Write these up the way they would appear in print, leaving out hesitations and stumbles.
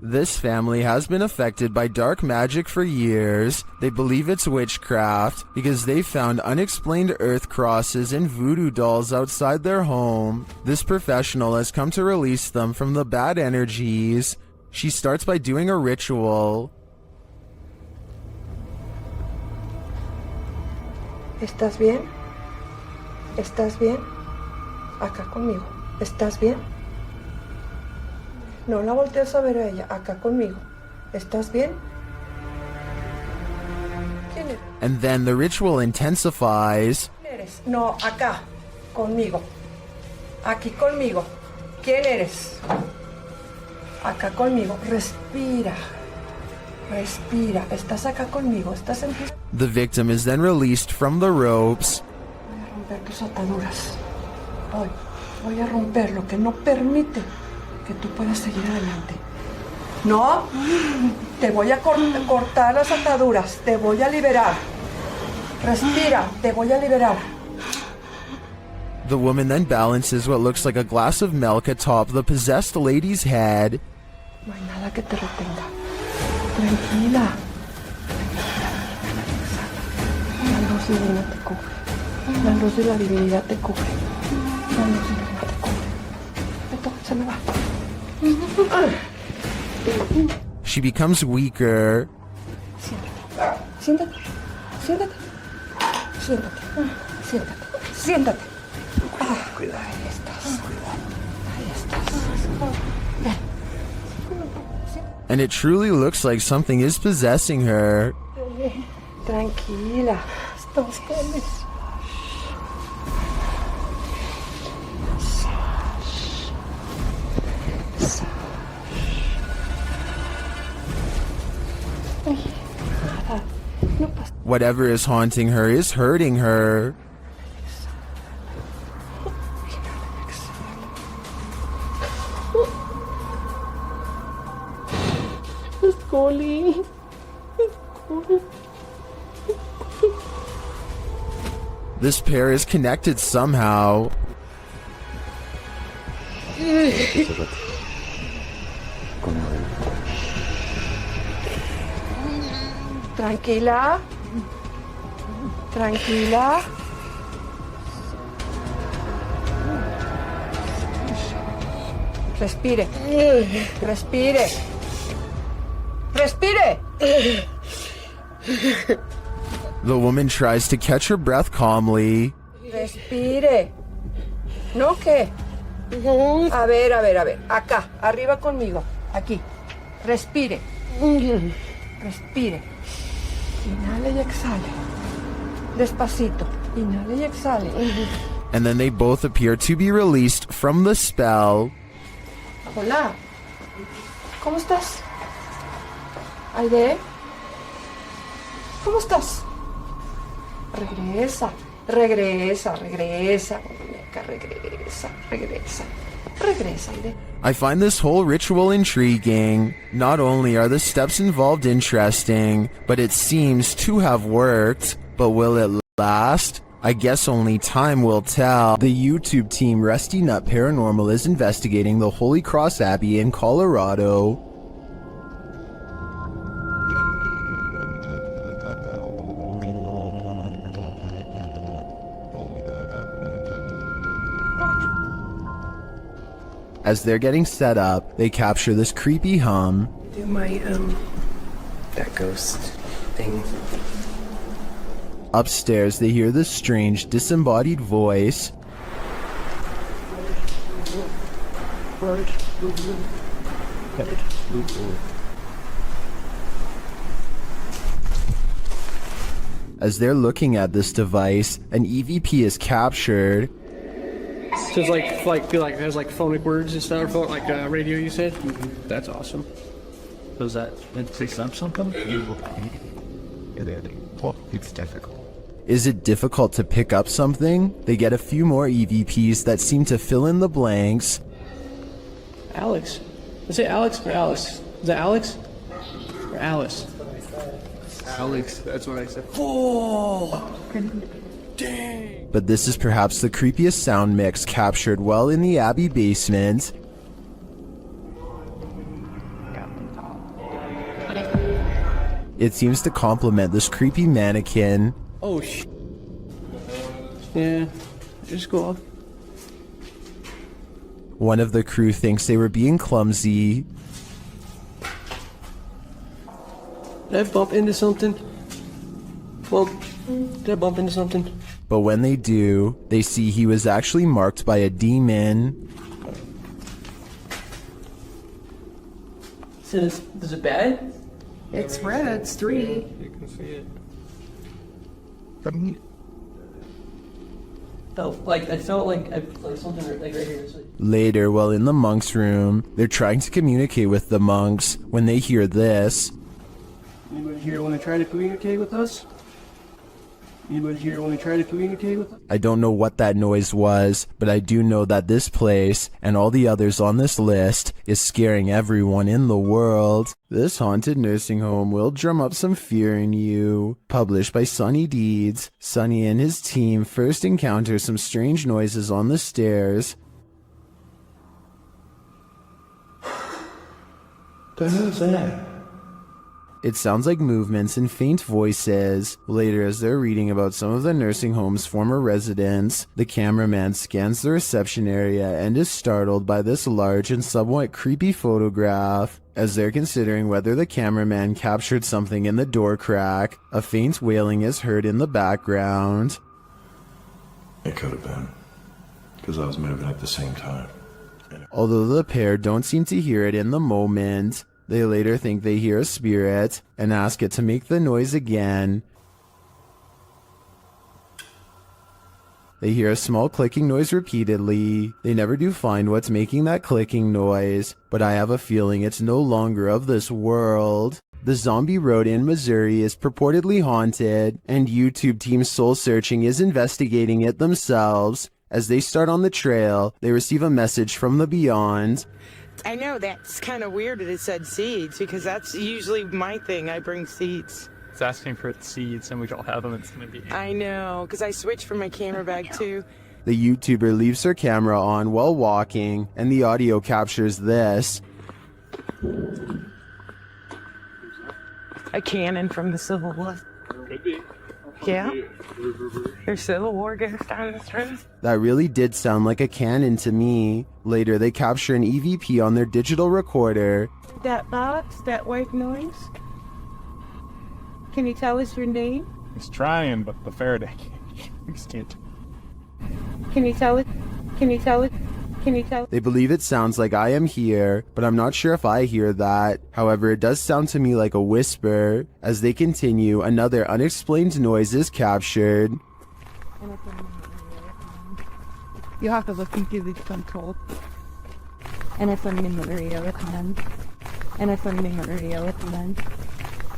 This family has been affected by dark magic for years. They believe it's witchcraft because they found unexplained earth crosses and voodoo dolls outside their home. This professional has come to release them from the bad energies. She starts by doing a ritual. ¿Estás bien? ¿Estás bien? Acá conmigo. ¿Estás bien? No la voltees a ver a ella. Acá conmigo. ¿Estás bien? ¿Quién eres? And then the ritual intensifies. ¿Quién eres? No, acá. Conmigo. Aquí conmigo. ¿Quién eres? Acá conmigo. Respira. Respira. ¿Estás acá conmigo? ¿Estás en ti? The victim is then released from the ropes. Voy a romper tus ataduras. Voy a romper lo que no permite que tú puedas seguir adelante. No, te voy a cortar las ataduras. Te voy a liberar. Respira. Te voy a liberar. The woman then balances what looks like a glass of milk atop the possessed lady's head. No hay nada que te retenga. Tranquila. La luz divina te cubre. La luz de la divinidad te cubre. La luz divina te cubre. Esto se me va. She becomes weaker. Siéntate. Siéntate. Siéntate. Siéntate. Siéntate. Siéntate. Cuidado. Ahí estás. Ahí estás. Ven. And it truly looks like something is possessing her. Tranquila. Estamos bien. No pasa. Whatever is haunting her is hurting her. Escoli. This pair is connected somehow. Tranquila. Tranquila. Respire. Respire. Respire. The woman tries to catch her breath calmly. Respire. ¿No qué? A ver. Acá, arriba conmigo. Aquí. Respire. Respire. Inhale y exhale. Despacito. Inhale y exhale. And then they both appear to be released from the spell. Hola. ¿Cómo estás? Aide. ¿Cómo estás? Regresa. Muñeca, regresa, Aide. I find this whole ritual intriguing. Not only are the steps involved interesting, but it seems to have worked. But will it last? I guess only time will tell. The YouTube team Rusty Nut Paranormal is investigating the Holy Cross Abbey in Colorado. As they're getting set up, they capture this creepy hum. Do my, that ghost thing. Upstairs, they hear this strange, disembodied voice. As they're looking at this device, an EVP is captured. So it's like there's like phonic words and stuff, or like radio. You said that's awesome. Does that fix up something? It's difficult. Is it difficult to pick up something? They get a few more EVPs that seem to fill in the blanks. Alex. Is it Alex or Alice? Is that Alex or Alice? Alex. That's what I said. Oh, dang. But this is perhaps the creepiest sound mix captured while in the Abbey basement. It seems to complement this creepy mannequin. Oh, yeah, just go off. One of the crew thinks they were being clumsy. Did I bump into something? Well, did I bump into something? But when they do, they see he was actually marked by a demon. So is it bad? It's red, it's 3. You can see it. I felt like something like right here. Later, while in the monks' room, they're trying to communicate with the monks when they hear this. Anybody here want to try to communicate with us? Anybody here want to try to communicate with us? I don't know what that noise was, but I do know that this place, and all the others on this list, is scaring everyone in the world. This haunted nursing home will drum up some fear in you. Published by Sunny Deeds, Sunny and his team first encounter some strange noises on the stairs. The hell is that? It sounds like movements and faint voices. Later, as they're reading about some of the nursing home's former residents, the cameraman scans the reception area and is startled by this large and somewhat creepy photograph. As they're considering whether the cameraman captured something in the door crack, a faint wailing is heard in the background. It could have been, because I was moving at the same time. Although the pair don't seem to hear it in the moment, they later think they hear a spirit and ask it to make the noise again. They hear a small clicking noise repeatedly. They never do find what's making that clicking noise, but I have a feeling it's no longer of this world. The Zombie Road in Missouri is purportedly haunted, and YouTube Team Soul Searching is investigating it themselves. As they start on the trail, they receive a message from the beyond. I know that's kind of weird that it said seeds, because that's usually my thing. I bring seeds. It's asking for seeds, and we don't have them. It's gonna be. I know, because I switched from my camera bag too. The YouTuber leaves her camera on while walking, and the audio captures this. A cannon from the Civil War. Could be. Yeah. There's Civil War goes down this road. That really did sound like a cannon to me. Later, they capture an EVP on their digital recorder. That box, that white noise. Can you tell us your name? He's trying, but the Faraday can't. Can you tell it? Can you tell it? Can you tell? They believe it sounds like I am here, but I'm not sure if I hear that. However, it does sound to me like a whisper. As they continue, another unexplained noise is captured. You have to look into the control. And it's running in the area at the end. And it's running in the area at the end.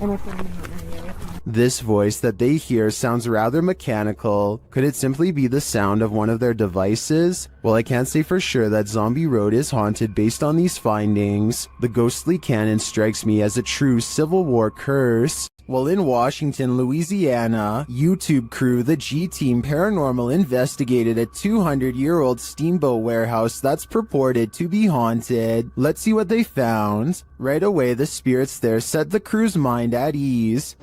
And it's running in the area at the end. This voice that they hear sounds rather mechanical. Could it simply be the sound of one of their devices? Well, I can't say for sure that Zombie Road is haunted based on these findings. The ghostly cannon strikes me as a true Civil War curse. While in Washington, Louisiana, YouTube crew The G-Team Paranormal investigated a 200-year-old steamboat warehouse that's purported to be haunted. Let's see what they found. Right away, the spirits there set the crew's mind at ease.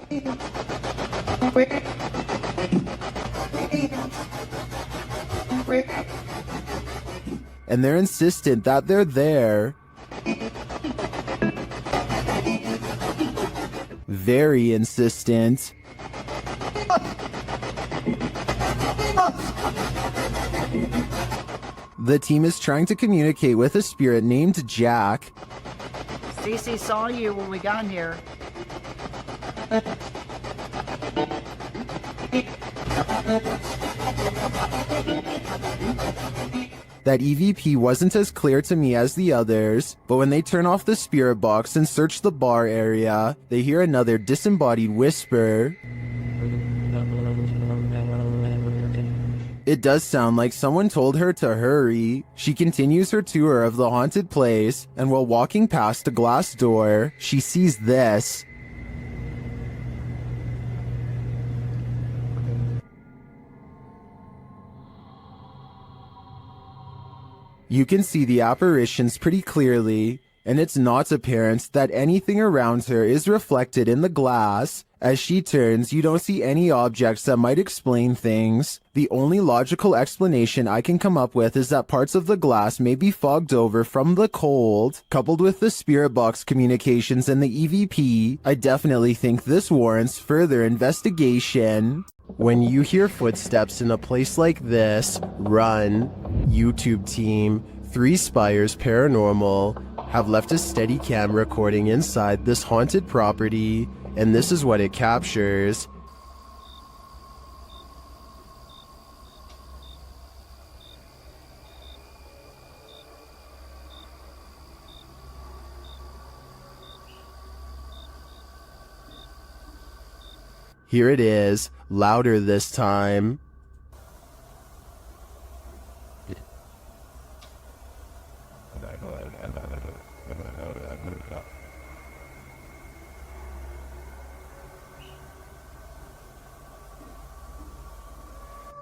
And they're insistent that they're there. Very insistent. The team is trying to communicate with a spirit named Jack. Cece saw you when we got here. That EVP wasn't as clear to me as the others, but when they turn off the spirit box and search the bar area, they hear another disembodied whisper. It does sound like someone told her to hurry. She continues her tour of the haunted place, and while walking past a glass door, she sees this. You can see the apparitions pretty clearly. and it's not apparent that anything around her is reflected in the glass. As she turns, you don't see any objects that might explain things. The only logical explanation I can come up with is that parts of the glass may be fogged over from the cold. Coupled with the spirit box communications and the EVP, I definitely think this warrants further investigation. When you hear footsteps in a place like this, run. YouTube team, 3 Spires Paranormal have left a steady cam recording inside this haunted property, and this is what it captures. Here it is, louder this time.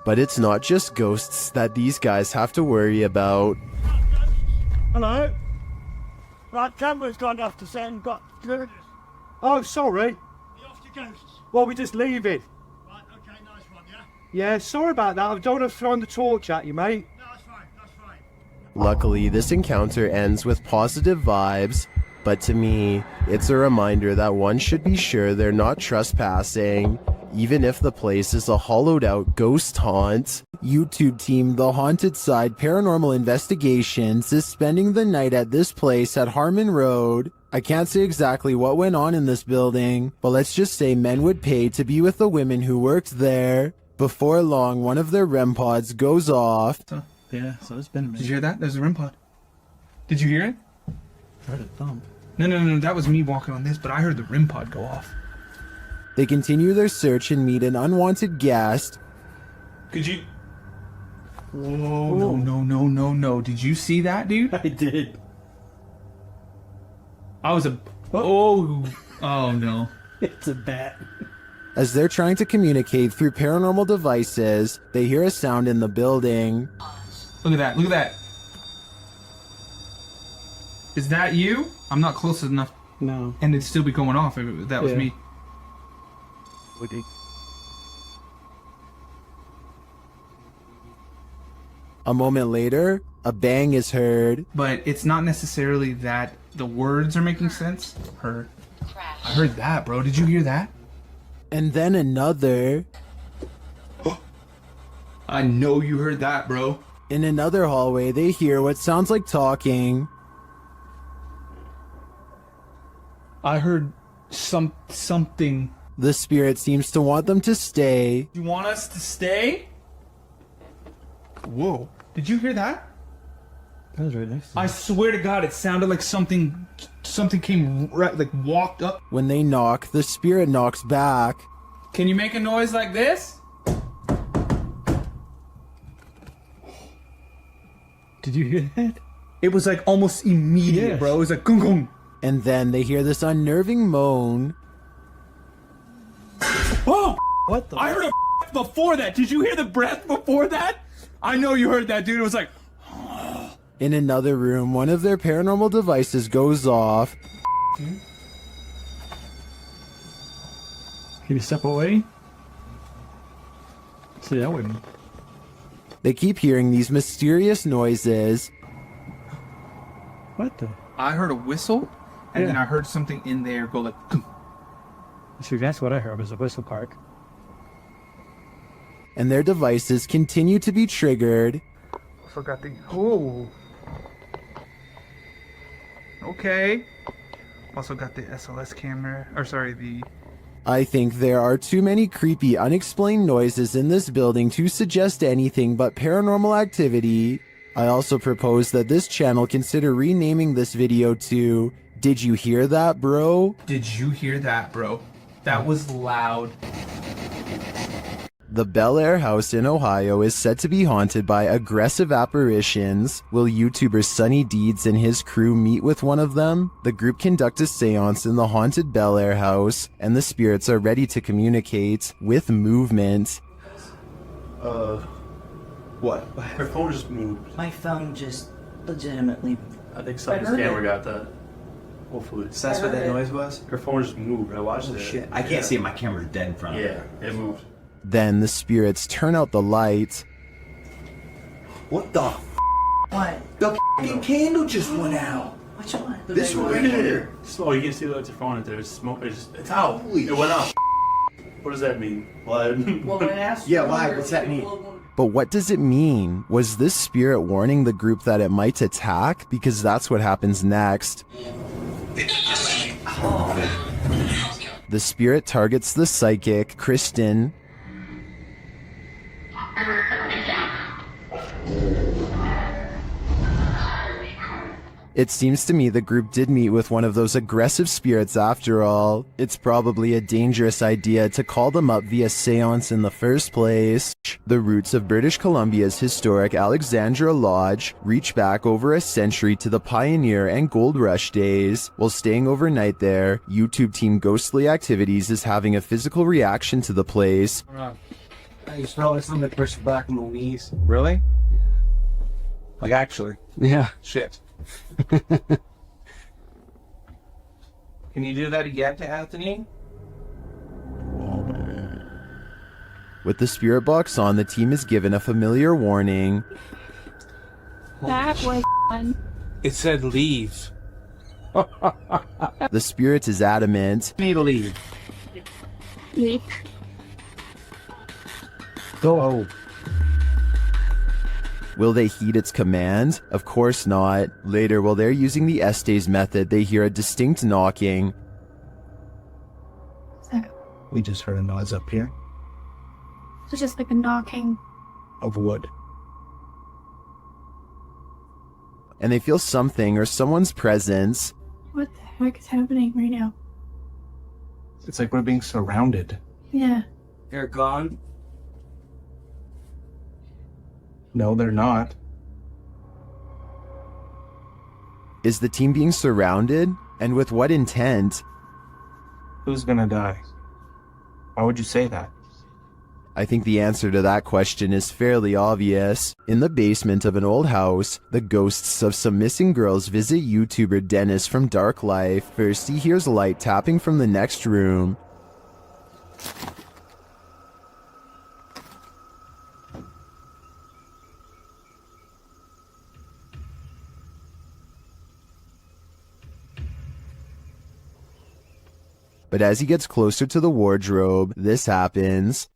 But it's not just ghosts that these guys have to worry about. Hello? Right, camera's gone off the set. Oh, sorry. Well, we just leave it. Right, okay, nice one, yeah? Yeah, sorry about that. I don't want to throw the torch at you, mate. No, that's fine, that's fine. Luckily, this encounter ends with positive vibes, but to me, it's a reminder that one should be sure they're not trespassing, even if the place is a hollowed out ghost haunt. YouTube team The Haunted Side Paranormal Investigations is spending the night at this place at Harmon Road. I can't say exactly what went on in this building, but let's just say men would pay to be with the women who worked there. Before long, one of their REM pods goes off. Yeah, so it's been a minute. Did you hear that? There's a REM pod. Did you hear it? I heard a thump. No, that was me walking on this, but I heard the REM pod go off. They continue their search and meet an unwanted guest. Could you... Whoa, no. Did you see that, dude? I did. I was a... Oh no. It's a bat. As they're trying to communicate through paranormal devices, they hear a sound in the building. Look at that. Is that you? I'm not close enough. No. And it'd still be going off if that was me. A moment later, a bang is heard. But it's not necessarily that the words are making sense. I heard that, bro. Did you hear that? And then another. I know you heard that, bro. In another hallway, they hear what sounds like talking. I heard something. The spirit seems to want them to stay. You want us to stay? Whoa. Did you hear that? That was right next to me. I swear to God, it sounded like something came right, like walked up. When they knock, the spirit knocks back. Can you make a noise like this? Did you hear that? It was like almost immediate, Yes. bro. It was like gung gung. And then they hear this unnerving moan. Oh! What the? I heard a before that. Did you hear the breath before that? I know you heard that, dude. It was like... In another room, one of their paranormal devices goes off. Can you step away? See, that wouldn't. They keep hearing these mysterious noises. What the? I heard a whistle, and Yeah. then I heard something in there go like... Gung. See, that's what I heard was a whistle park. And their devices continue to be triggered. Forgot the... Oh. Okay. Also got the SLS camera. Or sorry, the... I think there are too many creepy, unexplained noises in this building to suggest anything but paranormal activity. I also propose that this channel consider renaming this video to Did You Hear That, Bro? Did you hear that, bro? That was loud. The Bel Air house in Ohio is said to be haunted by aggressive apparitions. Will YouTuber Sunny Deeds and his crew meet with one of them? The group conduct a seance in the haunted Bel Air house, and the spirits are ready to communicate with movement. What? My phone just moved. My phone just legitimately... I think somebody's camera got that. Hopefully. So that's what that noise was? Her phone just moved. I watched it. Shit. I can't see it. My camera's dead in front of me. Yeah, it moved. Then the spirits turn out the light. What the What? The f***ing candle just went out. Which one? This one right here. Oh, you can see that it's your phone. There's smoke. It's out. Holy It went out. What does that mean? Blood. Well, when I asked Yeah, you why? earlier, What's that if mean? people- But what does it mean? Was this spirit warning the group that it might attack? Because that's what happens next. The spirit targets the psychic, Kristen. It seems to me the group did meet with one of those aggressive spirits after all. It's probably a dangerous idea to call them up via seance in the first place. The roots of British Columbia's historic Alexandra Lodge reach back over a century to the pioneer and gold rush days. While staying overnight there, YouTube team Ghostly Activities is having a physical reaction to the place. I just felt like something pushed back on my knees. Really? Like actually? Yeah. Shit. Can you do that again to Anthony? With the spirit box on, the team is given a familiar warning. That was fun. It said leave. The spirit is adamant. Need to leave. Leave. Go. Will they heed its command? Of course not. Later, while they're using the Estes method, they hear a distinct knocking. We just heard a noise up here It's just like a knocking. of wood. And they feel something or someone's presence. What the heck is happening right now? It's like we're being surrounded. Yeah. They're gone. No, they're not. Is the team being surrounded? And with what intent? Who's gonna die? Why would you say that? I think the answer to that question is fairly obvious. In the basement of an old house, the ghosts of some missing girls visit YouTuber Dennis from Dark Life. First, he hears light tapping from the next room. But as he gets closer to the wardrobe, this happens.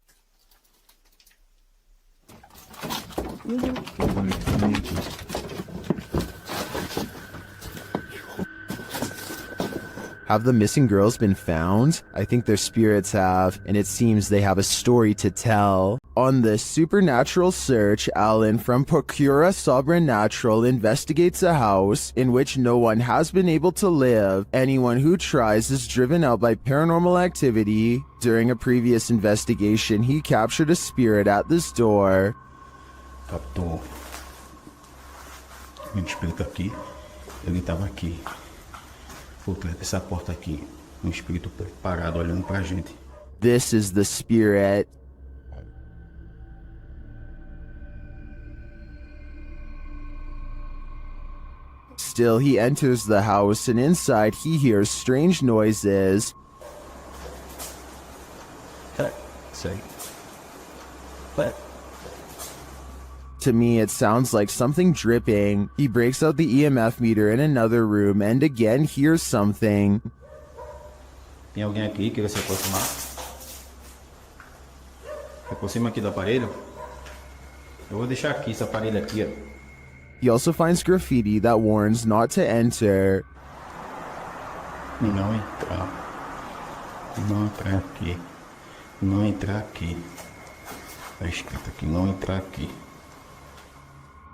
Have the missing girls been found? I think their spirits have, and it seems they have a story to tell. On this supernatural search, Alan from Procura Sobrenatural investigates a house in which no one has been able to live. Anyone who tries is driven out by paranormal activity. During a previous investigation, he captured a spirit at this door. Captou um espírito aqui. Ele estava aqui, por trás dessa porta aqui. Espírito parado olhando pra gente. This is the spirit. Still, he enters the house, and inside he hears strange noises. Sei. What? To me, it sounds like something dripping. He breaks out the EMF meter in another room and again hears something. Tem alguém aqui que quer se aproximar? Se aproxima aqui do aparelho. Eu vou deixar aqui esse aparelho aqui, ó. He also finds graffiti that warns not to enter. Não entrar. Não entrar aqui. Não entrar aqui. Tá escrito aqui, não entrar aqui.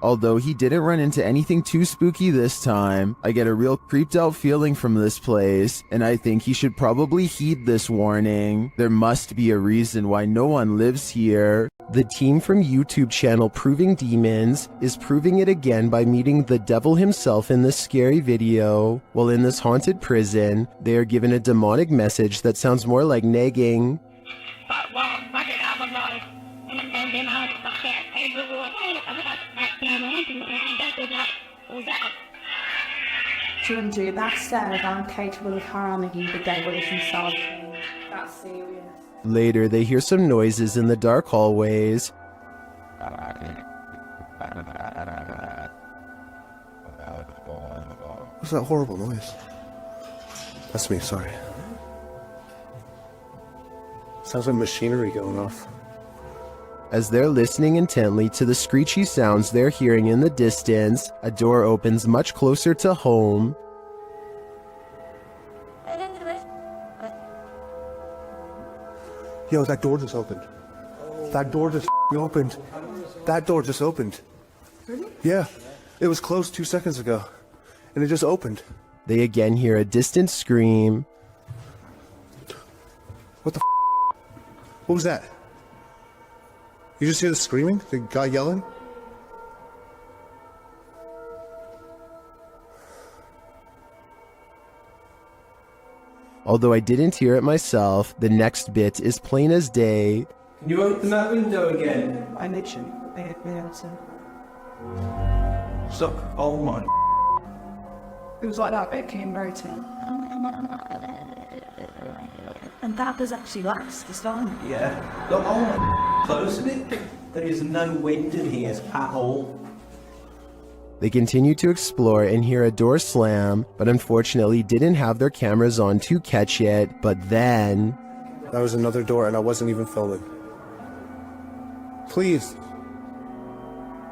Although he didn't run into anything too spooky this time, I get a real creeped out feeling from this place, and I think he should probably heed this warning. There must be a reason why no one lives here. The team from YouTube channel Proving Demons is proving it again by meeting the devil himself in this scary video. While in this haunted prison, they are given a demonic message that sounds more like nagging. Ginger, that said, I'm capable of harming you the day what is inside me. That's serious. Later, they hear some noises in the dark hallways. What's that horrible noise? That's me, sorry. Sounds like machinery going off. As they're listening intently to the screechy sounds they're hearing in the distance, a door opens much closer to home. Yo, that door just opened. That door just opened. That door just opened. Really? Yeah. It was closed 2 seconds ago. And it just opened. They again hear a distant scream. What the What was that? You just hear the screaming? The guy yelling? Although I didn't hear it myself, the next bit is plain as day. Can you open that window again? I literally, yeah, so. Stop. Oh my. It was like that, it came right in. And that does actually last this long. Yeah. Look, oh my close a bit. There is no wind in here at all. They continue to explore and hear a door slam, but unfortunately didn't have their cameras on to catch it. But then... That was another door and I wasn't even filming. Please.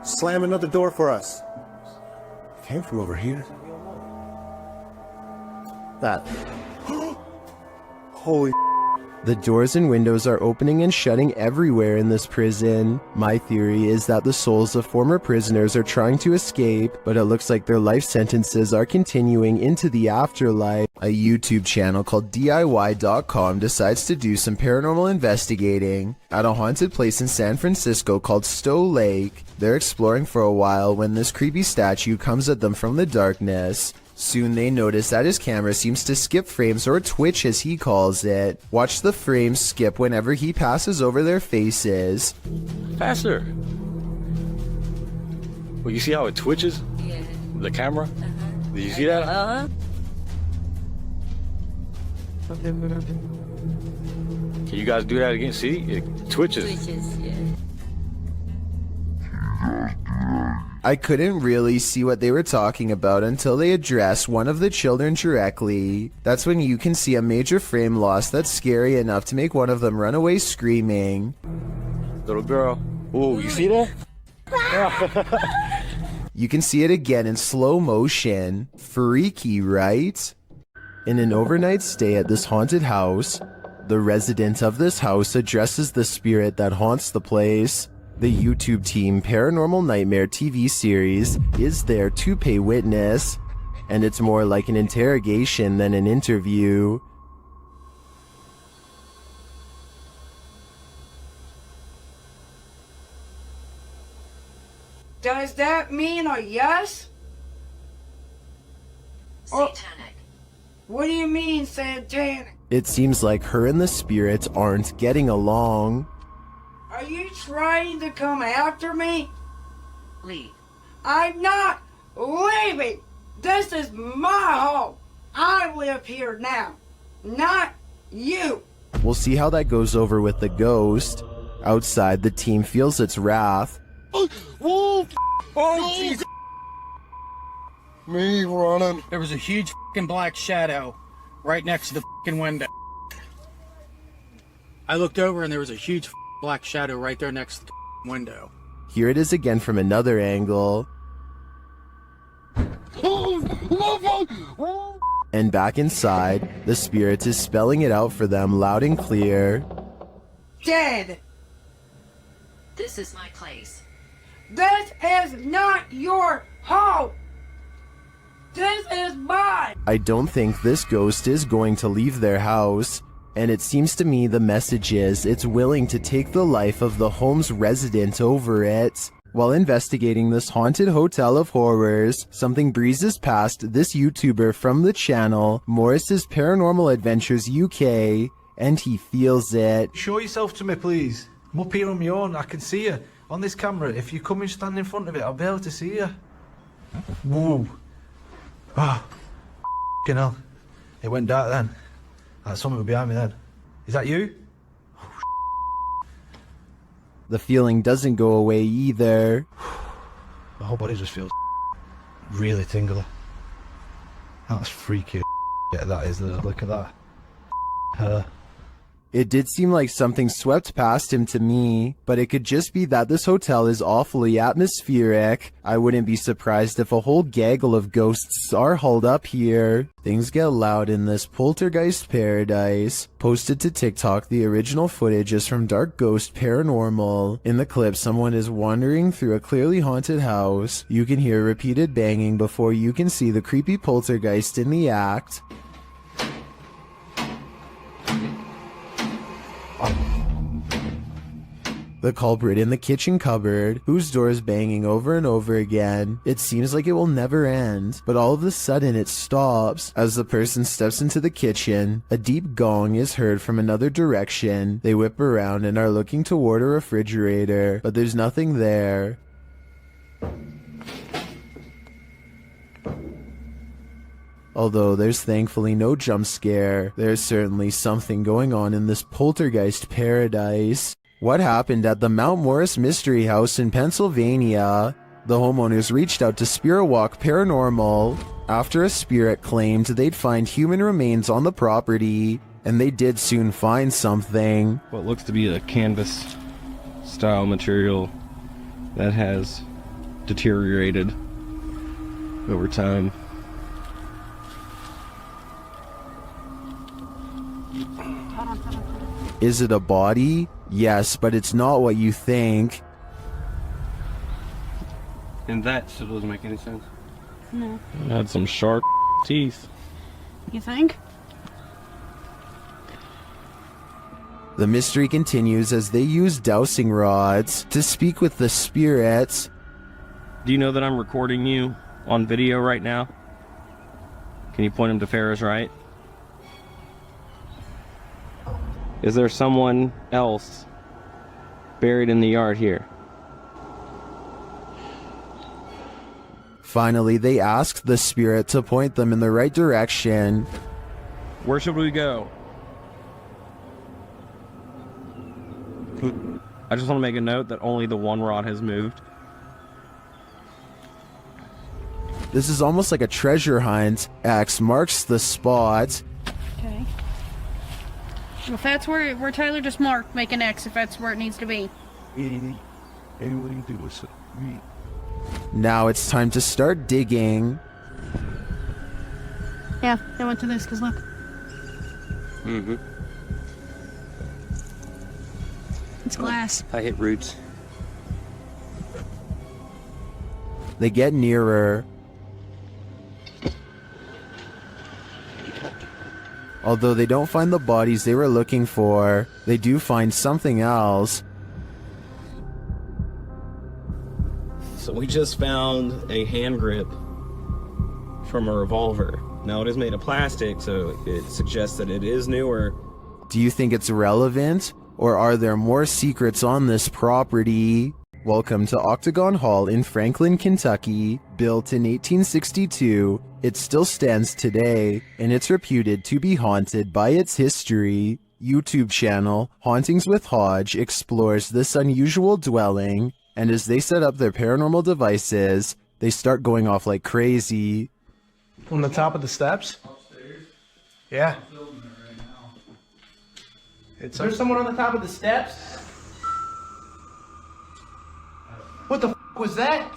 Slam another door for us. It came from over here. That. Holy... The doors and windows are opening and shutting everywhere in this prison. My theory is that the souls of former prisoners are trying to escape, but it looks like their life sentences are continuing into the afterlife. A YouTube channel called DIY.com decides to do some paranormal investigating at a haunted place in San Francisco called Stowe Lake. They're exploring for a while when this creepy statue comes at them from the darkness. Soon they notice that his camera seems to skip frames, or twitch as he calls it. Watch the frames skip whenever he passes over their faces. Faster! Well, you see how it twitches? Yeah. The camera? Did you see that? Can you guys do that again? See? It twitches. Yeah. I couldn't really see what they were talking about until they address one of the children directly. That's when you can see a major frame loss that's scary enough to make one of them run away screaming. Little girl. Ooh, you see that? You can see it again in slow motion. Freaky, right? In an overnight stay at this haunted house, the resident of this house addresses the spirit that haunts the place. The YouTube team Paranormal Nightmare TV series is there to pay witness, and it's more like an interrogation than an interview. Does that mean a yes? Satanic. What do you mean, satanic? It seems like her and the spirit aren't getting along. Are you trying to come after me? Leave. I'm not leaving. This is my home. I live here now, not you. We'll see how that goes over with the ghost. Outside, the team feels its wrath. Whoa! Oh, Jesus! Me running. There was a huge fucking black shadow right next to the fucking window. I looked over and there was a huge black shadow right there next to the window. Here it is again from another angle. And back inside, the spirit is spelling it out for them loud and clear. Dead. This is my place. This is not your home. This is mine. I don't think this ghost is going to leave their house. And it seems to me the message is it's willing to take the life of the home's resident over it. While investigating this haunted hotel of horrors, something breezes past this YouTuber from the channel, Morris's Paranormal Adventures UK, and he feels it. Show yourself to me, please. I'm up here on my own. I can see you on this camera. If you come and stand in front of it, I'll be able to see you. Whoa. Ah. You know, it went dark then. Like something was behind me then. Is that you? The feeling doesn't go away either. My whole body just feels really tingly. That's freaky. Yeah, that is. Look at that. Her. It did seem like something swept past him to me, but it could just be that this hotel is awfully atmospheric. I wouldn't be surprised if a whole gaggle of ghosts are hauled up here. Things get loud in this poltergeist paradise. Posted to TikTok, the original footage is from Dark Ghost Paranormal. In the clip, someone is wandering through a clearly haunted house. You can hear repeated banging before you can see the creepy poltergeist in the act. The culprit in the kitchen cupboard, whose door is banging over and over again. It seems like it will never end, but all of a sudden it stops. As the person steps into the kitchen, a deep gong is heard from another direction. They whip around and are looking toward a refrigerator, but there's nothing there. Although there's thankfully no jump scare, there's certainly something going on in this poltergeist paradise. What happened at the Mount Morris Mystery House in Pennsylvania? The homeowners reached out to Spirit Walk Paranormal after a spirit claimed they'd find human remains on the property, and they did soon find something. What looks to be a canvas style material that has deteriorated over time. Is it a body? Yes, but it's not what you think. And that still doesn't make any sense. No. It had some sharp teeth. You think? The mystery continues as they use dowsing rods to speak with the spirits. Do you know that I'm recording you on video right now? Can you point him to Farrah's right? Is there someone else buried in the yard here? Finally, they asked the spirit to point them in the right direction. Where should we go? I just want to make a note that only the one rod has moved. This is almost like a treasure hunt. X marks the spot. Okay. If that's where Tyler just marked, make an X if that's where it needs to be. Now it's time to start digging. Yeah, I went to this because look. Mm-hmm. It's glass. I hit roots. They get nearer. Although they don't find the bodies they were looking for, they do find something else. So we just found a hand grip from a revolver. Now it is made of plastic, so it suggests that it is newer. Do you think it's relevant? Or are there more secrets on this property? Welcome to Octagon Hall in Franklin, Kentucky. Built in 1862, it still stands today, and it's reputed to be haunted by its history. YouTube channel Hauntings with Hodge explores this unusual dwelling, and as they set up their paranormal devices, they start going off like crazy. On the top of the steps? Yeah. There's someone on the top of the steps? What the f was that?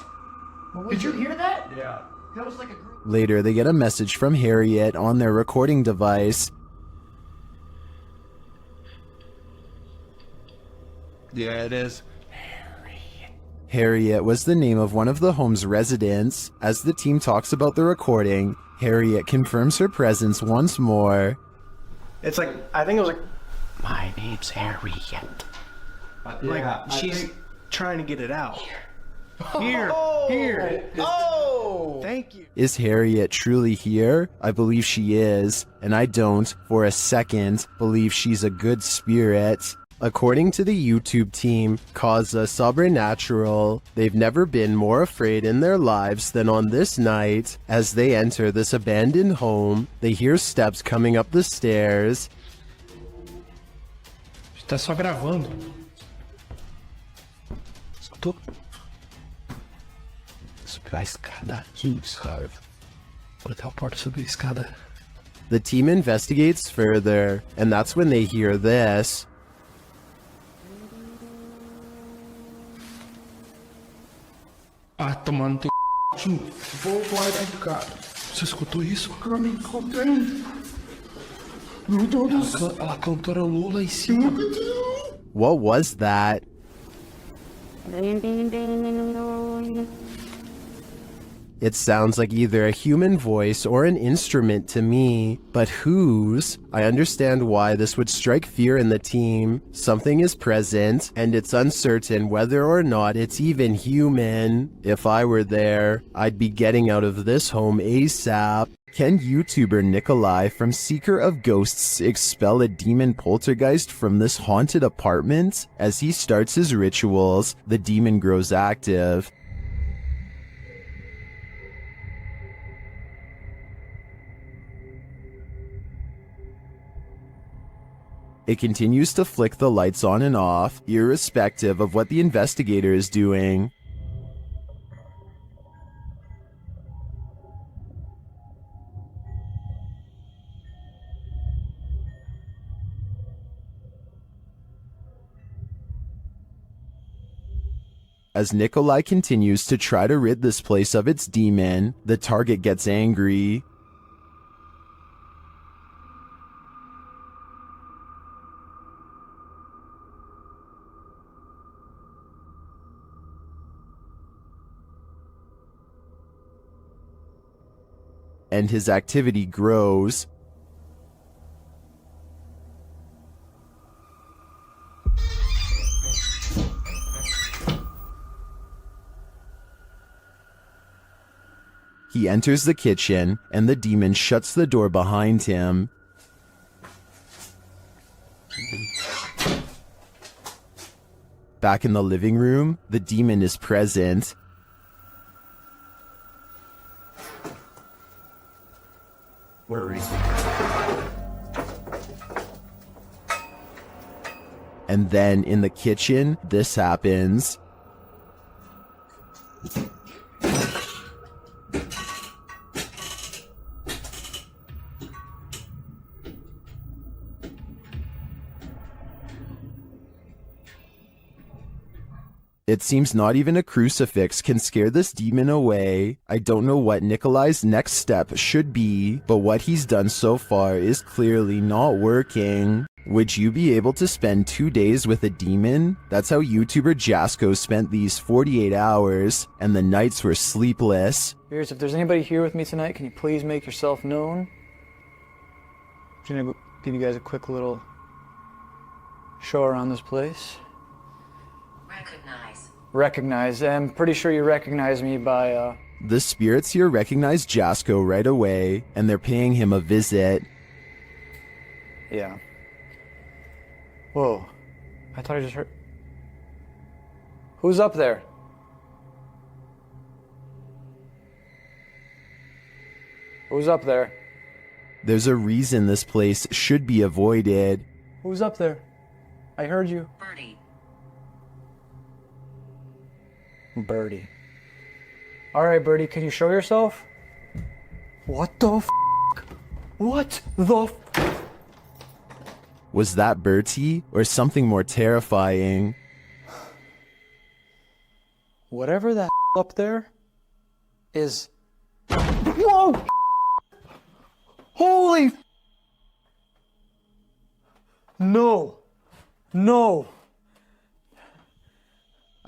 Did you hear that? Yeah. That was like a group. Later, they get a message from Harriet on their recording device. Yeah, it is. Harriet was the name of one of the home's residents. As the team talks about the recording, Harriet confirms her presence once more. It's like, I think it was like, My name's Harriet. like she's trying to get it out. Here. Oh! Thank you. Is Harriet truly here? I believe she is, and I don't, for a second, believe she's a good spirit. According to the YouTube team, Causa Sobrenatural, they've never been more afraid in their lives than on this night. As they enter this abandoned home, they hear steps coming up the stairs. Tá só gravando. Escutou? Subir a escada. Isso, cara. Vou até a porta subir a escada. The team investigates further, and that's when they hear this. Ah, tomando teu c... Vou guardar, cara. Você escutou isso? Eu me encontrei. Meu Deus do céu. A cantora Lula em cima. What was that? It sounds like either a human voice or an instrument to me, but whose? I understand why this would strike fear in the team. Something is present, and it's uncertain whether or not it's even human. If I were there, I'd be getting out of this home ASAP. Can YouTuber Nikolai from Seeker of Ghosts expel a demon poltergeist from this haunted apartment? As he starts his rituals, the demon grows active. It continues to flick the lights on and off, irrespective of what the investigator is doing. As Nikolai continues to try to rid this place of its demon, the target gets angry. And his activity grows. He enters the kitchen, and the demon shuts the door behind him. Back in the living room, the demon is present. Where is he? And then in the kitchen, this happens. It seems not even a crucifix can scare this demon away. I don't know what Nikolai's next step should be, but what he's done so far is clearly not working. Would you be able to spend 2 days with a demon? That's how YouTuber Jasko spent these 48 hours, and the nights were sleepless. Here's, if there's anybody here with me tonight, can you please make yourself known? I'm just gonna give you guys a quick little show around this place. Recognize. I'm pretty sure you recognize me by, The spirits here recognize Jasko right away, and they're paying him a visit. Yeah. Whoa. I thought I just heard... Who's up there? Who's up there? There's a reason this place should be avoided. Who's up there? I heard you. Birdie. Alright, Birdie, can you show yourself? What the f***? What the f***? Was that Bertie, or something more terrifying? Whatever that up there is... Whoa! Holy f***! No. No.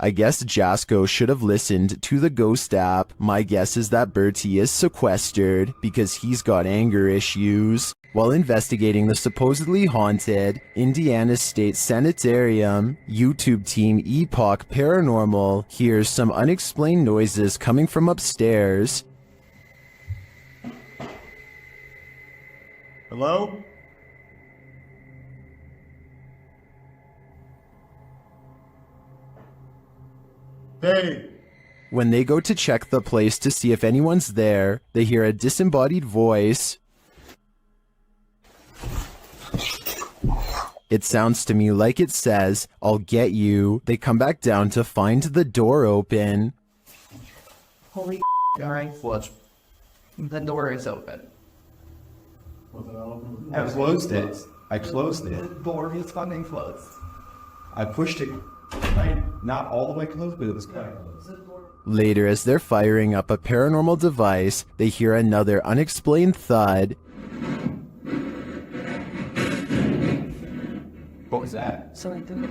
I guess Jasko should have listened to the ghost app. My guess is that Bertie is sequestered because he's got anger issues. While investigating the supposedly haunted Indiana State Sanitarium, YouTube team Epoch Paranormal hears some unexplained noises coming from upstairs. Hello? Hey. When they go to check the place to see if anyone's there, they hear a disembodied voice. It sounds to me like it says, "I'll get you." They come back down to find the door open. Holy alright. What? The door is open. I closed it. I closed The it. door is fucking closed. I pushed it. Not all the way closed, but it was kind of close. Later, as they're firing up a paranormal device, they hear another unexplained thud. What was that? So I think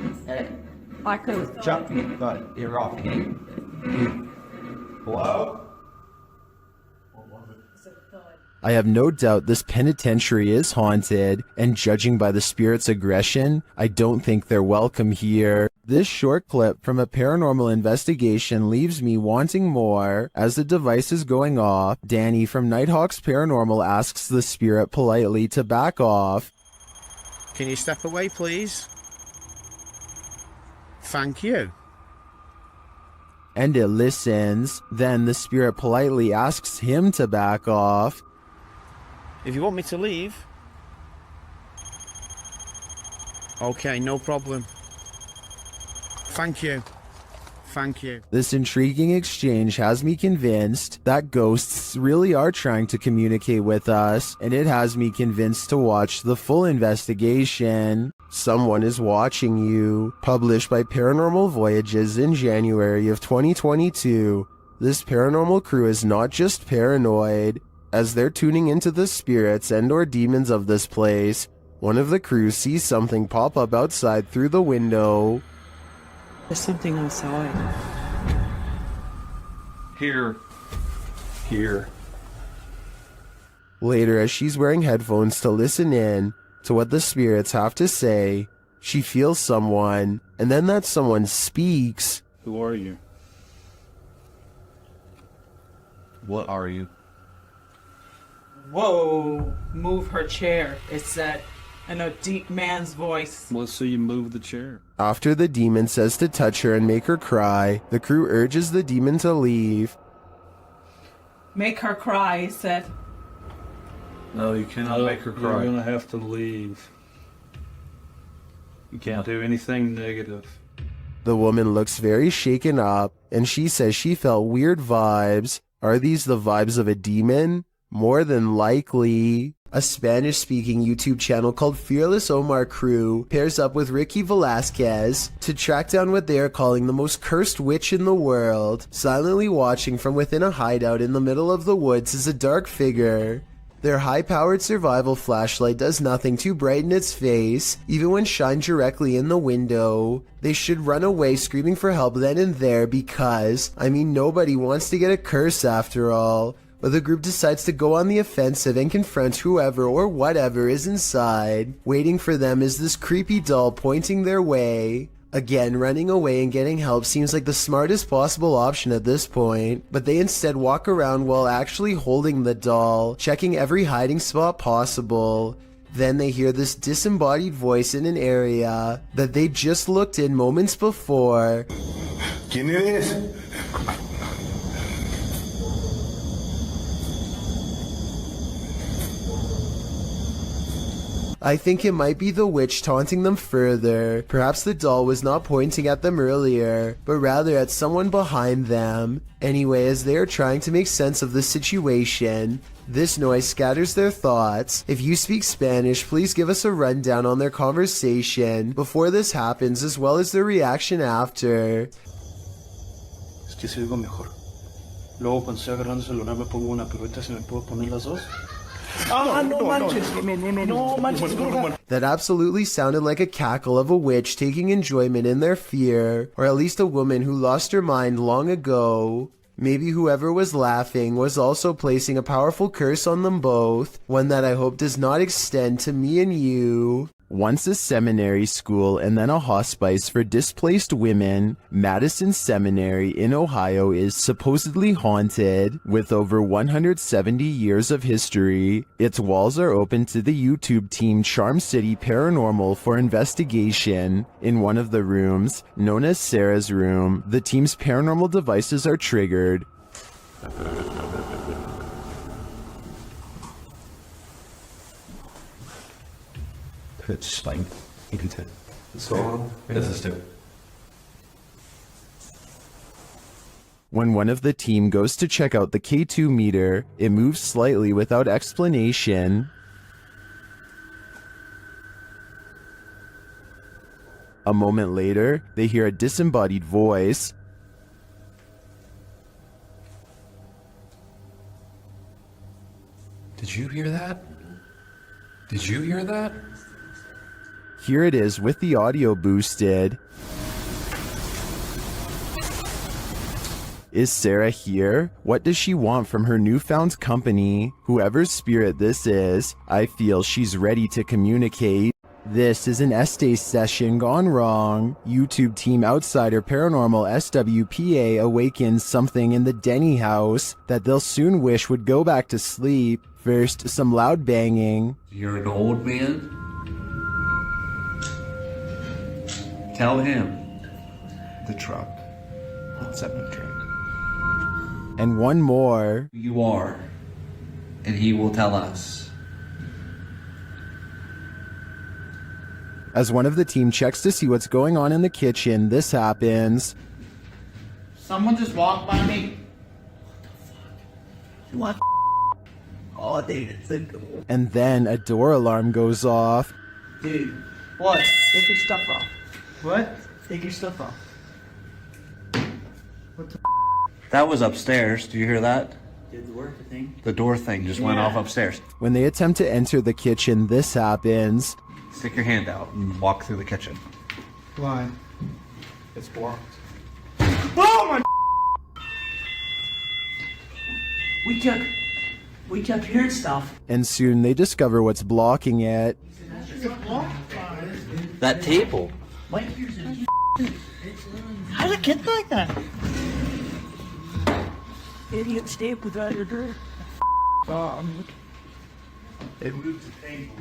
I could have Jump, but you're off. Hello? I have no doubt this penitentiary is haunted, and judging by the spirit's aggression, I don't think they're welcome here. This short clip from a paranormal investigation leaves me wanting more. As the device is going off, Danny from Nighthawk's Paranormal asks the spirit politely to back off. Can you step away, please? Thank you. And it listens. Then the spirit politely asks him to back off. If you want me to leave. Okay, no problem. Thank you. Thank you. This intriguing exchange has me convinced that ghosts really are trying to communicate with us, and it has me convinced to watch the full investigation. Someone is Watching You, published by Paranormal Voyages in January of 2022. This paranormal crew is not just paranoid. As they're tuning into the spirits and or demons of this place, one of the crew sees something pop up outside through the window. There's something outside. Here. Later, as she's wearing headphones to listen in to what the spirits have to say, she feels someone, and then that someone speaks. Who are you? What are you? Whoa! Move her chair, it said, in a deep man's voice. Well, so you move the chair. After the demon says to touch her and make her cry, the crew urges the demon to leave. Make her cry, he said. No, you cannot make her cry. You're gonna have to leave. You can't do anything negative. The woman looks very shaken up, and she says she felt weird vibes. Are these the vibes of a demon? More than likely. A Spanish-speaking YouTube channel called Fearless Omar Crew pairs up with Ricky Velasquez to track down what they are calling the most cursed witch in the world. Silently watching from within a hideout in the middle of the woods is a dark figure. Their high-powered survival flashlight does nothing to brighten its face, even when shined directly in the window. They should run away screaming for help then and there because, nobody wants to get a curse after all. But the group decides to go on the offensive and confront whoever or whatever is inside. Waiting for them is this creepy doll pointing their way. Again, running away and getting help seems like the smartest possible option at this point, but they instead walk around while actually holding the doll, checking every hiding spot possible. Then they hear this disembodied voice in an area that they just looked in moments before. ¿Quién eres? I think it might be the witch taunting them further. Perhaps the doll was not pointing at them earlier, but rather at someone behind them. Anyway, as they are trying to make sense of the situation, this noise scatters their thoughts. If you speak Spanish, please give us a rundown on their conversation before this happens, as well as their reaction after. Es que se oigo mejor. Luego cuando estoy agarrando el celular me pongo una pirueta, ¿se me puedo poner las dos? That absolutely sounded like a cackle of a witch taking enjoyment in their fear, or at least a woman who lost her mind long ago. Maybe whoever was laughing was also placing a powerful curse on them both, one that I hope does not extend to me and you. Once a seminary school and then a hospice for displaced women, Madison Seminary in Ohio is supposedly haunted. With over 170 years of history, its walls are open to the YouTube team Charm City Paranormal for investigation. In one of the rooms, known as Sarah's room, the team's paranormal devices are triggered. It's fine. You can take it. So, This is too. When one of the team goes to check out the K2 meter, it moves slightly without explanation. A moment later, they hear a disembodied voice. Did you hear that? Did you hear that? Here it is with the audio boosted. Is Sarah here? What does she want from her newfound company? Whoever's spirit this is, I feel she's ready to communicate. This is an Estes session gone wrong. YouTube team Outsider Paranormal SWPA awakens something in the Denny house that they'll soon wish would go back to sleep. First, some loud banging. You're an old man? Tell him. The truck. What's up, no drink? And one more. You are. And he will tell us. As one of the team checks to see what's going on in the kitchen, this happens. Someone just walked by me. What? Oh, dude, it's a... And then a door alarm goes off. Dude, what? Take your stuff off. What? Take your stuff off. What the? That was upstairs. Do you hear that? Did the work thing? The door thing just went off upstairs. When they attempt to enter the kitchen, this happens. Stick your hand out and walk through the kitchen. Why? It's blocked. Oh my! We kept hearing stuff. And soon they discover what's blocking it. That table. Wait, how did it get like that? Idiot stapled out your door. It moved the table.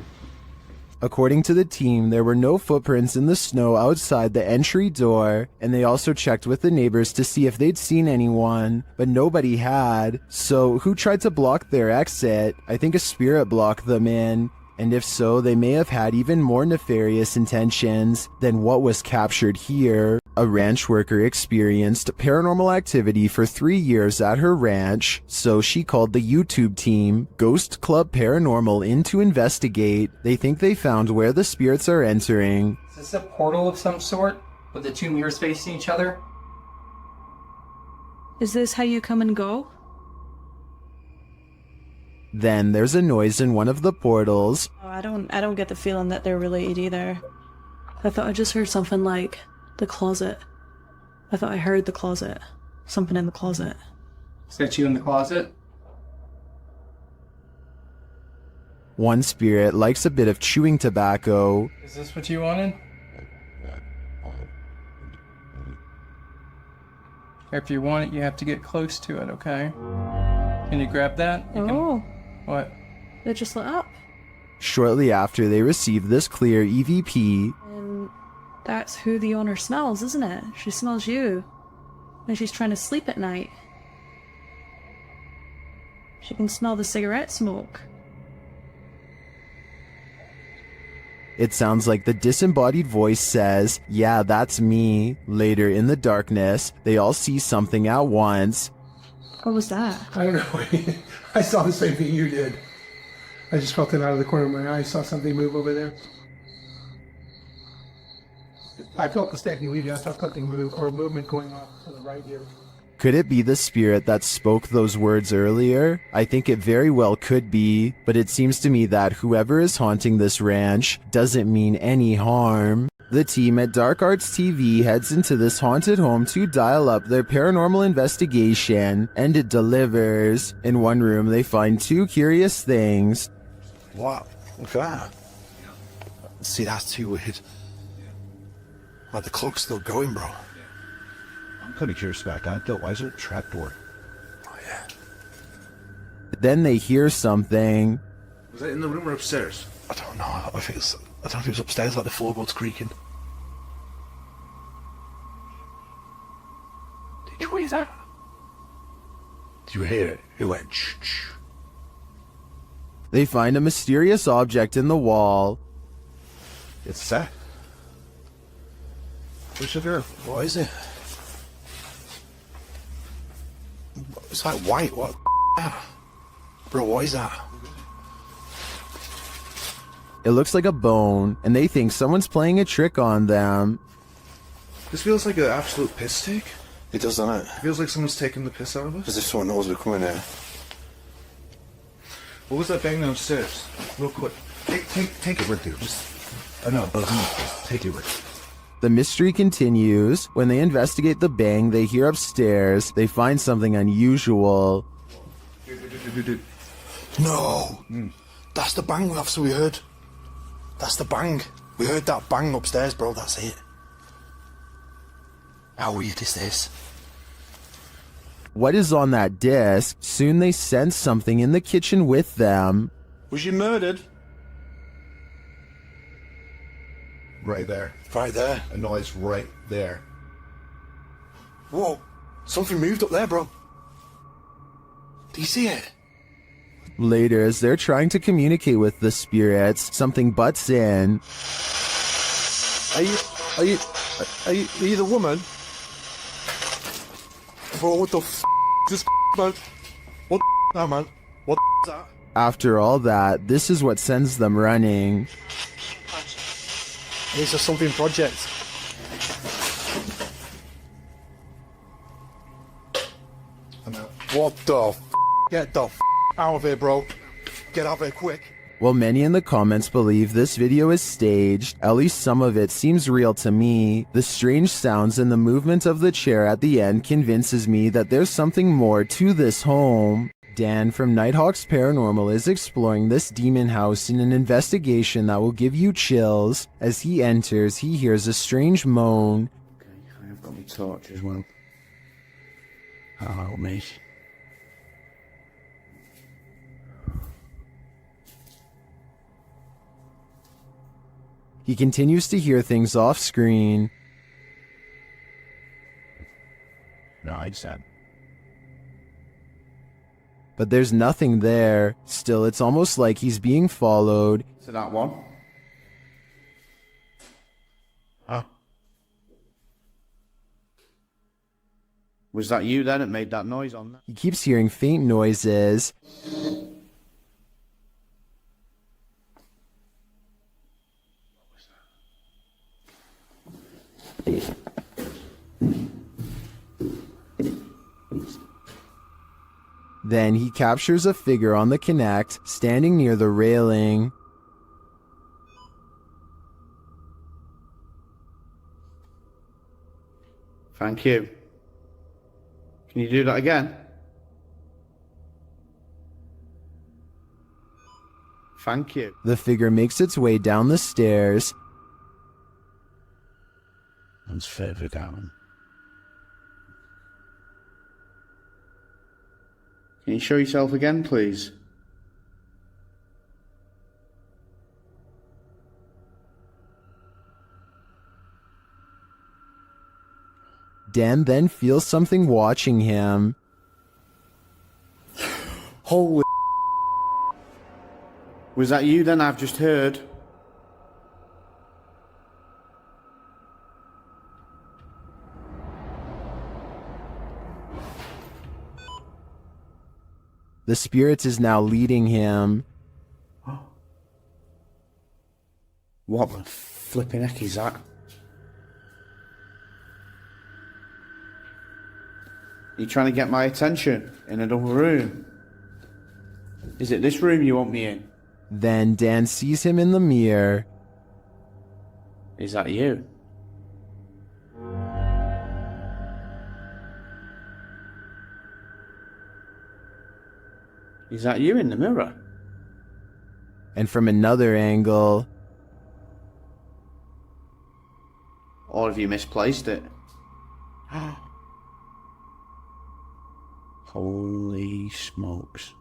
According to the team, there were no footprints in the snow outside the entry door, and they also checked with the neighbors to see if they'd seen anyone, but nobody had. So who tried to block their exit? I think a spirit blocked them in. And if so, they may have had even more nefarious intentions than what was captured here. A ranch worker experienced paranormal activity for 3 years at her ranch, so she called the YouTube team, Ghost Club Paranormal, in to investigate. They think they found where the spirits are entering. Is this a portal of some sort? With the two mirrors facing each other? Is this how you come and go? Then there's a noise in one of the portals. Oh, I don't get the feeling that they're related either. I thought I just heard something like the closet. I thought I heard the closet. Something in the closet. Is that you in the closet? One spirit likes a bit of chewing tobacco. Is this what you wanted? If you want it, you have to get close to it, okay? Can you grab that? Oh. What? It just lit up. Shortly after they receive this clear EVP, And that's who the owner smells, isn't it? She smells you. And she's trying to sleep at night. She can smell the cigarette smoke. it sounds like the disembodied voice says, "Yeah, that's me." Later in the darkness, they all see something at once. What was that? I don't know. I saw the same thing you did. I just felt it out of the corner of my eye. I saw something move over there. I felt the stacking leaving. I saw something move, or a movement going off to the right here. Could it be the spirit that spoke those words earlier? I think it very well could be, but it seems to me that whoever is haunting this ranch doesn't mean any harm. The team at Dark Arts TV heads into this haunted home to dial up their paranormal investigation, and it delivers. In one room, they find two curious things. What? What's that? See, that's too weird. Like, the clock's still going, bro. I'm kind of curious about that. Why is there a trapdoor? Oh, yeah. Then they hear something. Was that in the room or upstairs? I don't know. I don't know if it was upstairs, like the floorboards creaking. Did you hear that? Did you hear it? It went shh, shh. They find a mysterious object in the wall. It's set. What's it here? What is it? It's like white. What? Bro, what is that? It looks like a bone, and they think someone's playing a trick on them. This feels like an absolute piss take. It does, doesn't it? It feels like someone's taking the piss out of us. As if someone knows we're coming here. What was that bang downstairs? Real quick. Take it with you. I know, but take it with you. The mystery continues. When they investigate the bang they hear upstairs, they find something unusual. No! That's the bang officer we heard. That's the bang. We heard that bang upstairs, bro. That's it. How weird is this? What is on that disc? Soon they sense something in the kitchen with them. Was you murdered? Right there. Right there. A noise right there. Whoa. Something moved up there, bro. Do you see it? Later, as they're trying to communicate with the spirits, something butts in. Are you the woman? Bro, what the f*** is this man? What the now, man? What the is that? After all that, this is what sends them running. It's a something project. I'm out. What the f***? Get the f*** out of here, bro. Get out of here quick. While many in the comments believe this video is staged, at least some of it seems real to me. The strange sounds and the movement of the chair at the end convinces me that there's something more to this home. Dan from Nighthawk's Paranormal is exploring this demon house in an investigation that will give you chills. As he enters, he hears a strange moan. Okay, I've got my torch as well. That'll help me. He continues to hear things off screen. No, I just had. But there's nothing there. Still, it's almost like he's being followed. So that one? Huh? Was that you then that made that noise on that? He keeps hearing faint noises. Then he captures a figure on the Kinect, standing near the railing. Thank you. Can you do that again? Thank you. The figure makes its way down the stairs. And further down. Can you show yourself again, please? Dan then feels something watching him. Holy. Was that you then? I've just heard. The spirit is now leading him. What the flipping heck is that? You trying to get my attention in another room? Is it this room you want me in? Then Dan sees him in the mirror. Is that you? Is that you in the mirror? And from another angle, Or have you misplaced it? Holy smokes.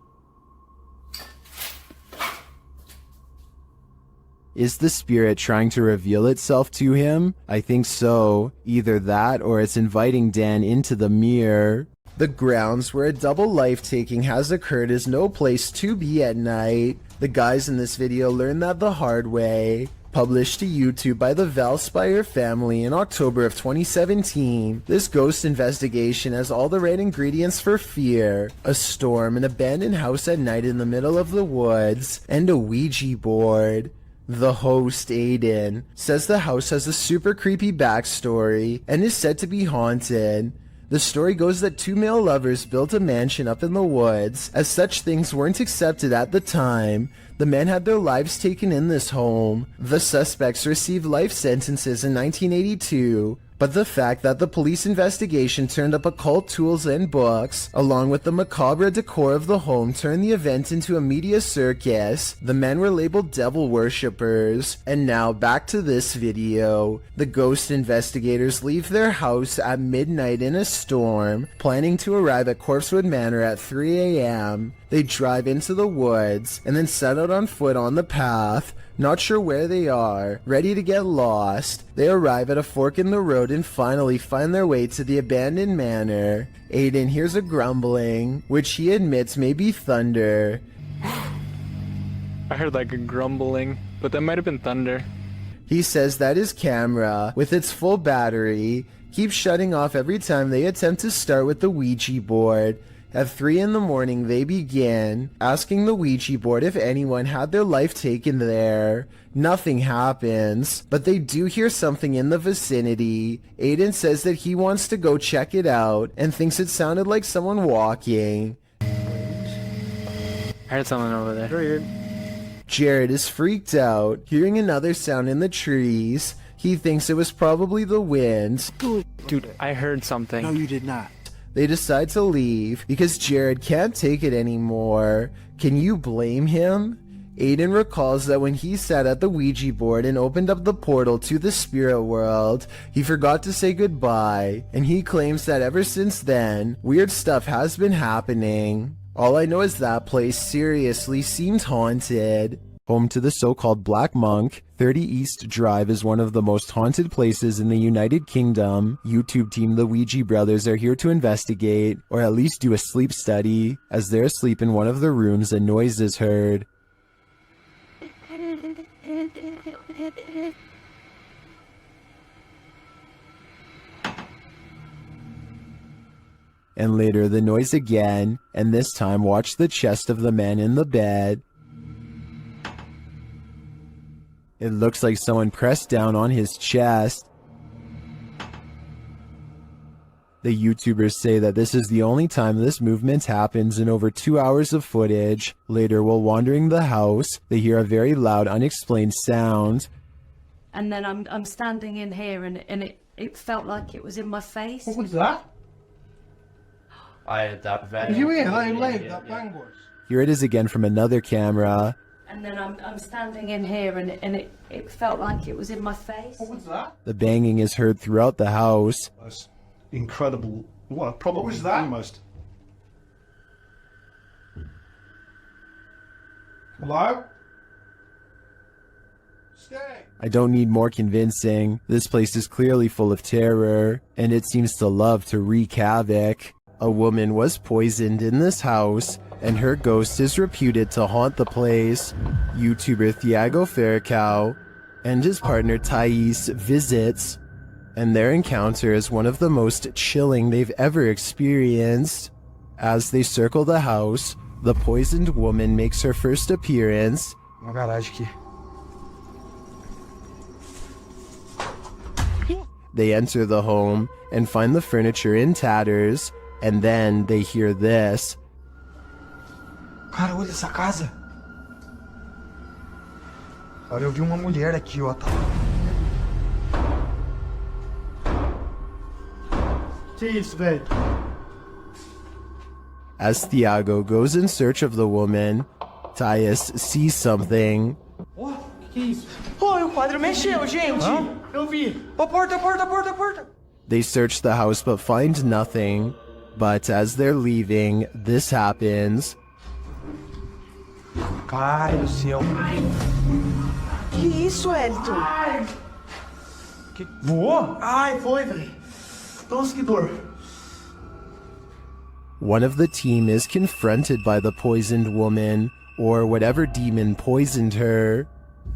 Is the spirit trying to reveal itself to him? I think so. Either that or it's inviting Dan into the mirror. The grounds where a double life-taking has occurred is no place to be at night. The guys in this video learned that the hard way. Published to YouTube by the Valspire family in October of 2017, this ghost investigation has all the right ingredients for fear. A storm, an abandoned house at night in the middle of the woods, and a Ouija board. The host, Aiden, says the house has a super creepy backstory and is said to be haunted. The story goes that two male lovers built a mansion up in the woods, as such things weren't accepted at the time. The men had their lives taken in this home. The suspects received life sentences in 1982, but the fact that the police investigation turned up occult tools and books, along with the macabre decor of the home, turned the event into a media circus. The men were labeled devil worshippers. And now back to this video. The ghost investigators leave their house at midnight in a storm, planning to arrive at Corpsewood Manor at 3 a.m. They drive into the woods and then set out on foot on the path. Not sure where they are, ready to get lost. They arrive at a fork in the road and finally find their way to the abandoned manor. Aiden hears a grumbling, which he admits may be thunder. I heard like a grumbling, but that might have been thunder. He says that his camera, with its full battery, keeps shutting off every time they attempt to start with the Ouija board. At 3 in the morning, they begin asking the Ouija board if anyone had their life taken there. Nothing happens, but they do hear something in the vicinity. Aiden says that he wants to go check it out and thinks it sounded like someone walking. I heard someone over there. Jared is freaked out, hearing another sound in the trees. He thinks it was probably the wind. Dude, I heard something. No, you did not. They decide to leave because Jared can't take it anymore. Can you blame him? Aiden recalls that when he sat at the Ouija board and opened up the portal to the spirit world, he forgot to say goodbye, and he claims that ever since then, weird stuff has been happening. All I know is that place seriously seemed haunted. Home to the so-called Black Monk, 30 East Drive is one of the most haunted places in the United Kingdom. YouTube team The Ouija Brothers are here to investigate, or at least do a sleep study. As they're asleep in one of the rooms, a noise is heard. And later the noise again, and this time watch the chest of the man in the bed. It looks like someone pressed down on his chest. The YouTubers say that this is the only time this movement happens in over 2 hours of footage. Later, while wandering the house, they hear a very loud, unexplained sound. And then I'm standing in here and it felt like it was in my face. What was that? I had that very... Did you hear how loud that bang was? Here it is again from another camera. And then I'm standing in here and it felt like it was in my face. What was that? The banging is heard throughout the house. That's incredible. What was that? Almost. Hello? Stay. I don't need more convincing. This place is clearly full of terror, and it seems to love to wreak havoc. A woman was poisoned in this house, and her ghost is reputed to haunt the place. YouTuber Thiago Ferracao and his partner Thais visits, and their encounter is one of the most chilling they've ever experienced. As they circle the house, the poisoned woman makes her first appearance. They enter the home and find the furniture in tatters, and then they hear this. Cara, olha essa casa. Olha, eu vi uma mulher aqui, ó. Que isso, velho? As Thiago goes in search of the woman, Thais sees something. What? Que isso? Pô, o quadro mexeu, gente. Eu vi. Ô, porta. They search the house but find nothing. But as they're leaving, this happens. Caralho do céu. Que isso, Elton? Que voou? Ai, foi, velho. Nossa, que dor. One of the team is confronted by the poisoned woman, or whatever demon poisoned her.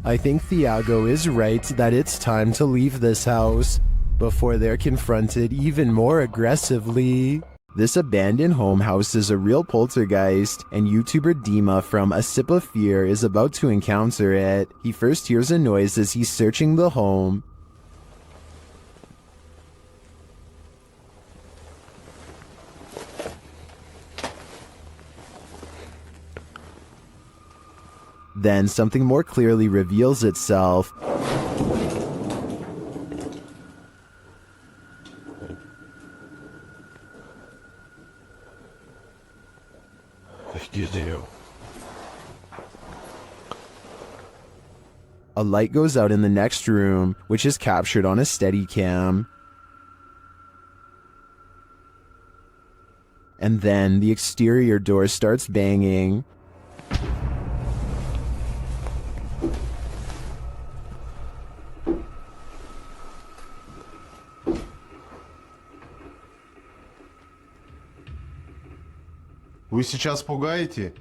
I think Thiago is right that it's time to leave this house before they're confronted even more aggressively. This abandoned home house is a real poltergeist, and YouTuber Dima from A Sip of Fear is about to encounter it. He first hears a noise as he's searching the home. Then something more clearly reveals itself. A light goes out in the next room, which is captured on a Steadicam. And then the exterior door starts banging. Вы сейчас пугаете?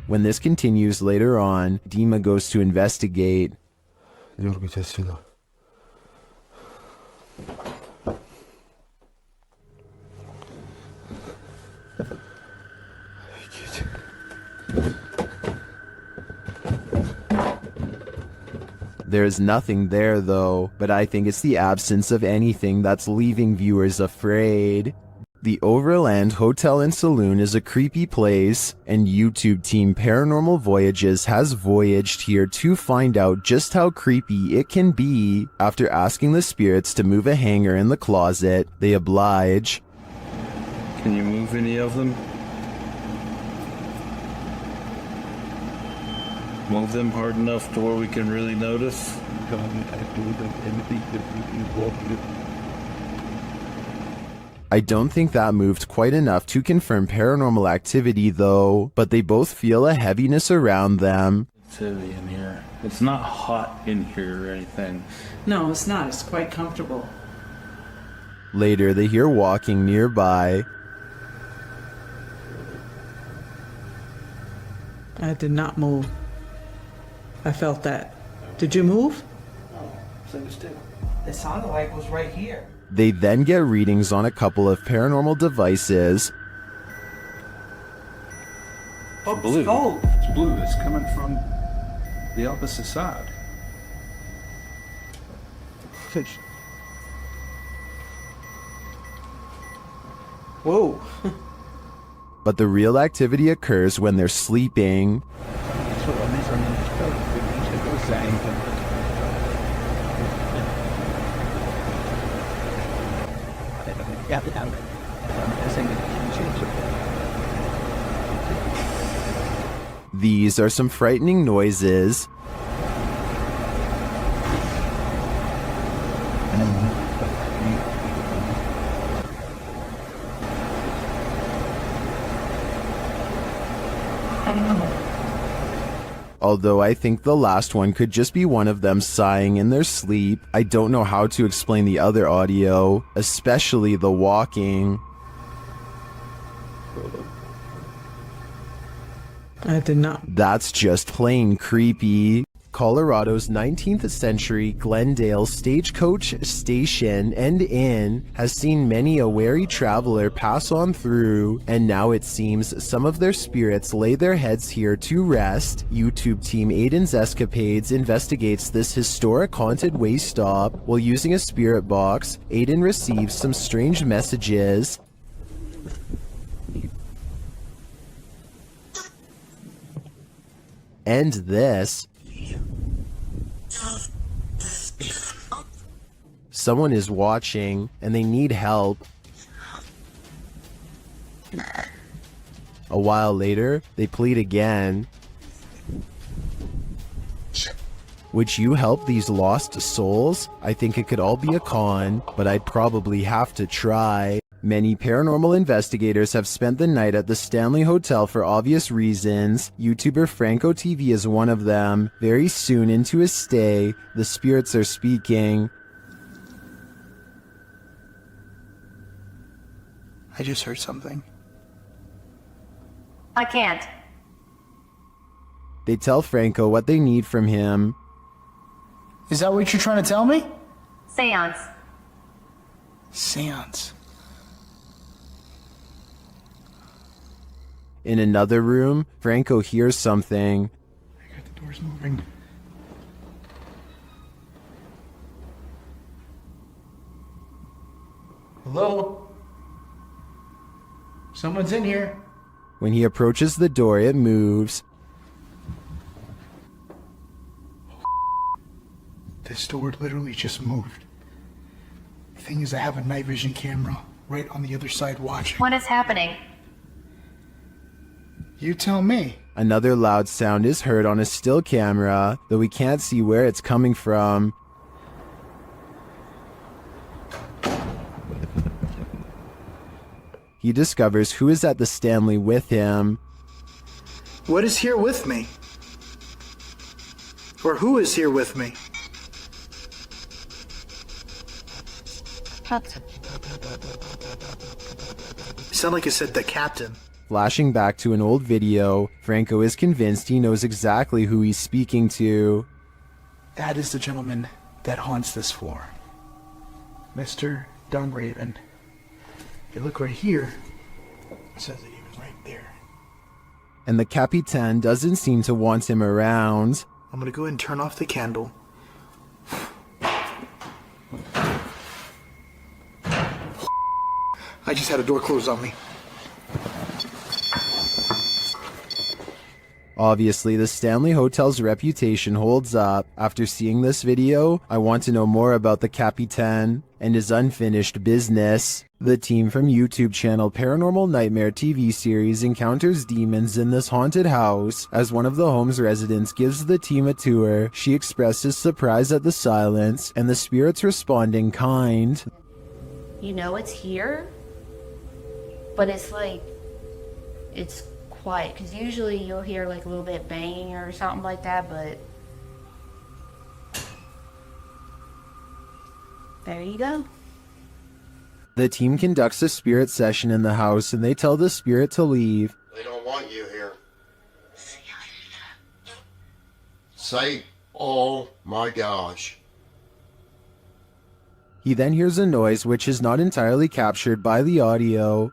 When this continues later on, Dima goes to investigate. Дергайте отсюда. There is nothing there though, but I think it's the absence of anything that's leaving viewers afraid. The Overland Hotel and Saloon is a creepy place, and YouTube team Paranormal Voyages has voyaged here to find out just how creepy it can be. After asking the spirits to move a hanger in the closet, they oblige. Can you move any of them? Move them hard enough to where we can really notice? I don't think that moved quite enough to confirm paranormal activity though, but they both feel a heaviness around them. It's heavy in here. It's not hot in here or anything. No, it's not. It's quite comfortable. Later, they hear walking nearby. I did not move. I felt that. Did you move? It sounded like it was right here. They then get readings on a couple of paranormal devices. Oh, Blue. it's gold. It's blue. It's coming from the opposite side. Whoa. But the real activity occurs when they're sleeping. These are some frightening noises. Although I think the last one could just be one of them sighing in their sleep, I don't know how to explain the other audio, especially the walking. I did not. That's just plain creepy. Colorado's 19th century Glendale Stagecoach Station and Inn has seen many a wary traveler pass on through, and now it seems some of their spirits lay their heads here to rest. YouTube team Aiden's Escapades investigates this historic haunted way stop. While using a spirit box, Aiden receives some strange messages. And this. Someone is watching and they need help. A while later, they plead again. Would you help these lost souls? I think it could all be a con, but I'd probably have to try. Many paranormal investigators have spent the night at the Stanley Hotel for obvious reasons. YouTuber Franco TV is one of them. Very soon into his stay, the spirits are speaking. I just heard something. I can't. They tell Franco what they need from him. Is that what you're trying to tell me? Seance. Seance. In another room, Franco hears something. The door's moving. Hello? Someone's in here. When he approaches the door, it moves. This door literally just moved. The thing is, I have a night vision camera right on the other side watching. What is happening? You tell me. Another loud sound is heard on a still camera, though we can't see where it's coming from. He discovers who is at the Stanley with him. What is here with me? Or who is here with me? You sound like you said the captain. Flashing back to an old video, Franco is convinced he knows exactly who he's speaking to. That is the gentleman that haunts this floor. Mr. Dunraven. If you look right here, it says that he was right there. And the Capitan doesn't seem to want him around. I'm gonna go ahead and turn off the candle. I just had a door closed on me. Obviously, the Stanley Hotel's reputation holds up. After seeing this video, I want to know more about the Capitan and his unfinished business. The team from YouTube channel Paranormal Nightmare TV series encounters demons in this haunted house. As one of the home's residents gives the team a tour, she expresses surprise at the silence, and the spirits respond in kind. You know it's here, but it's like, it's quiet, because usually you'll hear like a little bit banging or something like that, but there you go. The team conducts a spirit session in the house, and they tell the spirit to leave. They don't want you here. Say, oh my gosh. He then hears a noise which is not entirely captured by the audio.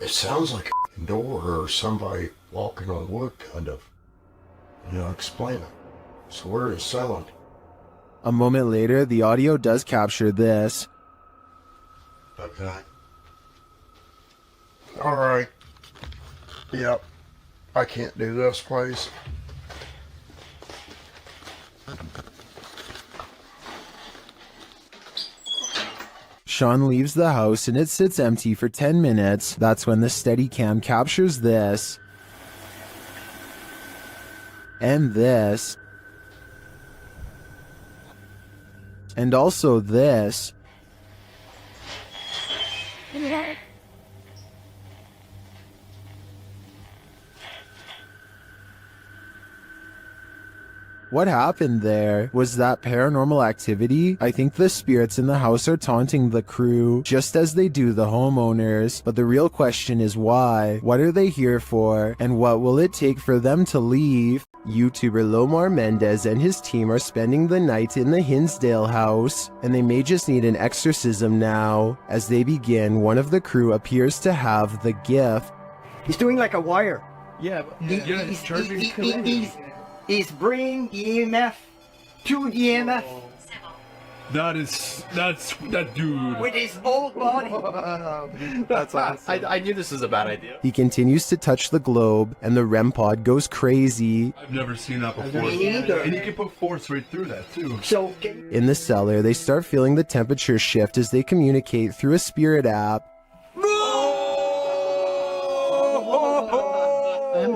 It sounds like a door or somebody walking on wood, kind of. Explain it. So where is silent? A moment later, the audio does capture this. Okay. Alright. Yep. I can't do this, please. Sean leaves the house and it sits empty for 10 minutes. That's when the Steadicam captures this. And this. And also this. What happened there? Was that paranormal activity? I think the spirits in the house are taunting the crew, just as they do the homeowners. But the real question is why? What are they here for? And what will it take for them to leave? YouTuber Lomar Mendez and his team are spending the night in the Hinsdale house, and they may just need an exorcism now. As they begin, one of the crew appears to have the gift. He's doing like a wire. Yeah, He's bringing EMF to EMF That's that dude. with his whole body. That's awesome. I knew this was a bad idea. He continues to touch the globe, and the REM pod goes crazy. I've never seen that before. Me neither. And you can put force right through that too. So, In the cellar, they start feeling the temperature shift as they communicate through a spirit app.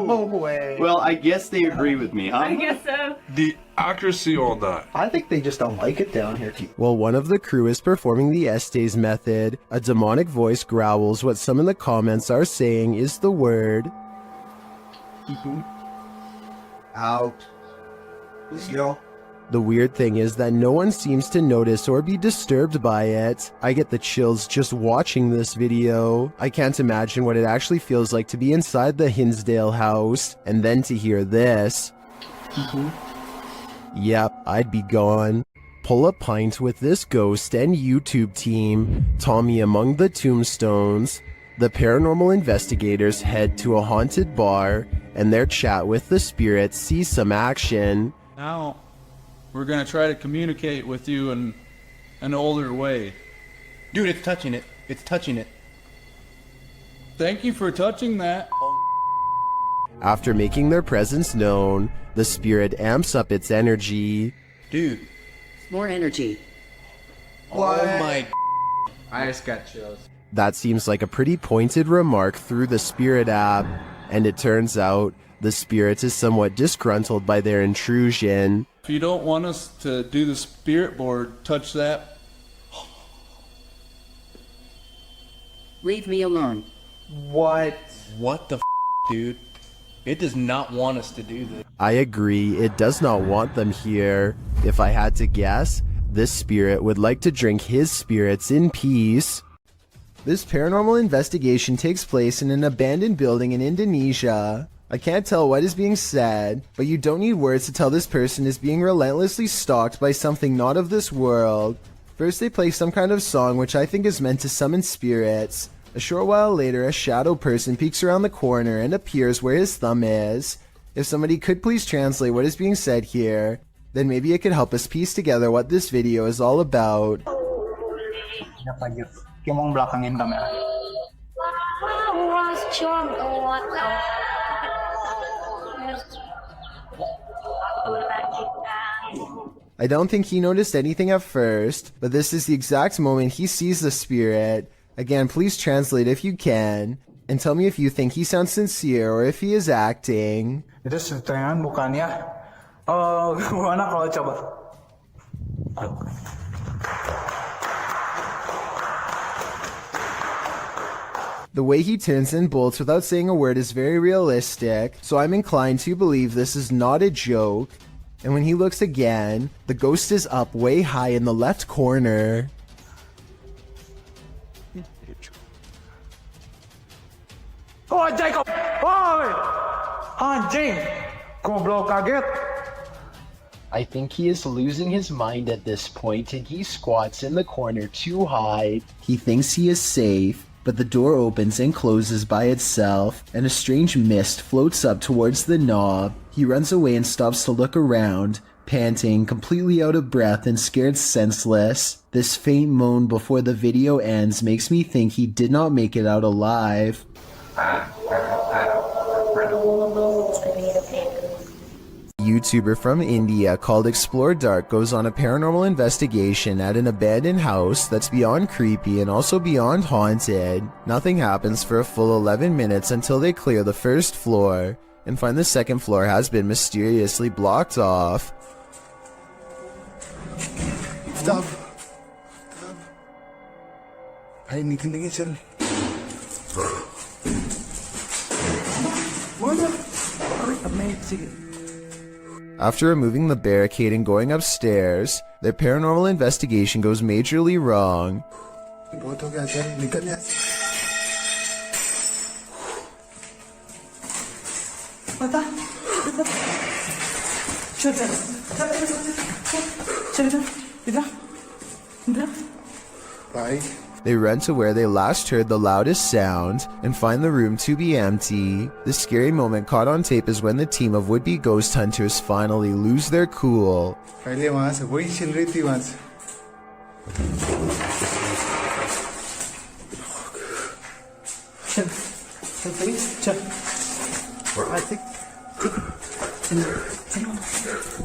no way. Well, I guess they agree with me, huh? I guess so. the accuracy on that. I think they just don't like it down here. While one of the crew is performing the Estes method, a demonic voice growls what some in the comments are saying is the word out. Let's go. The weird thing is that no one seems to notice or be disturbed by it. I get the chills just watching this video. I can't imagine what it actually feels like to be inside the Hinsdale house, and then to hear this. Yep, I'd be gone. Pull a pint with this ghost and YouTube team, Tommy among the tombstones. The paranormal investigators head to a haunted bar, and their chat with the spirits sees some action. Now, we're gonna try to communicate with you in an older way. Dude, it's touching it. It's touching it. Thank you for touching that. After making their presence known, the spirit amps up its energy. Dude. More energy. What? Oh my. I just got chills. That seems like a pretty pointed remark through the spirit app, and it turns out the spirit is somewhat disgruntled by their intrusion. If you don't want us to do the spirit board, touch that. Leave me alone. What? What the dude? It does not want us to do this. I agree, it does not want them here. If I had to guess, this spirit would like to drink his spirits in peace. This paranormal investigation takes place in an abandoned building in Indonesia. I can't tell what is being said, but you don't need words to tell this person is being relentlessly stalked by something not of this world. First they play some kind of song which I think is meant to summon spirits. A short while later, a shadow person peeks around the corner and appears where his thumb is. If somebody could please translate what is being said here, then maybe it could help us piece together what this video is all about. I don't think he noticed anything at first, but this is the exact moment he sees the spirit. Again, please translate if you can, and tell me if you think he sounds sincere or if he is acting. Itu setengah bukannya. Gimana kalau coba? The way he turns and bolts without saying a word is very realistic, so I'm inclined to believe this is not a joke. And when he looks again, the ghost is up way high in the left corner. Oh, Jacob! Oh, anjing! Goblok kaget! I think he is losing his mind at this point and he squats in the corner to hide. He thinks he is safe, but the door opens and closes by itself, and a strange mist floats up towards the knob. He runs away and stops to look around, panting, completely out of breath and scared senseless. This faint moan before the video ends makes me think he did not make it out alive. YouTuber from India called Explore Dark goes on a paranormal investigation at an abandoned house that's beyond creepy and also beyond haunted. Nothing happens for a full 11 minutes until they clear the first floor and find the second floor has been mysteriously blocked off. Stop. Ay, tingin sir. After removing the barricade and going upstairs, their paranormal investigation goes majorly wrong. They run to where they last heard the loudest sound and find the room to be empty. The scary moment caught on tape is when the team of would-be ghost hunters finally lose their cool.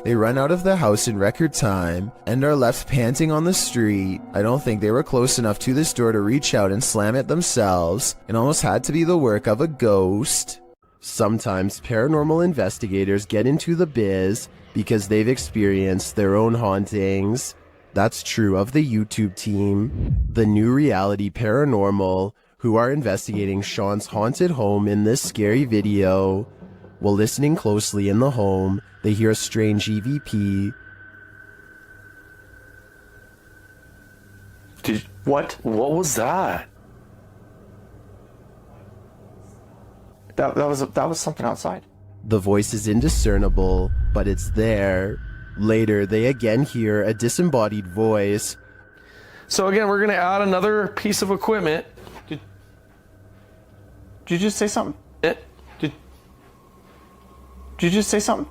They run out of the house in record time and are left panting on the street. I don't think they were close enough to this door to reach out and slam it themselves. It almost had to be the work of a ghost. Sometimes paranormal investigators get into the biz because they've experienced their own hauntings. That's true of the YouTube team, the New Reality Paranormal, who are investigating Sean's haunted home in this scary video. While listening closely in the home, they hear a strange EVP. What was that? That was something outside. The voice is indiscernible, but it's there. Later, they again hear a disembodied voice. So again, we're gonna add another piece of equipment. Did you just say something? Did you just say something?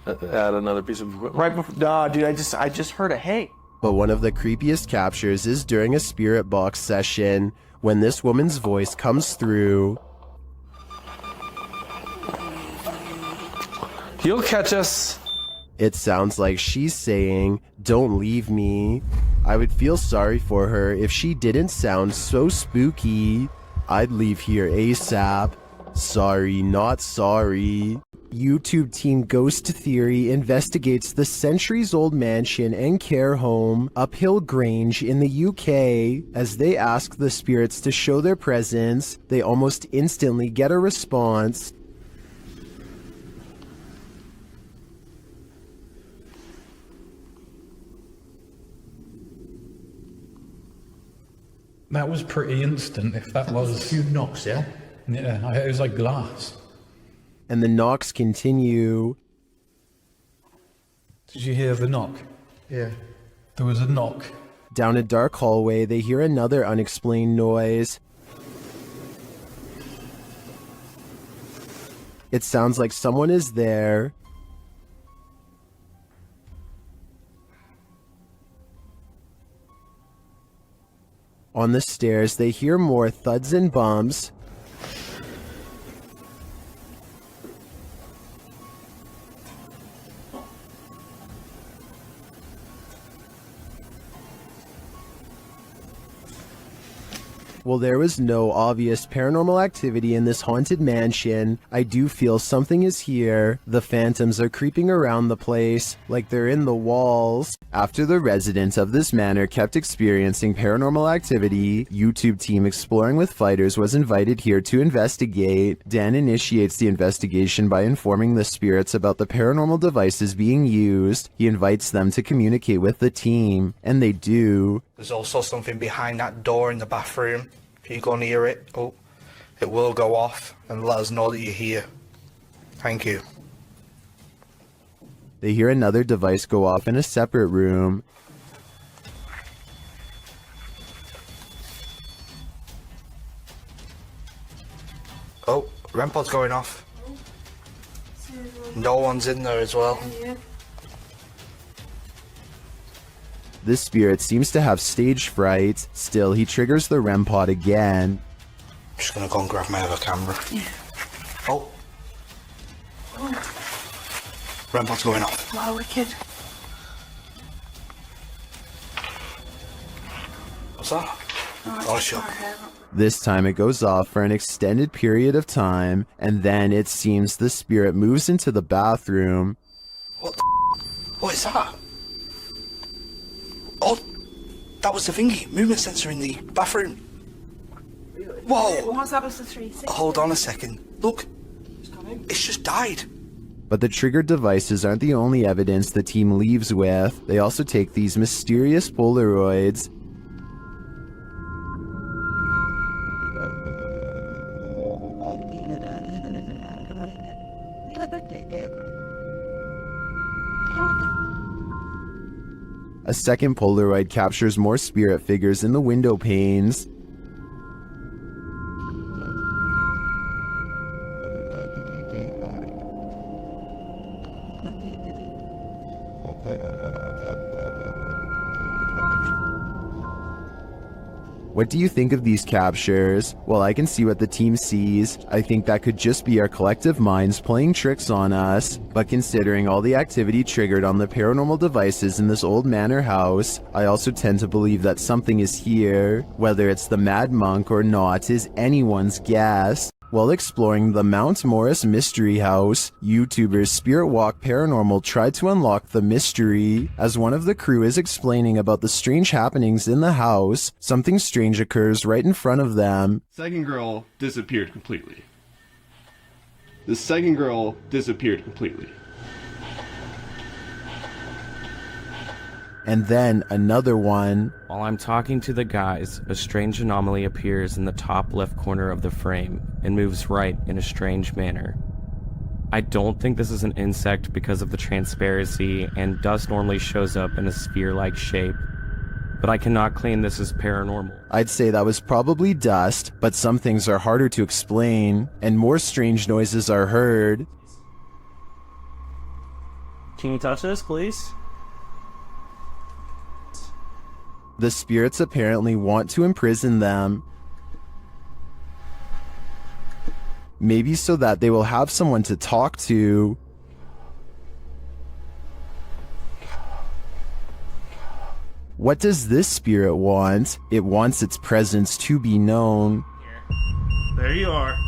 Add another piece of equipment. Right before, nah, dude, I just heard a hey. But one of the creepiest captures is during a spirit box session, when this woman's voice comes through. You'll catch us. It sounds like she's saying, "Don't leave me." I would feel sorry for her if she didn't sound so spooky. I'd leave here ASAP. Sorry, not sorry. YouTube team Ghost Theory investigates the centuries-old mansion and care home Uphill Grange in the UK. As they ask the spirits to show their presence, they almost instantly get a response. That was pretty instant, if that was. A few knocks, yeah? Yeah, it was like glass. And the knocks continue. Did you hear the knock? Yeah. There was a knock. Down a dark hallway, they hear another unexplained noise. It sounds like someone is there. On the stairs, they hear more thuds and bumps. While there was no obvious paranormal activity in this haunted mansion, I do feel something is here. The phantoms are creeping around the place, like they're in the walls. After the residents of this manor kept experiencing paranormal activity, YouTube team Exploring with Fighters was invited here to investigate. Dan initiates the investigation by informing the spirits about the paranormal devices being used. He invites them to communicate with the team, and they do. There's also something behind that door in the bathroom. If you go near it, it will go off and let us know that you're here. Thank you. They hear another device go off in a separate room. Oh, REM pod's going off. No one's in there as well. This spirit seems to have stage fright. Still, he triggers the REM pod again. I'm just gonna go and grab my other camera. Yeah. Oh. REM pod's going off. Wow, wicked. What's that? Oh, sure. This time it goes off for an extended period of time, and then it seems the spirit moves into the bathroom. What the What is that? Oh, that was the thingy, movement sensor in the bathroom. Whoa! What's that was the 360? Hold on a second. Look, it's just died. But the triggered devices aren't the only evidence the team leaves with. They also take these mysterious Polaroids. A second Polaroid captures more spirit figures in the window panes. What do you think of these captures? Well, I can see what the team sees. I think that could just be our collective minds playing tricks on us. But considering all the activity triggered on the paranormal devices in this old manor house, I also tend to believe that something is here. Whether it's the Mad Monk or not is anyone's guess. While exploring the Mount Morris Mystery House, YouTuber Spirit Walk Paranormal tried to unlock the mystery. As one of the crew is explaining about the strange happenings in the house, something strange occurs right in front of them. Second girl disappeared completely. The second girl disappeared completely. And then another one. While I'm talking to the guys, a strange anomaly appears in the top left corner of the frame and moves right in a strange manner. I don't think this is an insect because of the transparency, and dust normally shows up in a sphere-like shape, but I cannot claim this is paranormal. I'd say that was probably dust, but some things are harder to explain, and more strange noises are heard. Can you touch this, please? The spirits apparently want to imprison them. Maybe so that they will have someone to talk to. What does this spirit want? It wants its presence to be known. There you are.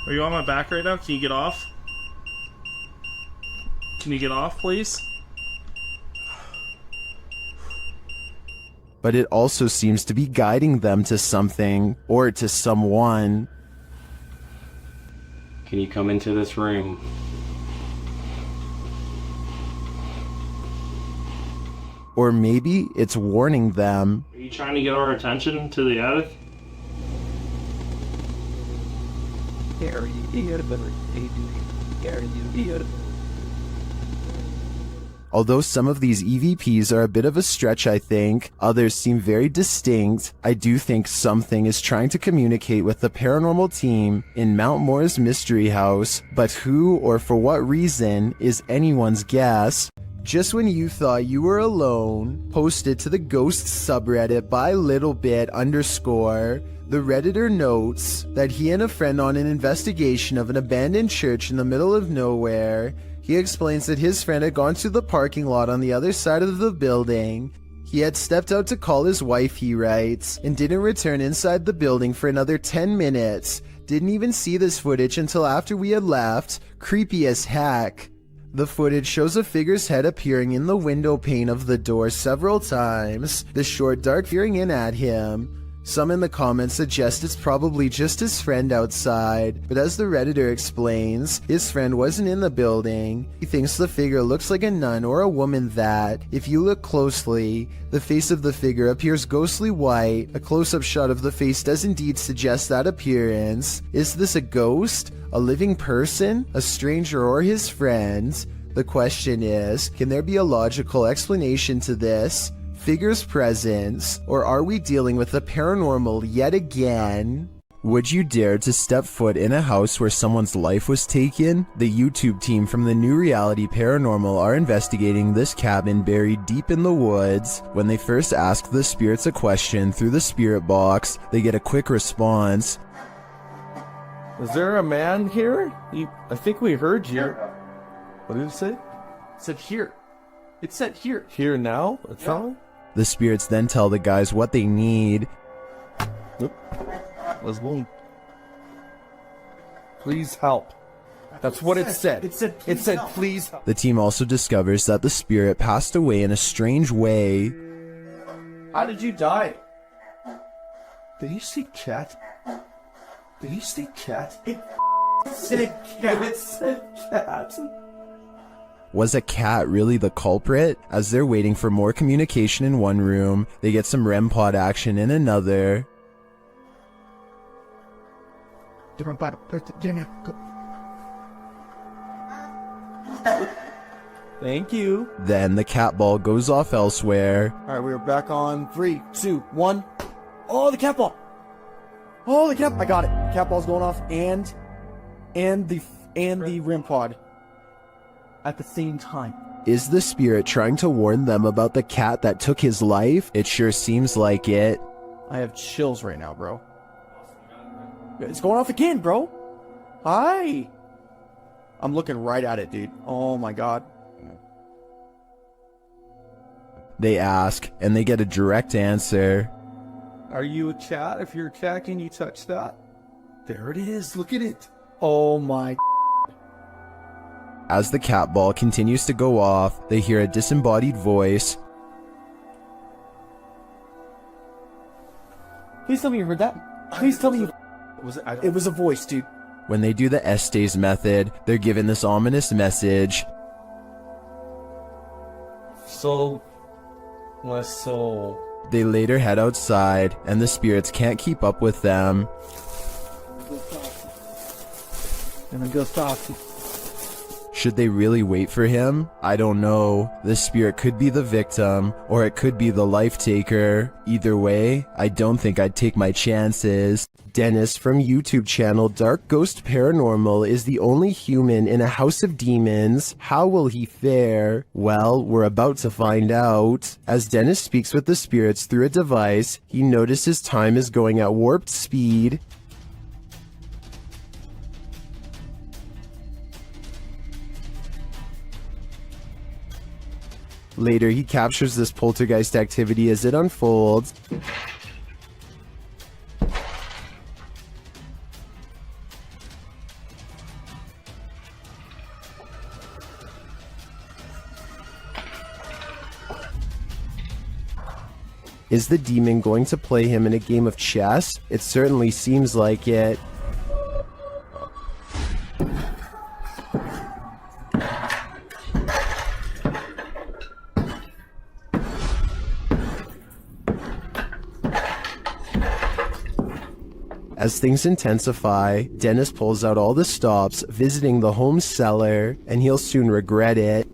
Are you on my back right now? Can you get off? Can you get off, please? But it also seems to be guiding them to something, or to someone. Can you come into this room? Or maybe it's warning them. Are you trying to get our attention to the attic? Although some of these EVPs are a bit of a stretch, I think, others seem very distinct, I do think something is trying to communicate with the paranormal team in Mount Morris Mystery House, but who or for what reason is anyone's guess. Just when you thought you were alone, posted to the ghost subreddit by littlebit_, the Redditor notes that he and a friend on an investigation of an abandoned church in the middle of nowhere. He explains that his friend had gone to the parking lot on the other side of the building. He had stepped out to call his wife, he writes, and didn't return inside the building for another 10 minutes. Didn't even see this footage until after we had left. Creepy as heck. The footage shows a figure's head appearing in the window pane of the door several times, the short dark peering in at him. Some in the comments suggest it's probably just his friend outside, but as the Redditor explains, his friend wasn't in the building. He thinks the figure looks like a nun or a woman that, if you look closely, the face of the figure appears ghostly white. A close-up shot of the face does indeed suggest that appearance. Is this a ghost? A living person? A stranger or his friend? The question is, can there be a logical explanation to this figure's presence, or are we dealing with the paranormal yet again? Would you dare to step foot in a house where someone's life was taken? The YouTube team from the New Reality Paranormal are investigating this cabin buried deep in the woods. When they first ask the spirits a question through the spirit box, they get a quick response. Is there a man here? I think we heard you. What did it say? It said here. It said here. Here now? It's on? The spirits then tell the guys what they need. Let's go. Please help. That's what it said. It said please help. The team also discovers that the spirit passed away in a strange way. How did you die? Did you see cat? Did you see cat? It said cat. It said cat. Was a cat really the culprit? As they're waiting for more communication in one room, they get some REM pod action in another. Thank you. Then the cat ball goes off elsewhere. Alright, we're back on 3, 2, 1. Oh, the cat ball! Oh, the cat! I got it. Cat ball's going off, and the REM pod at the same time. Is the spirit trying to warn them about the cat that took his life? It sure seems like it. I have chills right now, bro. It's going off again, bro. Hi. I'm looking right at it, dude. Oh my god. They ask, and they get a direct answer. Are you a cat? If you're a cat, can you touch that? There it is. Look at it. Oh my. As the cat ball continues to go off, they hear a disembodied voice. Please tell me you heard that. Please tell me you. It was a voice, dude. When they do the Estes method, they're given this ominous message. Soul. My soul. They later head outside, and the spirits can't keep up with them. Gonna go talk. Should they really wait for him? I don't know. The spirit could be the victim, or it could be the life taker. Either way, I don't think I'd take my chances. Dennis from YouTube channel Dark Ghost Paranormal is the only human in a house of demons. How will he fare? Well, we're about to find out. As Dennis speaks with the spirits through a device, he notices time is going at warped speed. Later, he captures this poltergeist activity as it unfolds. Is the demon going to play him in a game of chess? It certainly seems like it. As things intensify, Dennis pulls out all the stops, visiting the home cellar, and he'll soon regret it.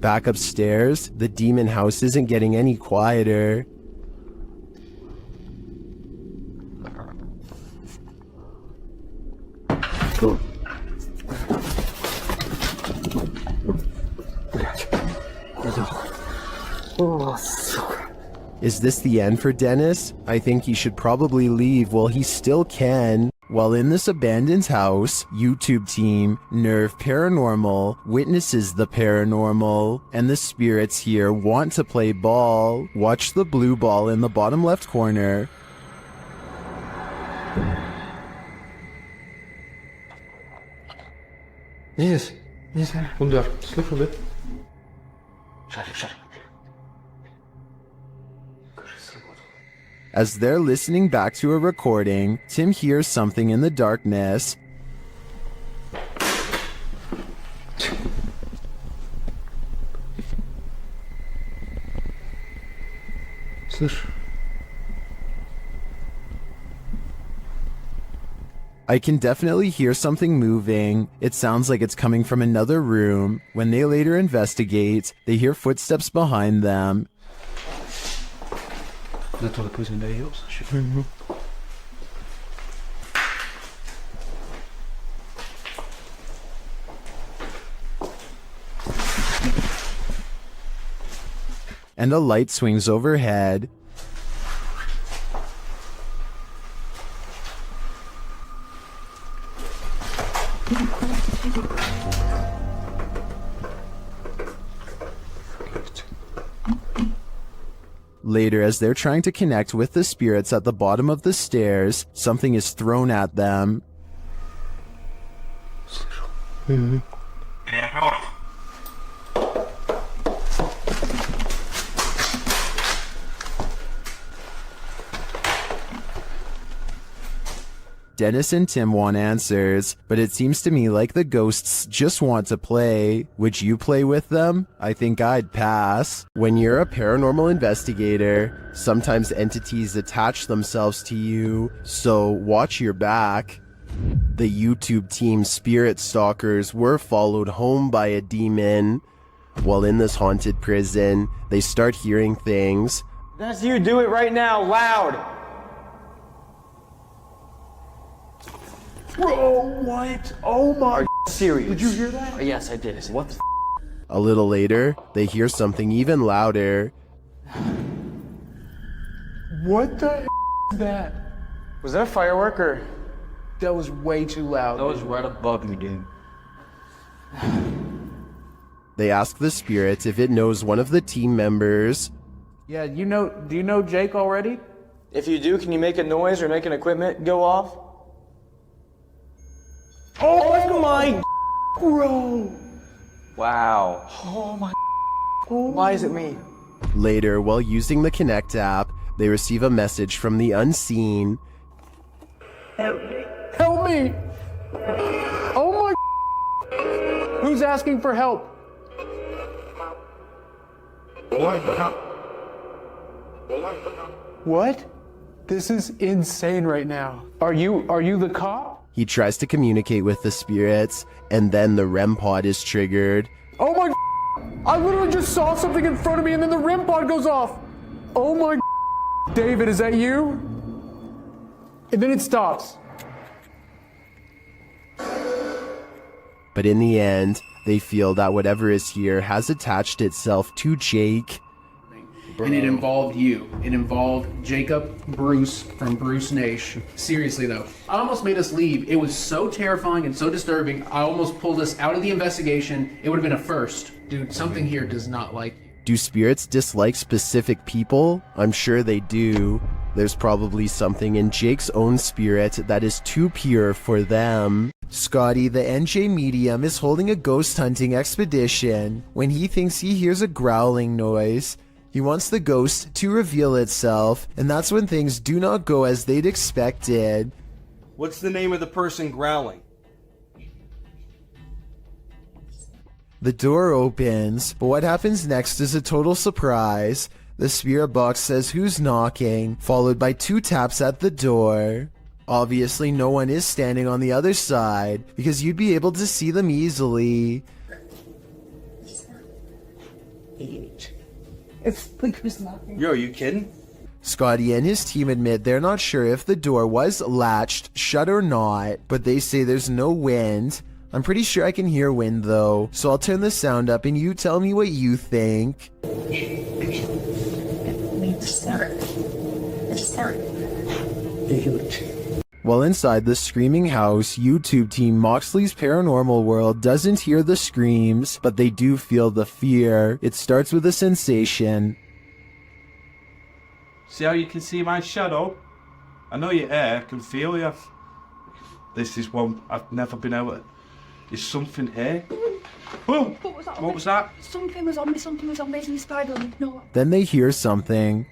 Back upstairs, the demon house isn't getting any quieter. Is this the end for Dennis? I think he should probably leave while he still can. While in this abandoned house, YouTube team Nerve Paranormal witnesses the paranormal, and the spirits here want to play ball. Watch the blue ball in the bottom left corner. Yes. Yes, kom door. Slip a bit. Shut it. As they're listening back to a recording, Tim hears something in the darkness. I can definitely hear something moving. It sounds like it's coming from another room. When they later investigate, they hear footsteps behind them. Net wat ik put in de heels. And a light swings overhead. Later, as they're trying to connect with the spirits at the bottom of the stairs, something is thrown at them. Dennis and Tim want answers, but it seems to me like the ghosts just want to play. Would you play with them? I think I'd pass. When you're a paranormal investigator, sometimes entities attach themselves to you, so watch your back. The YouTube team Spirit Stalkers were followed home by a demon. While in this haunted prison, they start hearing things. That's you, do it right now, loud! Bro, what? Oh my. Are you serious? Did you hear that? Yes, I did. I said, what the A little later, they hear something even louder. What the is that? Was that a firework or? That was way too loud. That was right above me, dude. They ask the spirit if it knows one of the team members. Yeah, do you know Jake already? If you do, can you make a noise or make an equipment go off? Oh my bro! Wow. Oh my. Why is it me? Later, while using the Connect app, they receive a message from the unseen. Help me. Help me! Oh my. Who's asking for help? What? This is insane right now. Are you the cop? He tries to communicate with the spirits, and then the REM pod is triggered. Oh my. I literally just saw something in front of me and then the REM pod goes off. Oh my. David, is that you? And then it stops. But in the end, they feel that whatever is here has attached itself to Jake. And it involved you. It involved Jacob Bruce from Bruce Nation. Seriously though, I almost made us leave. It was so terrifying and so disturbing. I almost pulled us out of the investigation. It would have been a first. Dude, something here does not like you. Do spirits dislike specific people? I'm sure they do. There's probably something in Jake's own spirit that is too pure for them. Scotty, the NJ medium, is holding a ghost hunting expedition when he thinks he hears a growling noise. He wants the ghost to reveal itself, and that's when things do not go as they'd expected. What's the name of the person growling? The door opens, but what happens next is a total surprise. The spirit box says who's knocking, followed by 2 taps at the door. Obviously no one is standing on the other side, because you'd be able to see them easily. Yo, are you kidding? Scotty and his team admit they're not sure if the door was latched shut or not, but they say there's no wind. I'm pretty sure I can hear wind though, so I'll turn the sound up and you tell me what you think. While inside the screaming house, YouTube team Moxley's Paranormal World doesn't hear the screams, but they do feel the fear. It starts with a sensation. See how you can see my shadow? I know you're here, I can feel you. This is one I've never been able to... There's something here. Whoa! What was that? Something was on me, the spider. No. Then they hear something.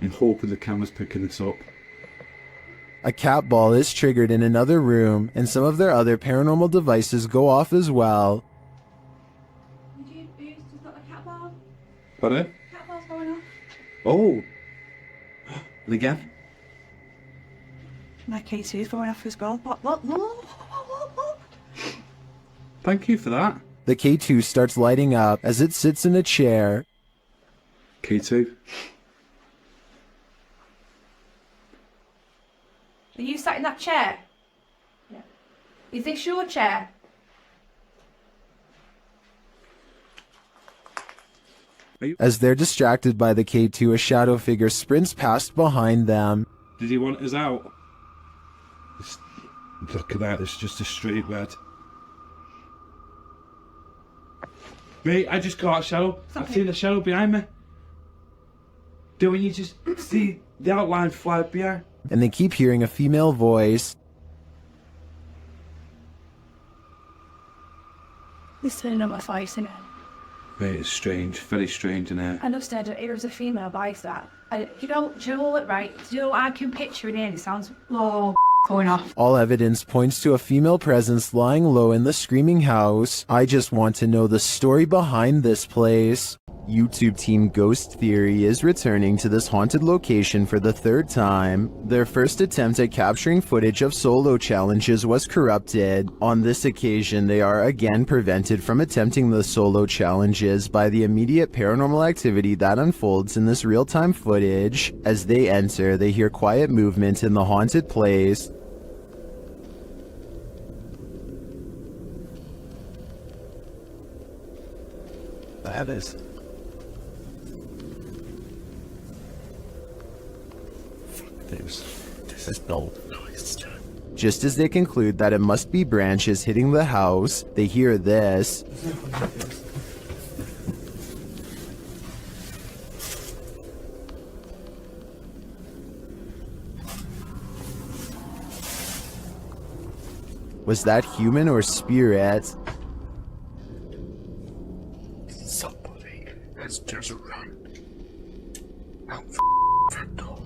I'm hoping the camera's picking this up. A cat ball is triggered in another room, and some of their other paranormal devices go off as well. Pardon? Cat ball's going off. Oh! And again? My K2's going off as well. Look. Thank you for that. The K2 starts lighting up as it sits in a chair. K2? Are you sat in that chair? Yeah. Is this your chair? As they're distracted by the K2, a shadow figure sprints past behind them. Did he want us out? Look at that, it's just a straight red. Mate, I just got a shadow. I've seen a shadow behind me. Don't you just see the outline fly behind? And they keep hearing a female voice. He's turning on my face, isn't it? Mate, it's strange, very strange in here. I know, said it was a female voice that. You know what, right? I can picture it in. It sounds going off. All evidence points to a female presence lying low in the screaming house. I just want to know the story behind this place. YouTube team Ghost Theory is returning to this haunted location for the 3rd time. Their first attempt at capturing footage of solo challenges was corrupted. On this occasion, they are again prevented from attempting the solo challenges by the immediate paranormal activity that unfolds in this real-time footage. As they enter, they hear quiet movement in the haunted place. at this. Fuck this. This is no noise. Just as they conclude that it must be branches hitting the house, they hear this. Was that human or spirit? Somebody has just run out front door.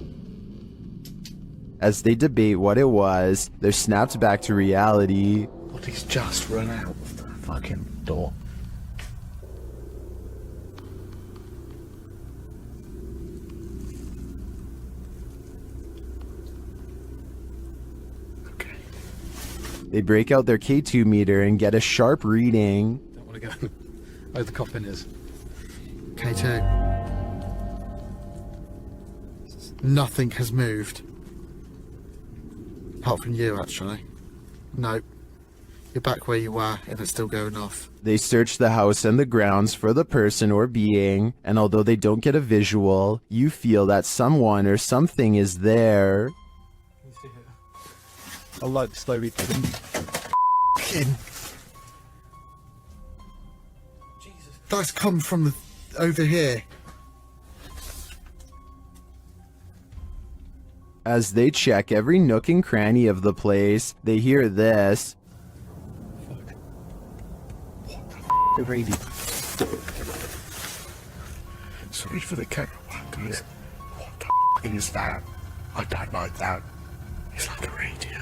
As they debate what it was, they're snapped back to reality. Somebody's just run out of the fucking door. They break out their K2 meter and get a sharp reading. Don't want to go where the coffin is. K2. Nothing has moved. Apart from you, actually. Nope. You're back where you were, and it's still going off. They search the house and the grounds for the person or being, and although they don't get a visual, you feel that someone or something is there. I like slowly fucking. That's come from the over here. As they check every nook and cranny of the place, they hear this. The radio. Sorry for the camera work, guys. What the is that? I don't like that. It's like a radio.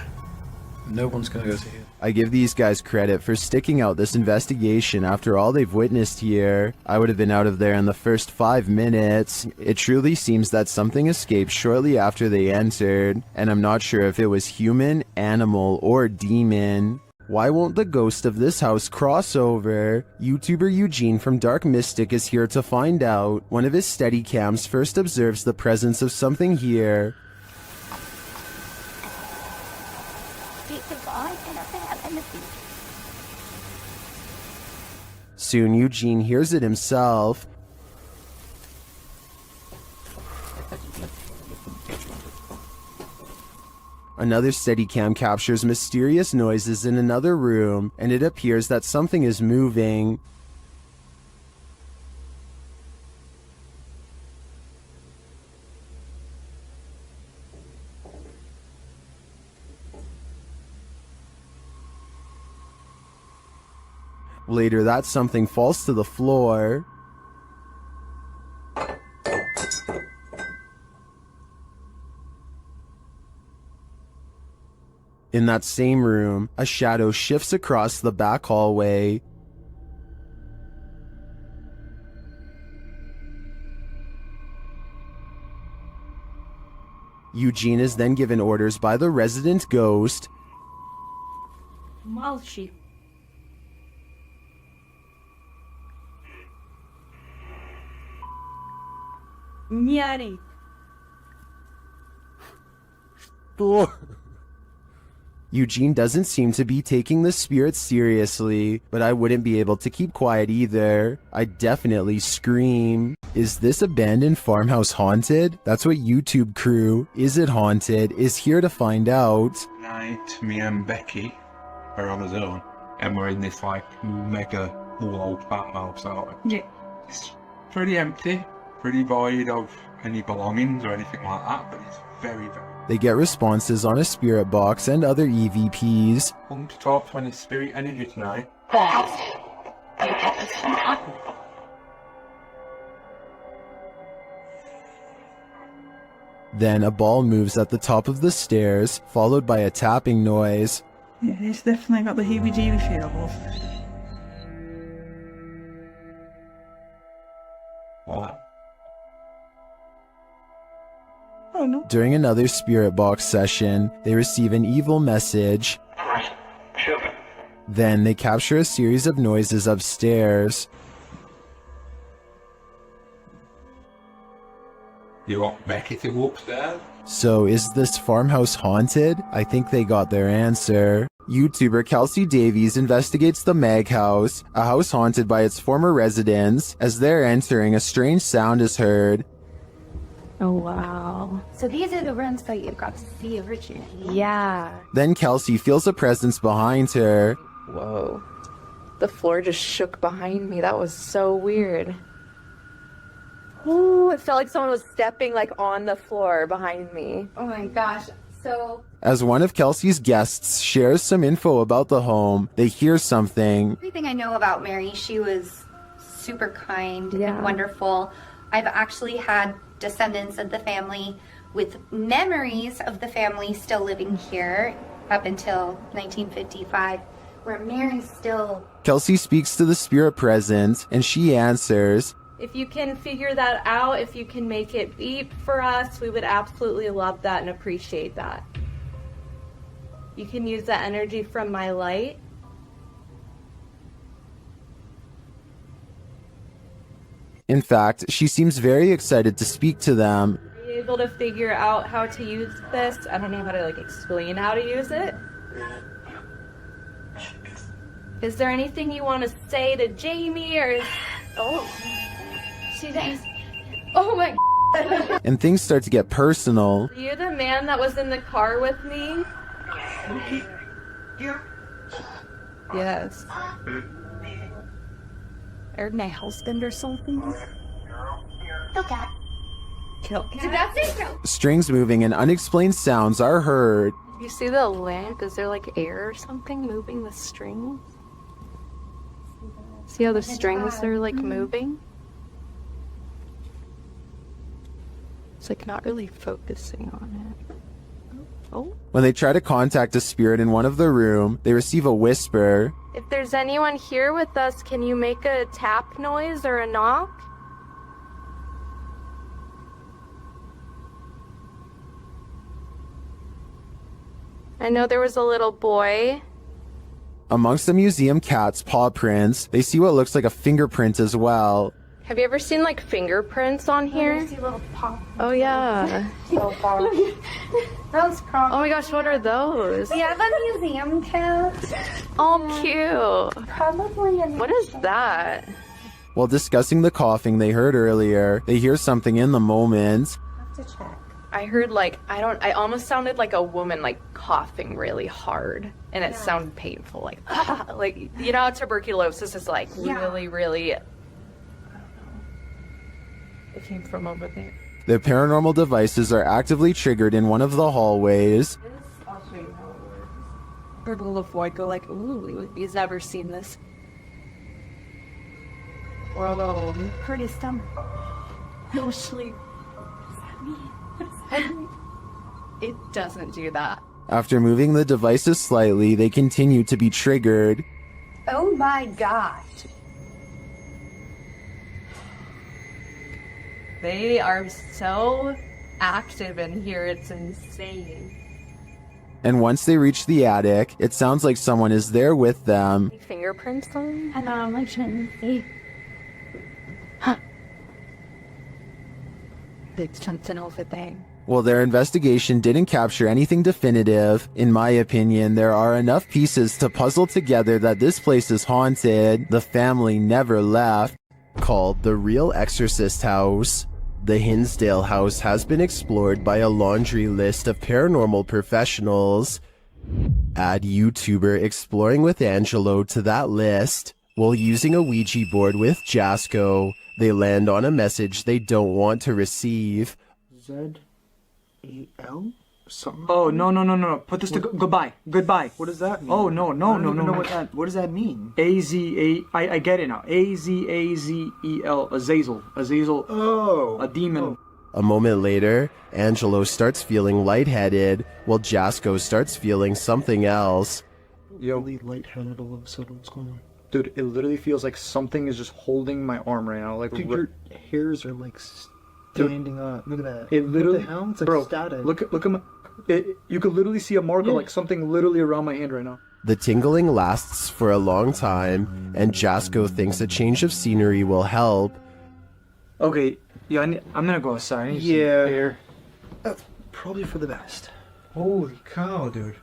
No one's gonna go to here. I give these guys credit for sticking out this investigation after all they've witnessed here. I would have been out of there in the first 5 minutes. It truly seems that something escaped shortly after they entered, and I'm not sure if it was human, animal, or demon. Why won't the ghost of this house cross over? YouTuber Eugene from Dark Mystic is here to find out. One of his Steadicams first observes the presence of something here. Soon Eugene hears it himself. Another Steadicam captures mysterious noises in another room, and it appears that something is moving. Later, that something falls to the floor. In that same room, a shadow shifts across the back hallway. Eugene is then given orders by the resident ghost. Malchi. Niari. Eugene doesn't seem to be taking the spirit seriously, but I wouldn't be able to keep quiet either. I'd definitely scream. Is this abandoned farmhouse haunted? That's what YouTube crew, Is It Haunted, is here to find out. Tonight, me and Becky are on our own, and we're in this like mega old farmhouse out. Yeah. It's pretty empty, pretty void of any belongings or anything like that, but it's very, very. They get responses on a spirit box and other EVPs. Want to talk to any spirit energy tonight? Then a ball moves at the top of the stairs, followed by a tapping noise. Yeah, it's definitely got the heebie-jeebie feels. What? Oh no. During another spirit box session, they receive an evil message. Then they capture a series of noises upstairs. You want Becky to go upstairs? So is this farmhouse haunted? I think they got their answer. YouTuber Kelsey Davies investigates the Mag House, a house haunted by its former residents. As they're entering, a strange sound is heard. Oh, wow. So these are the rooms that you got to see originally? Yeah. Then Kelsey feels a presence behind her. Whoa. The floor just shook behind me. That was so weird. Ooh, it felt like someone was stepping like on the floor behind me. Oh my gosh. So As one of Kelsey's guests shares some info about the home, they hear something. everything I know about Mary, she was super kind and wonderful. I've actually had descendants of the family with memories of the family still living here up until 1955, where Mary's still... Kelsey speaks to the spirit present, and she answers. If you can figure that out, if you can make it beep for us, we would absolutely love that and appreciate that. You can use that energy from my light. In fact, she seems very excited to speak to them. Are you able to figure out how to use this? I don't know how to like explain how to use it. Is there anything you want to say to Jamie or... Oh, She does. Oh my God. And things start to get personal. are you the man that was in the car with me? Yes. Or my husband or something? Kill cat. Kill Did that say no? Strings moving and unexplained sounds are heard. You see the lamp? Is there like air or something moving the strings? See how the strings are like moving? It's like not really focusing on it. Oh. When they try to contact a spirit in one of the room, they receive a whisper. If there's anyone here with us, can you make a tap noise or a knock? I know there was a little boy. Amongst the museum cat's paw prints, they see what looks like a fingerprint as well. Have you ever seen like fingerprints on here? Oh yeah. So far. Those Oh my gosh, what are those? We have a museum cat. Oh, cute. Probably a... What is that? While discussing the coughing they heard earlier, they hear something in the moment. have to check. I heard like, I almost sounded like a woman like coughing really hard. And it sounded painful, like, like, you know how tuberculosis is like really, really, I don't know. It came from over there. The paranormal devices are actively triggered in one of the hallways. I'll show you how it works. Gurgle of white go like, ooh, he's never seen this. Whoa. Hurt his stomach. No sleep. It doesn't do that. After moving the devices slightly, they continue to be triggered. Oh my gosh. They are so active in here, it's insane. And once they reach the attic, it sounds like someone is there with them. Fingerprints on? I know, I shouldn't see. Huh. There's something over there. While their investigation didn't capture anything definitive, in my opinion, there are enough pieces to puzzle together that this place is haunted. The family never left. Called the Real Exorcist House, the Hinsdale house has been explored by a laundry list of paranormal professionals. Add YouTuber Exploring with Angelo to that list. While using a Ouija board with Jasco, they land on a message they don't want to receive. Z-E-L? Something? Oh, no. Put this to goodbye. Goodbye. What does that mean? Oh, no. I don't even know what does that mean? I get it now. A-Z-A-Z-E-L. Azazel. Azazel. Oh. A demon. A moment later, Angelo starts feeling lightheaded, while Jasco starts feeling something else. Yo. Really lightheaded all of a sudden. What's going on? Dude, it literally feels like something is just holding my arm right now. Like, dude, your hairs are like standing up. Look at that. It literally, what the hell? It's like static. Look at my. You could literally see a marker, like something literally around my hand right now. The tingling lasts for a long time, and Jasco thinks a change of scenery will help. Okay, yeah, I'm gonna go outside. I need some air. Probably for the best. Holy cow, dude.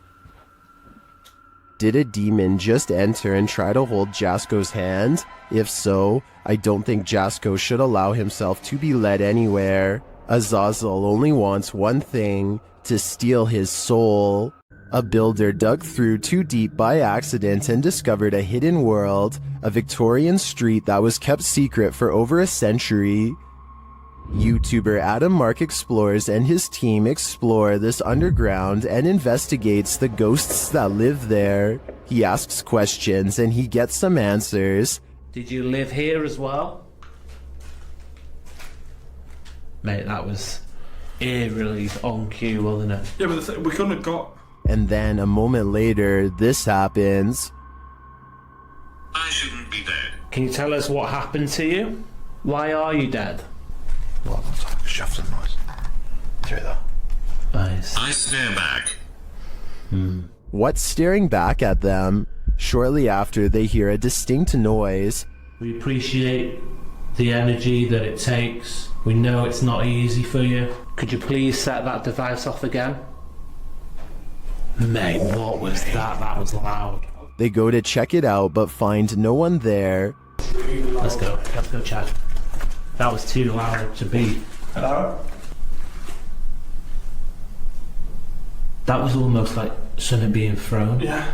Did a demon just enter and try to hold Jasko's hand? If so, I don't think Jasko should allow himself to be led anywhere. Azazel only wants one thing, to steal his soul. A builder dug through too deep by accident and discovered a hidden world, a Victorian street that was kept secret for over a century. YouTuber Adam Mark Explores and his team explore this underground and investigates the ghosts that live there. He asks questions and he gets some answers. Did you live here as well? Mate, that was eerily on cue, wasn't it? Yeah, but we couldn't have got... And then a moment later, this happens. I shouldn't be dead. Can you tell us what happened to you? Why are you dead? Well, shove some noise through that. Nice. I stare back. What's staring back at them? Shortly after, they hear a distinct noise. We appreciate the energy that it takes. We know it's not easy for you. Could you please set that device off again? Mate, what was that? That was loud. They go to check it out, but find no one there. Let's go check. That was too loud to beat. Hello? That was almost like something being thrown. Yeah.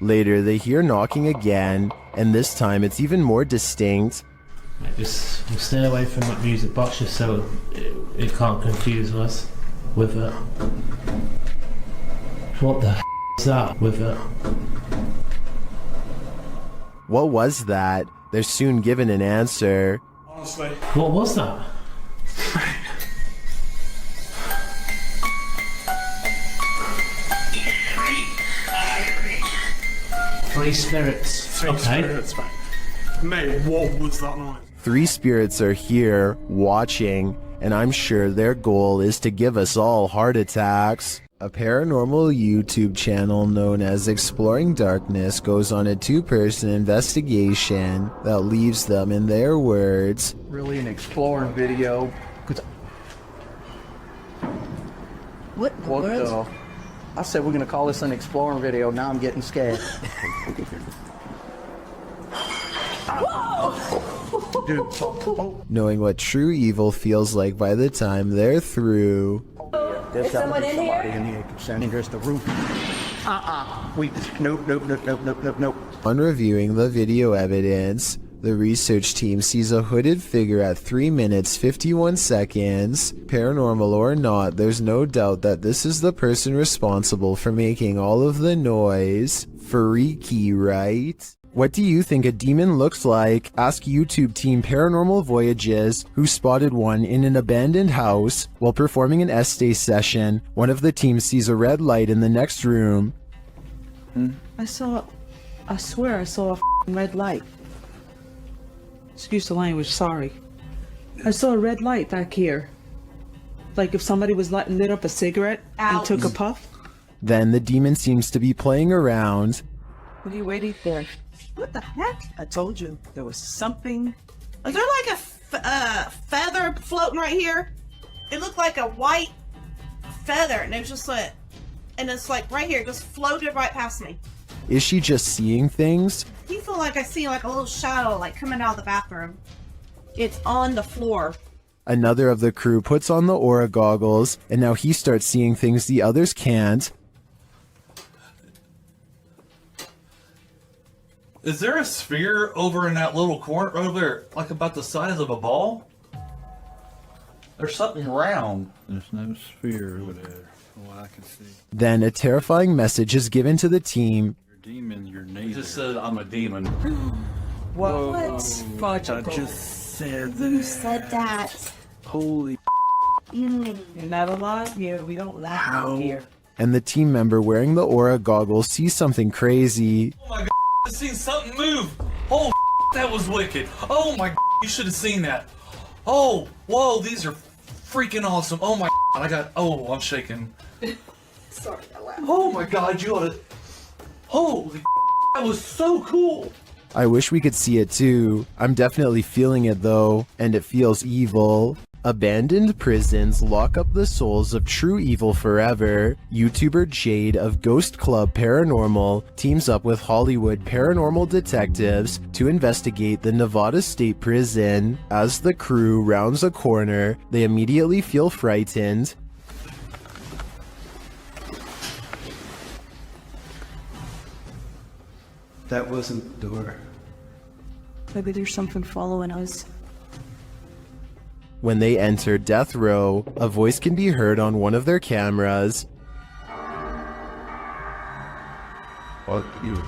Later, they hear knocking again, and this time it's even more distinct. Just stay away from that music box just so it can't confuse us with it. What the is that with it? What was that? They're soon given an answer. Honestly. What was that? Three spirits. Three spirits, mate. Mate, what was that noise? 3 spirits are here, watching, and I'm sure their goal is to give us all heart attacks. A paranormal YouTube channel known as Exploring Darkness goes on a 2-person investigation that leaves them, in their words, Really an exploring video. What in the world? I said we're gonna call this an exploring video. Now I'm getting scared. knowing what true evil feels like by the time they're through. There's Is someone in here? somebody in here concerning there's the roof. Nope. On reviewing the video evidence, the research team sees a hooded figure at 3 minutes 51 seconds. Paranormal or not, there's no doubt that this is the person responsible for making all of the noise. Freaky, right? What do you think a demon looks like? Ask YouTube team Paranormal Voyages, who spotted one in an abandoned house. While performing an essay session, one of the team sees a red light in the next room. I swear I saw a f***ing red light. Excuse the language, sorry. I saw a red light back here. Like if somebody was lit up a cigarette and took a puff. Then the demon seems to be playing around. What are you waiting for? What the heck? I told you there was something. Is there like a feather floating right here? It looked like a white feather, and it was just like, and it's like right here, just floated right past me. Is she just seeing things? You feel like I see like a little shadow like coming out of the bathroom. It's on the floor. Another of the crew puts on the aura goggles, and now he starts seeing things the others can't. Is there a sphere over in that little corner over there, like about the size of a ball? There's something round. There's no sphere over there, from what I can see. Then a terrifying message is given to the team. Your demon, your neighbor. It just said I'm a demon. What? Fudge, I just said Who said that? Holy You're not alive here. We don't laugh out here. And the team member wearing the aura goggles sees something crazy. Oh my god, I seen something move. Oh, that was wicked. Oh my, you should have seen that. Oh, whoa, these are freaking awesome. Oh my, I'm shaking. Sorry, I laughed. Oh my god, you oughta. Holy, that was so cool. I wish we could see it too. I'm definitely feeling it though, and it feels evil. Abandoned prisons lock up the souls of true evil forever. YouTuber Jade of Ghost Club Paranormal teams up with Hollywood paranormal detectives to investigate the Nevada State Prison. As the crew rounds a corner, they immediately feel frightened. That wasn't the door. Maybe there's something following us. When they enter death row, a voice can be heard on one of their cameras. Fuck you.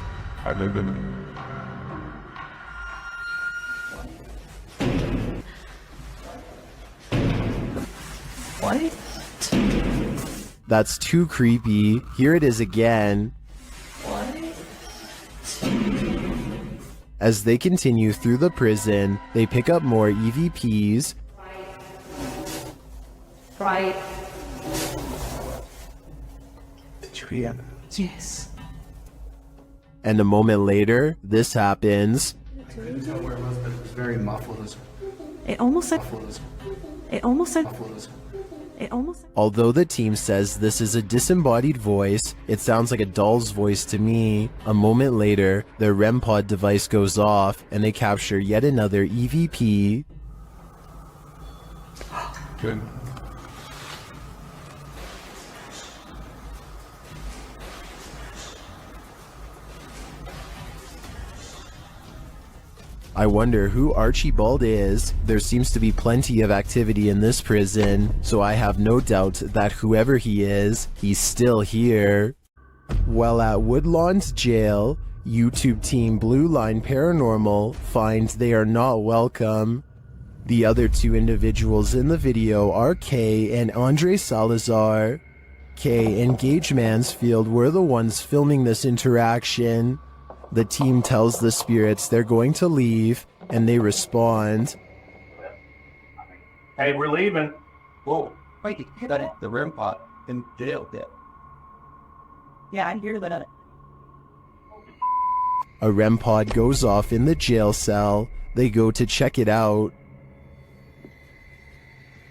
I live in What? That's too creepy. Here it is again. As they continue through the prison, they pick up more EVPs. Right. Did you hear? Yes. And a moment later, this happens. I couldn't tell where it was, but it was very muffled. It almost said. It almost said. It almost. Although the team says this is a disembodied voice, it sounds like a doll's voice to me. A moment later, their REM pod device goes off and they capture yet another EVP. Good. I wonder who Archibald is. There seems to be plenty of activity in this prison, so I have no doubt that whoever he is, he's still here. While at Woodlawn's jail, YouTube team Blue Line Paranormal finds they are not welcome. The other two individuals in the video are Kay and Andre Salazar. Kay and Gage Mansfield were the ones filming this interaction. The team tells the spirits they're going to leave, and they respond. Hey, we're leaving. Whoa. Wait, that the REM pod in jail there. Yeah, I hear that. A REM pod goes off in the jail cell. They go to check it out.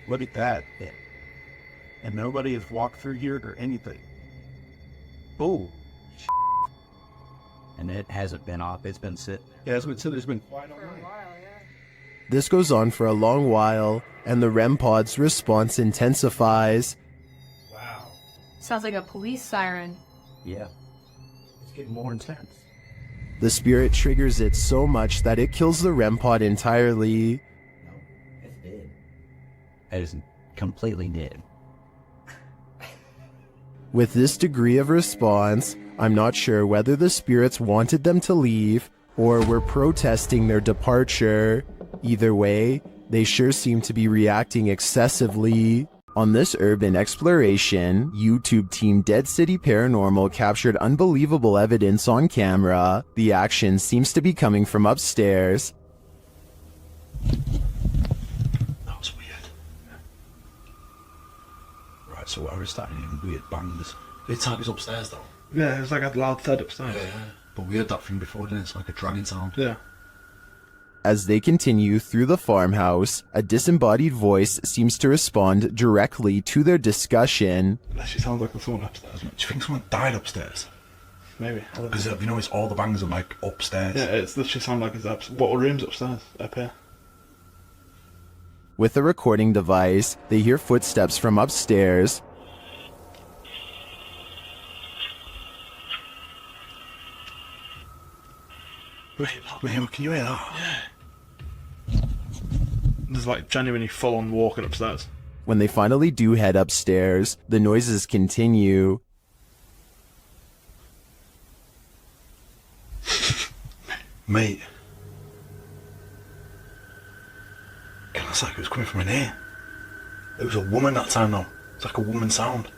Look at that. And nobody has walked through here or anything. Oh. And it hasn't been off, it's been sitting. Yeah, that's what it's been quite all right. This goes on for a long while, and the REM pod's response intensifies. Wow. Sounds like a police siren. Yeah. It's getting more intense. The spirit triggers it so much that it kills the REM pod entirely. It's dead. It is completely dead. With this degree of response, I'm not sure whether the spirits wanted them to leave or were protesting their departure. Either way, they sure seem to be reacting excessively. On this urban exploration, YouTube team Dead City Paranormal captured unbelievable evidence on camera. The action seems to be coming from upstairs. That was weird. Right, so I was starting hearing weird bangs. It's like it's upstairs though. Yeah, it's like a loud thud upstairs. Yeah. But we heard that thing before, didn't it? It's like a dragging sound. Yeah. As they continue through the farmhouse, a disembodied voice seems to respond directly to their discussion. That actually sounds like someone upstairs. Do you think someone died upstairs? Maybe. Because you know, it's all the bangs are like upstairs. Yeah, it's literally sound like it's upstairs. What room's upstairs? Up here. With a recording device, they hear footsteps from upstairs. Wait, man, can you hear that? Yeah. There's like genuinely full on walking upstairs. When they finally do head upstairs, the noises continue. Mate. It's like it was coming from in here. It was a woman that time though. It's like a woman sound.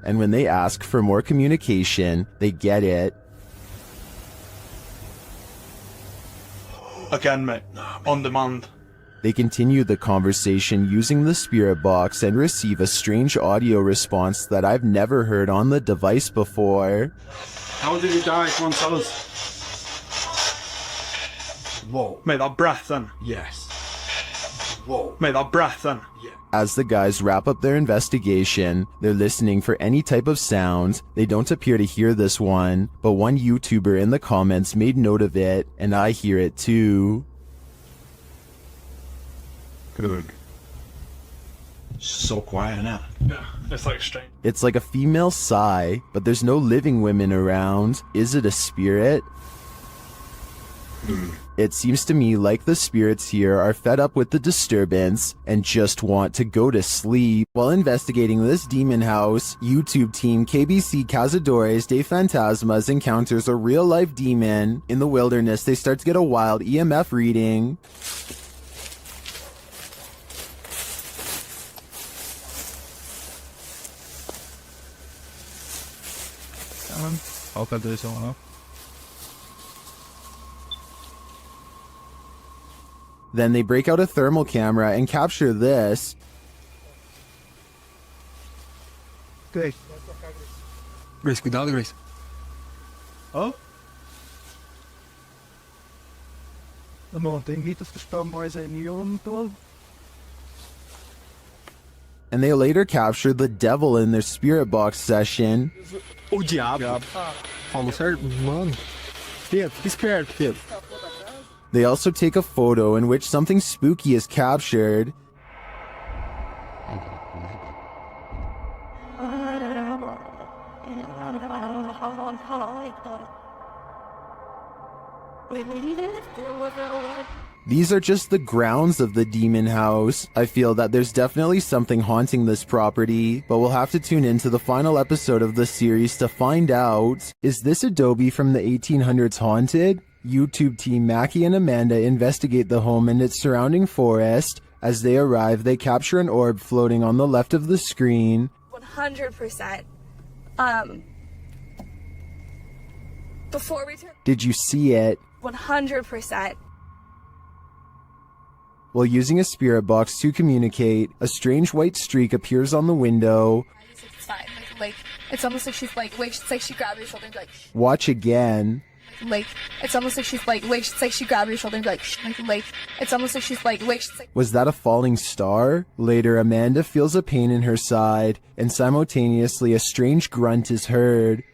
And when they ask for more communication, they get it. Again, mate. On demand. They continue the conversation using the spirit box and receive a strange audio response that I've never heard on the device before. How did he die? Come on, tell us. Whoa. Mate, that breath then? Yes. Whoa. Mate, that breath then. As the guys wrap up their investigation, they're listening for any type of sound. They don't appear to hear this one, but one YouTuber in the comments made note of it, and I hear it too. Good. So quiet now. Yeah, it's like strange. It's like a female sigh, but there's no living women around. Is it a spirit? It seems to me like the spirits here are fed up with the disturbance and just want to go to sleep. While investigating this demon house, YouTube team KBC Cazadores de Fantasmas encounters a real-life demon. In the wilderness, they start to get a wild EMF reading. Hope I do something up. Then they break out a thermal camera and capture this. Grace. Grace, cuidado, Grace. Oh? De montanguitas que estão mais em todo. And they later capture the devil in their spirit box session. O diabo. Falou certo? Mano. Pedro, que esperto, Pedro. They also take a photo in which something spooky is captured. These are just the grounds of the demon house. I feel that there's definitely something haunting this property, but we'll have to tune into the final episode of the series to find out. Is this adobe from the 1800s haunted? YouTube team Mackie and Amanda investigate the home and its surrounding forest. As they arrive, they capture an orb floating on the left of the screen. 100%. Before we turn... Did you see it? 100%. While using a spirit box to communicate, a strange white streak appears on the window. It's fine. Like, it's almost like she's like, wait, it's like she grabbed your shoulder and be like, Watch again. like, it's almost like she's like, wait, it's like she grabbed your shoulder and be like, it's almost like she's like, wait, she's like... Was that a falling star? Later, Amanda feels a pain in her side, and simultaneously a strange grunt is heard.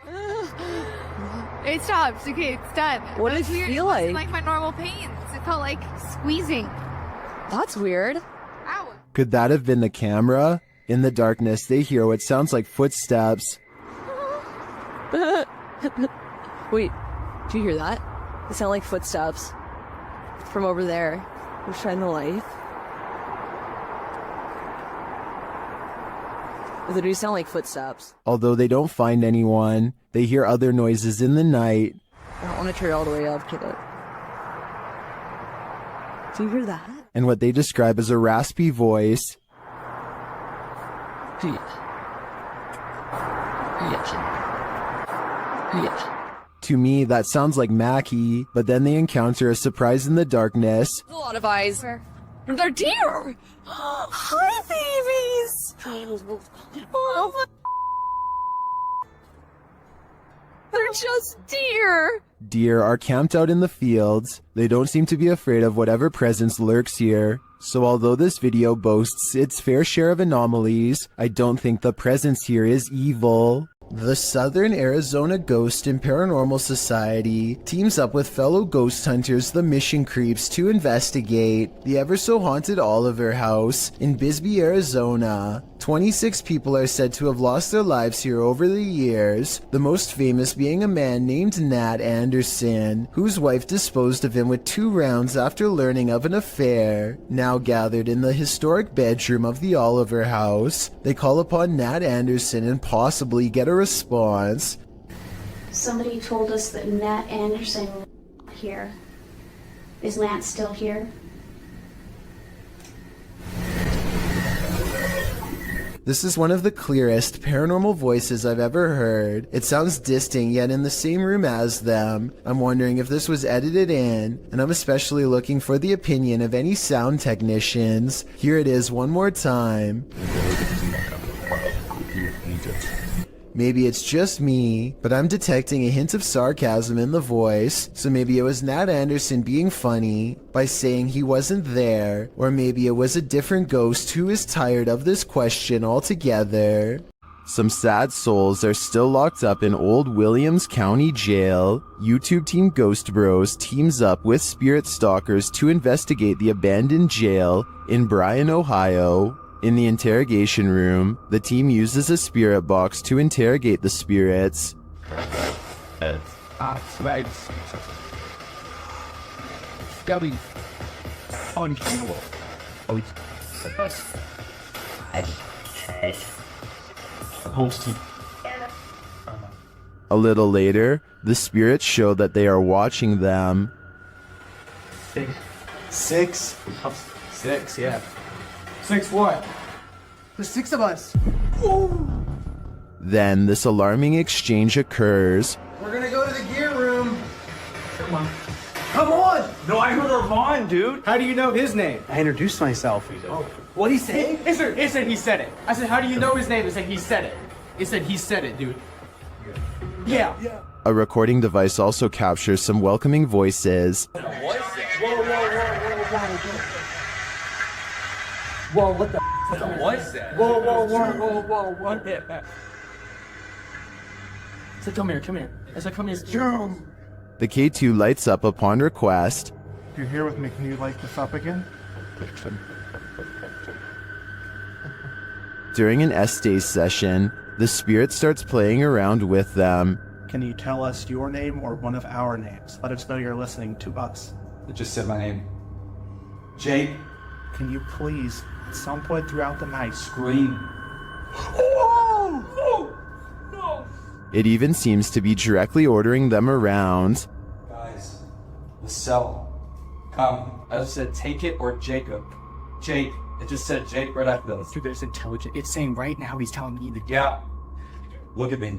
It stopped. Okay, it's done. What did it weird. feel It wasn't like? like my normal pains. It felt like squeezing. That's weird. Ow. Could that have been the camera? In the darkness, they hear what sounds like footsteps. Wait, do you hear that? They sound like footsteps. From over there. We'll shine the light. They do sound like footsteps. Although they don't find anyone, they hear other noises in the night. I don't want to turn it all the way up, kid. Do you hear that? And what they describe as a raspy voice. To me, that sounds like Mackie, but then they encounter a surprise in the darkness. A lot of eyes. They're deer! Hi, babies! Oh, they're just deer! Deer are camped out in the fields. They don't seem to be afraid of whatever presence lurks here. So although this video boasts its fair share of anomalies, I don't think the presence here is evil. The Southern Arizona Ghost and Paranormal Society teams up with fellow ghost hunters, the Mission Creeps, to investigate the ever-so-haunted Oliver House in Bisbee, Arizona. 26 people are said to have lost their lives here over the years, the most famous being a man named Nat Anderson, whose wife disposed of him with 2 rounds after learning of an affair. Now gathered in the historic bedroom of the Oliver House, they call upon Nat Anderson and possibly get a response. Somebody told us that Nat Anderson was here. Is Lance still here? This is one of the clearest paranormal voices I've ever heard. It sounds distant, yet in the same room as them. I'm wondering if this was edited in, and I'm especially looking for the opinion of any sound technicians. Here it is one more time. Maybe it's just me, but I'm detecting a hint of sarcasm in the voice, so maybe it was Nat Anderson being funny by saying he wasn't there, or maybe it was a different ghost who is tired of this question altogether. Some sad souls are still locked up in Old Williams County Jail. YouTube team Ghost Bros teams up with spirit stalkers to investigate the abandoned jail in Bryan, Ohio. In the interrogation room, the team uses a spirit box to interrogate the spirits. A little later, the spirits show that they are watching them. Six, yeah. 6 what? There's 6 of us. Then this alarming exchange occurs. We're gonna go to the gear room. Come on. Come on! No, I heard Armand, dude. How do you know his name? I introduced myself. Oh, what'd he say? It said he said it. I said, how do you know his name? It said he said it. It said he said it, dude. Yeah. A recording device also captures some welcoming voices. Whoa, what the What was that? Whoa, what? I said, come here. I said, come here. The K2 lights up upon request. If you're here with me, can you light this up again? During an S-Day session, the spirit starts playing around with them. Can you tell us your name or one of our names? Let us know you're listening to us. It just said my name. Jake. Can you please, at some point throughout the night, Scream. It even seems to be directly ordering them around. Guys, the cell. Come. I just said take it or Jacob. Jake. It just said Jake right after those. Dude, there's intelligent. It's saying right now he's telling me to Yeah. Look at me.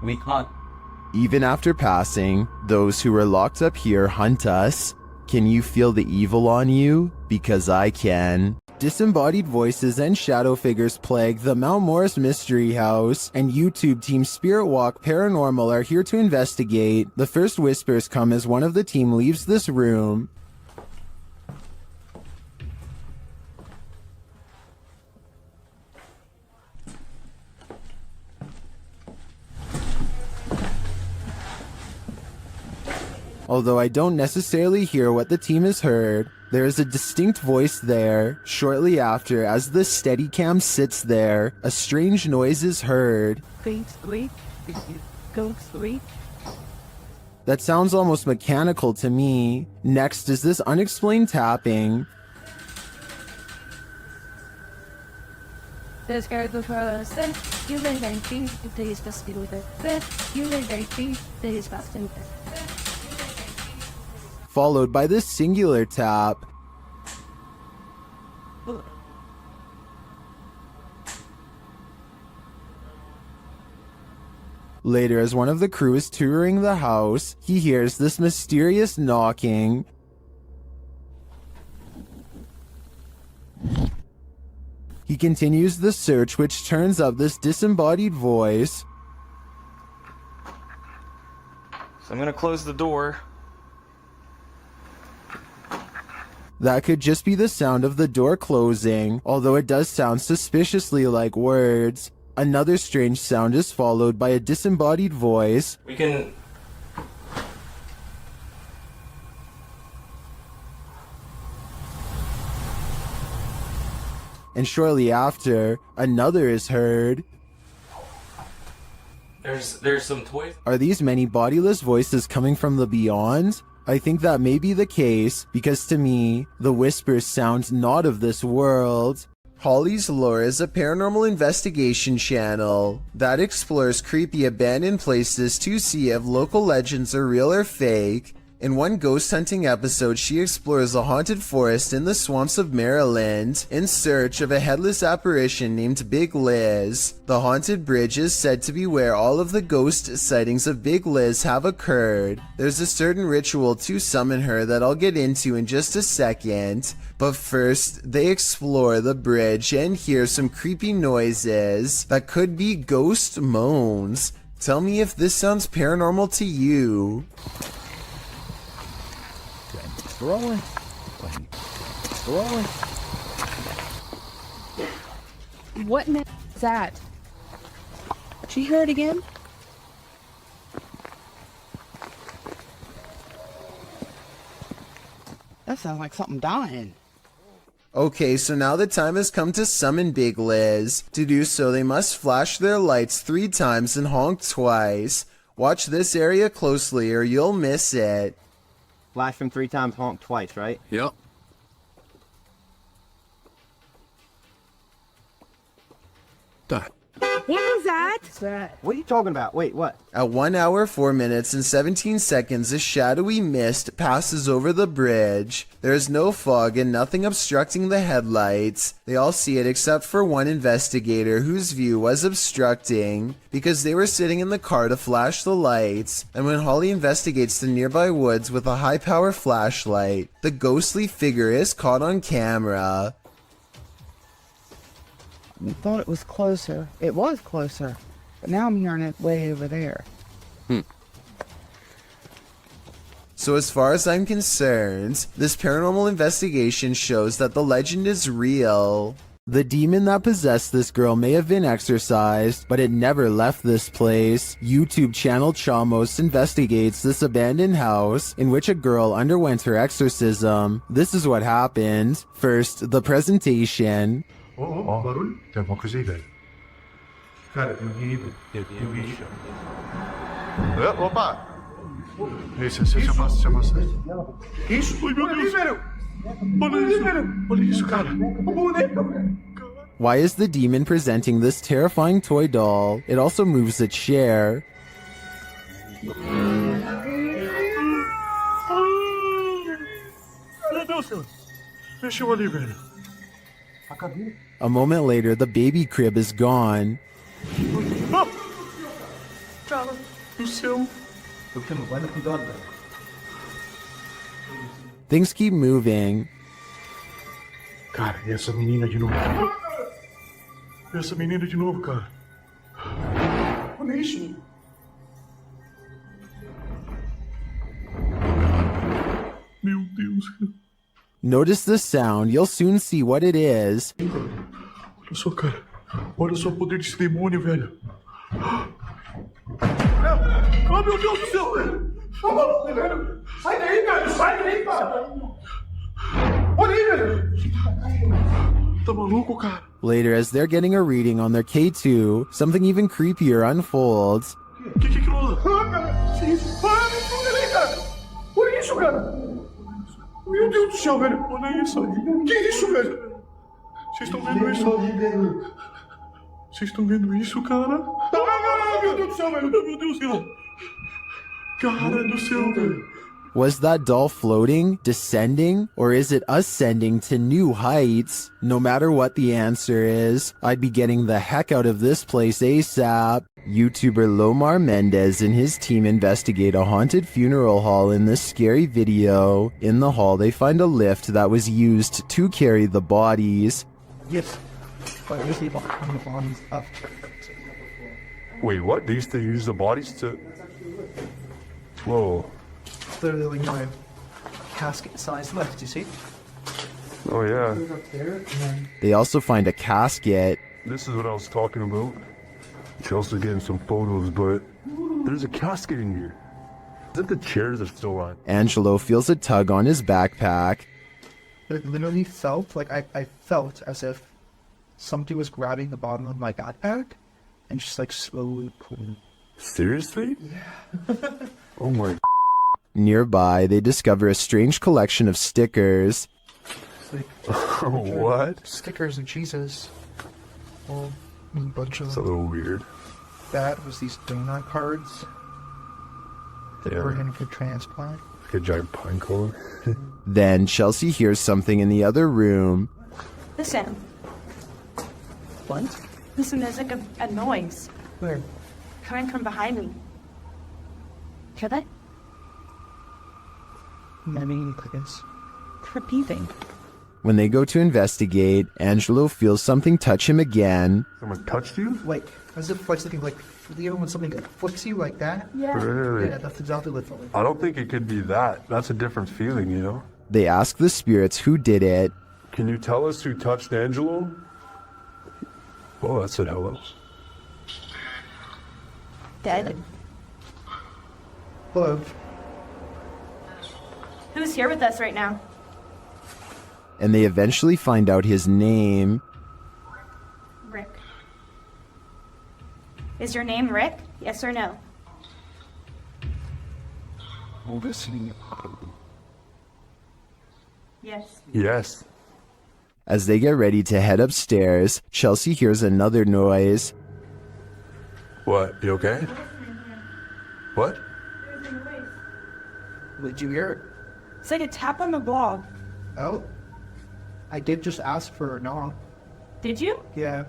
We can't. Even after passing, those who are locked up here hunt us. Can you feel the evil on you? Because I can. Disembodied voices and shadow figures plague the Mount Morris Mystery House, and YouTube team Spirit Walk Paranormal are here to investigate. The first whispers come as one of the team leaves this room. Although I don't necessarily hear what the team has heard, there is a distinct voice there. Shortly after, as the Steadicam sits there, a strange noise is heard. That sounds almost mechanical to me. Next is this unexplained tapping. Followed by this singular tap. Later, as one of the crew is touring the house, he hears this mysterious knocking. He continues the search, which turns up this disembodied voice. So I'm gonna close the door. That could just be the sound of the door closing, although it does sound suspiciously like words. Another strange sound is followed by a disembodied voice. We can... And shortly after, another is heard. There's some toys. Are these many bodiless voices coming from the beyond? I think that may be the case, because to me, the whispers sound not of this world. Holly's Lore is a paranormal investigation channel that explores creepy abandoned places to see if local legends are real or fake. In one ghost hunting episode, she explores a haunted forest in the swamps of Maryland in search of a headless apparition named Big Liz. The haunted bridge is said to be where all of the ghost sightings of Big Liz have occurred. There's a certain ritual to summon her that I'll get into in just a second, but first they explore the bridge and hear some creepy noises that could be ghost moans. Tell me if this sounds paranormal to you. Rolling. Rolling. What is that? Did you hear it again? That sounds like something dying. Okay, so now the time has come to summon Big Liz. To do so, they must flash their lights 3 times and honk twice. Watch this area closely or you'll miss it. Flash them 3 times, honk twice, right? Yep. Done. What was that? What are you talking about? Wait, what? At 1 hour, 4 minutes, and 17 seconds, a shadowy mist passes over the bridge. There is no fog and nothing obstructing the headlights. They all see it except for one investigator whose view was obstructing because they were sitting in the car to flash the lights. And when Holly investigates the nearby woods with a high-power flashlight, the ghostly figure is caught on camera. I thought it was closer. It was closer. But now I'm hearing it way over there. So as far as I'm concerned, this paranormal investigation shows that the legend is real. The demon that possessed this girl may have been exorcised, but it never left this place. YouTube channel Chamos investigates this abandoned house in which a girl underwent her exorcism. This is what happened. First, the presentation. barulho? Tem alguma coisa aí, velho? Cara, tem alguém aí, bicho. Opa! Esse, se afasta. Isso? Oi, meu Deus! Olha isso, cara! Why is the demon presenting this terrifying toy doll? It also moves a chair. Meu Deus, mexeu ali, velho. A moment later, the baby crib is gone. Cara do céu. Things keep moving. Cara, e essa menina de novo? Cara. Olha isso. Meu Deus. Notice the sound, you'll soon see what it is. Olha só, cara. Olha só o poder desse demônio, velho. Oh, meu Deus do céu, velho. Tá maluco, velho. Sai daí, velho. Sai daí, cara. Olha aí, velho. Tá maluco, cara. Later, as they're getting a reading on their K2, something even creepier unfolds. Que aquilo lá? Ah, cara. Que isso? Ah, olha aí, cara. Olha isso, cara. Meu Deus do céu, velho. Olha isso. Que isso, velho? Vocês estão vendo isso? Vocês estão vendo isso, cara? Ah, meu Deus do céu, velho. Meu Deus, cara. Cara do céu, velho. Was that doll floating, descending, or is it ascending to new heights? No matter what the answer is, I'd be getting the heck out of this place ASAP. YouTuber Lomar Mendez and his team investigate a haunted funeral hall in this scary video. In the hall, they find a lift that was used to carry the bodies. Yes. But we see the bodies up. Wait, what? They used to use the bodies to... Whoa. Literally, you know, casket-sized lift, you see? Oh, yeah. Up there, and then... They also find a casket. This is what I was talking about. Chelsea's getting some photos, but there's a casket in here. Is it the chairs are still on? Angelo feels a tug on his backpack. It literally felt like I felt as if somebody was grabbing the bottom of my backpack and just like slowly pulling. Seriously? Yeah. Oh my. Nearby, they discover a strange collection of stickers. Like, what? Stickers of Jesus. Well, a bunch of It's a little weird. that was these donut cards that Yeah. were in for transplant. Like a giant pine cone. Then Chelsea hears something in the other room. Listen. What? Listen, there's like a noise Where? coming from behind me. Hear that? I mean, I guess. It's repeating. When they go to investigate, Angelo feels something touch him again. Someone touched you? Like, as if like something like, you know when something like flicks you like that? Really? Yeah, that's exactly what it felt like. I don't think it could be that. That's a different feeling, you know? They ask the spirits who did it. Can you tell us who touched Angelo? Oh, that said hello. Dead. Hello. Who's here with us right now? And they eventually find out his name. Rick. Is your name Rick? Yes or no? Listening. Yes. Yes. As they get ready to head upstairs, Chelsea hears another noise. What? You okay? What? Did you hear it? It's like a tap on the blog. Oh. I did just ask for a knock. Did you? Yeah.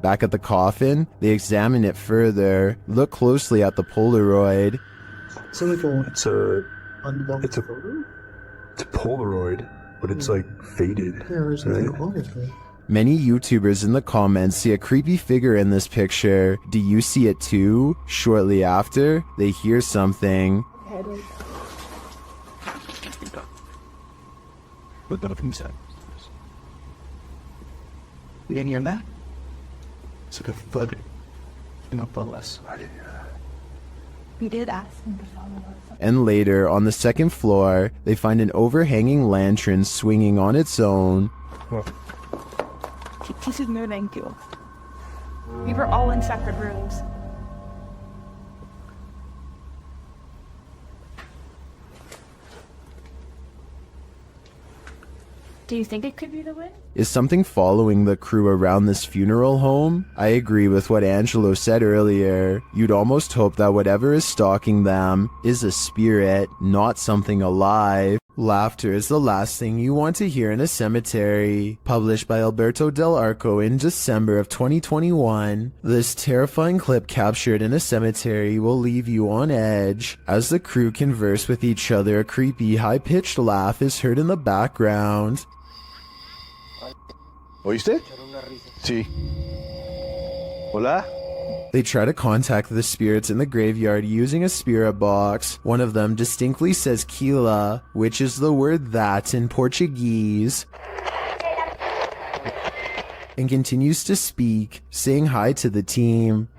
Back at the coffin, they examine it further, look closely at the Polaroid. It's only for It's a photo? it's a Polaroid, but it's like faded. There's right? nothing wrong with me. Many YouTubers in the comments see a creepy figure in this picture. Do you see it too? Shortly after, they hear something. Look up inside. You didn't hear that? It's like a thud. Not less. We did ask him to follow us. And later, on the second floor, they find an overhanging lantern swinging on its own. This is no thank you. We were all in separate rooms. Do you think it could be the wind? Is something following the crew around this funeral home? I agree with what Angelo said earlier. You'd almost hope that whatever is stalking them is a spirit, not something alive. Laughter is the last thing you want to hear in a cemetery. Published by Alberto Del Arco in December of 2021, this terrifying clip captured in a cemetery will leave you on edge. As the crew converse with each other, a creepy, high-pitched laugh is heard in the background. ¿Oíste? Sí. Hola? They try to contact the spirits in the graveyard using a spirit box. One of them distinctly says Kila, which is the word that in Portuguese, and continues to speak, saying hi to the team.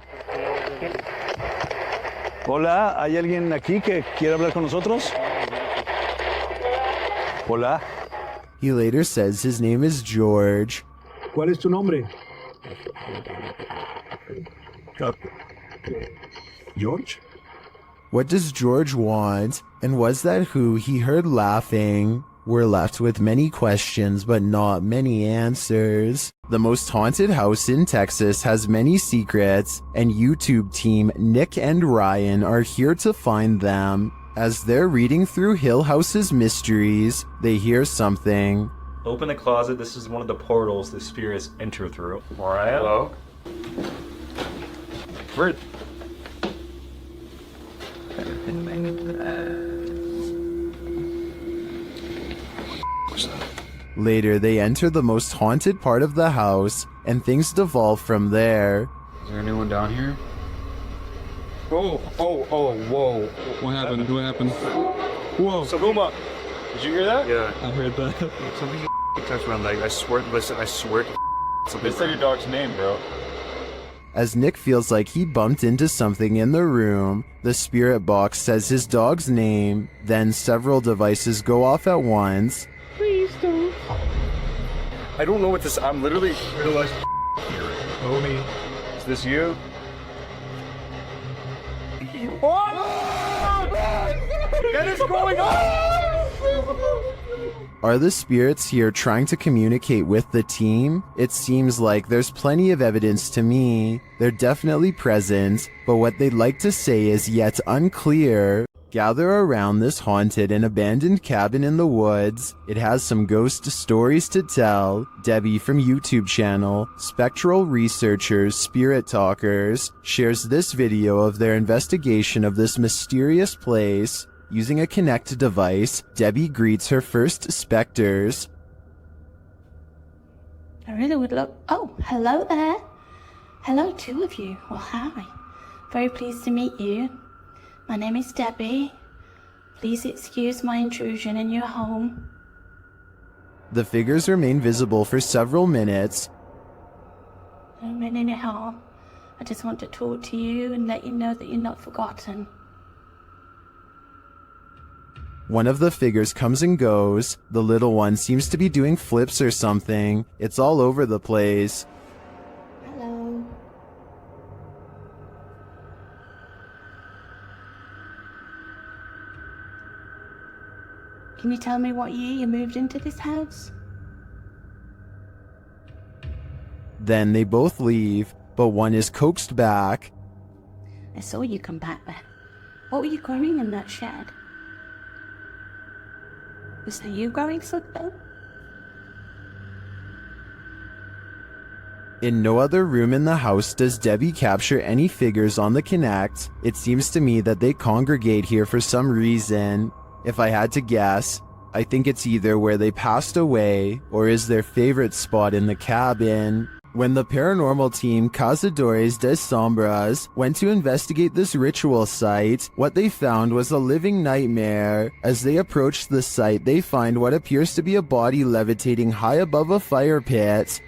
Hola, ¿hay alguien aquí que quiere hablar con nosotros? Hola. He later says his name is George. ¿Cuál es tu nombre? George? What does George want? And was that who he heard laughing? We're left with many questions, but not many answers. The most haunted house in Texas has many secrets, and YouTube team Nick and Ryan are here to find them. As they're reading through Hill House's mysteries, they hear something. Open the closet. This is one of the portals the spirits enter through. Mariah? Hello? Where? Later, they enter the most haunted part of the house, and things devolve from there. Is there anyone down here? Whoa. What happened? What happened? Whoa. Saguma, did you hear that? Yeah. I heard that. Something touched my leg. I swear, listen, I swear. Something said your dog's name, bro. As Nick feels like he bumped into something in the room, the spirit box says his dog's name, then several devices go off at once. Please don't. I don't know what this. I'm literally realized. Homie, is this you? What is going on? Are the spirits here trying to communicate with the team? It seems like there's plenty of evidence to me. They're definitely present, but what they'd like to say is yet unclear. gather around this haunted and abandoned cabin in the woods. It has some ghost stories to tell. Debbie from YouTube channel Spectral Researchers Spirit Talkers shares this video of their investigation of this mysterious place. Using a Kinect device, Debbie greets her first specters. I really would love... Oh, hello there. Hello, two of you. Well, hi. Very pleased to meet you. My name is Debbie. Please excuse my intrusion in your home. The figures remain visible for several minutes. I don't mean any harm. I just want to talk to you and let you know that you're not forgotten. One of the figures comes and goes. The little one seems to be doing flips or something. It's all over the place. Hello. Can you tell me what year you moved into this house? Then they both leave, but one is coaxed back. I saw you come back there. What were you growing in that shed? Was that you growing something? In no other room in the house does Debbie capture any figures on the Kinect. It seems to me that they congregate here for some reason. If I had to guess, I think it's either where they passed away or is their favorite spot in the cabin. When the paranormal team Cazadores de Sombras went to investigate this ritual site, what they found was a living nightmare. As they approached the site, they find what appears to be a body levitating high above a fire pit.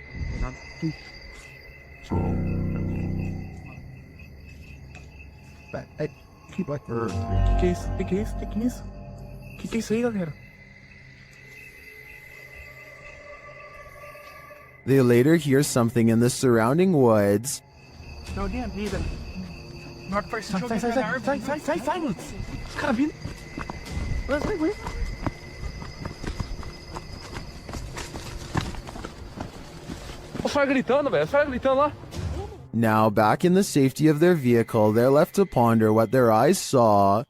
They later hear something in the surrounding woods. No, damn, neither. Not first. Silence. Carabina. Wait. Now, back in the safety of their vehicle, they're left to ponder what their eyes saw.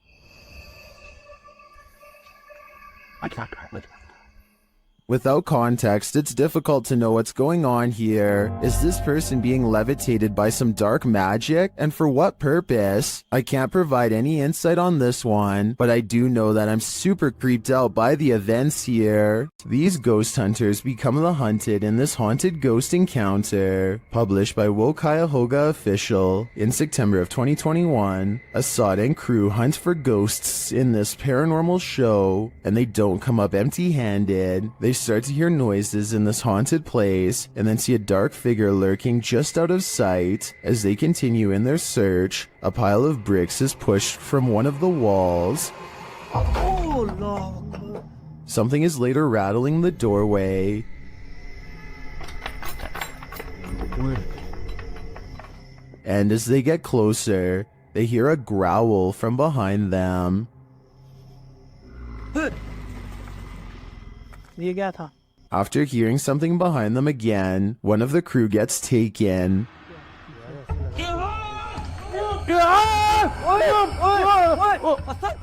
Without context, it's difficult to know what's going on here. Is this person being levitated by some dark magic? And for what purpose? I can't provide any insight on this one, but I do know that I'm super creeped out by the events here. These ghost hunters become the hunted in this haunted ghost encounter. Published by Wo Cuyahoga Official in September of 2021. Assad and crew hunt for ghosts in this paranormal show, and they don't come up empty-handed. They start to hear noises in this haunted place and then see a dark figure lurking just out of sight. As they continue in their search, a pile of bricks is pushed from one of the walls. Oh, Lord. Something is later rattling the doorway. And as they get closer, they hear a growl from behind them. After hearing something behind them again, one of the crew gets taken.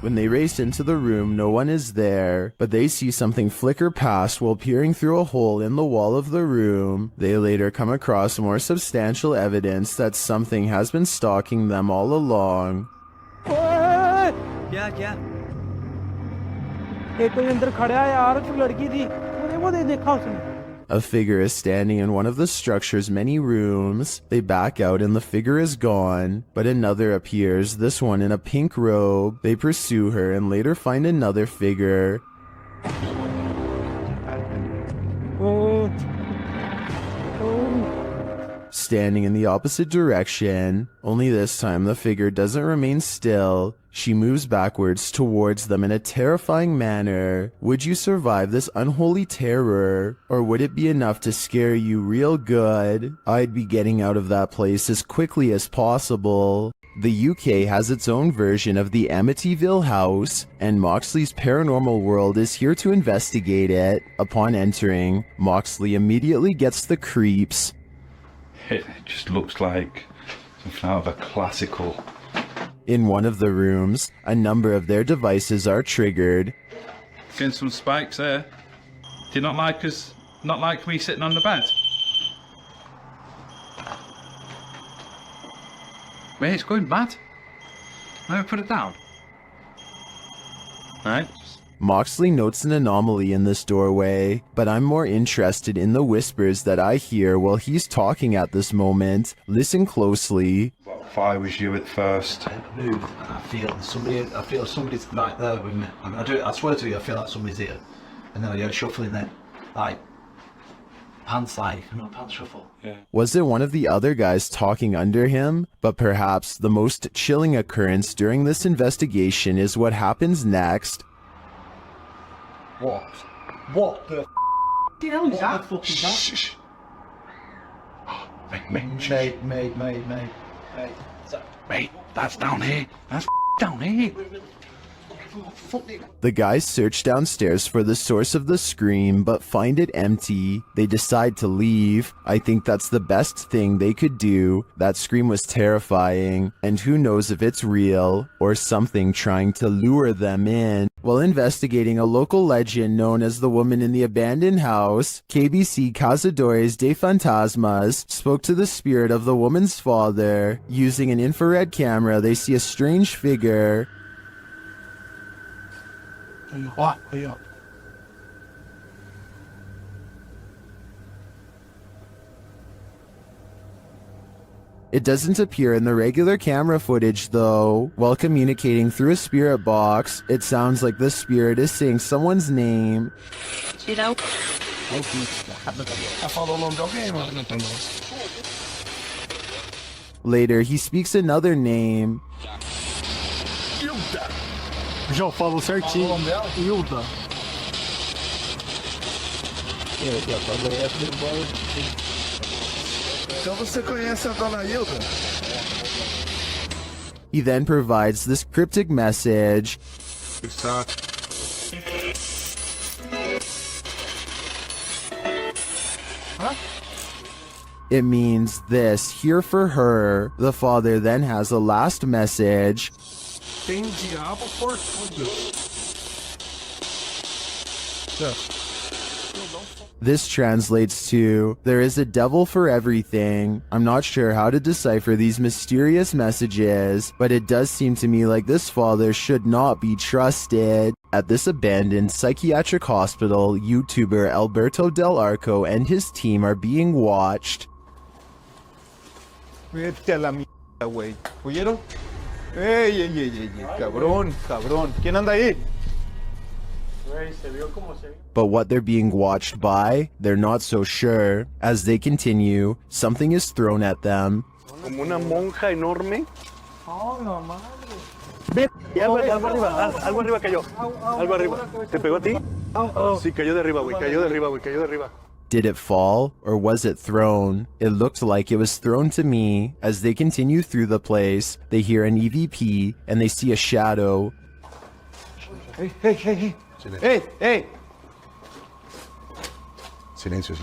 When they race into the room, no one is there, but they see something flicker past while peering through a hole in the wall of the room. They later come across more substantial evidence that something has been stalking them all along. A figure is standing in one of the structure's many rooms. They back out and the figure is gone, but another appears, this one in a pink robe. They pursue her and later find another figure. Standing in the opposite direction, only this time the figure doesn't remain still. She moves backwards towards them in a terrifying manner. Would you survive this unholy terror? Or would it be enough to scare you real good? I'd be getting out of that place as quickly as possible. The UK has its own version of the Amityville house, and Moxley's paranormal world is here to investigate it. Upon entering, Moxley immediately gets the creeps. It just looks like something out of a classical In one of the rooms, a number of their devices are triggered. Getting some spikes there. Do you not like us? Not like me sitting on the bed? Wait, it's going mad. Let me put it down. Right. Moxley notes an anomaly in this doorway, but I'm more interested in the whispers that I hear while he's talking at this moment. Listen closely. If I was you at first. Move. I feel somebody's right there with me. I mean, I swear to you, I feel like somebody's here. And then I hear shuffling then. Pants shuffle. Yeah. Was it one of the other guys talking under him? But perhaps the most chilling occurrence during this investigation is what happens next. What? What the hell is that? What the fuck is that? Shh. Mate, that's down here. That's down here. The guys search downstairs for the source of the scream, but find it empty. They decide to leave. I think that's the best thing they could do. That scream was terrifying, and who knows if it's real or something trying to lure them in. While investigating a local legend known as the woman in the abandoned house, KBC Cazadores de Fantasmas spoke to the spirit of the woman's father. Using an infrared camera, they see a strange figure. It doesn't appear in the regular camera footage though. While communicating through a spirit box, it sounds like the spirit is saying someone's name. You know? Later, he speaks another name. Já falou certinho. Hilda. Então você conhece a dona Hilda? He then provides this cryptic message. It means this, here for her. The father then has a last message. Tem diabo por tudo. This translates to, there is a devil for everything. I'm not sure how to decipher these mysterious messages, but it does seem to me like this father should not be trusted. At this abandoned psychiatric hospital, YouTuber Alberto Del Arco and his team are being watched. Vete a la mierda, güey. ¿Oyeron? ¡Ey! Cabrón. ¿Quién anda ahí? But what they're being watched by, they're not so sure. As they continue, something is thrown at them. Como una monja enorme. Oh, no madre. Y algo arriba cayó. Algo arriba. ¿Te pegó a ti? Sí, cayó de arriba, güey. Cayó de arriba. Did it fall, or was it thrown? It looked like it was thrown to me. As they continue through the place, they hear an EVP, and they see a shadow. Hey. Hey. Silencio.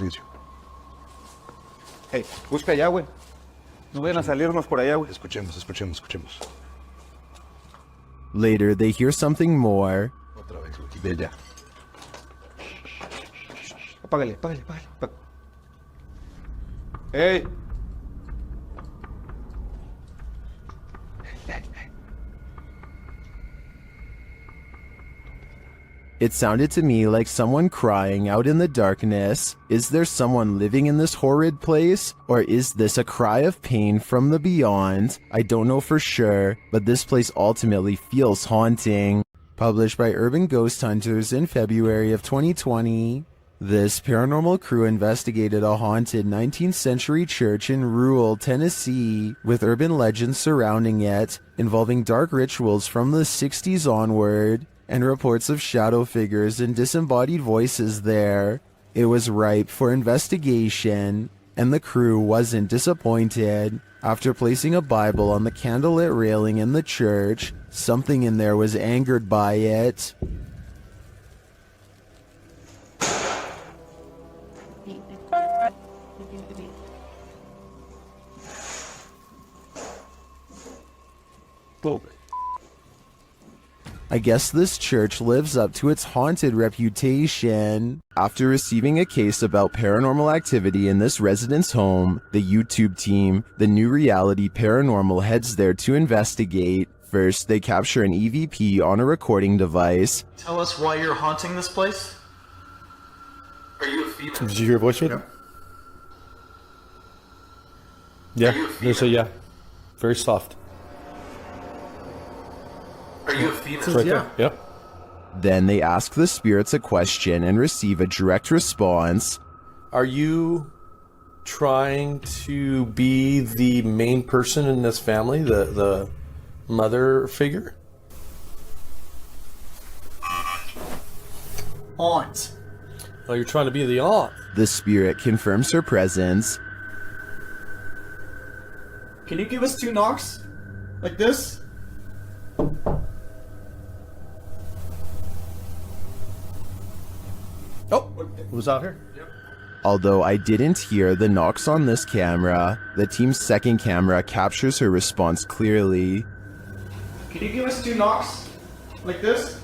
Hey, busca allá, güey. No vayan a salirnos por allá, güey. Escuchemos. Later, they hear something more. Otra vez, güey. Ve allá. Apágale. Hey. It sounded to me like someone crying out in the darkness. Is there someone living in this horrid place? Or is this a cry of pain from the beyond? I don't know for sure, but this place ultimately feels haunting. Published by Urban Ghost Hunters in February of 2020. This paranormal crew investigated a haunted 19th century church in rural Tennessee, with urban legends surrounding it, involving dark rituals from the 60s onward, and reports of shadow figures and disembodied voices there. It was ripe for investigation, and the crew wasn't disappointed. After placing a Bible on the candlelit railing in the church, something in there was angered by it. I guess this church lives up to its haunted reputation. After receiving a case about paranormal activity in this resident's home, the YouTube team, the New Reality Paranormal, heads there to investigate. First, they capture an EVP on a recording device. Tell us why you're haunting this place? Are you a female? Did you hear a voice read? Yeah, there's a yeah. Very soft. Are you a female? It's right there. Yep. Then they ask the spirits a question and receive a direct response. Are you trying to be the main person in this family, the mother figure? Aunt. Oh, you're trying to be the aunt. The spirit confirms her presence. Can you give us 2 knocks? Like this? Oh, was out here? Although I didn't hear the knocks on this camera, the team's second camera captures her response clearly. Can you give us 2 knocks? Like this?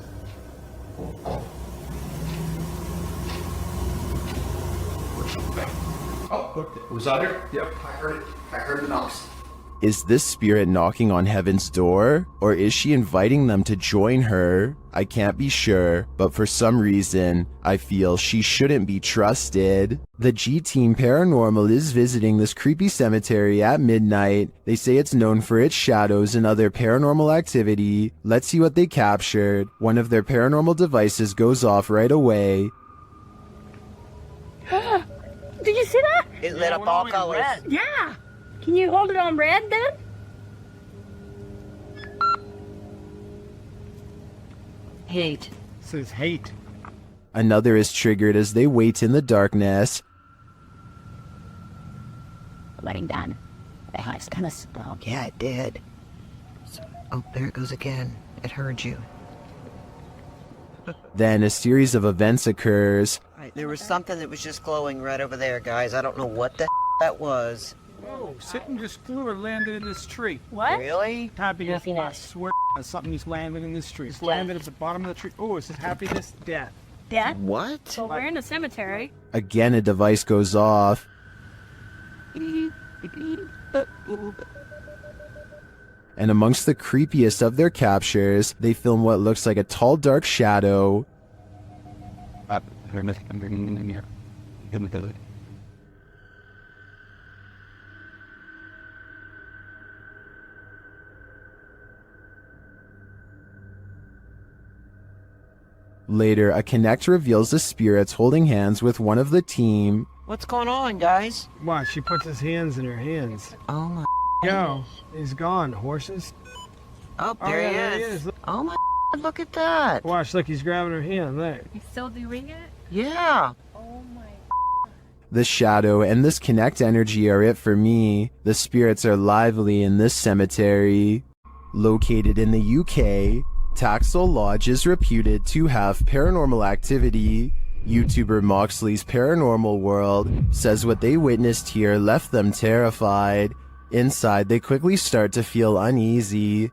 Oh, it was out here? Yep, I heard it. I heard the knocks. Is this spirit knocking on heaven's door, or is she inviting them to join her? I can't be sure, but for some reason, I feel she shouldn't be trusted. The G-Team Paranormal is visiting this creepy cemetery at midnight. They say it's known for its shadows and other paranormal activity. Let's see what they captured. One of their paranormal devices goes off right away. Did you see that? It lit up all colors. Yeah. Can you hold it on red then? Hate. Says hate. Another is triggered as they wait in the darkness. Letting down. The house kind of spoke. Yeah, it did. Oh, there it goes again. It heard you. Then a series of events occurs. There was something that was just glowing right over there, guys. I don't know what the that was. Oh, something just flew or landed in this tree. What? Really? Happiness. I swear something just landed in this tree. It's landed at the bottom of the tree. Oh, it says happiness, death. Death? What? Well, we're in a cemetery. Again, a device goes off. And amongst the creepiest of their captures, they film what looks like a tall, dark shadow. Later, a Connect reveals the spirits holding hands with one of the team. What's going on, guys? Watch, she puts his hands in her hands. Oh my. Yo, he's gone. Horses. Oh, there yeah, he there is. Oh my. Look at that. Watch, look, he's grabbing her hand there. He's still doing it? Yeah. Oh my. The shadow and this Connect energy are it for me. The spirits are lively in this cemetery. Located in the UK, Taxel Lodge is reputed to have paranormal activity. YouTuber Moxley's Paranormal World says what they witnessed here left them terrified. Inside, they quickly start to feel uneasy.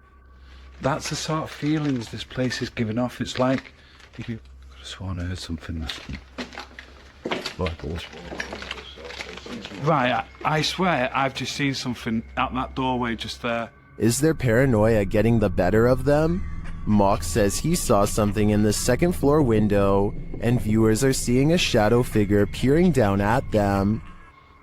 That's the sort of feelings this place is giving off. It's like if you could have sworn I heard something. Right, I swear I've just seen something out that doorway just there. Is their paranoia getting the better of them? Mox says he saw something in the second floor window, and viewers are seeing a shadow figure peering down at them.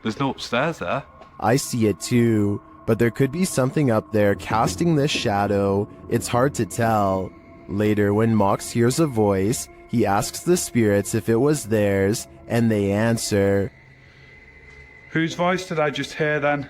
There's no upstairs there. I see it too, but there could be something up there casting this shadow. It's hard to tell. Later, when Mox hears a voice, he asks the spirits if it was theirs, and they answer. Whose voice did I just hear then?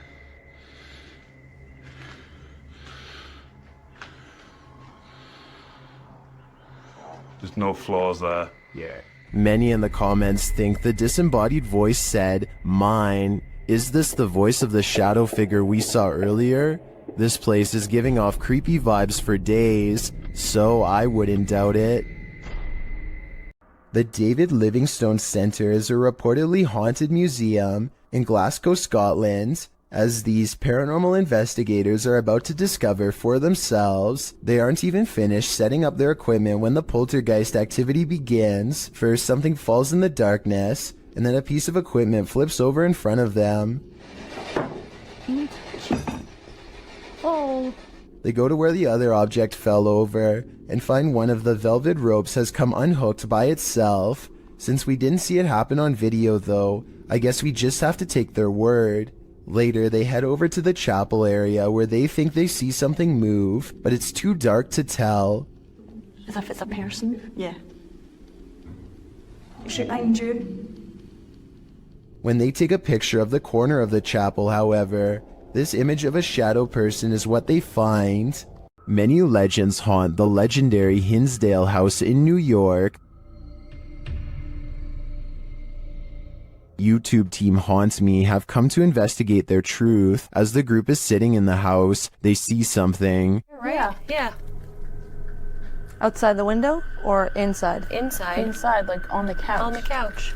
There's no flaws there. Yeah. Many in the comments think the disembodied voice said, "Mine." Is this the voice of the shadow figure we saw earlier? This place is giving off creepy vibes for days, so I wouldn't doubt it. The David Livingstone Centre is a reportedly haunted museum in Glasgow, Scotland. As these paranormal investigators are about to discover for themselves, they aren't even finished setting up their equipment when the poltergeist activity begins. First, something falls in the darkness, and then a piece of equipment flips over in front of them. Oh. They go to where the other object fell over and find one of the velvet ropes has come unhooked by itself. Since we didn't see it happen on video though, I guess we just have to take their word. Later, they head over to the chapel area where they think they see something move, but it's too dark to tell. As if it's a person? Yeah. Straight behind you. When they take a picture of the corner of the chapel, however, this image of a shadow person is what they find. Many legends haunt the legendary Hinsdale House in New York. YouTube team Haunts Me have come to investigate their truth. As the group is sitting in the house, they see something. Right. Yeah. Outside the window or inside? Inside. Inside, like on the couch. On the couch.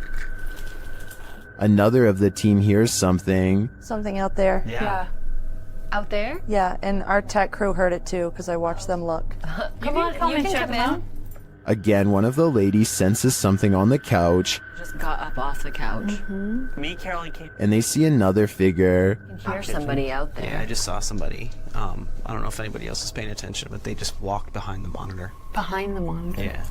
Another of the team hears something. Something out there. Yeah. Out there? Yeah, and our tech crew heard it too because I watched them look. Come on, you can check them out. Again, one of the ladies senses something on the couch. Just got up off the couch. Me, Caroline came. And they see another figure. You can hear somebody out there. Yeah, I just saw somebody. I don't know if anybody else is paying attention, but they just walked behind the monitor. Behind the monitor? Yeah.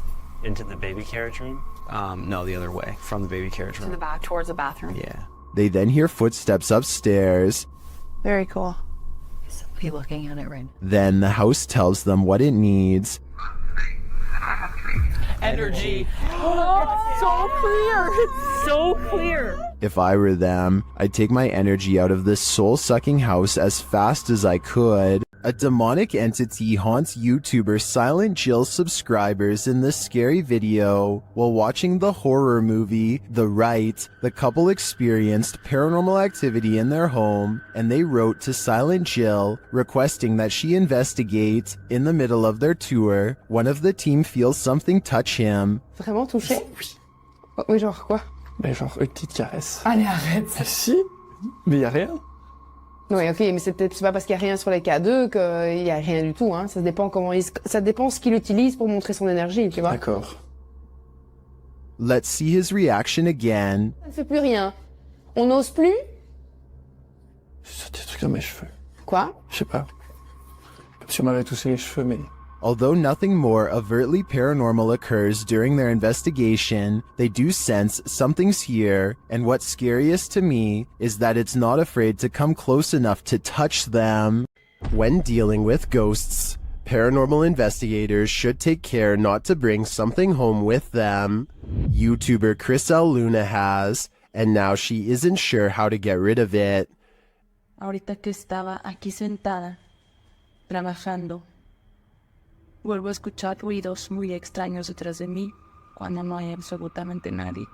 Into the baby carriage room? No, the other way, from the baby carriage room. To the back, towards the bathroom. Yeah. They then hear footsteps upstairs. Very cool. Somebody looking at it right now. Then the house tells them what it needs. Energy. Oh, so clear. It's so clear. If I were them, I'd take my energy out of this soul-sucking house as fast as I could. A demonic entity haunts YouTuber Silent Jill subscribers in this scary video. While watching the horror movie The Rite, the couple experienced paranormal activity in their home, and they wrote to Silent Jill requesting that she investigate. In the middle of their tour, one of the team feels something touch him. Vraiment touché? Oui, genre quoi? Ben genre une petite caresse. Allez, arrête. Si, mais y a rien. Oui, ok, mais c'est pas parce qu'il y a rien sur les K2 qu'il y a rien du tout, hein. Ça dépend ça dépend ce qu'il utilise pour montrer son énergie, tu vois. D'accord. Let's see his reaction again. Ça ne fait plus rien. On n'ose plus? C'est des trucs dans mes cheveux. Quoi? Je sais pas. Comme si on m'avait touché les cheveux, mais... Although nothing more overtly paranormal occurs during their investigation, they do sense something's here, and what's scariest to me is that it's not afraid to come close enough to touch them. When dealing with ghosts, paranormal investigators should take care not to bring something home with them. YouTuber Chris L. Luna has, and now she isn't sure how to get rid of it. Ahorita que estaba aquí sentada, trabajando, vuelvo a escuchar ruidos muy extraños detrás de mí cuando no hay absolutamente nadie.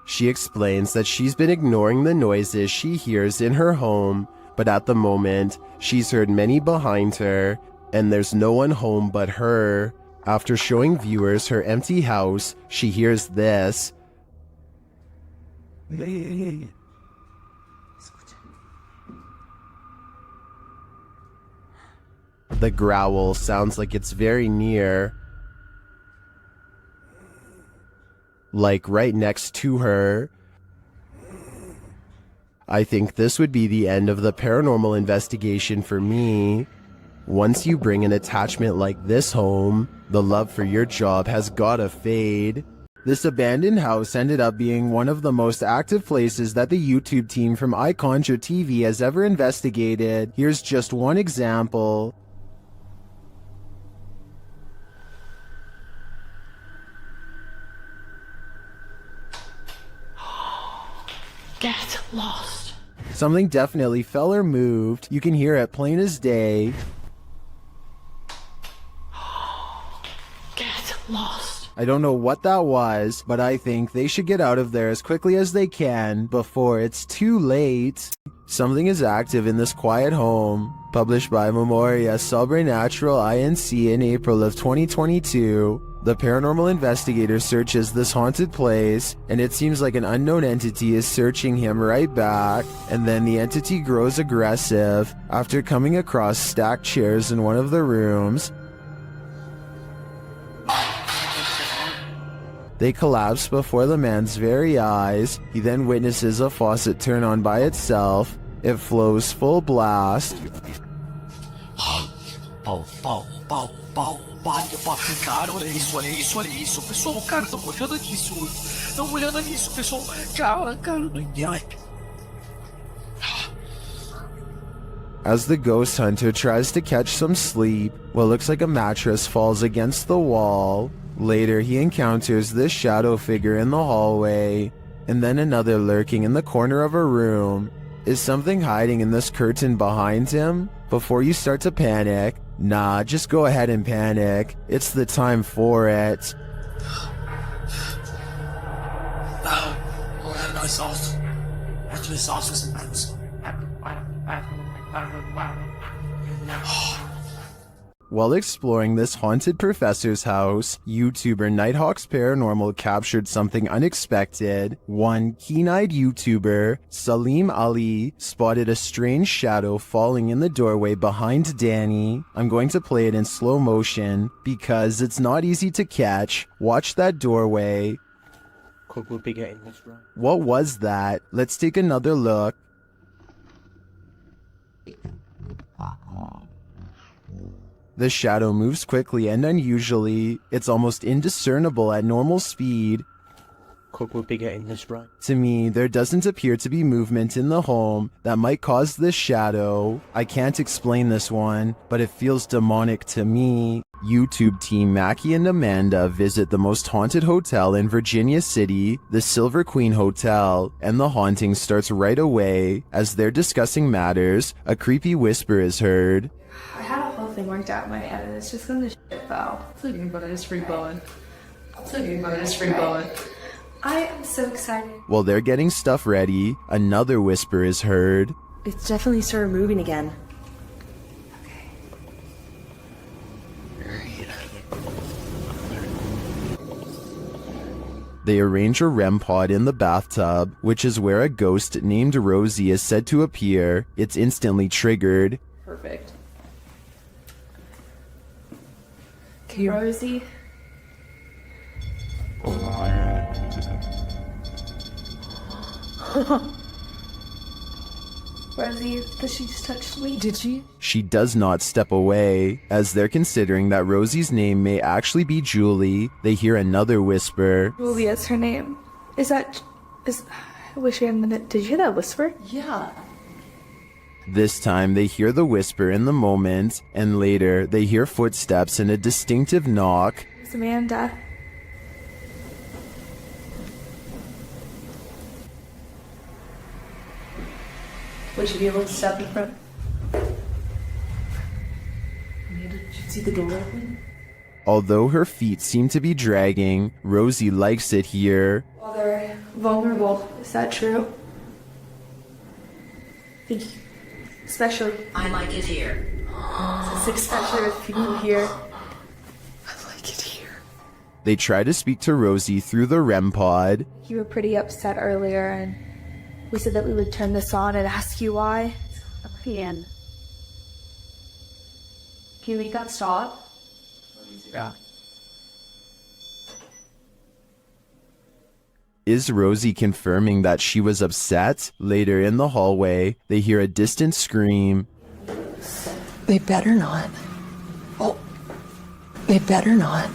She explains that she's been ignoring the noises she hears in her home, but at the moment, she's heard many behind her, and there's no one home but her. After showing viewers her empty house, she hears this. The growl sounds like it's very near, like right next to her. I think this would be the end of the paranormal investigation for me. Once you bring an attachment like this home, the love for your job has gotta fade. This abandoned house ended up being one of the most active places that the YouTube team from iConjure TV has ever investigated. Here's just one example. Get lost. Something definitely fell or moved. You can hear it plain as day. Get lost. I don't know what that was, but I think they should get out of there as quickly as they can before it's too late. Something is active in this quiet home. Published by Memoria Sobrenatural Inc. in April of 2022. The paranormal investigator searches this haunted place, and it seems like an unknown entity is searching him right back, and then the entity grows aggressive after coming across stacked chairs in one of the rooms. They collapse before the man's very eyes. He then witnesses a faucet turn on by itself. It flows full blast. Cara, olha isso, olha isso, olha isso. Pessoal, cara, tô olhando nisso. Tô olhando nisso, pessoal. Cara, As the ghost hunter tries to catch some sleep, what looks like a mattress falls against the wall. Later, he encounters this shadow figure in the hallway, and then another lurking in the corner of a room. Is something hiding in this curtain behind him? Before you start to panic, nah, just go ahead and panic. It's the time for it. While exploring this haunted professor's house, YouTuber Nighthawk's Paranormal captured something unexpected. One keen-eyed YouTuber, Salim Ali, spotted a strange shadow falling in the doorway behind Danny. I'm going to play it in slow motion because it's not easy to catch. Watch that doorway. Cook will be getting this right. What was that? Let's take another look. The shadow moves quickly and unusually. It's almost indiscernible at normal speed. Cook will be getting this right. To me, there doesn't appear to be movement in the home that might cause this shadow. I can't explain this one, but it feels demonic to me. YouTube team Mackie and Amanda visit the most haunted hotel in Virginia City, the Silver Queen Hotel, and the haunting starts right away. As they're discussing matters, a creepy whisper is heard. I had a whole thing worked out in my head, and it's just gonna shit foul. Talking about it is free blowing. Talking about it is free blowing. I am so excited. While they're getting stuff ready, another whisper is heard. It's definitely started moving again. They arrange a REM pod in the bathtub, which is where a ghost named Rosie is said to appear. It's instantly triggered. Perfect. Okay, Rosie. Rosie, does she just touch me? Did she? She does not step away. As they're considering that Rosie's name may actually be Julie, they hear another whisper. Julia's her name. I wish we had a minute. Did you hear that whisper? Yeah. This time they hear the whisper in the moment, and later they hear footsteps and a distinctive knock. It's Amanda. Would you be able to step in front? Amanda, did you see the door open? Although her feet seem to be dragging, Rosie likes it here. Well, they're vulnerable. Is that true? Thank you. Especially. I like it here. Especially with people here. I like it here. They try to speak to Rosie through the REM pod. You were pretty upset earlier, and we said that we would turn this on and ask you why. Ian. Can you make that stop? Yeah. Is Rosie confirming that she was upset? Later in the hallway, they hear a distant scream. They better not. Oh. They better not.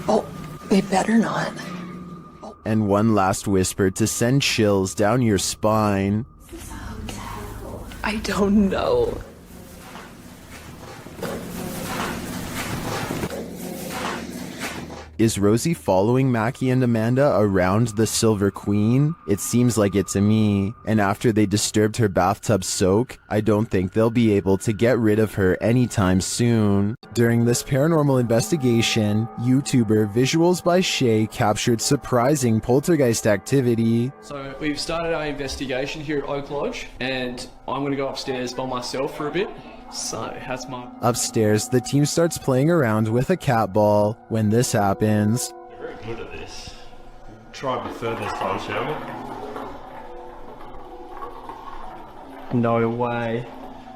Oh. They better not. And one last whisper to send chills down your spine. I don't know. Is Rosie following Mackie and Amanda around the Silver Queen? It seems like it to me. And after they disturbed her bathtub soak, I don't think they'll be able to get rid of her anytime soon. During this paranormal investigation, YouTuber Visuals by Shay captured surprising poltergeist activity. So we've started our investigation here at Oak Lodge, and I'm going to go upstairs by myself for a bit. So, how's my... Upstairs, the team starts playing around with a cat ball when this happens. You're very good at this. Try a bit further this time, shall we? No way.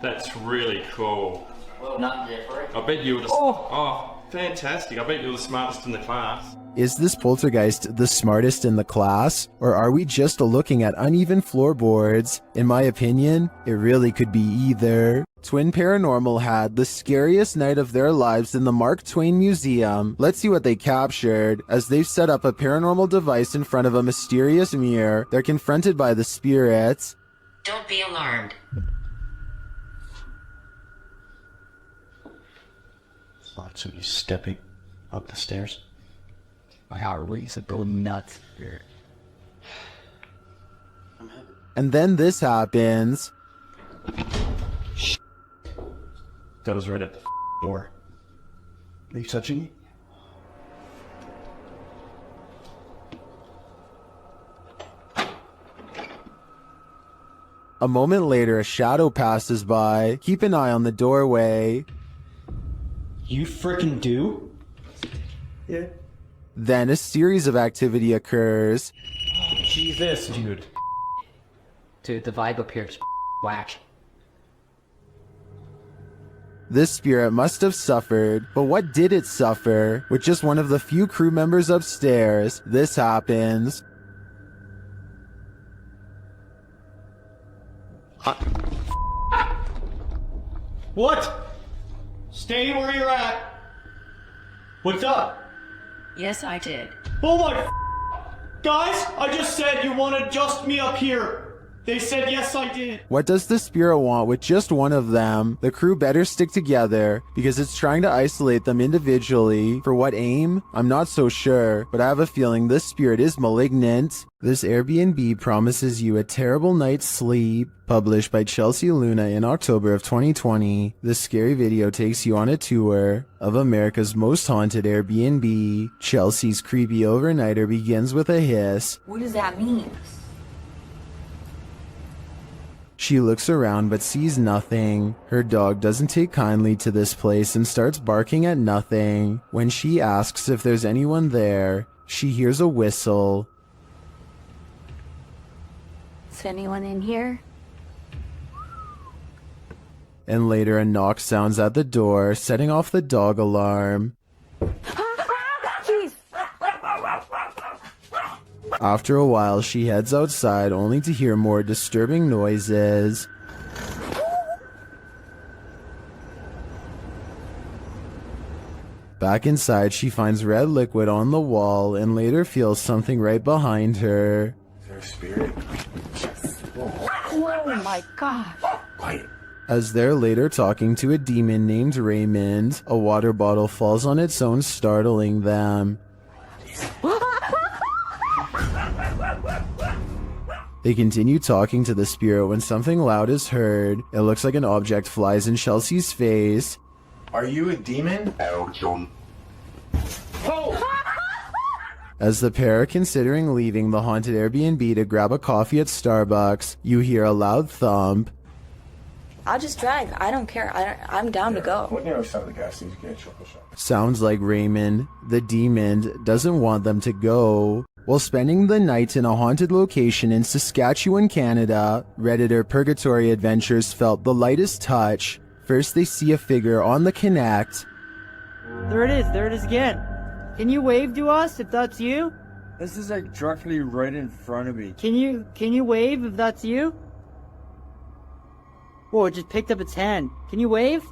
That's really cool. Well done, Jeffrey. I bet you were the... Oh, fantastic. I bet you were the smartest in the class. Is this poltergeist the smartest in the class? Or are we just looking at uneven floorboards? In my opinion, it really could be either. Twin Paranormal had the scariest night of their lives in the Mark Twain Museum. Let's see what they captured. As they've set up a paranormal device in front of a mysterious mirror, they're confronted by the spirits. Don't be alarmed. Thought so you stepping up the stairs. My heart race is going nuts. And then this happens. That was right at the door. Are you touching me? A moment later, a shadow passes by. Keep an eye on the doorway. You frickin' do? Yeah. Then a series of activity occurs. Jesus, dude. Dude, the vibe up here is whack. This spirit must have suffered, but what did it suffer? With just one of the few crew members upstairs, this happens. What? Stay where you're at. What's up? Yes, I did. Oh my... Guys, I just said you want to adjust me up here. They said yes, I did. What does the spirit want with just one of them? The crew better stick together because it's trying to isolate them individually. For what aim? I'm not so sure, but I have a feeling this spirit is malignant. This Airbnb promises you a terrible night's sleep. Published by Chelsea Luna in October of 2020, this scary video takes you on a tour of America's most haunted Airbnb. Chelsea's creepy overnighter begins with a hiss. What does that mean? She looks around but sees nothing. Her dog doesn't take kindly to this place and starts barking at nothing. When she asks if there's anyone there, she hears a whistle. Is anyone in here? And later a knock sounds at the door, setting off the dog alarm. Jeez. After a while, she heads outside only to hear more disturbing noises. Back inside, she finds red liquid on the wall and later feels something right behind her. Is there a spirit? Oh my god. As they're later talking to a demon named Raymond, a water bottle falls on its own, startling them. They continue talking to the spirit when something loud is heard. It looks like an object flies in Chelsea's face. Are you a demon? As the pair are considering leaving the haunted Airbnb to grab a coffee at Starbucks, you hear a loud thump. I'll just drive. I don't care. I'm down to go. What near stop the gas station? Get a chocolate shop. Sounds like Raymond, the demon, doesn't want them to go. While spending the night in a haunted location in Saskatchewan, Canada, Redditor Purgatory Adventures felt the lightest touch. First they see a figure on the Connect. There it is again. Can you wave to us if that's you? This is like directly right in front of me. Can you wave if that's you? Whoa, it just picked up its hand. Can you wave?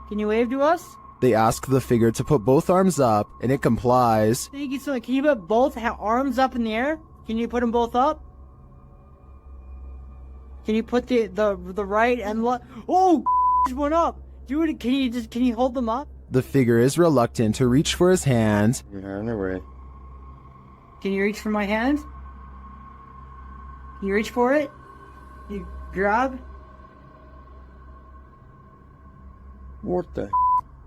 Can you wave to us? They ask the figure to put both arms up, and it complies. Thank you so much. Can you put both arms up in the air? Can you put them both up? Can you put the right and left? Oh, just went up. Dude, can you hold them up? The figure is reluctant to reach for his hand. You're on their way. Can you reach for my hand? Can you reach for it? You grab? What the?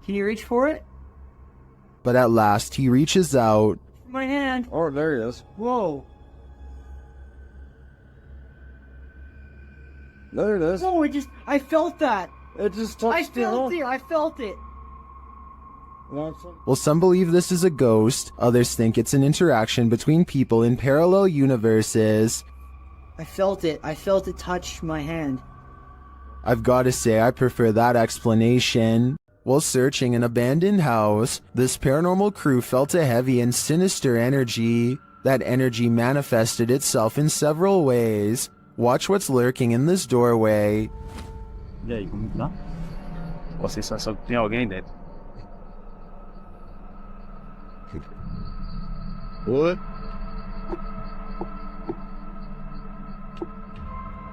Can you reach for it? But at last he reaches out. My hand. Oh, there he is. Whoa. There it is. No, I felt that. It just touched it. I felt it. While some believe this is a ghost, others think it's an interaction between people in parallel universes. I felt it. I felt it touch my hand. I've gotta say I prefer that explanation. While searching an abandoned house, this paranormal crew felt a heavy and sinister energy. That energy manifested itself in several ways. Watch what's lurking in this doorway. E aí, como tá? Você só tem alguém dentro. What?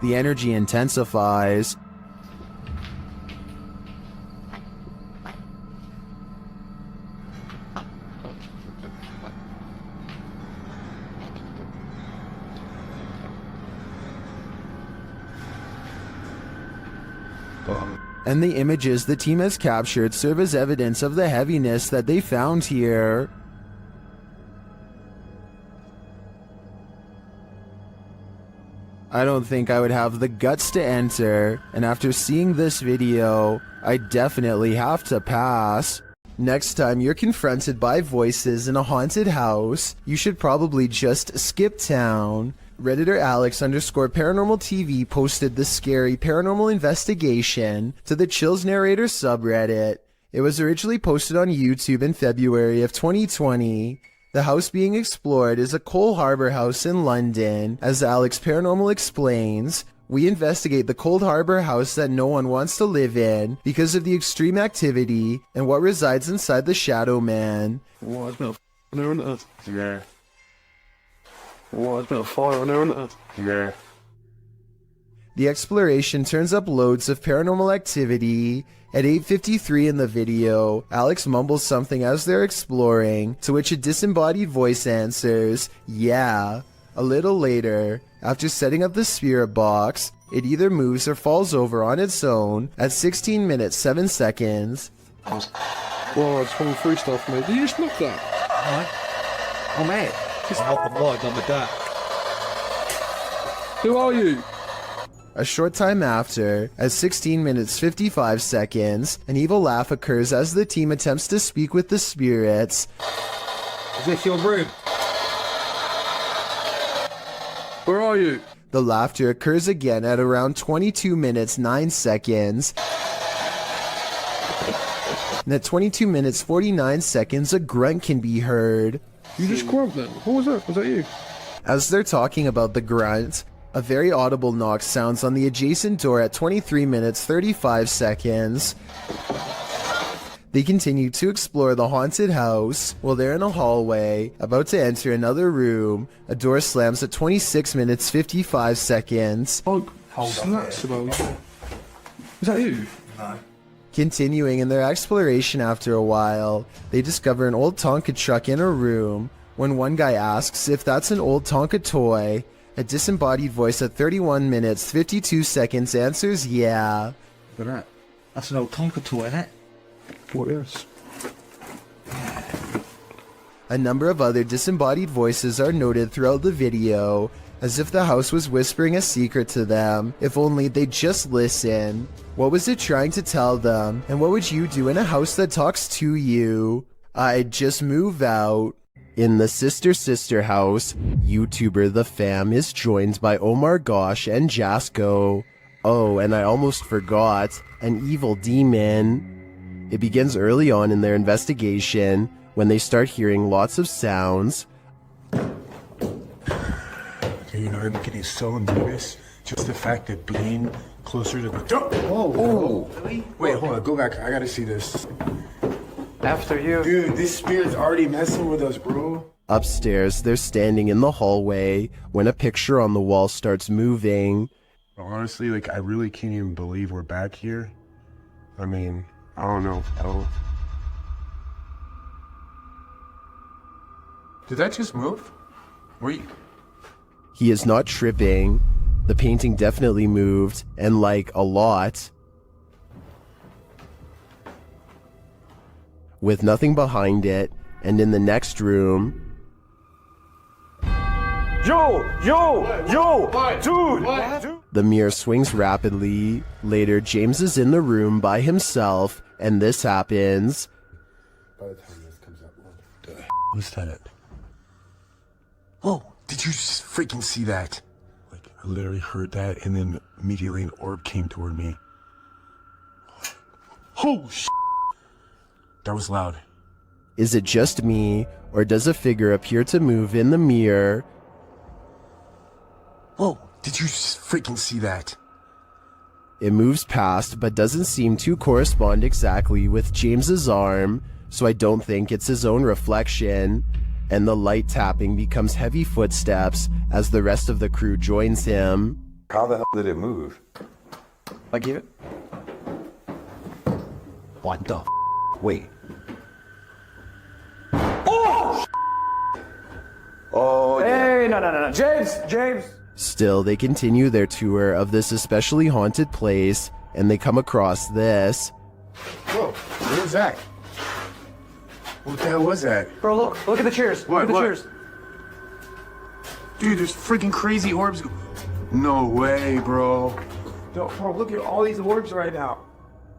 The energy intensifies. And the images the team has captured serve as evidence of the heaviness that they found here. I don't think I would have the guts to enter, and after seeing this video, I definitely have to pass. Next time you're confronted by voices in a haunted house, you should probably just skip town. Redditor Alex_paranormal TV posted this scary paranormal investigation to the Chills Narrator subreddit. It was originally posted on YouTube in February of 2020. The house being explored is a Coal Harbour house in London. As Alex Paranormal explains, we investigate the Cold Harbour house that no one wants to live in because of the extreme activity and what resides inside the Shadow Man. Whoa, there's been a there, isn't it? Yeah. Whoa, there's been a fire on there, isn't it? Yeah. The exploration turns up loads of paranormal activity. At 8:53 in the video, Alex mumbles something as they're exploring, to which a disembodied voice answers, "Yeah." A little later, after setting up the spirit box, it either moves or falls over on its own at 16 minutes 7 seconds. Whoa, it's falling through stuff, mate. Did you just knock that? Alright. Oh, mate. Just help the light on with that. Who are you? A short time after, at 16 minutes 55 seconds, an evil laugh occurs as the team attempts to speak with the spirits. Is this your room? Where are you? The laughter occurs again at around 22 minutes 9 seconds. And at 22 minutes 49 seconds, a grunt can be heard. You just grunt then? What was that? Was that you? As they're talking about the grunt, a very audible knock sounds on the adjacent door at 23 minutes 35 seconds. They continue to explore the haunted house. While they're in a hallway, about to enter another room, a door slams at 26 minutes 55 seconds. Oh, snaps about. Is that you? No. Continuing in their exploration after a while, they discover an old Tonka truck in a room. When one guy asks if that's an old Tonka toy, a disembodied voice at 31 minutes 52 seconds answers yeah. Look at that. That's an old Tonka toy, isn't it? What is? A number of other disembodied voices are noted throughout the video, as if the house was whispering a secret to them, if only they'd just listen. What was it trying to tell them, and what would you do in a house that talks to you? I'd just move out. In the Sister house, YouTuber The Fam is joined by Omar Gosh and Jasko. Oh, and I almost forgot, an evil demon. It begins early on in their investigation, when they start hearing lots of sounds. You know, I'm getting so nervous. Just the fact of being closer to the door. Oh. Really? Wait, hold on. Go back. I gotta see this. After you. Dude, this spirit's already messing with us, bro. Upstairs, they're standing in the hallway when a picture on the wall starts moving. Honestly, like, I really can't even believe we're back here. I mean, I don't know. Did that just move? Were you... He is not tripping. The painting definitely moved, and like a lot. With nothing behind it, and in the next room... Yo, dude! The mirror swings rapidly. Later, James is in the room by himself, and this happens. By the time this comes up, what the was that? Oh, did you just freaking see that? Like, I literally heard that, and then immediately an orb came toward me. Oh, shit. That was loud. Is it just me, or does a figure appear to move in the mirror? Oh, did you just freaking see that? It moves past, but doesn't seem to correspond exactly with James's arm, so I don't think it's his own reflection. And the light tapping becomes heavy footsteps as the rest of the crew joins him. How the hell did it move? I give it. What the f? Wait. Oh, Hey, no. James! Still, they continue their tour of this especially haunted place, and they come across this. Whoa, what was that? What the hell was that? Bro, look at the chairs. What? Look at the chairs. Dude, there's freaking crazy orbs. No way, bro. Bro, look at all these orbs right now.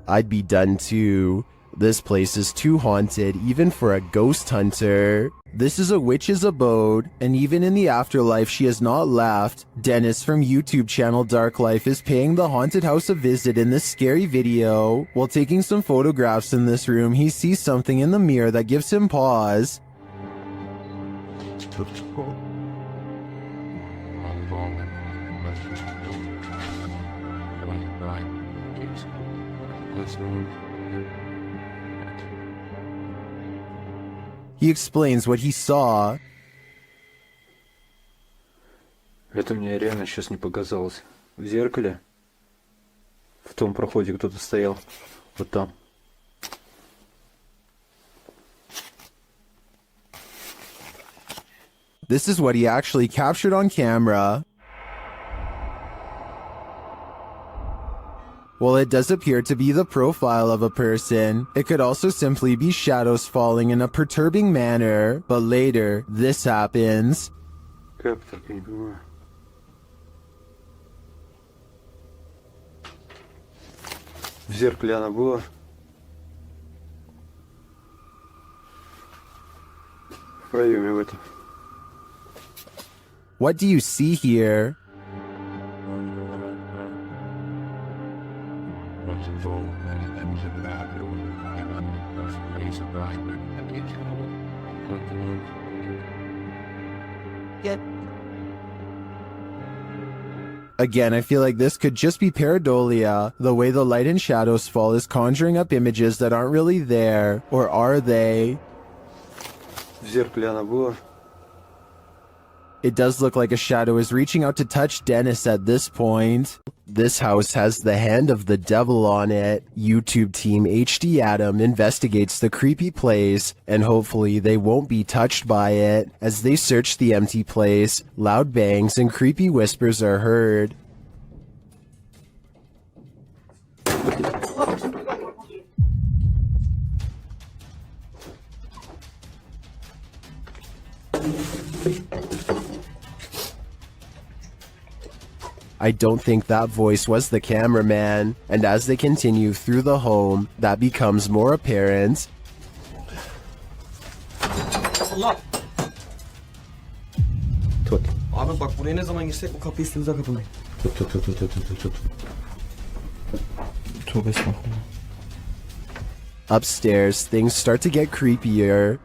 I'd be done too. This place is too haunted even for a ghost hunter. This is a witch's abode, and even in the afterlife she has not left. Dennis from YouTube channel Dark Life is paying the haunted house a visit in this scary video. While taking some photographs in this room, he sees something in the mirror that gives him pause. He explains what he saw. Это мне реально сейчас не показалось. В зеркале, в том проходе кто-то стоял. Вот там. This is what he actually captured on camera. While it does appear to be the profile of a person, it could also simply be shadows falling in a perturbing manner. But later, this happens. Как так, я не понимаю. В зеркале она была. В проеме в этом. What do you see here? Again, I feel like this could just be pareidolia. The way the light and shadows fall is conjuring up images that aren't really there. Or are they? В зеркале она была. It does look like a shadow is reaching out to touch Dennis at this point. This house has the hand of the devil on it. YouTube team HD Adam investigates the creepy place, and hopefully they won't be touched by it. As they search the empty place, loud bangs and creepy whispers are heard. I don't think that voice was the cameraman, and as they continue through the home, that becomes more apparent. Tut. Abi bak buraya ne zaman girsek bu kapıyı üstümüze kapamayın. Tut. Tövbe estağfurullah. Upstairs, things start to get creepier.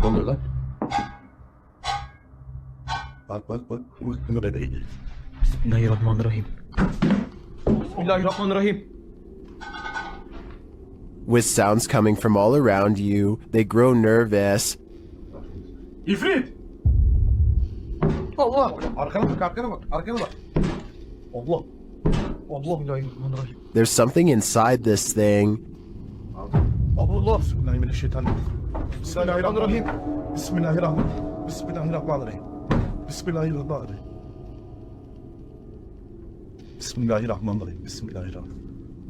Ne oluyor lan? Bak. Bunlar değil. Bismillahirrahmanirrahim. Bismillahirrahmanirrahim. With sounds coming from all around you, they grow nervous. İfrit! Allah! Arkana bak. Allah! Bismillahirrahmanirrahim. There's something inside this thing. Allah! Bismillahirrahmanirrahim. Bismillahirrahmanirrahim.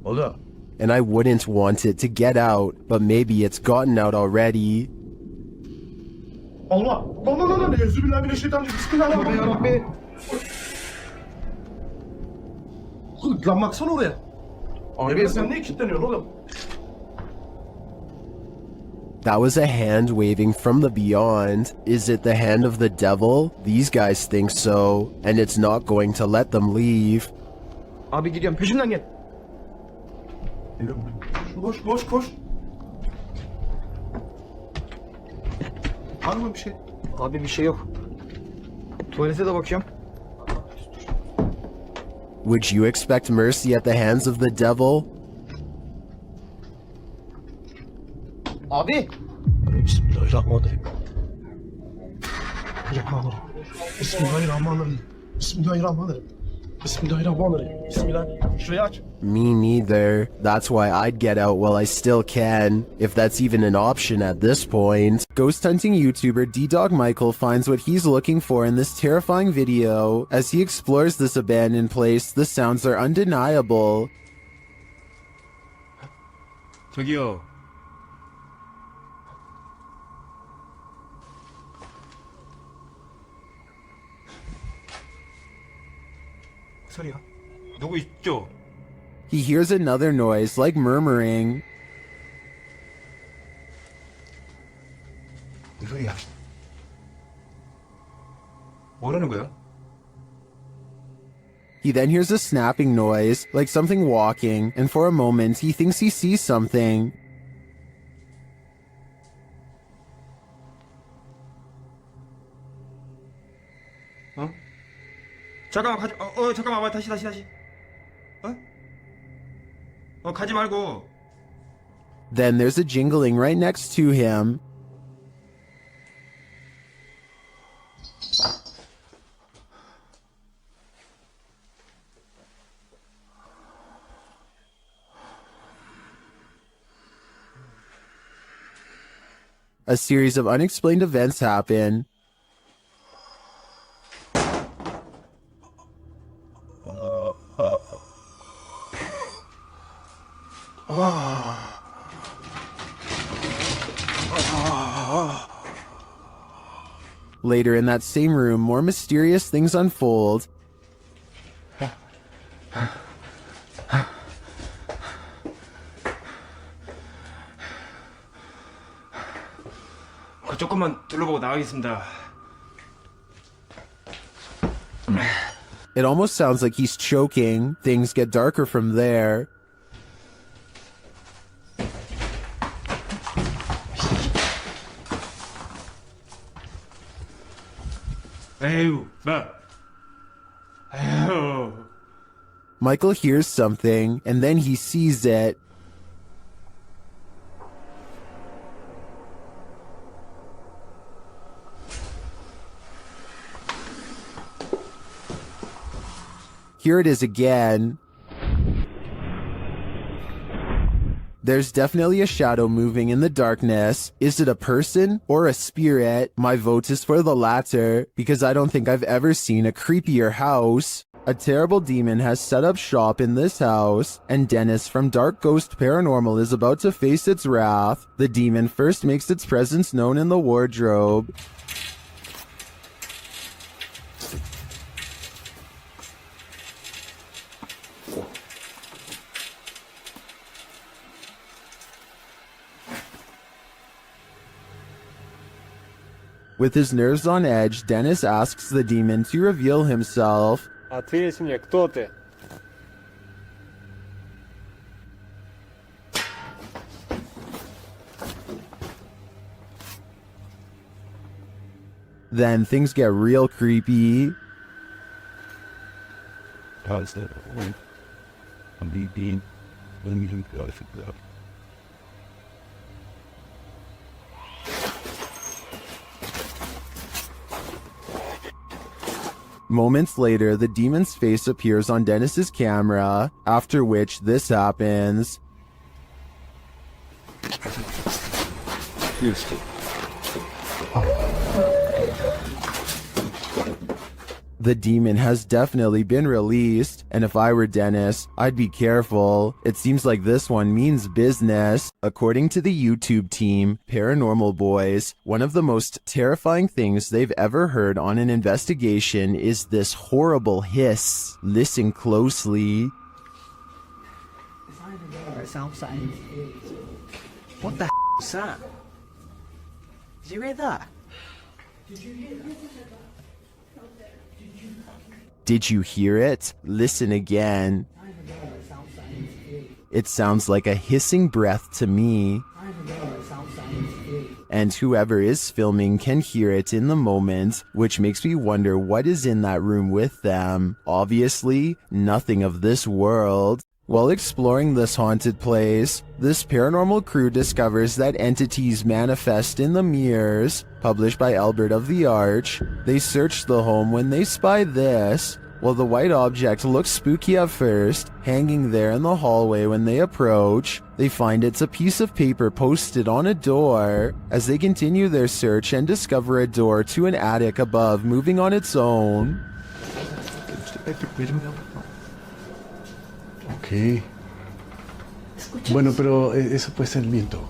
Allah! And I wouldn't want it to get out, but maybe it's gotten out already. Allah! Bismillahirrahmanirrahim. Lan baksana oraya. Abi sen niye kilitleniyorsun oğlum? That was a hand waving from the beyond. Is it the hand of the devil? These guys think so, and it's not going to let them leave. Abi gidiyorum peşimden gel. Koş koş koş. Var mı bir şey? Abi bir şey yok. Tuvalete de bakıyorum. Would you expect mercy at the hands of the devil? Abi. Bismillahirrahmanirrahim. Bismillahirrahmanirrahim. Bismillahirrahmanirrahim. Bismillahirrahmanirrahim. Bismillah. Şurayı aç. Me neither. That's why I'd get out while I still can, if that's even an option at this point. Ghost hunting YouTuber D-Dog Michael finds what he's looking for in this terrifying video. As he explores this abandoned place, the sounds are undeniable. 저기요. 소리야. 누구 있죠? He hears another noise, like murmuring. 소리야. 뭐라는 거야? He then hears a snapping noise, like something walking, and for a moment he thinks he sees something. 어? 잠깐만 가지. 잠깐만 다시. 가지 말고. Then there's a jingling right next to him. A series of unexplained events happen. Later in that same room, more mysterious things unfold. 조금만 둘러보고 나가겠습니다. It almost sounds like he's choking. Things get darker from there. 에휴, 에휴. Michael hears something, and then he sees it. Here it is again. There's definitely a shadow moving in the darkness. Is it a person or a spirit? My vote is for the latter, because I don't think I've ever seen a creepier house. A terrible demon has set up shop in this house, and Dennis from Dark Ghost Paranormal is about to face its wrath. The demon first makes its presence known in the wardrobe. With his nerves on edge, Dennis asks the demon to reveal himself. Ответь мне, кто ты? Then things get real creepy. How's that? I'm being. Let me do that. Moments later, the demon's face appears on Dennis's camera, after which this happens. The demon has definitely been released, and if I were Dennis, I'd be careful. It seems like this one means business. According to the YouTube team, Paranormal Boys, one of the most terrifying things they've ever heard on an investigation is this horrible hiss. Listen closely. It's outside. What the is that? Did you hear that? Did you hear it? Listen again. It sounds like a hissing breath to me. And whoever is filming can hear it in the moment, which makes me wonder what is in that room with them. Obviously, nothing of this world. While exploring this haunted place, this paranormal crew discovers that entities manifest in the mirrors. Published by Albert of the Arch, they search the home when they spy this. While the white object looks spooky at first, hanging there in the hallway when they approach, they find it's a piece of paper posted on a door. As they continue their search and discover a door to an attic above moving on its own. Ok. Bueno, pero eso puede ser el viento.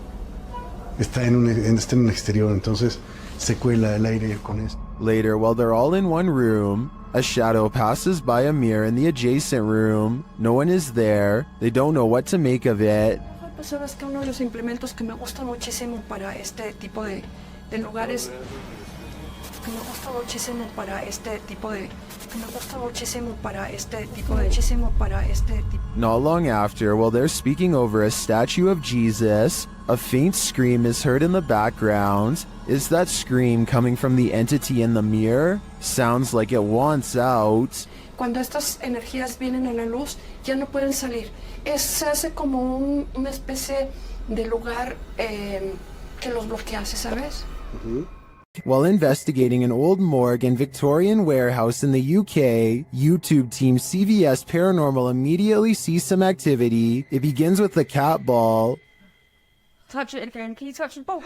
Está en un exterior, entonces se cuela el aire con eso. Later, while they're all in one room, a shadow passes by a mirror in the adjacent room. No one is there. They don't know what to make of it. Sabes que uno de los implementos que me gusta muchísimo para este tipo de lugares, que me gusta muchísimo para este tipo de, que me gusta muchísimo para este tipo de, muchísimo para este tipo. Not long after, while they're speaking over a statue of Jesus, a faint scream is heard in the background. Is that scream coming from the entity in the mirror? Sounds like it wants out. Cuando estas energías vienen a la luz, ya no pueden salir. Se hace como una especie de lugar que los bloquea, ¿sabes? While investigating an old morgue and Victorian warehouse in the UK, YouTube team CVS Paranormal immediately sees some activity. It begins with the cat ball. Touch it again. Can you touch the ball?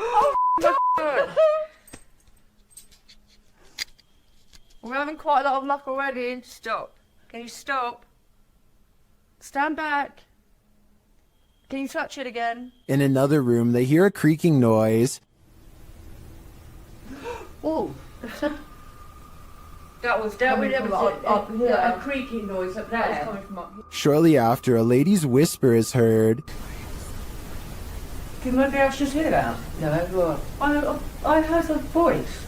We're having quite a lot of luck already. Stop. Can you stop? Stand back. Can you touch it again? In another room, they hear a creaking noise. Oh. That was a creaking noise up there. That was coming from up here. Shortly after, a lady's whisper is heard. Can nobody else just hear that? No, I heard a voice.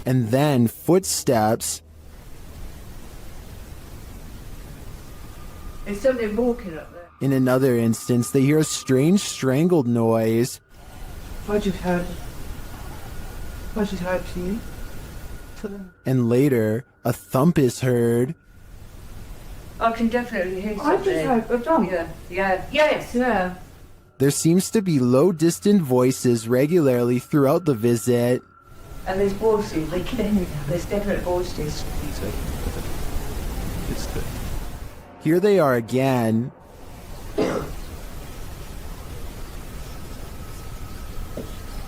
And then footsteps. There's somebody walking up there. In another instance, they hear a strange strangled noise. I just heard to you. And later, a thump is heard. I can definitely hear something. I just heard a thump. Yeah. There seems to be low, distant voices regularly throughout the visit. And there's voices. There's definite voices. Here they are again.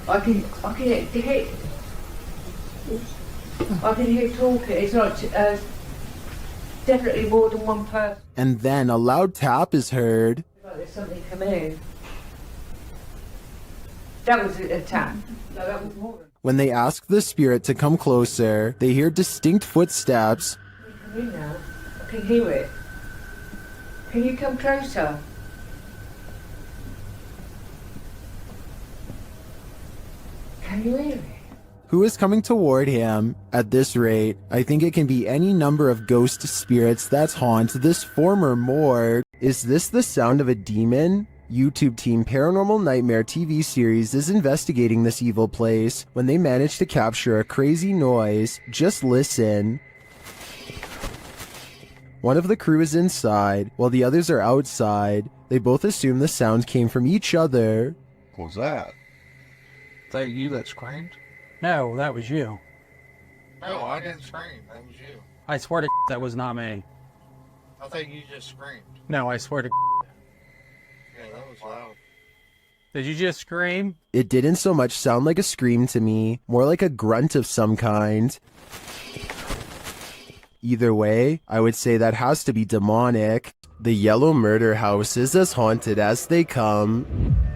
I can hear talking. It's not definitely more than one person. And then a loud tap is heard. There's something coming in. That was a tap. No, that was more. When they ask the spirit to come closer, they hear distinct footsteps. Come in now. I can hear it. Can you come closer? Can you hear it? Who is coming toward him? At this rate, I think it can be any number of ghost spirits that haunt this former morgue. Is this the sound of a demon? YouTube team Paranormal Nightmare TV series is investigating this evil place when they manage to capture a crazy noise. Just listen. One of the crew is inside, while the others are outside. They both assume the sound came from each other. What was that? Is that you that screamed? No, that was you. No, I didn't scream. That was you. I swear to that was not me. I think you just screamed. No, I swear to Yeah, that was loud. Did you just scream? It didn't so much sound like a scream to me, more like a grunt of some kind. Either way, I would say that has to be demonic. The yellow murder house is as haunted as they come.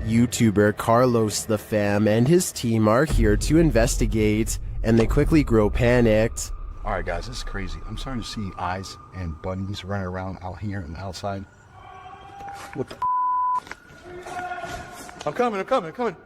YouTuber Carlos the Fam and his team are here to investigate, and they quickly grow panicked. Alright guys, this is crazy. I'm starting to see eyes and bunnies running around out here and outside. What the I'm coming.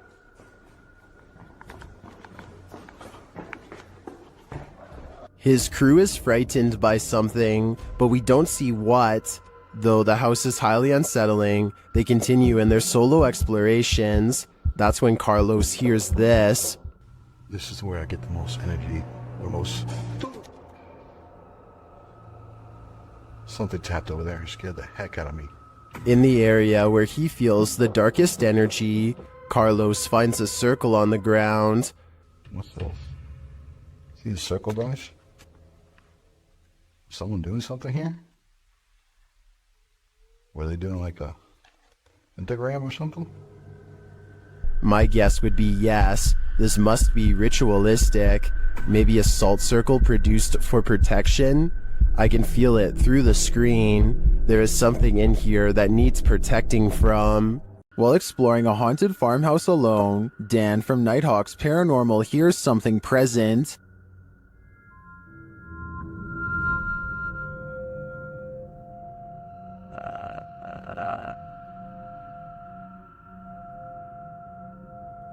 His crew is frightened by something, but we don't see what. Though the house is highly unsettling, they continue in their solo explorations. That's when Carlos hears this. This is where I get the most energy, the most... Something tapped over there and scared the heck out of me. In the area where he feels the darkest energy, Carlos finds a circle on the ground. What's this? See the circle, guys? Someone doing something here? Were they doing like a pentagram or something? My guess would be yes. This must be ritualistic. Maybe a salt circle produced for protection? I can feel it through the screen. There is something in here that needs protecting from. While exploring a haunted farmhouse alone, Dan from Nighthawk's Paranormal hears something present.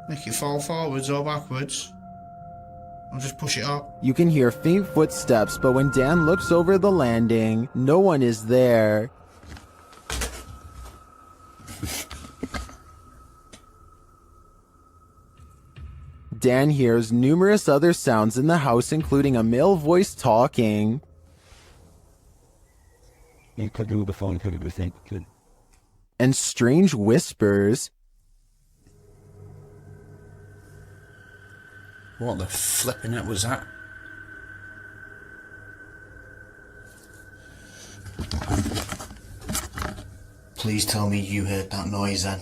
Make it fall forwards or backwards. I'll just push it up. You can hear faint footsteps, but when Dan looks over the landing, no one is there. Dan hears numerous other sounds in the house, including a male voice talking. And strange whispers. What the flipping heck was that? Please tell me you heard that noise then.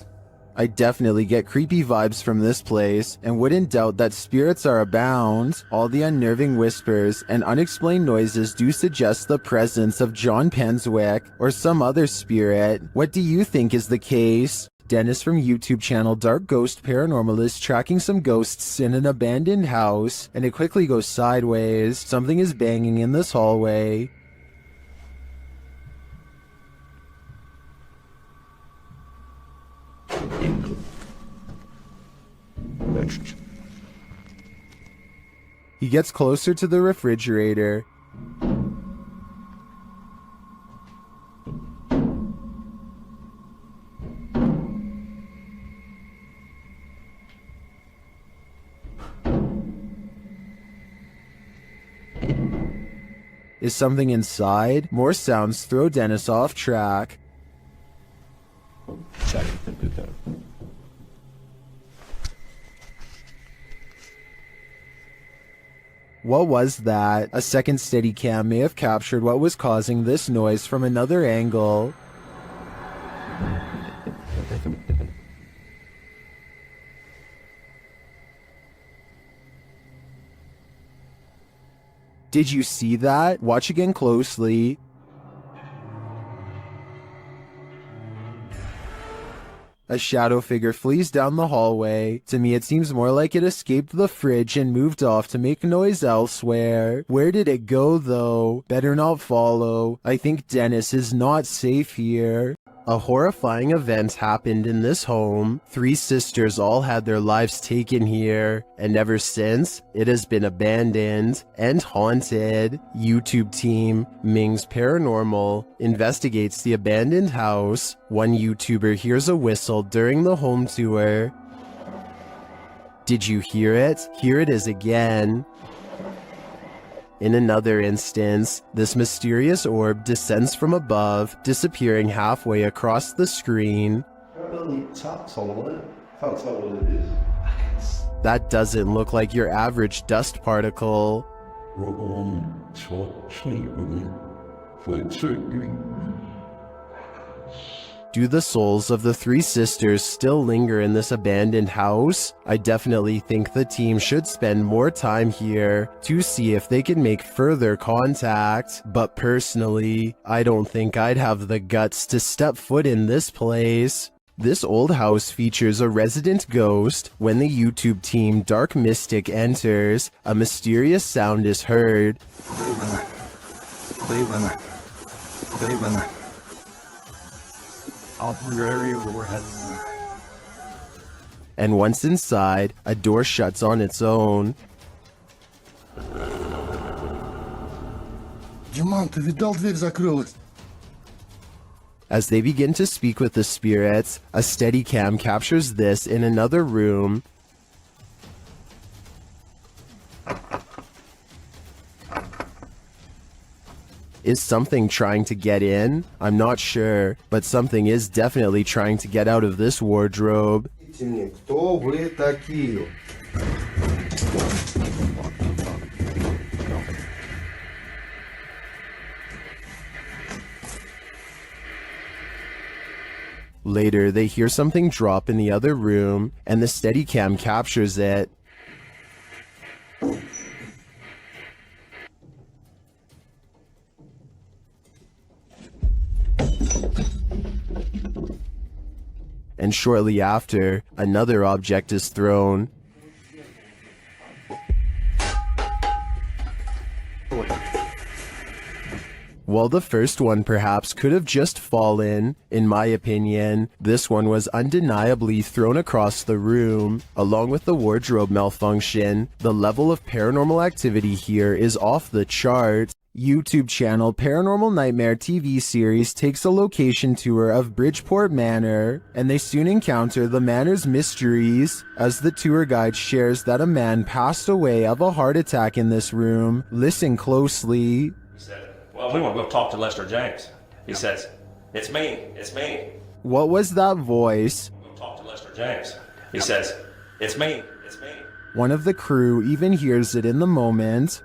I definitely get creepy vibes from this place, and wouldn't doubt that spirits are abound. All the unnerving whispers and unexplained noises do suggest the presence of John Penswick or some other spirit. What do you think is the case? Dennis from YouTube channel Dark Ghost Paranormal is tracking some ghosts in an abandoned house, and it quickly goes sideways. Something is banging in this hallway. He gets closer to the refrigerator. Is something inside? More sounds throw Dennis off track. What was that? A second Steadicam may have captured what was causing this noise from another angle. Did you see that? Watch again closely. A shadow figure flees down the hallway. To me, it seems more like it escaped the fridge and moved off to make noise elsewhere. Where did it go, though? Better not follow. I think Dennis is not safe here. A horrifying event happened in this home. 3 sisters all had their lives taken here, and ever since, it has been abandoned and haunted. YouTube team Ming's Paranormal investigates the abandoned house. One YouTuber hears a whistle during the home tour. Did you hear it? Here it is again. In another instance, this mysterious orb descends from above, disappearing halfway across the screen. That doesn't look like your average dust particle. Do the souls of the three sisters still linger in this abandoned house? I definitely think the team should spend more time here to see if they can make further contact, but personally, I don't think I'd have the guts to step foot in this place. This old house features a resident ghost. When the YouTube team Dark Mystic enters, a mysterious sound is heard. Cleveland. I'll wherever you were heading. And once inside, a door shuts on its own. Диман, ты видал, дверь закрылась? As they begin to speak with the spirits, a Steadicam captures this in another room. Is something trying to get in? I'm not sure, but something is definitely trying to get out of this wardrobe. Кто вы такие? Later, they hear something drop in the other room, and the Steadicam captures it. And shortly after, another object is thrown. While the first one perhaps could have just fallen, in my opinion, this one was undeniably thrown across the room. Along with the wardrobe malfunction, the level of paranormal activity here is off the charts. YouTube channel Paranormal Nightmare TV series takes a location tour of Bridgeport Manor, and they soon encounter the manor's mysteries as the tour guide shares that a man passed away of a heart attack in this room. Listen closely. He said, well, we want to go talk to Lester James. He says, it's me. What was that voice? We'll talk to Lester James. He says, it's me. One of the crew even hears it in the moment.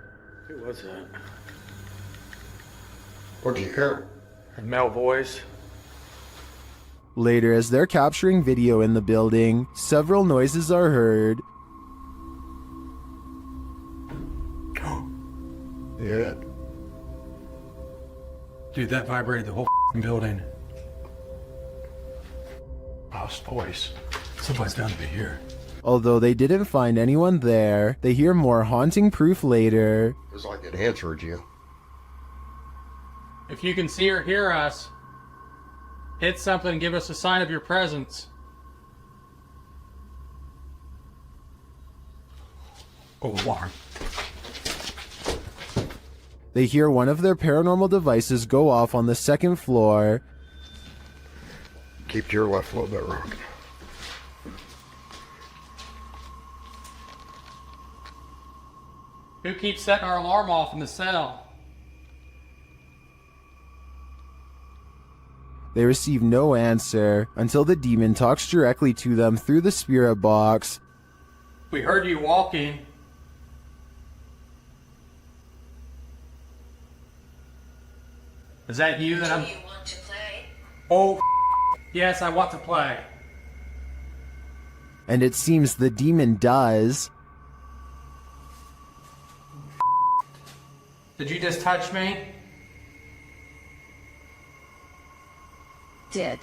Who was that? What'd you hear? A male voice. Later, as they're capturing video in the building, several noises are heard. Yeah. Dude, that vibrated the whole building. Lost voice. Somebody's bound to be here. Although they didn't find anyone there, they hear more haunting proof later. It was like it answered you. If you can see or hear us, hit something and give us a sign of your presence. Oh, alarm. They hear one of their paranormal devices go off on the second floor. Keep to your left a little bit, Rock. Who keeps setting our alarm off in the cell? They receive no answer until the demon talks directly to them through the spirit box. We heard you walking. Is that you that I'm... Do you want to play? Oh, yes, I want to play. And it seems the demon does. Did you just touch me? Did.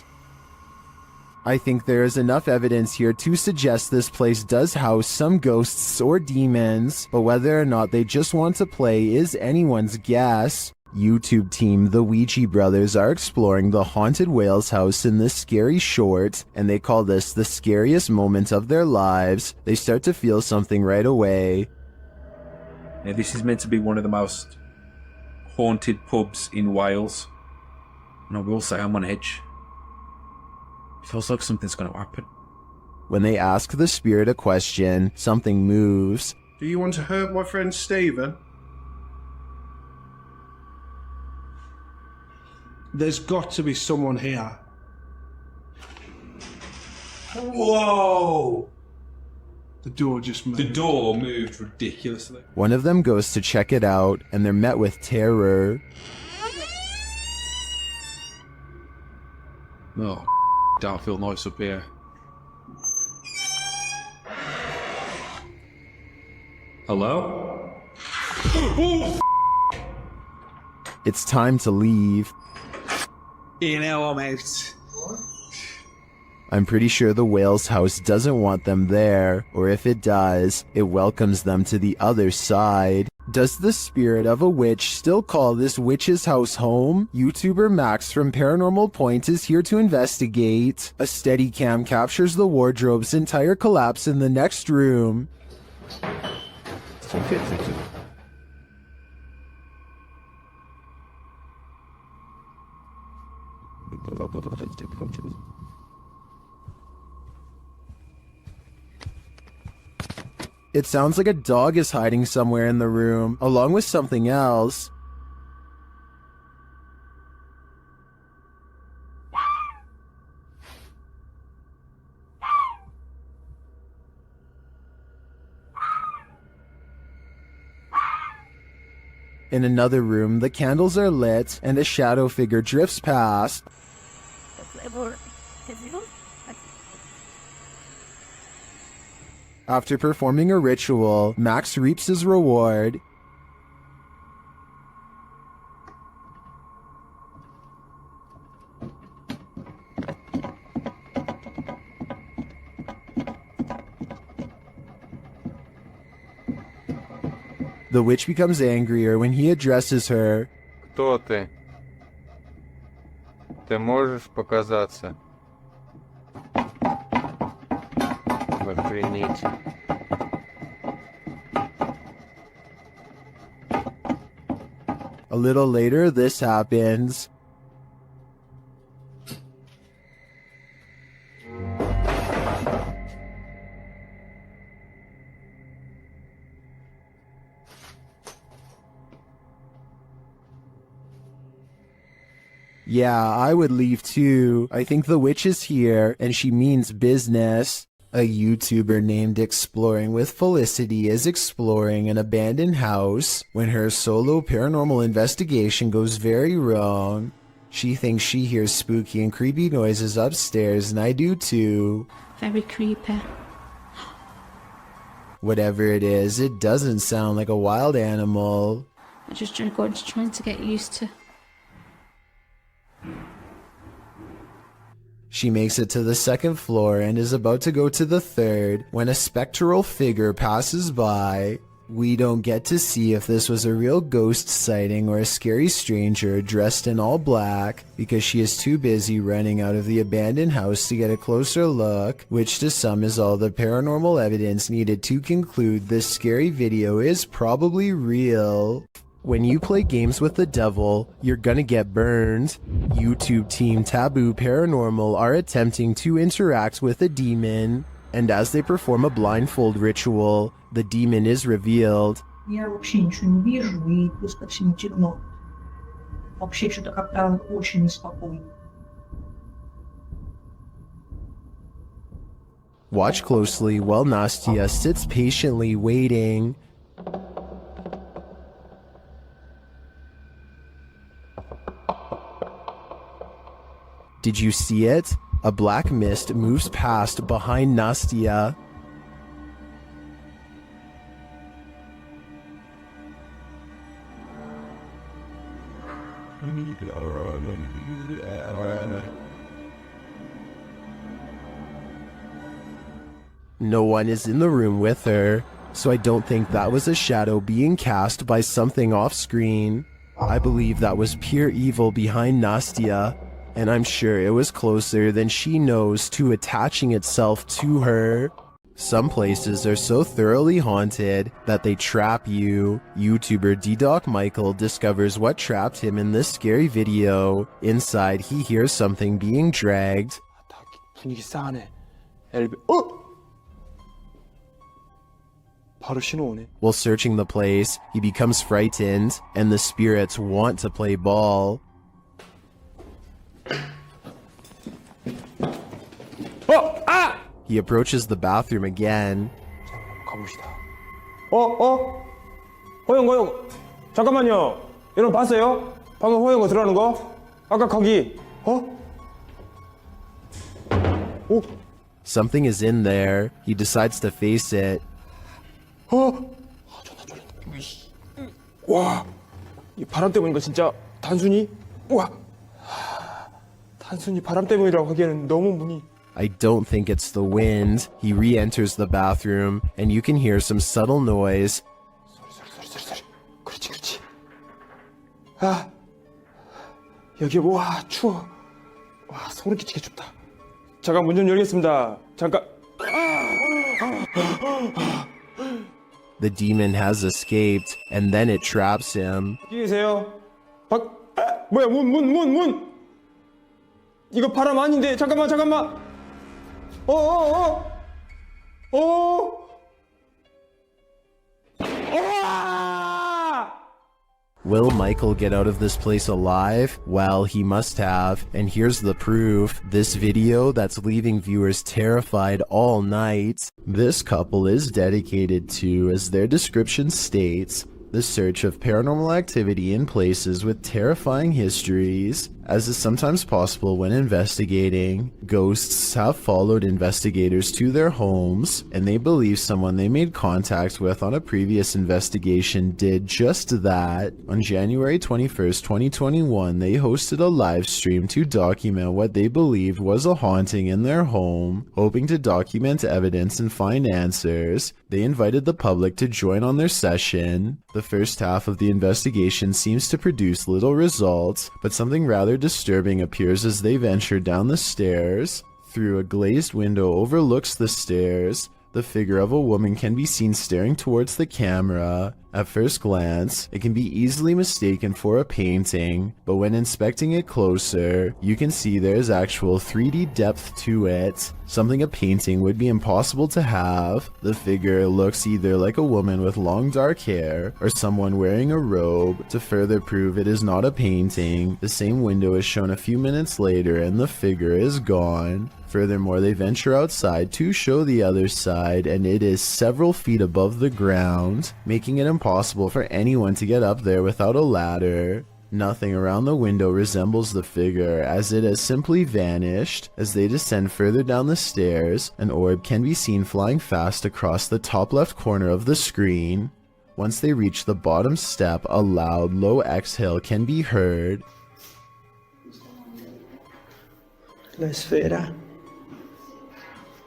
I think there is enough evidence here to suggest this place does house some ghosts or demons, but whether or not they just want to play is anyone's guess. YouTube team The Ouija Brothers are exploring the haunted Wales house in this scary short, and they call this the scariest moment of their lives. They start to feel something right away. Now, this is meant to be one of the most haunted pubs in Wales, and I will say I'm on edge. It feels like something's going to happen. When they ask the spirit a question, something moves. Do you want to hurt my friend Stephen? There's got to be someone here. Whoa! The door just moved. The door moved ridiculously. One of them goes to check it out, and they're met with terror. Oh, don't feel nice up here. Hello? It's time to leave. You know, almost. I'm pretty sure the whale's house doesn't want them there, or if it does, it welcomes them to the other side. Does the spirit of a witch still call this witch's house home? YouTuber Max from Paranormal Point is here to investigate. A Steadicam captures the wardrobe's entire collapse in the next room. It sounds like a dog is hiding somewhere in the room, along with something else. In another room, the candles are lit and a shadow figure drifts past. After performing a ritual, Max reaps his reward. The witch becomes angrier when he addresses her. Кто ты? Ты можешь показаться? Охренеть. A little later, this happens. Yeah, I would leave too. I think the witch is here, and she means business. A YouTuber named Exploring with Felicity is exploring an abandoned house when her solo paranormal investigation goes very wrong. She thinks she hears spooky and creepy noises upstairs, and I do too. Very creepy. Whatever it is, it doesn't sound like a wild animal. I'm just trying to get used to. She makes it to the second floor and is about to go to the third when a spectral figure passes by. We don't get to see if this was a real ghost sighting or a scary stranger dressed in all black because she is too busy running out of the abandoned house to get a closer look, which to some is all the paranormal evidence needed to conclude this scary video is probably real. When you play games with the devil, you're gonna get burned. YouTube team Taboo Paranormal are attempting to interact with a demon, and as they perform a blindfold ritual, the demon is revealed. Я вообще ничего не вижу, и просто всем темно. Вообще что-то как-то очень неспокойно. Watch closely while Nastia sits patiently waiting. Did you see it? A black mist moves past behind Nastia. No one is in the room with her, so I don't think that was a shadow being cast by something off screen. I believe that was pure evil behind Nastia, and I'm sure it was closer than she knows to attaching itself to her. Some places are so thoroughly haunted that they trap you. YouTuber D-Doc Michael discovers what trapped him in this scary video. Inside, he hears something being dragged. 분위기 싸하네. 바로 신호 오네. While searching the place, he becomes frightened, and the spirits want to play ball. He approaches the bathroom again. 가봅시다. 호영. 잠깐만요. 여러분 봤어요? 방금 호영 들어가는 거? 아까 거기. Something is in there. He decides to face it. 와, 이 바람 때문인 거 진짜 단순히 와, 단순히 바람 때문이라고 하기에는 너무 문이. I don't think it's the wind. He re-enters the bathroom, and you can hear some subtle noise. 소리. 그렇지. 아, 여기 와 추워. 와 소름 끼치게 춥다. 잠깐 문 좀 열겠습니다. 잠깐. The demon has escaped, and then it traps him. 여기 계세요. 뭐야 문. 이거 바람 아닌데 잠깐만. Will Michael get out of this place alive? Well, he must have, and here's the proof. This video that's leaving viewers terrified all night. This couple is dedicated to, as their description states, the search of paranormal activity in places with terrifying histories. As is sometimes possible when investigating, ghosts have followed investigators to their homes, and they believe someone they made contact with on a previous investigation did just that. On January 21st, 2021, they hosted a live stream to document what they believed was a haunting in their home. Hoping to document evidence and find answers, they invited the public to join on their session. The first half of the investigation seems to produce little results, but something rather disturbing appears as they venture down the stairs. Through a glazed window overlooks the stairs, the figure of a woman can be seen staring towards the camera. At first glance, it can be easily mistaken for a painting, but when inspecting it closer, you can see there is actual 3D depth to it, something a painting would be impossible to have. The figure looks either like a woman with long dark hair, or someone wearing a robe. To further prove it is not a painting, the same window is shown a few minutes later and the figure is gone. Furthermore, they venture outside to show the other side, and it is several feet above the ground, making it impossible for anyone to get up there without a ladder. Nothing around the window resembles the figure, as it has simply vanished. As they descend further down the stairs, an orb can be seen flying fast across the top left corner of the screen. Once they reach the bottom step, a loud, low exhale can be heard. La esfera.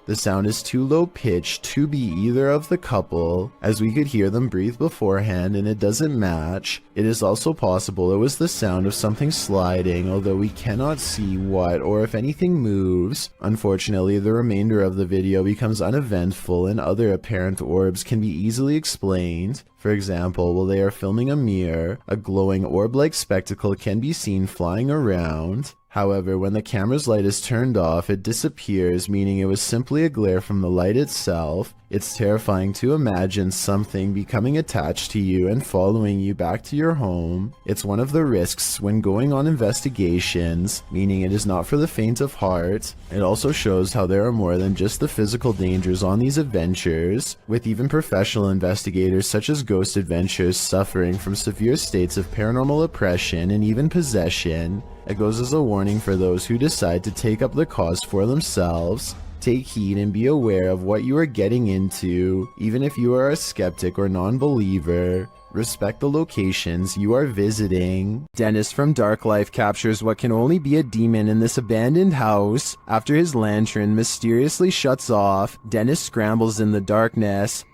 The sound is too low pitched to be either of the couple, as we could hear them breathe beforehand and it doesn't match. It is also possible it was the sound of something sliding, although we cannot see what or if anything moves. Unfortunately, the remainder of the video becomes uneventful and other apparent orbs can be easily explained. For example, while they are filming a mirror, a glowing orb-like spectacle can be seen flying around. However, when the camera's light is turned off, it disappears, meaning it was simply a glare from the light itself. It's terrifying to imagine something becoming attached to you and following you back to your home. It's one of the risks when going on investigations, meaning it is not for the faint of heart. It also shows how there are more than just the physical dangers on these adventures, with even professional investigators such as Ghost Adventures suffering from severe states of paranormal oppression and even possession. It goes as a warning for those who decide to take up the cause for themselves. Take heed and be aware of what you are getting into, even if you are a skeptic or non-believer. Respect the locations you are visiting. Dennis from Dark Life captures what can only be a demon in this abandoned house. After his lantern mysteriously shuts off, Dennis scrambles in the darkness.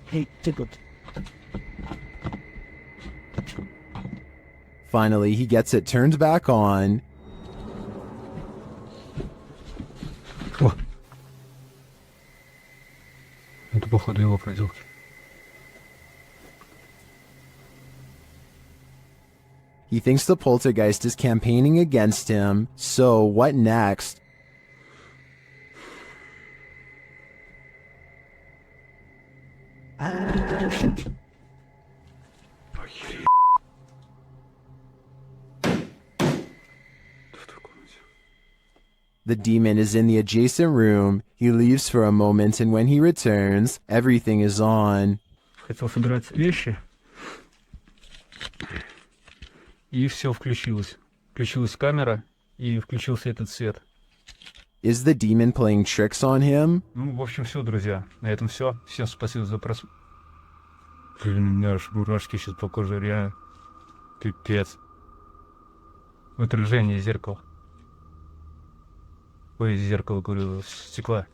Hey, take it. Finally, he gets it turned back on. Это походу его проделки. He thinks the poltergeist is campaigning against him, so what next? The demon is in the adjacent room. He leaves for a moment, and when he returns, everything is on. Хотел собирать вещи, и все включилось. включилась камера и включился этот свет. Is the demon playing tricks on him? Ну, в общем, все, друзья. На этом все. Всем спасибо за просмотр. Блин, у меня аж мурашки сейчас по коже, реально. Пипец. В отражении зеркала. Ой, зеркало, говорю, стекла.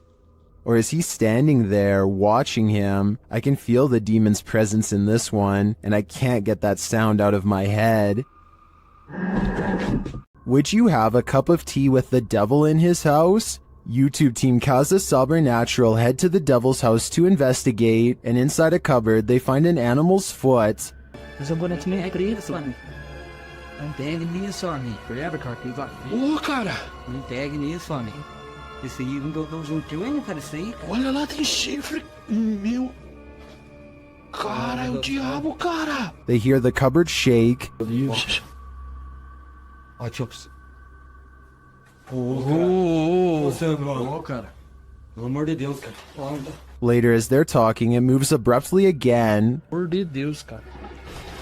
Or is he standing there watching him? I can feel the demon's presence in this one, and I can't get that sound out of my head. Would you have a cup of tea with the devil in his house? YouTube team Casa Sobernatural head to the devil's house to investigate, and inside a cupboard they find an animal's foot. Ô, cara! Olha lá, tem chifre! Meu... Cara, é o diabo, cara! They hear the cupboard shake. Later, as they're talking, it moves abruptly again. Por de Deus, cara.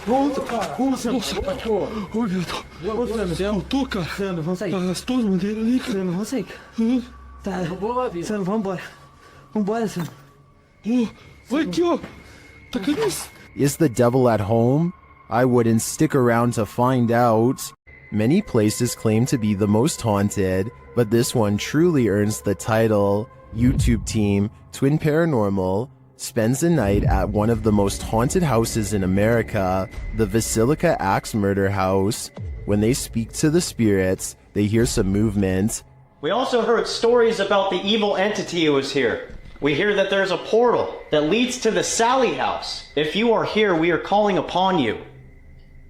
Nossa, cara! Nossa, cachorro! Ô, meu Deus! Eu tô, cara! Sandro, vamos sair. As tuas bandeiras ali, cara. Sandro, vamos sair. Tá, Sandro, vamos embora. Vambora, Sandro. Olha aqui, ó. Tá caindo isso. Is the devil at home? I wouldn't stick around to find out. Many places claim to be the most haunted, but this one truly earns the title. YouTube team Twin Paranormal spends a night at one of the most haunted houses in America, the Basilica Axe Murder House. When they speak to the spirits, they hear some movement. We also heard stories about the evil entity who was here. We hear that there's a portal that leads to the Sally house. If you are here, we are calling upon you.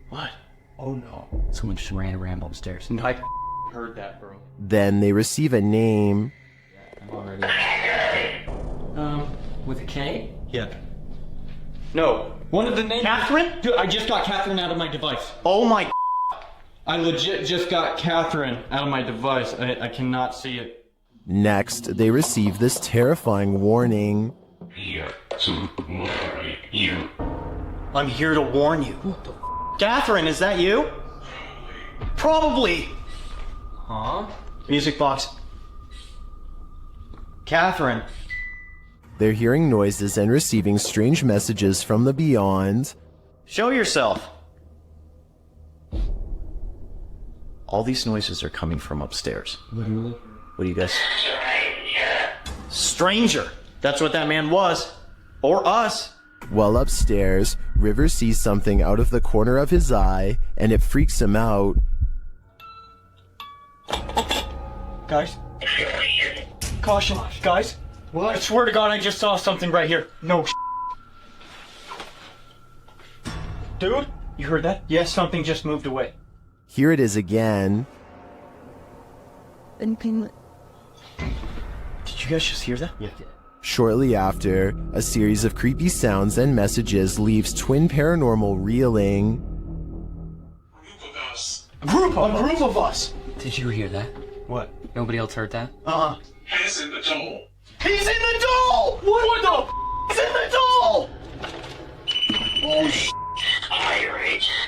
What? Oh no. Someone just ran around upstairs. No, I heard that, bro. Then they receive a name. I'm already... with a K? Yeah. No. One of the names... Catherine? Dude, I just got Catherine out of my device. Oh my... I legit just got Catherine out of my device. I cannot see it. Next, they receive this terrifying warning. I'm here to warn you. Catherine, is that you? Probably. Huh? Music box. Catherine. They're hearing noises and receiving strange messages from the beyond. Show yourself. All these noises are coming from upstairs. Literally? What do you guys... Stranger. That's what that man was. Or us. While upstairs, River sees something out of the corner of his eye, and it freaks him out. Guys. Caution. Guys. What? I swear to God, I just saw something right here. No Dude, you heard that? Yes, something just moved away. Here it is again. Did you guys just hear that? Yeah. Shortly after, a series of creepy sounds and messages leaves Twin Paranormal reeling. A group of us! Did you hear that? What? Nobody else heard that? He's in the doll! He's in the doll! What the He's in the doll! Oh,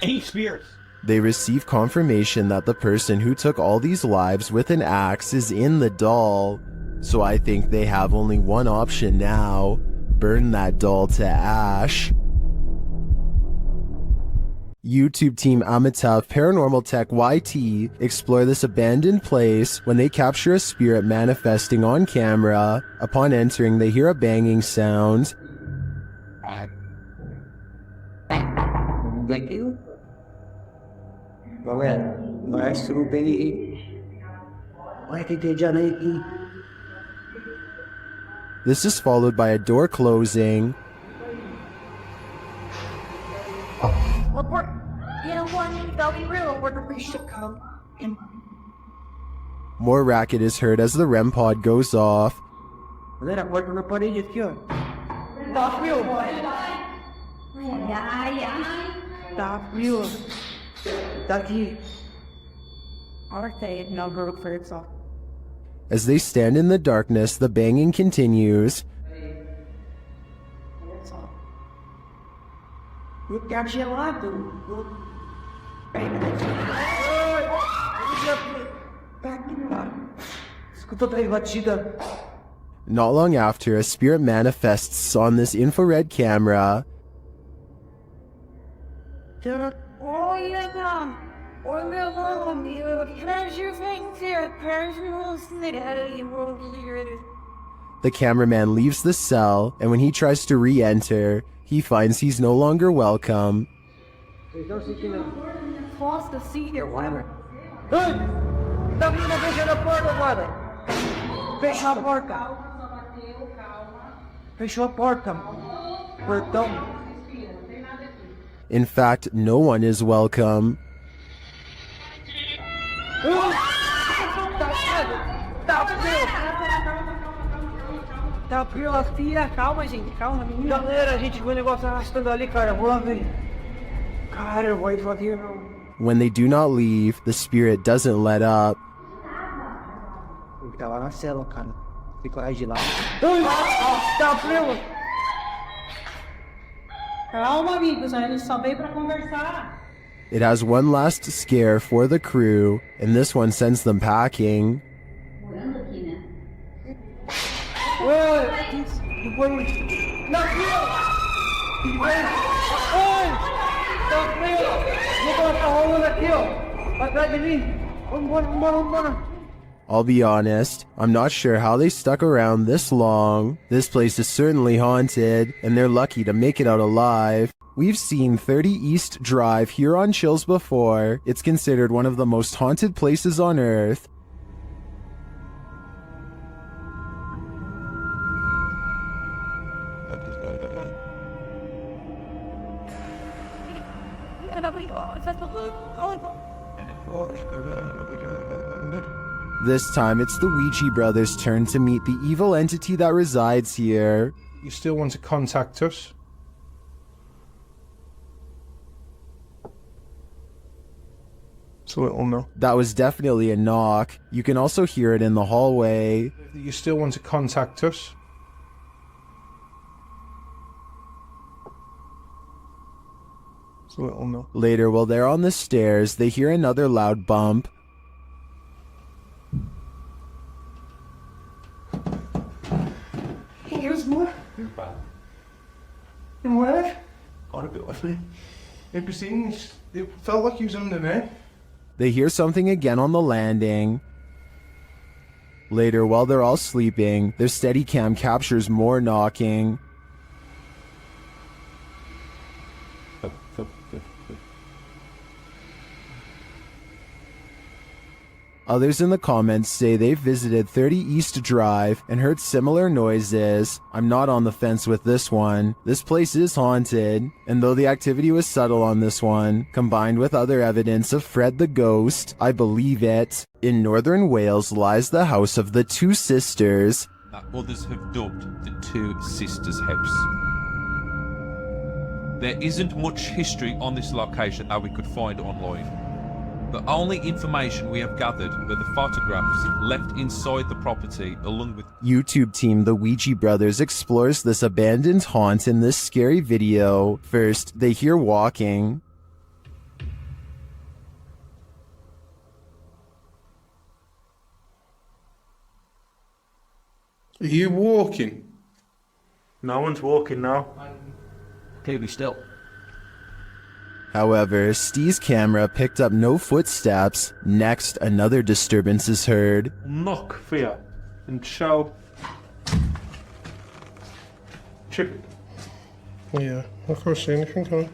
Eight spirits. They receive confirmation that the person who took all these lives with an axe is in the doll. So I think they have only one option now. Burn that doll to ash. YouTube team Amitav Paranormal Tech YT explore this abandoned place when they capture a spirit manifesting on camera. Upon entering, they hear a banging sound. Thank you. Nice to be. Why did they generate? This is followed by a door closing. More racket is heard as the REM pod goes off. As they stand in the darkness, the banging continues. Not long after, a spirit manifests on this infrared camera. The cameraman leaves the cell, and when he tries to re-enter, he finds he's no longer welcome. In fact, no one is welcome. Calma, gente, calma, menino. Galera, a gente viu o negócio arrastando ali, cara. Vou lá ver. Cara, eu vou ir devagar, não. When they do not leave, the spirit doesn't let up. Ele tá lá na cela, cara. Tem coragem de ir lá. Tá frio. Calma, amigos. A gente só veio pra conversar. It has one last scare for the crew, and this one sends them packing. I'll be honest, I'm not sure how they stuck around this long. This place is certainly haunted, and they're lucky to make it out alive. We've seen 30 East Drive here on Chills before. It's considered one of the most haunted places on Earth. This time, it's the Ouija brothers' turn to meet the evil entity that resides here. You still want to contact us? It's a little no. That was definitely a knock. You can also hear it in the hallway. You still want to contact us? It's a little no. Later, while they're on the stairs, they hear another loud bump. Here's more. And what? Got a bit with me. It felt like he was under there. They hear something again on the landing. Later, while they're all sleeping, their Steadicam captures more knocking. Others in the comments say they've visited 30 East Drive and heard similar noises. I'm not on the fence with this one. This place is haunted, and though the activity was subtle on this one, combined with other evidence of Fred the Ghost, I believe it. In northern Wales lies the house of the two sisters. That others have dubbed the Two Sisters House. There isn't much history on this location that we could find online. The only information we have gathered were the photographs left inside the property along with YouTube team The Ouija Brothers explores this abandoned haunt in this scary video. First, they hear walking. Are you walking? No one's walking now. Clearly still. However, Steve's camera picked up no footsteps. Next, another disturbance is heard. Knock for you and show. Chip. Yeah, I can't see anything, can I?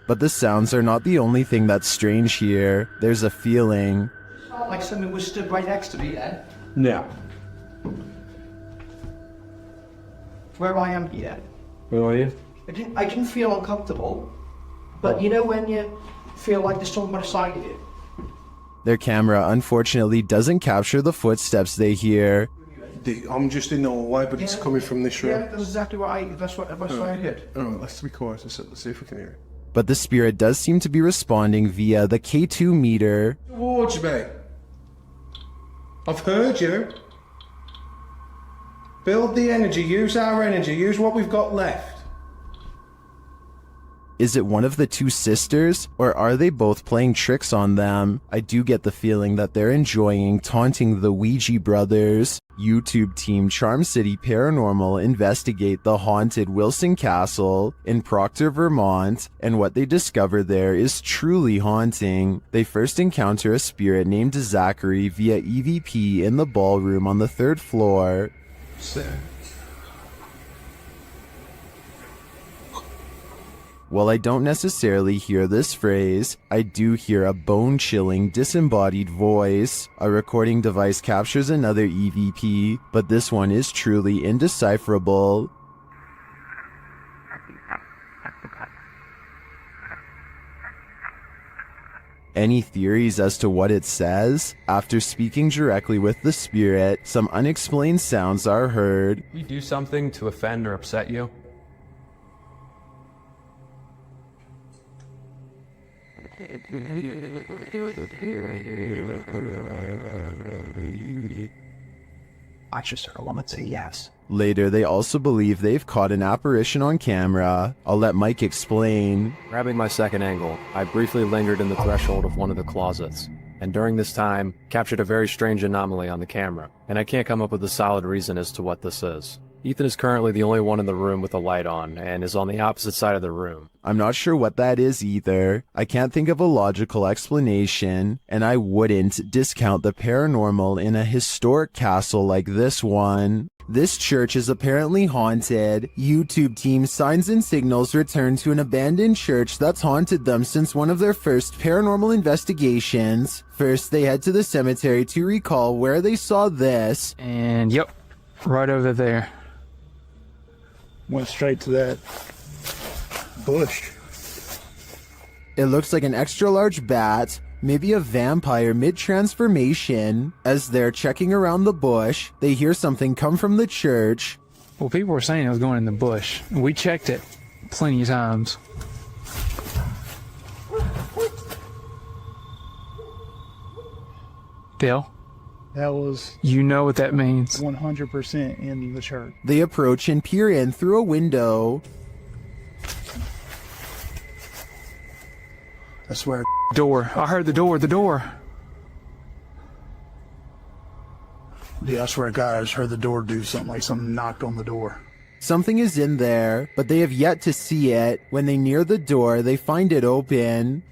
But the sounds are not the only thing that's strange here. There's a feeling. Like something was stood right next to me then. No. Where I am here. Where are you? I didn't feel uncomfortable. But you know when you feel like there's someone beside you? Their camera unfortunately doesn't capture the footsteps they hear. I'm just in the hallway, but it's coming from this room. Yeah, that's exactly what that's what I heard. Alright, let's be quiet and see if we can hear it. But the spirit does seem to be responding via the K2 meter. Towards me. I've heard you. Build the energy, use our energy, use what we've got left. Is it one of the two sisters, or are they both playing tricks on them? I do get the feeling that they're enjoying taunting the Ouija brothers. YouTube team Charm City Paranormal investigate the haunted Wilson Castle in Proctor, Vermont, and what they discover there is truly haunting. They first encounter a spirit named Zachary via EVP in the ballroom on the 3rd floor. While I don't necessarily hear this phrase, I do hear a bone-chilling, disembodied voice. A recording device captures another EVP, but this one is truly indecipherable. Any theories as to what it says? After speaking directly with the spirit, some unexplained sounds are heard. We do something to offend or upset you? I just heard a woman say yes. Later, they also believe they've caught an apparition on camera. I'll let Mike explain. Grabbing my second angle, I briefly lingered in the threshold of one of the closets, and during this time, captured a very strange anomaly on the camera, and I can't come up with a solid reason as to what this is. Ethan is currently the only one in the room with a light on, and is on the opposite side of the room. I'm not sure what that is either. I can't think of a logical explanation, and I wouldn't discount the paranormal in a historic castle like this one. This church is apparently haunted. YouTube team Signs and Signals return to an abandoned church that's haunted them since one of their first paranormal investigations. First, they head to the cemetery to recall where they saw this. And yep, right over there. Went straight to that bush. It looks like an extra large bat, maybe a vampire mid-transformation. As they're checking around the bush, they hear something come from the church. Well, people were saying it was going in the bush. We checked it plenty of times. Dale? That was... You know what that means. 100% in the church. They approach and peer in through a window. I swear. Door. I heard the door. Yeah, I swear to God, I just heard the door do something, like something knocked on the door. Something is in there, but they have yet to see it. When they near the door, they find it open.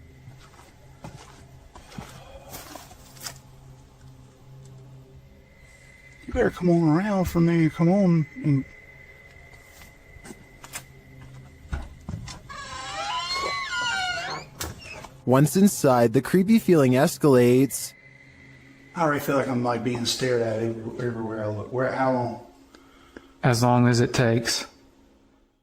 You better come on around for me. Come on. And... Once inside, the creepy feeling escalates. I already feel like I'm like being stared at everywhere I look. How long? As long as it takes.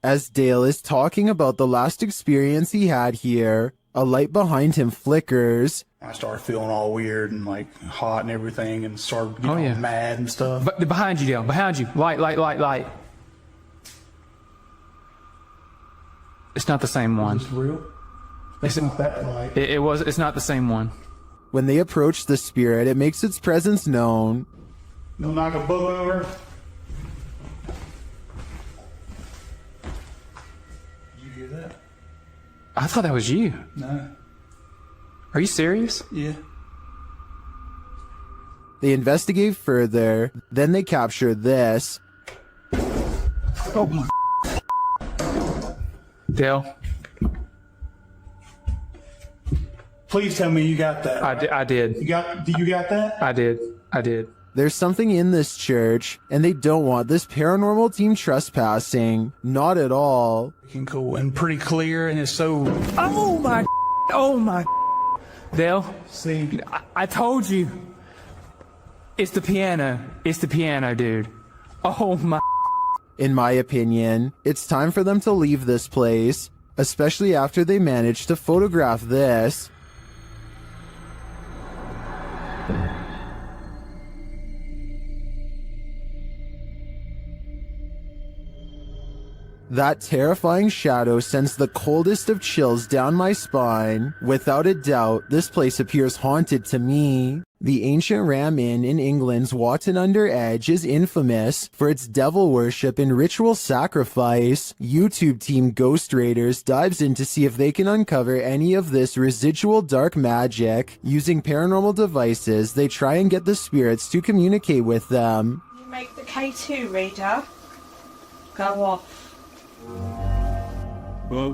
As Dale is talking about the last experience he had here, a light behind him flickers. I started feeling all weird and like hot and everything, and started getting all mad and stuff. But behind you, Dale. Behind you. Light. It's not the same one. Is this real? It's not that light. It's not the same one. When they approach the spirit, it makes its presence known. No knock a book over. Did you hear that? I thought that was you. No. Are you serious? Yeah. They investigate further, then they capture this. Oh my. Dale. Please tell me you got that. Right? I did. You got that? I did. There's something in this church, and they don't want this paranormal team trespassing. Not at all. Cool and pretty clear, and it's so... Oh my... Dale, see, I told you. It's the piano. It's the piano, dude. Oh my... In my opinion, it's time for them to leave this place, especially after they managed to photograph this. That terrifying shadow sends the coldest of chills down my spine. Without a doubt, this place appears haunted to me. The ancient Ram Inn in England's Watton Under Edge is infamous for its devil worship and ritual sacrifice. YouTube team Ghost Raiders dives in to see if they can uncover any of this residual dark magic. Using paranormal devices, they try and get the spirits to communicate with them. You make the K2 reader go off. Well,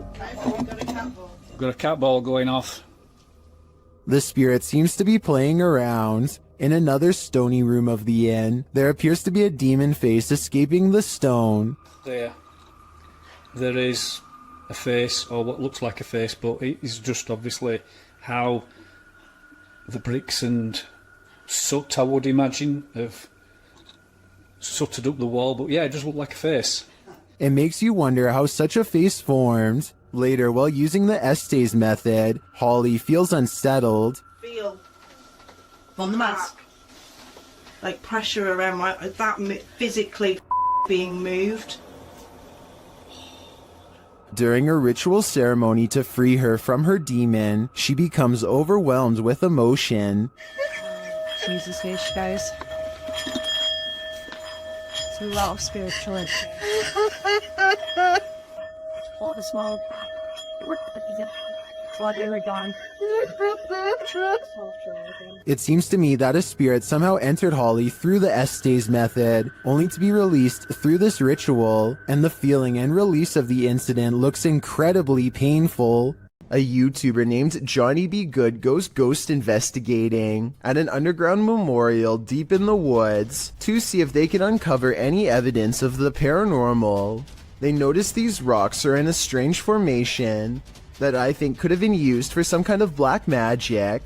got a cat ball going off. The spirit seems to be playing around. In another stony room of the inn, there appears to be a demon face escaping the stone. There is a face, or what looks like a face, but it is just obviously how the bricks and soot, I would imagine, have sooted up the wall. But yeah, it does look like a face. It makes you wonder how such a face formed. Later, while using the Estes method, Holly feels unsettled. Feel on the mask, like pressure around that physically being moved. During a ritual ceremony to free her from her demon, she becomes overwhelmed with emotion. Jesus H, guys. It's a lot of spirituality. All the smoke. It seems to me that a spirit somehow entered Holly through the Estes method, only to be released through this ritual, and the feeling and release of the incident looks incredibly painful. A YouTuber named Johnny B. Good goes ghost investigating at an underground memorial deep in the woods to see if they can uncover any evidence of the paranormal. They notice these rocks are in a strange formation that I think could have been used for some kind of black magic.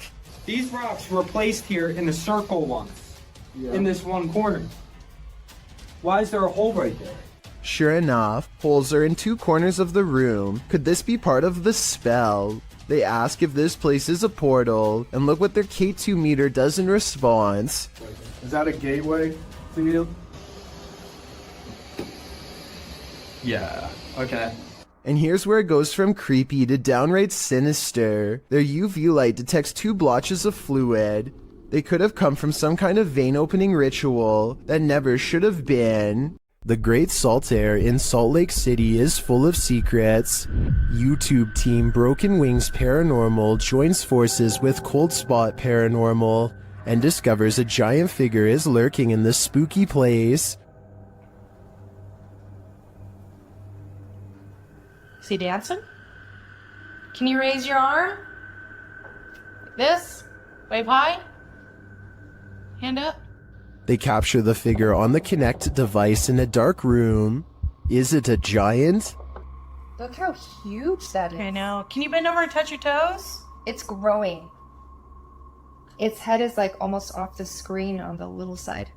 These rocks were placed here in a circle once, in this one corner. Why is there a hole right there? Sure enough, holes are in two corners of the room. Could this be part of the spell? They ask if this place is a portal, and look what their K2 meter does in response. Is that a gateway to you? Yeah, okay. And here's where it goes from creepy to downright sinister. Their UV light detects two blotches of fluid. They could have come from some kind of vein opening ritual that never should have been. The Great Salt Air in Salt Lake City is full of secrets. YouTube team Broken Wings Paranormal joins forces with Cold Spot Paranormal and discovers a giant figure is lurking in this spooky place. Is he dancing? Can you raise your arm? Like this? Wave high? Hand up? They capture the figure on the Kinect device in a dark room. Is it a giant? Look how huge that is. I know. Can you bend over and touch your toes? It's growing. Its head is like almost off the screen on the little side.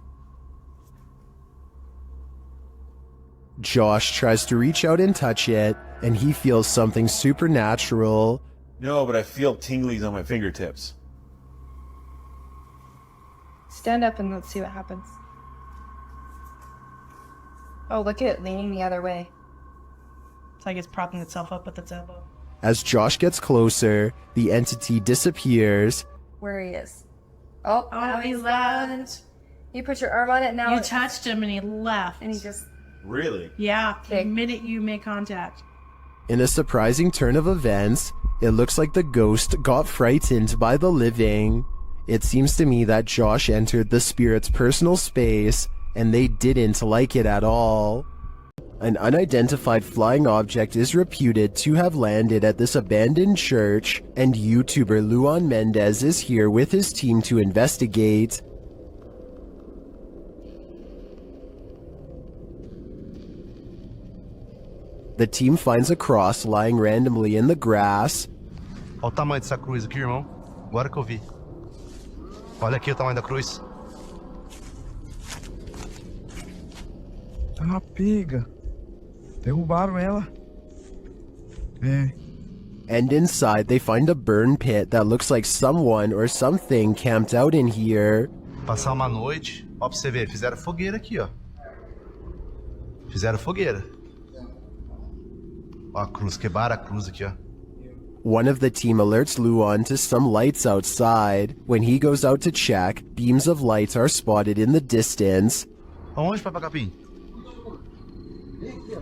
Josh tries to reach out and touch it, and he feels something supernatural. No, but I feel tinglies on my fingertips. Stand up and let's see what happens. Oh, look at it leaning the other way. It's like it's propping itself up with its elbow. As Josh gets closer, the entity disappears. Where he is. Oh, he's left. You put your arm on it now. You touched him and he left. And he just... Really? Yeah, the minute you make contact. In a surprising turn of events, it looks like the ghost got frightened by the living. It seems to me that Josh entered the spirit's personal space, and they didn't like it at all. An unidentified flying object is reputed to have landed at this abandoned church, and YouTuber Luan Mendez is here with his team to investigate. The team finds a cross lying randomly in the grass. Olha o tamanho dessa cruz aqui, irmão. Agora que eu vi. Olha aqui o tamanho da cruz. Ah, pega. Derrubaram ela. And inside they find a burn pit that looks like someone or something camped out in here. Passar uma noite. Ó, pra você ver, fizeram fogueira aqui, ó. Fizeram fogueira. Ó a cruz, quebraram a cruz aqui, ó. One of the team alerts Luan to some lights outside. When he goes out to check, beams of light are spotted in the distance. Aonde, Papa Capim?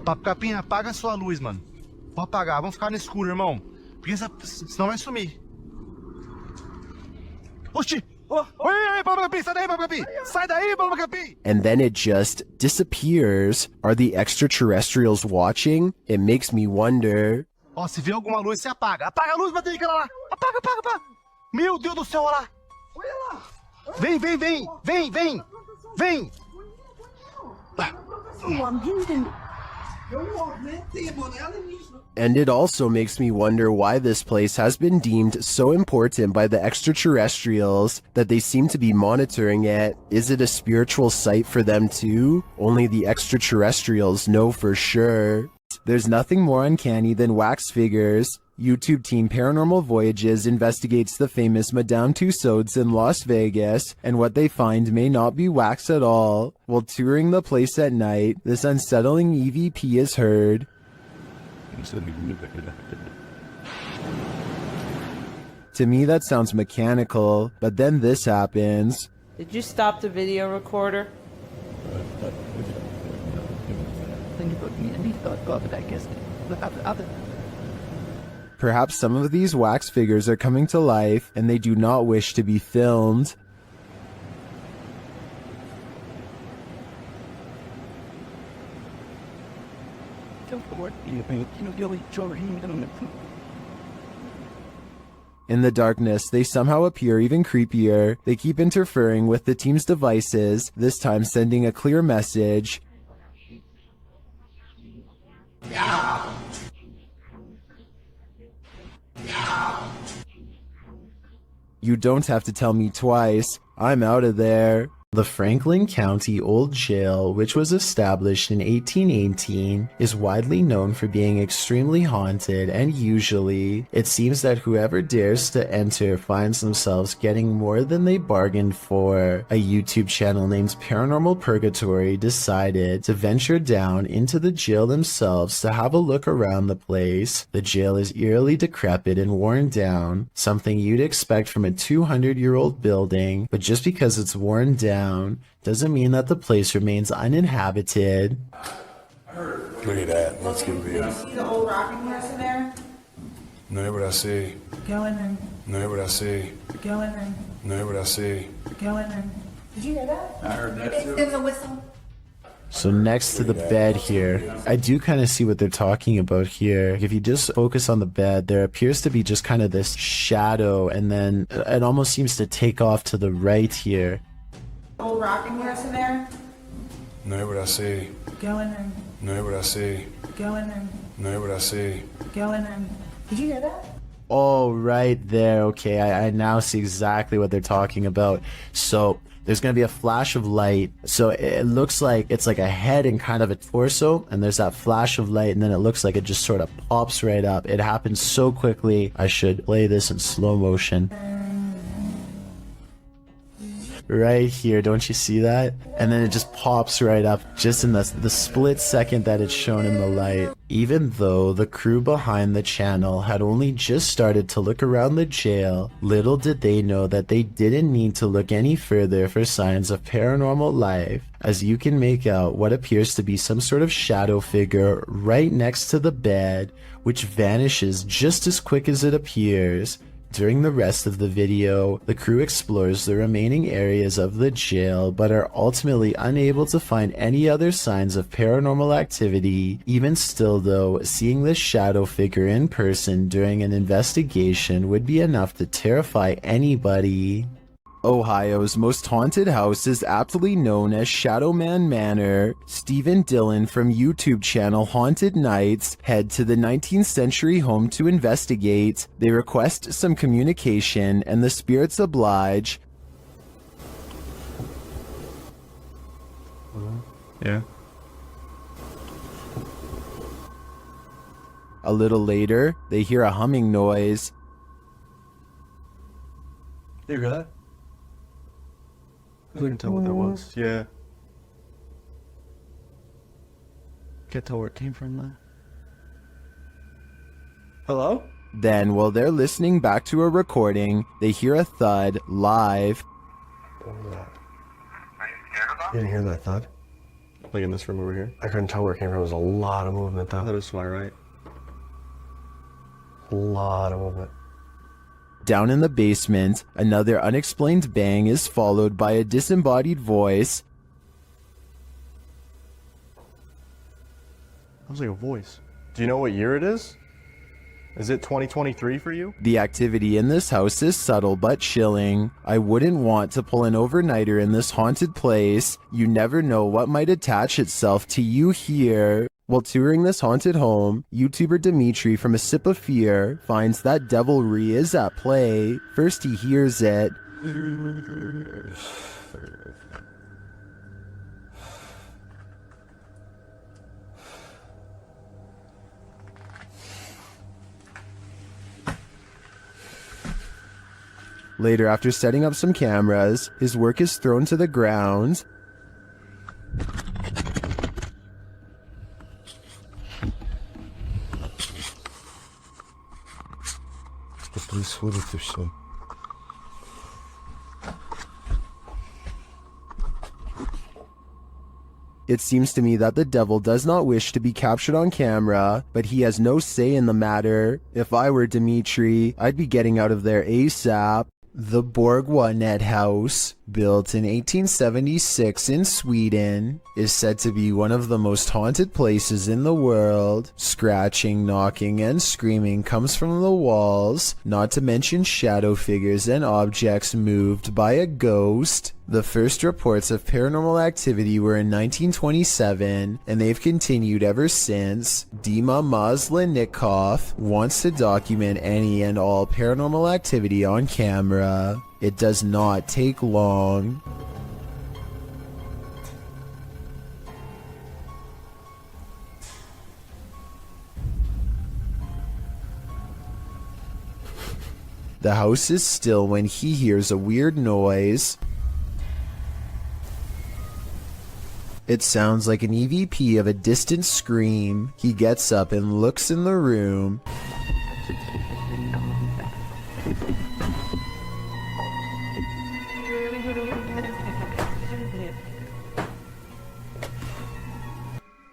Papa Capim, apaga a sua luz, mano. Pode apagar, vamos ficar no escuro, irmão. Porque senão vai sumir. Oxi! Oi, Papa Capim, sai daí, Papa Capim! Sai daí, Papa Capim! And then it just disappears. Are the extraterrestrials watching? It makes me wonder. Ó, se vê alguma luz, você apaga. Apaga a luz, bater aquela lá. Apaga, apaga, apaga. Meu Deus do céu, olha lá. Olha lá. Vem, vem, vem. Vem, vem. Vem. And it also makes me wonder why this place has been deemed so important by the extraterrestrials that they seem to be monitoring it. Is it a spiritual site for them too? Only the extraterrestrials know for sure. There's nothing more uncanny than wax figures. YouTube team Paranormal Voyages investigates the famous Madame Tussauds in Las Vegas, and what they find may not be wax at all. While touring the place at night, this unsettling EVP is heard. To me, that sounds mechanical, but then this happens. Did you stop the video recorder? Perhaps some of these wax figures are coming to life and they do not wish to be filmed. In the darkness, they somehow appear even creepier. They keep interfering with the team's devices, this time sending a clear message. You don't have to tell me twice. I'm out of there. The Franklin County Old Jail, which was established in 1818, is widely known for being extremely haunted, and usually, it seems that whoever dares to enter finds themselves getting more than they bargained for. A YouTube channel named Paranormal Purgatory decided to venture down into the jail themselves to have a look around the place. The jail is eerily decrepit and worn down, something you'd expect from a 200-year-old building, but just because it's worn down doesn't mean that the place remains uninhabited. Look at that. Let's give a view. See the old rocking horse in there? No, what I see. Go in there. No, what I see. Go in there. No, what I see. Go in there. Did you hear that? I heard that too. There was a whistle. So next to the bed here, I do kind of see what they're talking about here. If you just focus on the bed, there appears to be just kind of this shadow, and then it almost seems to take off to the right here. Old rocking horse in there? No, what I see. Go in there. No, what I see. Go in there. No, what I see. Go in there. Did you hear that? Oh, right there. Okay, I now see exactly what they're talking about. So there's going to be a flash of light. So it looks like it's like a head and kind of a torso, and there's that flash of light, and then it looks like it just sort of pops right up. It happens so quickly. I should play this in slow motion. Right here, don't you see that? And then it just pops right up just in the split second that it's shown in the light. Even though the crew behind the channel had only just started to look around the jail, little did they know that they didn't need to look any further for signs of paranormal life, as you can make out what appears to be some sort of shadow figure right next to the bed, which vanishes just as quick as it appears. During the rest of the video, the crew explores the remaining areas of the jail, but are ultimately unable to find any other signs of paranormal activity. Even still though, seeing this shadow figure in person during an investigation would be enough to terrify anybody. Ohio's most haunted house is aptly known as Shadow Man Manor. Steve and Dylan from YouTube channel Haunted Nights head to the 19th century home to investigate. They request some communication, and the spirits oblige. Yeah. A little later, they hear a humming noise. You hear that? I couldn't tell what that was. Yeah. Can't tell where it came from though. Hello? Then, while they're listening back to a recording, they hear a thud live. What was that? You didn't hear that thud? Like in this room over here? I couldn't tell where it came from. There was a lot of movement though. That was to my right. A lot of movement. Down in the basement, another unexplained bang is followed by a disembodied voice. That was like a voice. Do you know what year it is? Is it 2023 for you? The activity in this house is subtle but chilling. I wouldn't want to pull an overnighter in this haunted place. You never know what might attach itself to you here. While touring this haunted home, YouTuber Dimitri from A Sip of Fear finds that devilry is at play. First he hears it. Later, after setting up some cameras, his work is thrown to the ground. Что происходит и все? It seems to me that the devil does not wish to be captured on camera, but he has no say in the matter. If I were Dimitri, I'd be getting out of there ASAP. The Borgwanet House, built in 1876 in Sweden, is said to be one of the most haunted places in the world. Scratching, knocking, and screaming comes from the walls, not to mention shadow figures and objects moved by a ghost. The first reports of paranormal activity were in 1927, and they've continued ever since. Dima Maslenikov wants to document any and all paranormal activity on camera. It does not take long. The house is still when he hears a weird noise. It sounds like an EVP of a distant scream. He gets up and looks in the room.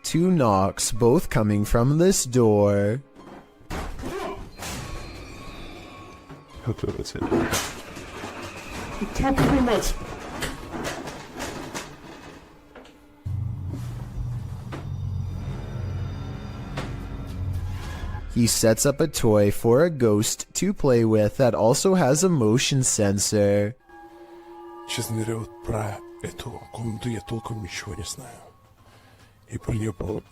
Two knocks, both coming from this door. That's it. Thank you very much. He sets up a toy for a ghost to play with that also has a motion sensor. Честно говоря, вот про эту комнату я толком ничего не знаю. И про нее было...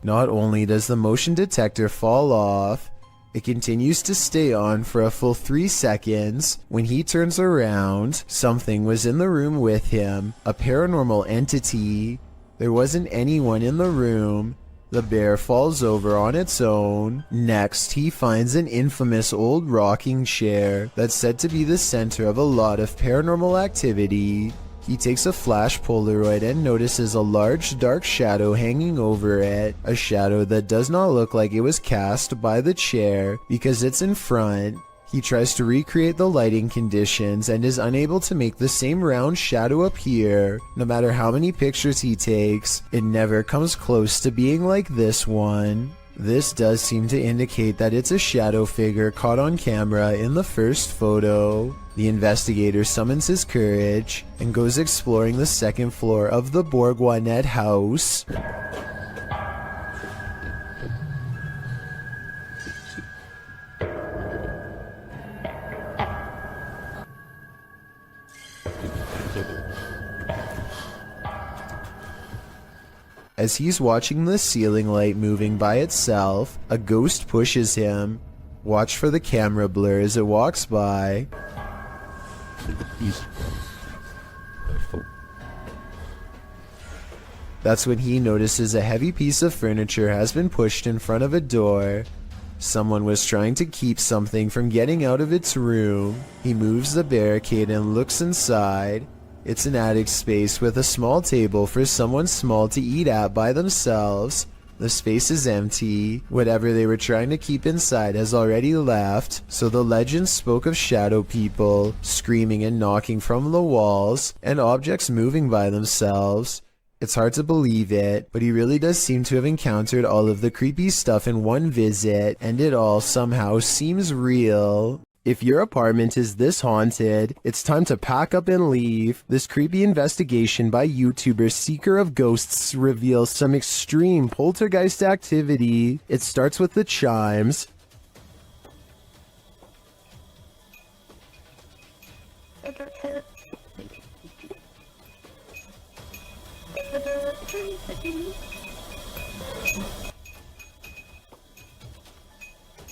Not only does the motion detector fall off, it continues to stay on for a full 3 seconds. When he turns around, something was in the room with him, a paranormal entity. There wasn't anyone in the room. The bear falls over on its own. Next, he finds an infamous old rocking chair that's said to be the center of a lot of paranormal activity. He takes a flash Polaroid and notices a large dark shadow hanging over it, a shadow that does not look like it was cast by the chair because it's in front. He tries to recreate the lighting conditions and is unable to make the same round shadow appear. No matter how many pictures he takes, it never comes close to being like this one. This does seem to indicate that it's a shadow figure caught on camera in the first photo. The investigator summons his courage and goes exploring the second floor of the Borgwanet house. As he's watching the ceiling light moving by itself, a ghost pushes him. Watch for the camera blur as it walks by. That's when he notices a heavy piece of furniture has been pushed in front of a door. Someone was trying to keep something from getting out of its room. He moves the barricade and looks inside. It's an attic space with a small table for someone small to eat at by themselves. The space is empty. Whatever they were trying to keep inside has already left, so the legend spoke of shadow people screaming and knocking from the walls and objects moving by themselves. It's hard to believe it, but he really does seem to have encountered all of the creepy stuff in one visit, and it all somehow seems real. If your apartment is this haunted, it's time to pack up and leave. This creepy investigation by YouTuber Seeker of Ghosts reveals some extreme poltergeist activity. It starts with the chimes.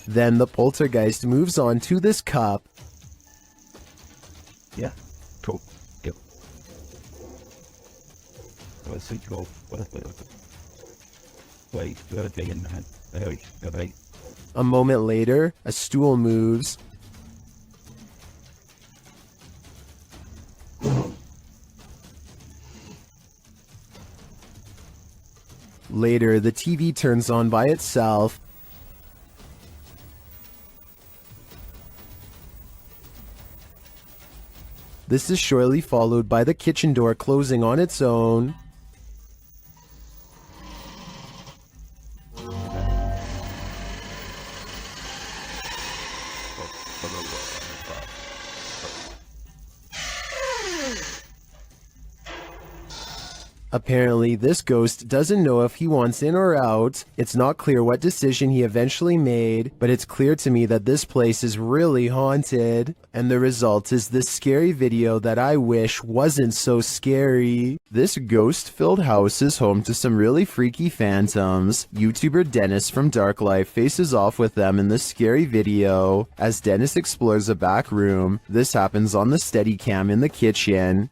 Then the poltergeist moves on to this cup. Yeah, cool. Yep. Let's go. Wait, A moment later, a stool moves. Later, the TV turns on by itself. This is shortly followed by the kitchen door closing on its own. Apparently, this ghost doesn't know if he wants in or out. It's not clear what decision he eventually made, but it's clear to me that this place is really haunted. And the result is this scary video that I wish wasn't so scary. This ghost-filled house is home to some really freaky phantoms. YouTuber Dennis from Dark Life faces off with them in this scary video. As Dennis explores a back room, this happens on the Steadicam in the kitchen.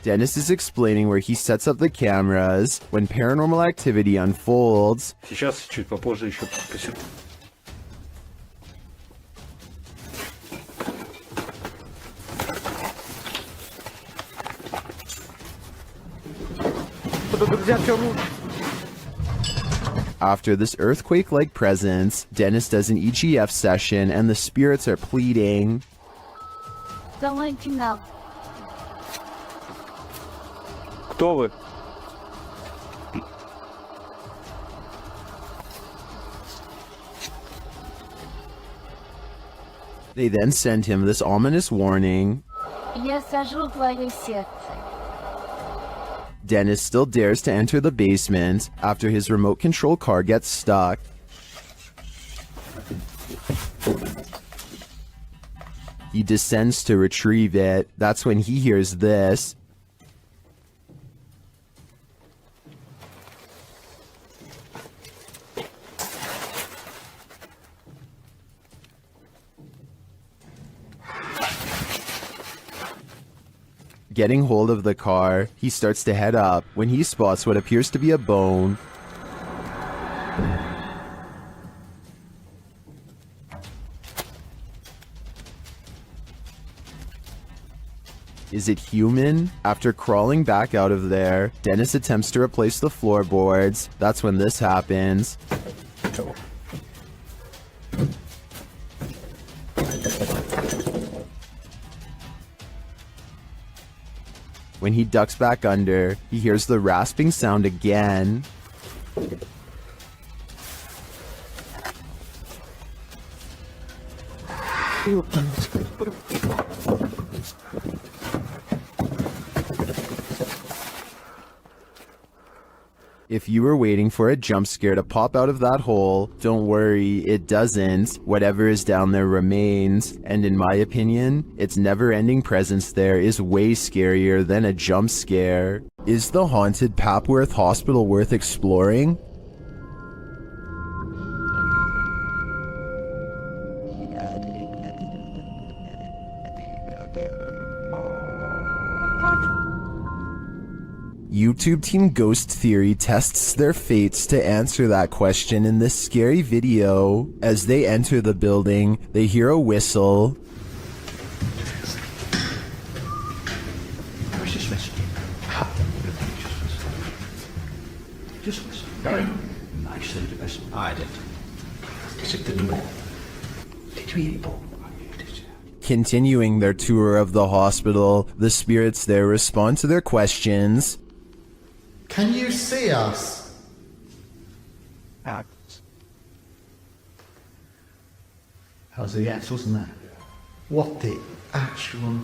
Dennis is explaining where he sets up the cameras when paranormal activity unfolds. Сейчас чуть попозже еще посмотрю. After this earthquake-like presence, Dennis does an EGF session and the spirits are pleading. Кто вы? They then send him this ominous warning. Dennis still dares to enter the basement after his remote control car gets stuck. He descends to retrieve it. That's when he hears this. Getting hold of the car, he starts to head up when he spots what appears to be a bone. Is it human? After crawling back out of there, Dennis attempts to replace the floorboards. That's when this happens. When he ducks back under, he hears the rasping sound again. If you were waiting for a jump scare to pop out of that hole, don't worry, it doesn't. Whatever is down there remains, and in my opinion, its never-ending presence there is way scarier than a jump scare. Is the haunted Papworth Hospital worth exploring? YouTube Team Ghost Theory tests their fates to answer that question in this scary video. As they enter the building, they hear a whistle. Where's this message? Just listen. No. I said it listen. I did. Is it the door? Did you eat it? Continuing their tour of the hospital, the spirits there respond to their questions. Can you see us? How's the ass, wasn't that? What the actual...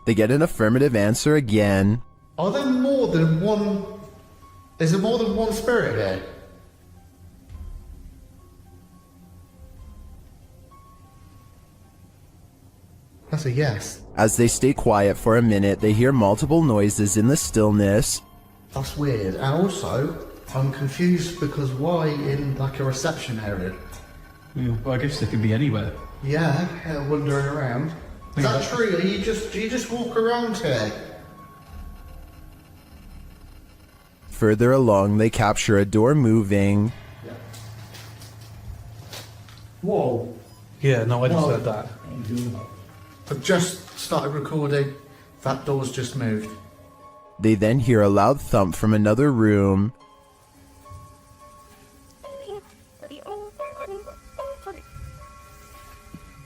They get an affirmative answer again. Are there more than one... Is there more than one spirit here? That's a yes. As they stay quiet for a minute, they hear multiple noises in the stillness. That's weird. And also, I'm confused because why in like a reception area? Yeah, well, I guess they could be anywhere. Yeah, wandering around. Is that true? Do you just walk around here? Further along, they capture a door moving. Whoa. Yeah, no, I just heard that. I've just started recording. That door's just moved. They then hear a loud thump from another room.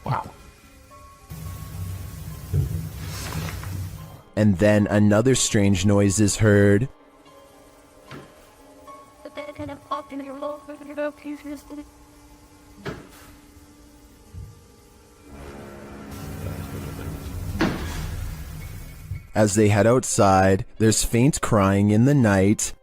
Wow. And then another strange noise is heard. As they head outside, there's faint crying in the night.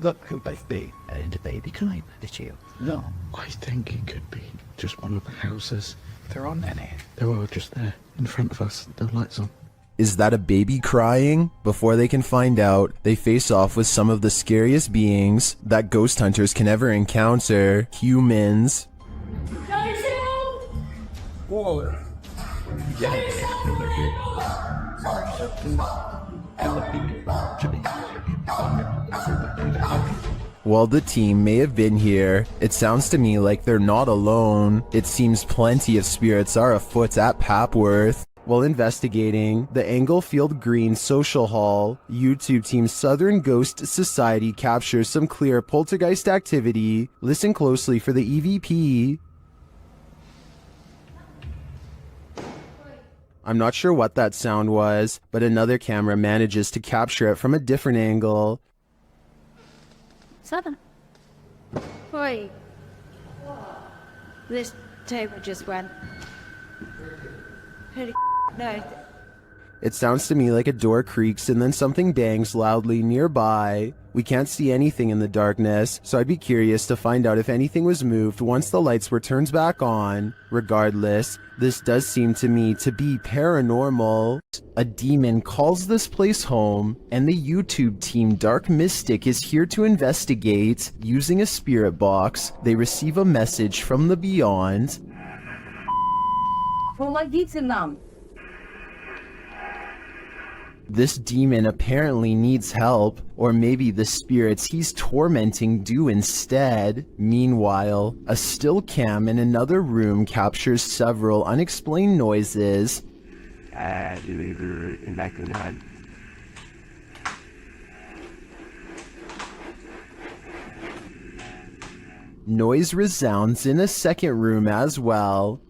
That could be a baby crying, did you? No. I think it could be just one of the houses. There aren't any. They're all just there, in front of us, the lights on. Is that a baby crying? Before they can find out, they face off with some of the scariest beings that ghost hunters can ever encounter, humans. Whoa. While the team may have been here, it sounds to me like they're not alone. It seems plenty of spirits are afoot at Papworth. While investigating the Englefield Green Social Hall, YouTube Team Southern Ghost Society captures some clear poltergeist activity. Listen closely for the EVP. I'm not sure what that sound was, but another camera manages to capture it from a different angle. Southern. Oi. This table just went. Holy no. It sounds to me like a door creaks and then something bangs loudly nearby. We can't see anything in the darkness, so I'd be curious to find out if anything was moved once the lights were turned back on. Regardless, this does seem to me to be paranormal. A demon calls this place home, and the YouTube team Dark Mystic is here to investigate. Using a spirit box, they receive a message from the beyond. This demon apparently needs help, or maybe the spirits he's tormenting do instead. Meanwhile, a still cam in another room captures several unexplained noises. Noise resounds in a second room as well.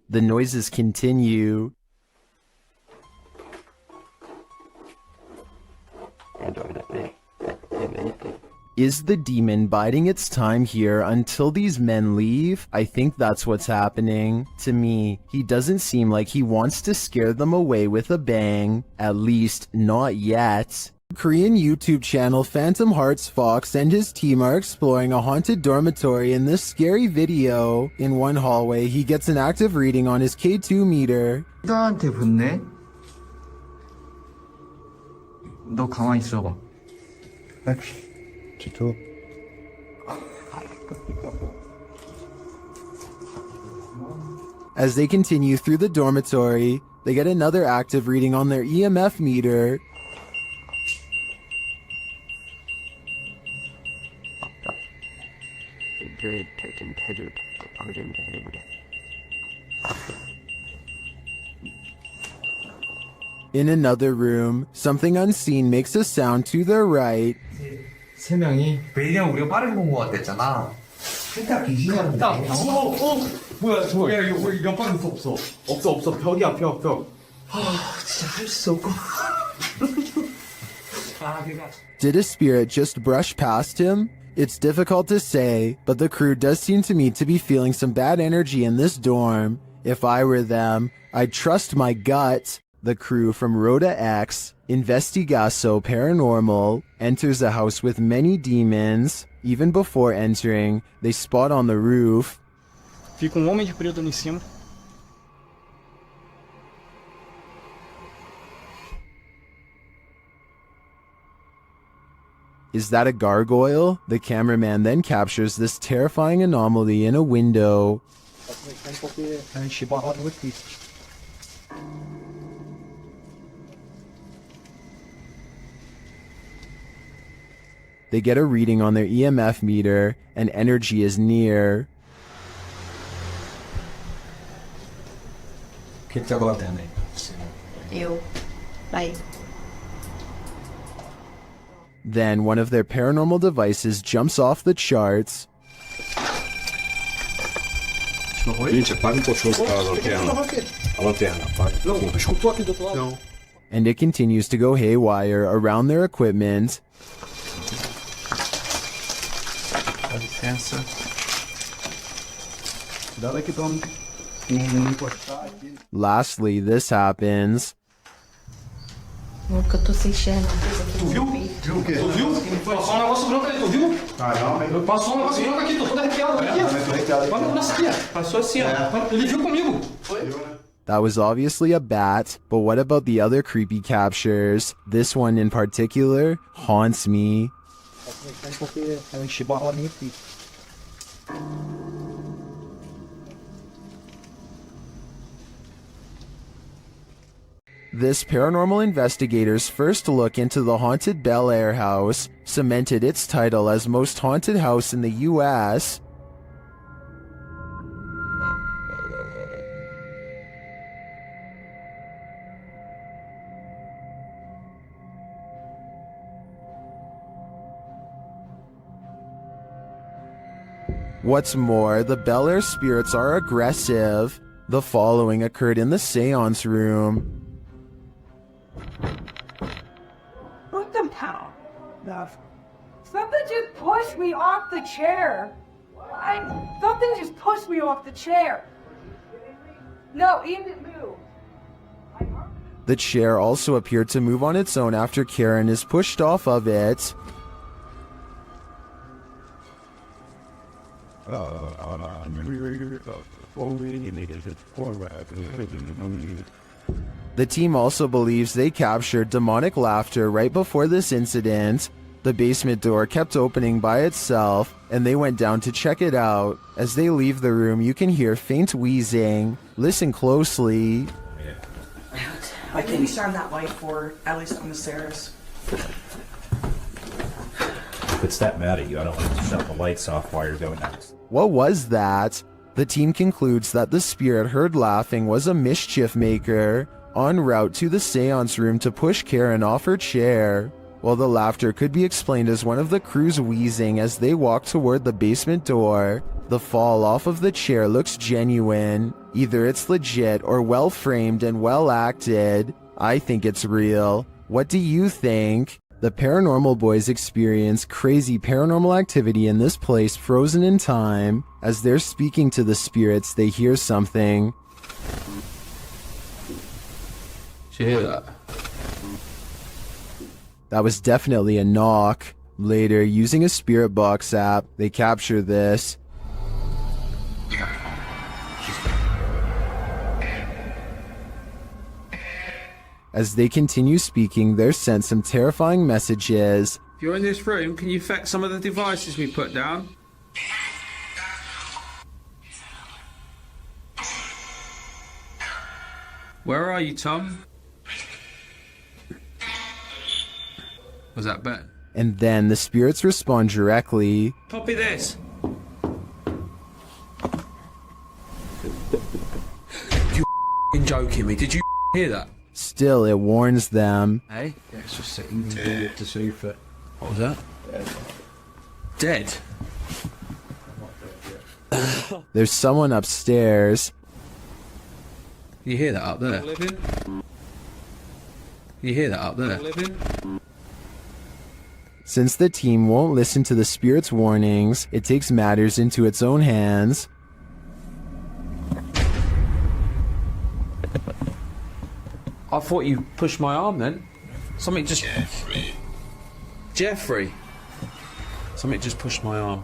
The noises continue. Is the demon biding its time here until these men leave? I think that's what's happening. To me, he doesn't seem like he wants to scare them away with a bang. At least, not yet. Korean YouTube channel Phantom Hearts Fox and his team are exploring a haunted dormitory in this scary video. In one hallway, he gets an active reading on his K2 meter. 나한테 붙네? 너 가만히 있어봐. Actually, 지도 As they continue through the dormitory, they get another active reading on their EMF meter. In another room, something unseen makes a sound to their right. 세 명이 왜냐면 우리가 빠르게 본 것 같았잖아. 일단 기기가 뭐야 저거? 야 이거 옆방에 없어. 벽이야 벽. 진짜 할 수 없고. Did a spirit just brush past him? It's difficult to say, but the crew does seem to me to be feeling some bad energy in this dorm. If I were them, I'd trust my gut. The crew from Rhoda X, Investigaso Paranormal, enters a house with many demons. Even before entering, they spot on the roof. Fica homem de preto em cima. Is that a gargoyle? The cameraman then captures this terrifying anomaly in a window. They get a reading on their EMF meter, and energy is near. Then one of their paranormal devices jumps off the charts. And it continues to go haywire around their equipment. Lastly, this happens. Eu tô sentindo. Tu viu? O quê? Tu viu? Passou um negócio branco ali, tu viu? Caramba. Passou um negócio branco aqui, tô todo arrepiado aqui, ó. Olha o negócio aqui, ó. Passou assim, ó. Ele viu comigo. Foi? That was obviously a bat, but what about the other creepy captures? This one in particular haunts me. This paranormal investigator's first look into the haunted Bel Air house cemented its title as most haunted house in the US. What's more, the Bel Air spirits are aggressive. The following occurred in the seance room. What the hell? Something just pushed me off the chair. Something just pushed me off the chair. No, Ian didn't move. The chair also appeared to move on its own after Karen is pushed off of it. The team also believes they captured demonic laughter right before this incident. The basement door kept opening by itself, and they went down to check it out. As they leave the room, you can hear faint wheezing. Listen closely. I think we shine that light for at least on the stairs. If it's that mad at you, I don't want to shut the lights off while you're doing that. What was that? The team concludes that the spirit heard laughing was a mischief maker en route to the seance room to push Karen off her chair. While the laughter could be explained as one of the crew's wheezing as they walk toward the basement door, the fall off of the chair looks genuine. Either it's legit or well framed and well acted. I think it's real. What do you think? The paranormal boys experience crazy paranormal activity in this place frozen in time. As they're speaking to the spirits, they hear something. Did you hear that? That was definitely a knock. Later, using a spirit box app, they capture this. As they continue speaking, they're sent some terrifying messages. If you're in this room, can you affect some of the devices we put down? Where are you, Tom? Was that Ben? And then the spirits respond directly. Copy this. You joking me? Did you hear that? Still, it warns them. Hey? Yeah, it's just sitting there to see if it... What was that? Dead? There's someone upstairs. You hear that up there? You hear that up there? Since the team won't listen to the spirit's warnings, it takes matters into its own hands. I thought you pushed my arm then. Something just... Jeffrey! Something just pushed my arm.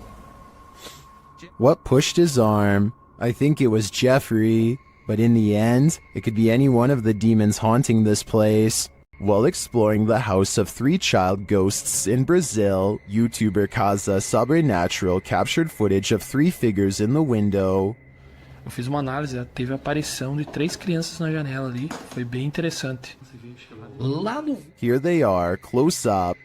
What pushed his arm? I think it was Jeffrey, but in the end, it could be any one of the demons haunting this place. While exploring the house of 3 child ghosts in Brazil, YouTuber Casa Sobrenatural captured footage of 3 figures in the window. Eu fiz uma análise, teve a aparição de 3 crianças na janela ali, foi bem interessante. Lá no... Here they are, close up.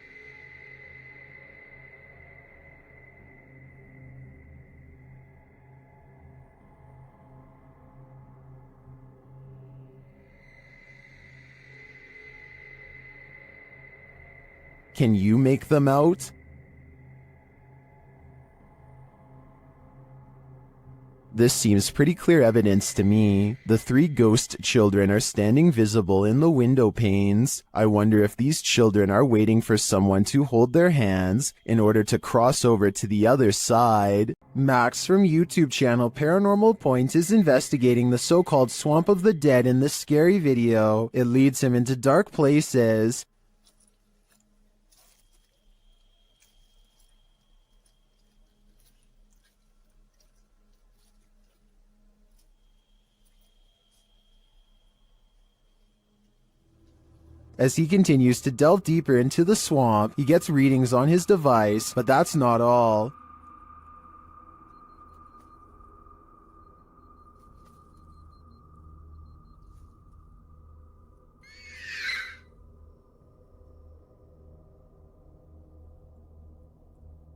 Can you make them out? This seems pretty clear evidence to me. The 3 ghost children are standing visible in the window panes. I wonder if these children are waiting for someone to hold their hands in order to cross over to the other side. Max from YouTube channel Paranormal Point is investigating the so-called Swamp of the Dead in this scary video. It leads him into dark places. As he continues to delve deeper into the swamp, he gets readings on his device, but that's not all.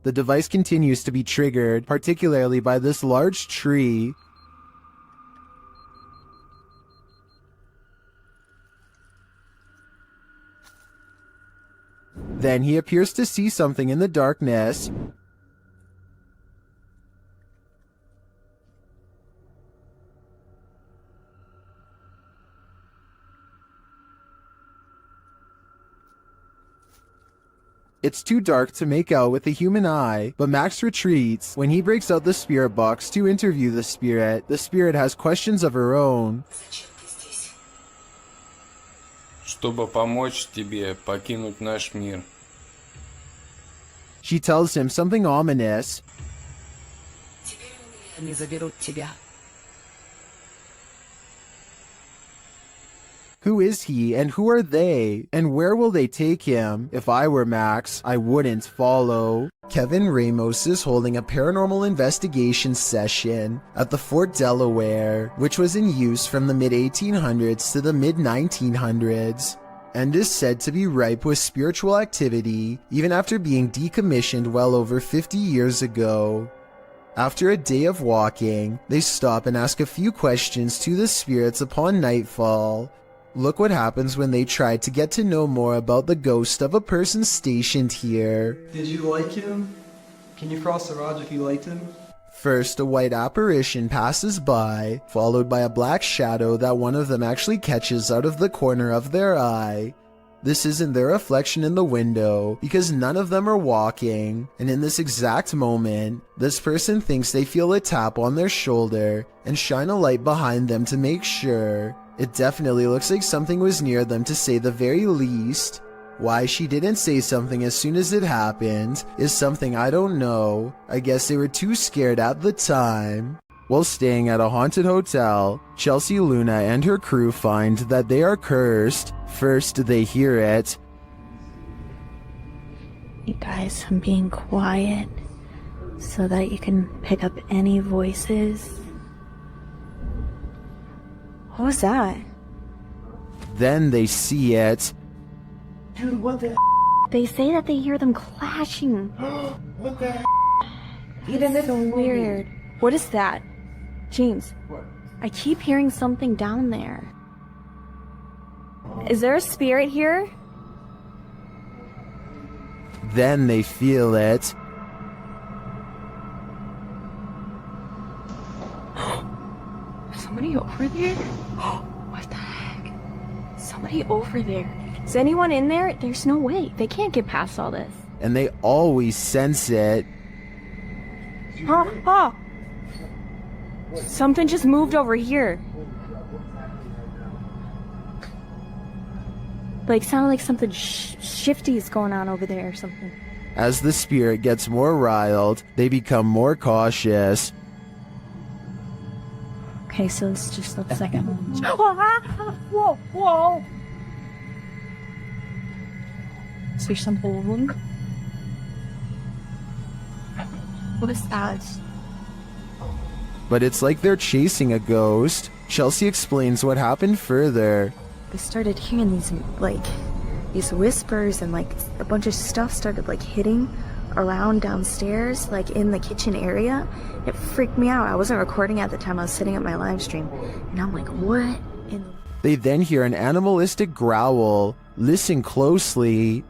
The device continues to be triggered, particularly by this large tree. Then he appears to see something in the darkness. It's too dark to make out with the human eye, but Max retreats. When he breaks out the spirit box to interview the spirit has questions of her own. Чтобы помочь тебе покинуть наш мир. She tells him something ominous. Они заберут тебя. Who is he and who are they? And where will they take him? If I were Max, I wouldn't follow. Kevin Ramos is holding a paranormal investigation session at the Fort Delaware, which was in use from the mid-1800s to the mid-1900s, and is said to be ripe with spiritual activity even after being decommissioned well over 50 years ago. After a day of walking, they stop and ask a few questions to the spirits upon nightfall. Look what happens when they try to get to know more about the ghost of a person stationed here. Did you like him? Can you cross the rods if you liked him? First, a white apparition passes by, followed by a black shadow that one of them actually catches out of the corner of their eye. This isn't their reflection in the window, because none of them are walking, and in this exact moment, this person thinks they feel a tap on their shoulder and shine a light behind them to make sure. It definitely looks like something was near them to say the very least. Why she didn't say something as soon as it happened is something I don't know. I guess they were too scared at the time. While staying at a haunted hotel, Chelsea Luna and her crew find that they are cursed. First, they hear it. You guys, I'm being quiet so that you can pick up any voices. What was that? Then they see it. Dude, what the They say that they hear them clashing. What the It's so weird. What is that? James, What? I keep hearing something down there. Is there a spirit here? Then they feel it. Somebody over there? What the heck? Somebody over there. Is anyone in there? There's no way. They can't get past all this. And they always sense it. Oh! Something just moved over here. Like, sounded like something shifty is going on over there or something. As the spirit gets more riled, they become more cautious. Okay, so let's just look a second. Whoa, whoa! Is there something? What is that? But it's like they're chasing a ghost. Chelsea explains what happened further. I started hearing these whispers, and like a bunch of stuff started like hitting around downstairs, like in the kitchen area. It freaked me out. I wasn't recording at the time. I was sitting at my live stream, and I'm like, what? They then hear an animalistic growl. Listen closely.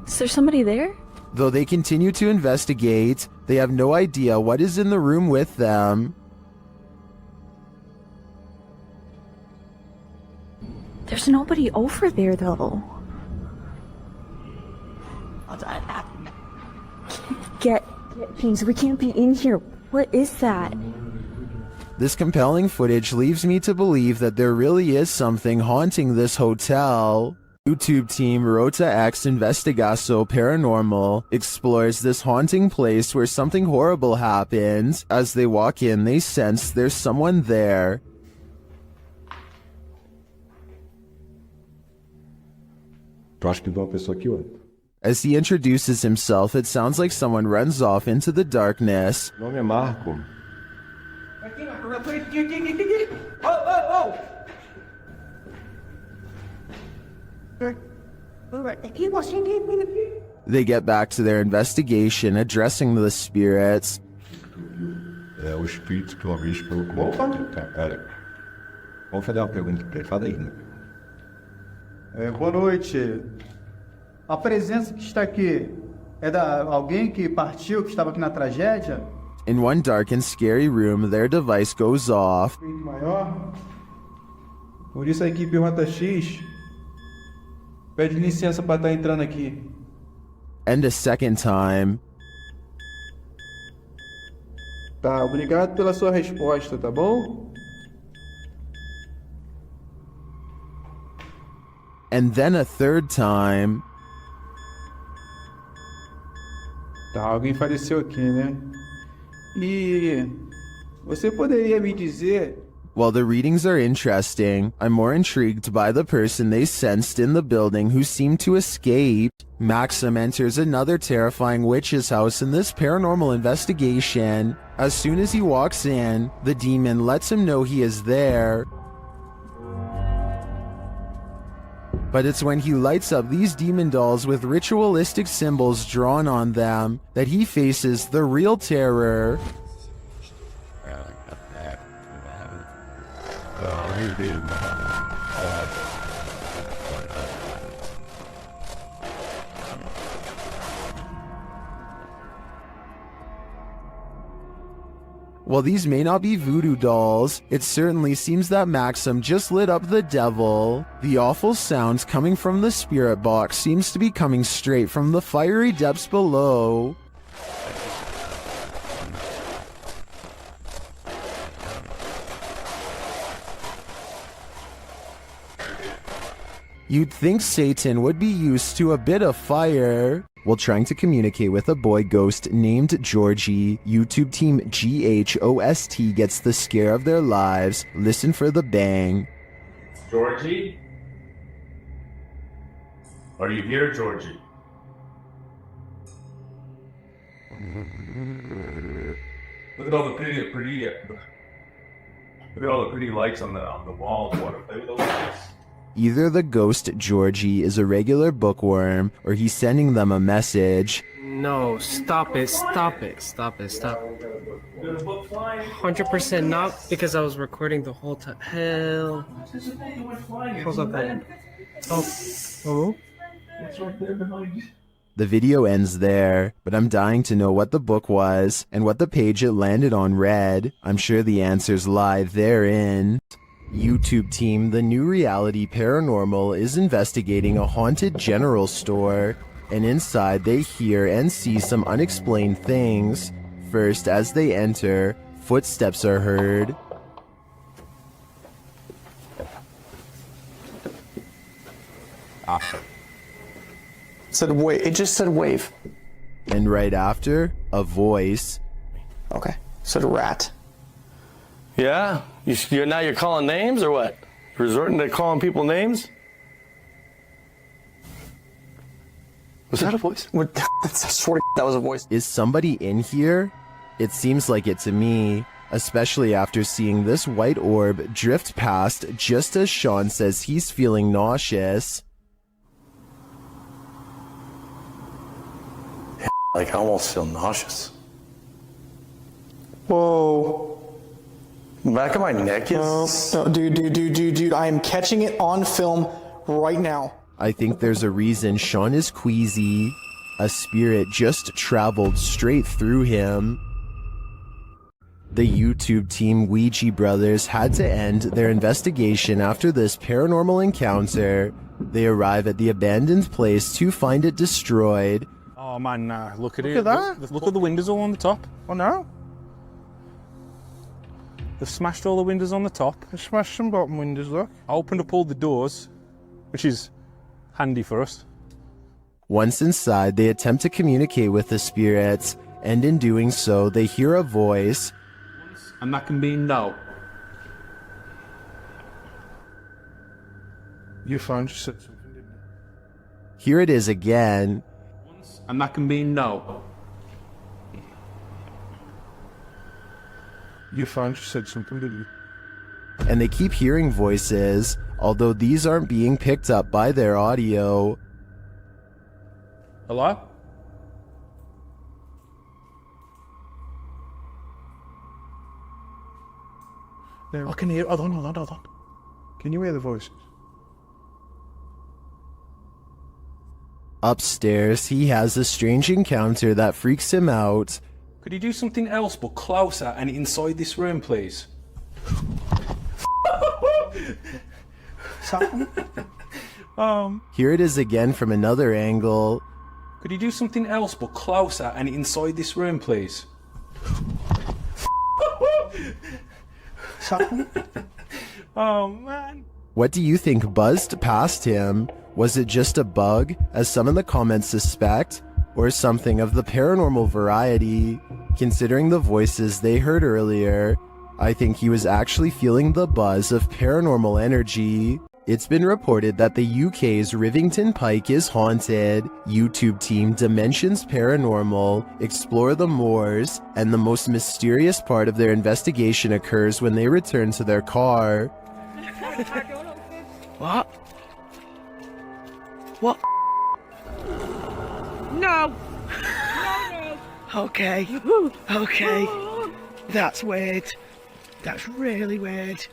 Is there somebody there? Though they continue to investigate, they have no idea what is in the room with them. There's nobody over there, though. Get things. We can't be in here. What is that? This compelling footage leaves me to believe that there really is something haunting this hotel. YouTube team Rota X Investigaso Paranormal explores this haunting place where something horrible happens. As they walk in, they sense there's someone there. Tu acha que viu uma pessoa aqui, ué? As he introduces himself, it sounds like someone runs off into the darkness. Meu nome é Marco. They get back to their investigation, addressing the spirits. É o espírito que uma vez falou comigo. Tá, pera. Vamos fazer uma pergunta pra ele. Fala aí, né? Boa noite. A presença que está aqui é da alguém que partiu, que estava aqui na tragédia? In one dark and scary room, their device goes off. Maior. Por isso a equipe Rota X pede licença para estar entrando aqui. And a second time. Tá, obrigado pela sua resposta, tá bom? And then a third time. Tá, alguém faleceu aqui, né? E você poderia me dizer... While the readings are interesting, I'm more intrigued by the person they sensed in the building who seemed to escape. Maxim enters another terrifying witch's house in this paranormal investigation. As soon as he walks in, the demon lets him know he is there. But it's when he lights up these demon dolls with ritualistic symbols drawn on them that he faces the real terror. While these may not be voodoo dolls, it certainly seems that Maxim just lit up the devil. The awful sounds coming from the spirit box seems to be coming straight from the fiery depths below. You'd think Satan would be used to a bit of fire. While trying to communicate with a boy ghost named Georgie, YouTube team GHOST gets the scare of their lives. Listen for the bang. Georgie? Are you here, Look at all the pretty lights on the walls. Want to play with those lights? Either the ghost Georgie is a regular bookworm, or he's sending them a message. No, stop it, stop it, stop it, stop. 100% not, because I was recording the whole time. Hell. How's that going? Oh. What's right there behind you? The video ends there, but I'm dying to know what the book was and what the page it landed on read. I'm sure the answers lie therein. YouTube team, the new reality paranormal is investigating a haunted general store, and inside they hear and see some unexplained things. First, as they enter, footsteps are heard. Said wave. It just said wave. And right after, a voice. Okay. Said rat. Yeah? Now you're calling names or what? Resorting to calling people names? Was that a voice? I swear to that was a voice. Is somebody in here? It seems like it to me, especially after seeing this white orb drift past just as Sean says he's feeling nauseous. Like, I almost feel nauseous. Whoa. The back of my neck is... No, dude, I am catching it on film right now. I think there's a reason Sean is queasy. A spirit just traveled straight through him. The YouTube team Ouija Brothers had to end their investigation after this paranormal encounter. They arrive at the abandoned place to find it destroyed. Oh man, nah, look at it. Look at that. Look at the windows all on the top. Oh no. They've smashed all the windows on the top. They smashed some bottom windows, look. I opened up all the doors, which is handy for us. Once inside, they attempt to communicate with the spirits, and in doing so, they hear a voice. And that can be no. Your phone just said something, didn't it? Here it is again. And that can be no. Your phone just said something, didn't it? And they keep hearing voices, although these aren't being picked up by their audio. Hello? There. I can hear. Hold on. Can you hear the voices? Upstairs, he has a strange encounter that freaks him out. Could you do something else but closer and inside this room, please? Here it is again from another angle. Could you do something else but closer and inside this room, please? Oh man. What do you think buzzed past him? Was it just a bug, as some in the comments suspect, or something of the paranormal variety? Considering the voices they heard earlier, I think he was actually feeling the buzz of paranormal energy. It's been reported that the UK's Rivington Pike is haunted. YouTube team Dimensions Paranormal explore the moors, and the most mysterious part of their investigation occurs when they return to their car. What? What? No! No! Okay. Okay. That's weird. That's really weird.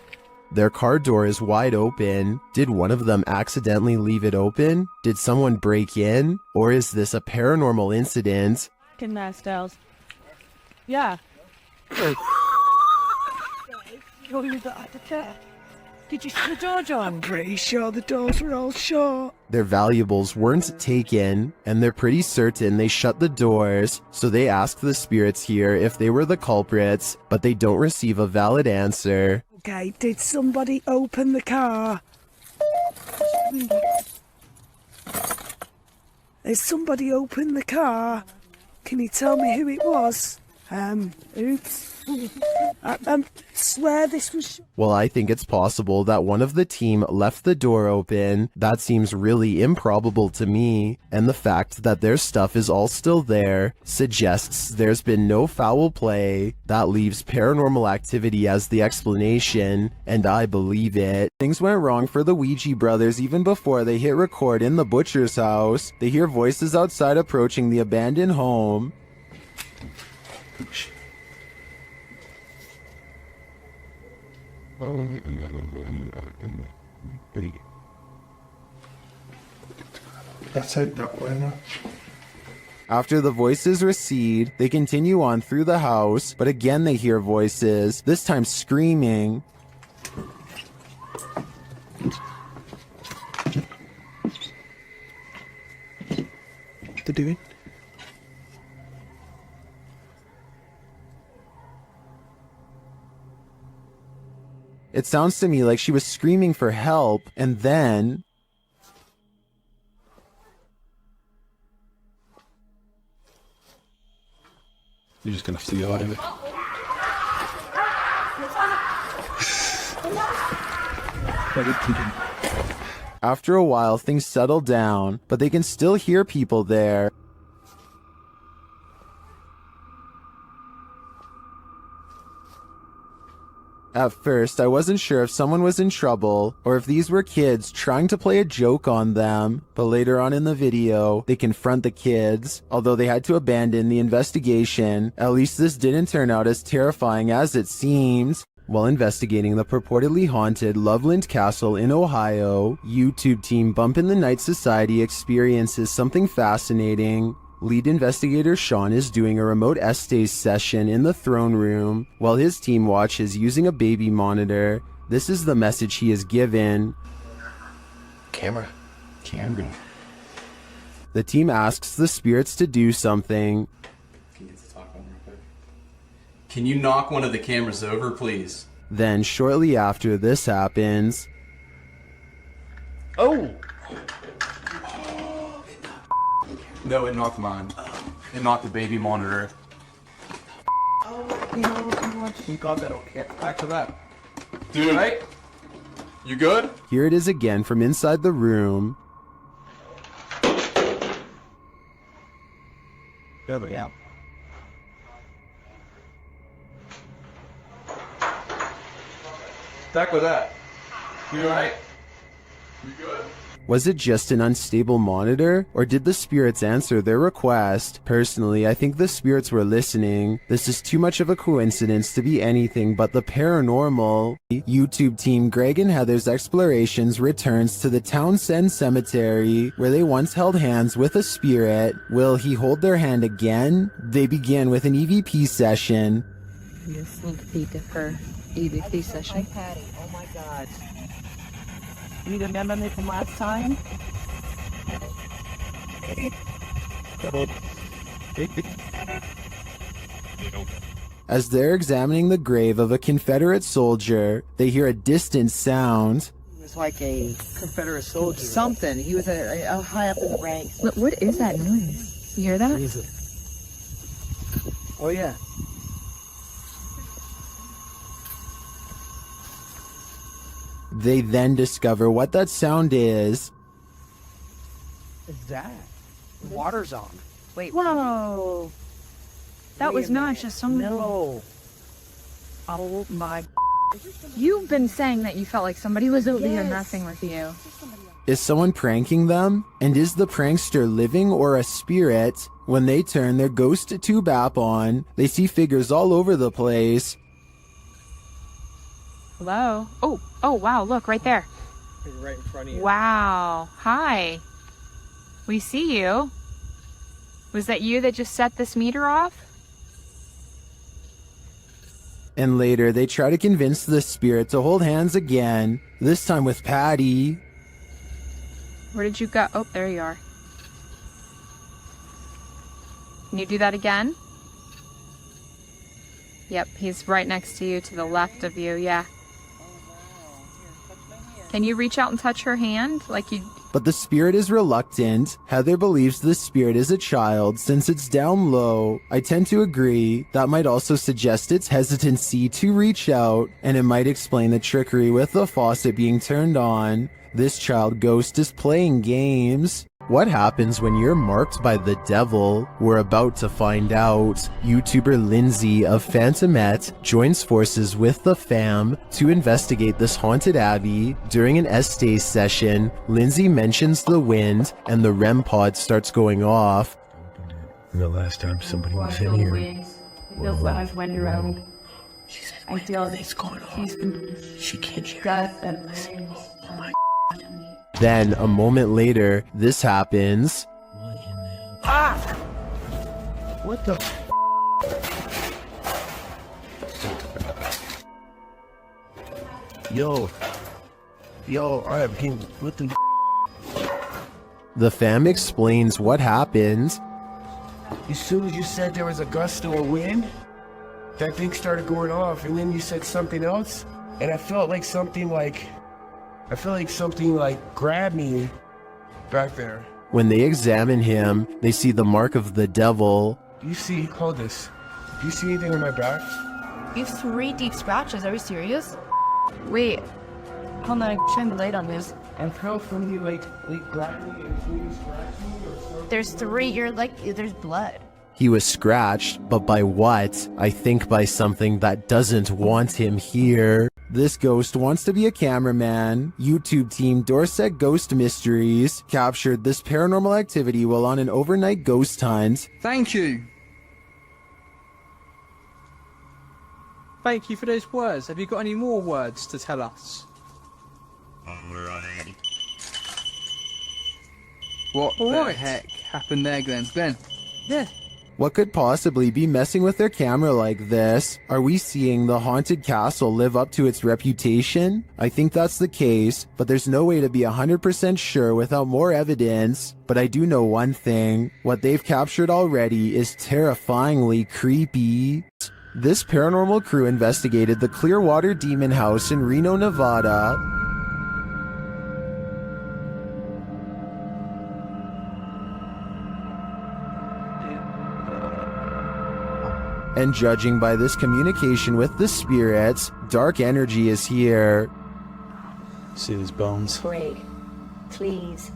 Their car door is wide open. Did one of them accidentally leave it open? Did someone break in? Or is this a paranormal incident? Fucking nice dolls. Yeah. Did you see the door, John? I'm pretty sure the doors were all shut. Their valuables weren't taken, and they're pretty certain they shut the doors, so they ask the spirits here if they were the culprits, but they don't receive a valid answer. Okay, did somebody open the car? Has somebody opened the car? Can you tell me who it was? Oops. I swear this was... Well, I think it's possible that one of the team left the door open. That seems really improbable to me, and the fact that their stuff is all still there suggests there's been no foul play. That leaves paranormal activity as the explanation, and I believe it. Things went wrong for the Ouija brothers even before they hit record in the butcher's house. They hear voices outside approaching the abandoned home. After the voices recede, they continue on through the house, but again they hear voices, this time screaming. What they're doing? It sounds to me like she was screaming for help, and then... You're just gonna have to go out of it. After a while, things settle down, but they can still hear people there. At first, I wasn't sure if someone was in trouble or if these were kids trying to play a joke on them, but later on in the video, they confront the kids. Although they had to abandon the investigation, at least this didn't turn out as terrifying as it seems. While investigating the purportedly haunted Loveland Castle in Ohio, YouTube team Bump in the Night Society experiences something fascinating. Lead investigator Sean is doing a remote essays session in the throne room while his team watches using a baby monitor. This is the message he is given. Camera. The team asks the spirits to do something. Can you knock one of the cameras over, please? Then shortly after this happens... Oh! No, it knocked mine. It knocked the baby monitor. Oh, you know what? You got that okay. Back to that. Dude, right? You good? Here it is again from inside the room. Yeah. Back with that. You alright? You good? Was it just an unstable monitor, or did the spirits answer their request? Personally, I think the spirits were listening. This is too much of a coincidence to be anything but the paranormal. YouTube team Greg and Heather's Explorations returns to the Townsend Cemetery, where they once held hands with a spirit. Will he hold their hand again? They began with an EVP session. A sneak peek of her EVP session. Hi, Patty. Oh my God. You remember me from last time? As they're examining the grave of a Confederate soldier, they hear a distant sound. He was like a Confederate soldier. Something. He was a high up in the ranks. What is that noise? You hear that? Oh, yeah. They then discover what that sound is. What's that? The water's on. Wait. Whoa. That was not just some... No. Oh my... You've been saying that you felt like somebody was over here messing with you. Is someone pranking them? And is the prankster living or a spirit? When they turn their ghost tube app on, they see figures all over the place. Hello? Oh, wow, look, right there. Right in front of you. Wow. Hi. We see you. Was that you that just set this meter off? And later, they try to convince the spirit to hold hands again, this time with Patty. Where did you go? Oh, there you are. Can you do that again? Yep, he's right next to you, to the left of you, yeah. Can you reach out and touch her hand? Like you... but the spirit is reluctant. Heather believes the spirit is a child since it's down low. I tend to agree. That might also suggest its hesitancy to reach out, and it might explain the trickery with the faucet being turned on. This child ghost is playing games. What happens when you're marked by the devil? We're about to find out. YouTuber Lindsay of Phantomette joins forces with the fam to investigate this haunted abbey. During an Estee session, Lindsay mentions the wind and the REM pod starts going off. The last time somebody was in here. Feels like I went around. I feel it's going on. She can't hear. Oh my. Then, a moment later, this happens. Ah! What the? Yo, alright, what the? The fam explains what happened. As soon as you said there was a gust of wind, that thing started going off, and then you said something else, and I felt like something grabbed me back there. When they examine him, they see the mark of the devil. Do you see, hold this, do you see anything on my back? You have 3 deep scratches, are you serious? Wait, hold on, shine the light on this. I felt somebody like grab me and scratch me or something. There's 3, there's blood. He was scratched, but by what? I think by something that doesn't want him here. This ghost wants to be a cameraman. YouTube team Dorset Ghost Mysteries captured this paranormal activity while on an overnight ghost hunt. Thank you. Thank you for those words. Have you got any more words to tell us? What the heck happened there, Glenn? Glenn? Yeah. What could possibly be messing with their camera like this? Are we seeing the haunted castle live up to its reputation? I think that's the case, but there's no way to be 100% sure without more evidence. But I do know one thing. What they've captured already is terrifyingly creepy. This paranormal crew investigated the Clearwater Demon House in Reno, Nevada. And judging by this communication with the spirits, dark energy is here. See these bones? Break, please.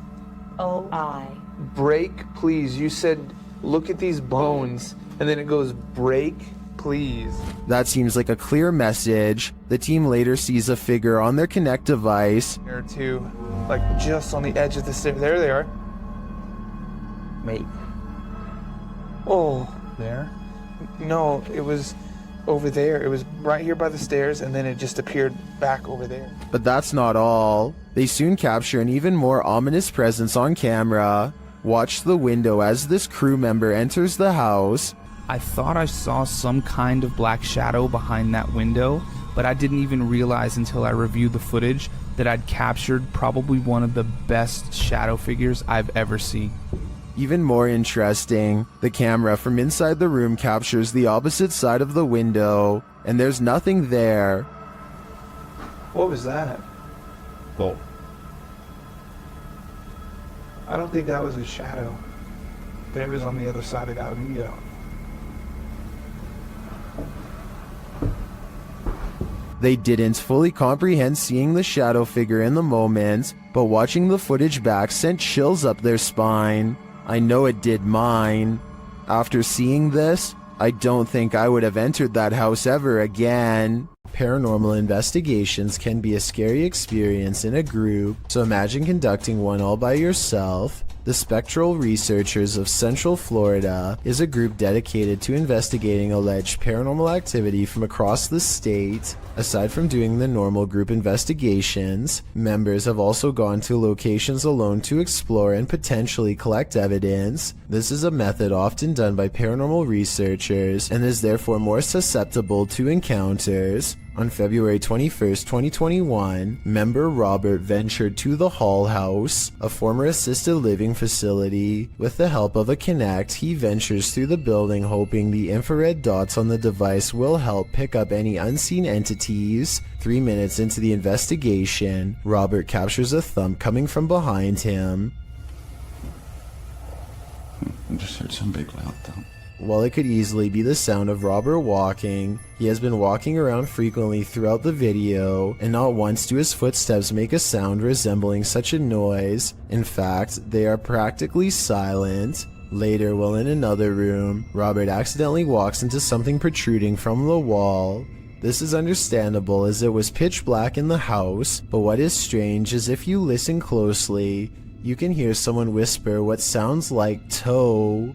O-I. Break, please. You said, look at these bones. And then it goes, break, please. That seems like a clear message. The team later sees a figure on their Connect device. There too, like just on the edge of the stairs. There they are. Wait. Oh. There? No, it was over there. It was right here by the stairs, and then it just appeared back over there. But that's not all. They soon capture an even more ominous presence on camera. Watch the window as this crew member enters the house. I thought I saw some kind of black shadow behind that window, but I didn't even realize until I reviewed the footage that I'd captured probably one of the best shadow figures I've ever seen. Even more interesting, the camera from inside the room captures the opposite side of the window, and there's nothing there. What was that? Oh. I don't think that was a shadow. But it was on the other side of that window. They didn't fully comprehend seeing the shadow figure in the moment, but watching the footage back sent chills up their spine. I know it did mine. After seeing this, I don't think I would have entered that house ever again. Paranormal investigations can be a scary experience in a group, so imagine conducting one all by yourself. The Spectral Researchers of Central Florida is a group dedicated to investigating alleged paranormal activity from across the state. Aside from doing the normal group investigations, members have also gone to locations alone to explore and potentially collect evidence. This is a method often done by paranormal researchers and is therefore more susceptible to encounters. On February 21st, 2021, member Robert ventured to the Hall House, a former assisted living facility. With the help of a Kinect, he ventures through the building hoping the infrared dots on the device will help pick up any unseen entities. 3 minutes into the investigation, Robert captures a thump coming from behind him. I just heard some big loud thump. While it could easily be the sound of Robert walking, he has been walking around frequently throughout the video, and not once do his footsteps make a sound resembling such a noise. In fact, they are practically silent. Later, while in another room, Robert accidentally walks into something protruding from the wall. This is understandable as it was pitch black in the house, but what is strange is if you listen closely, you can hear someone whisper what sounds like toe.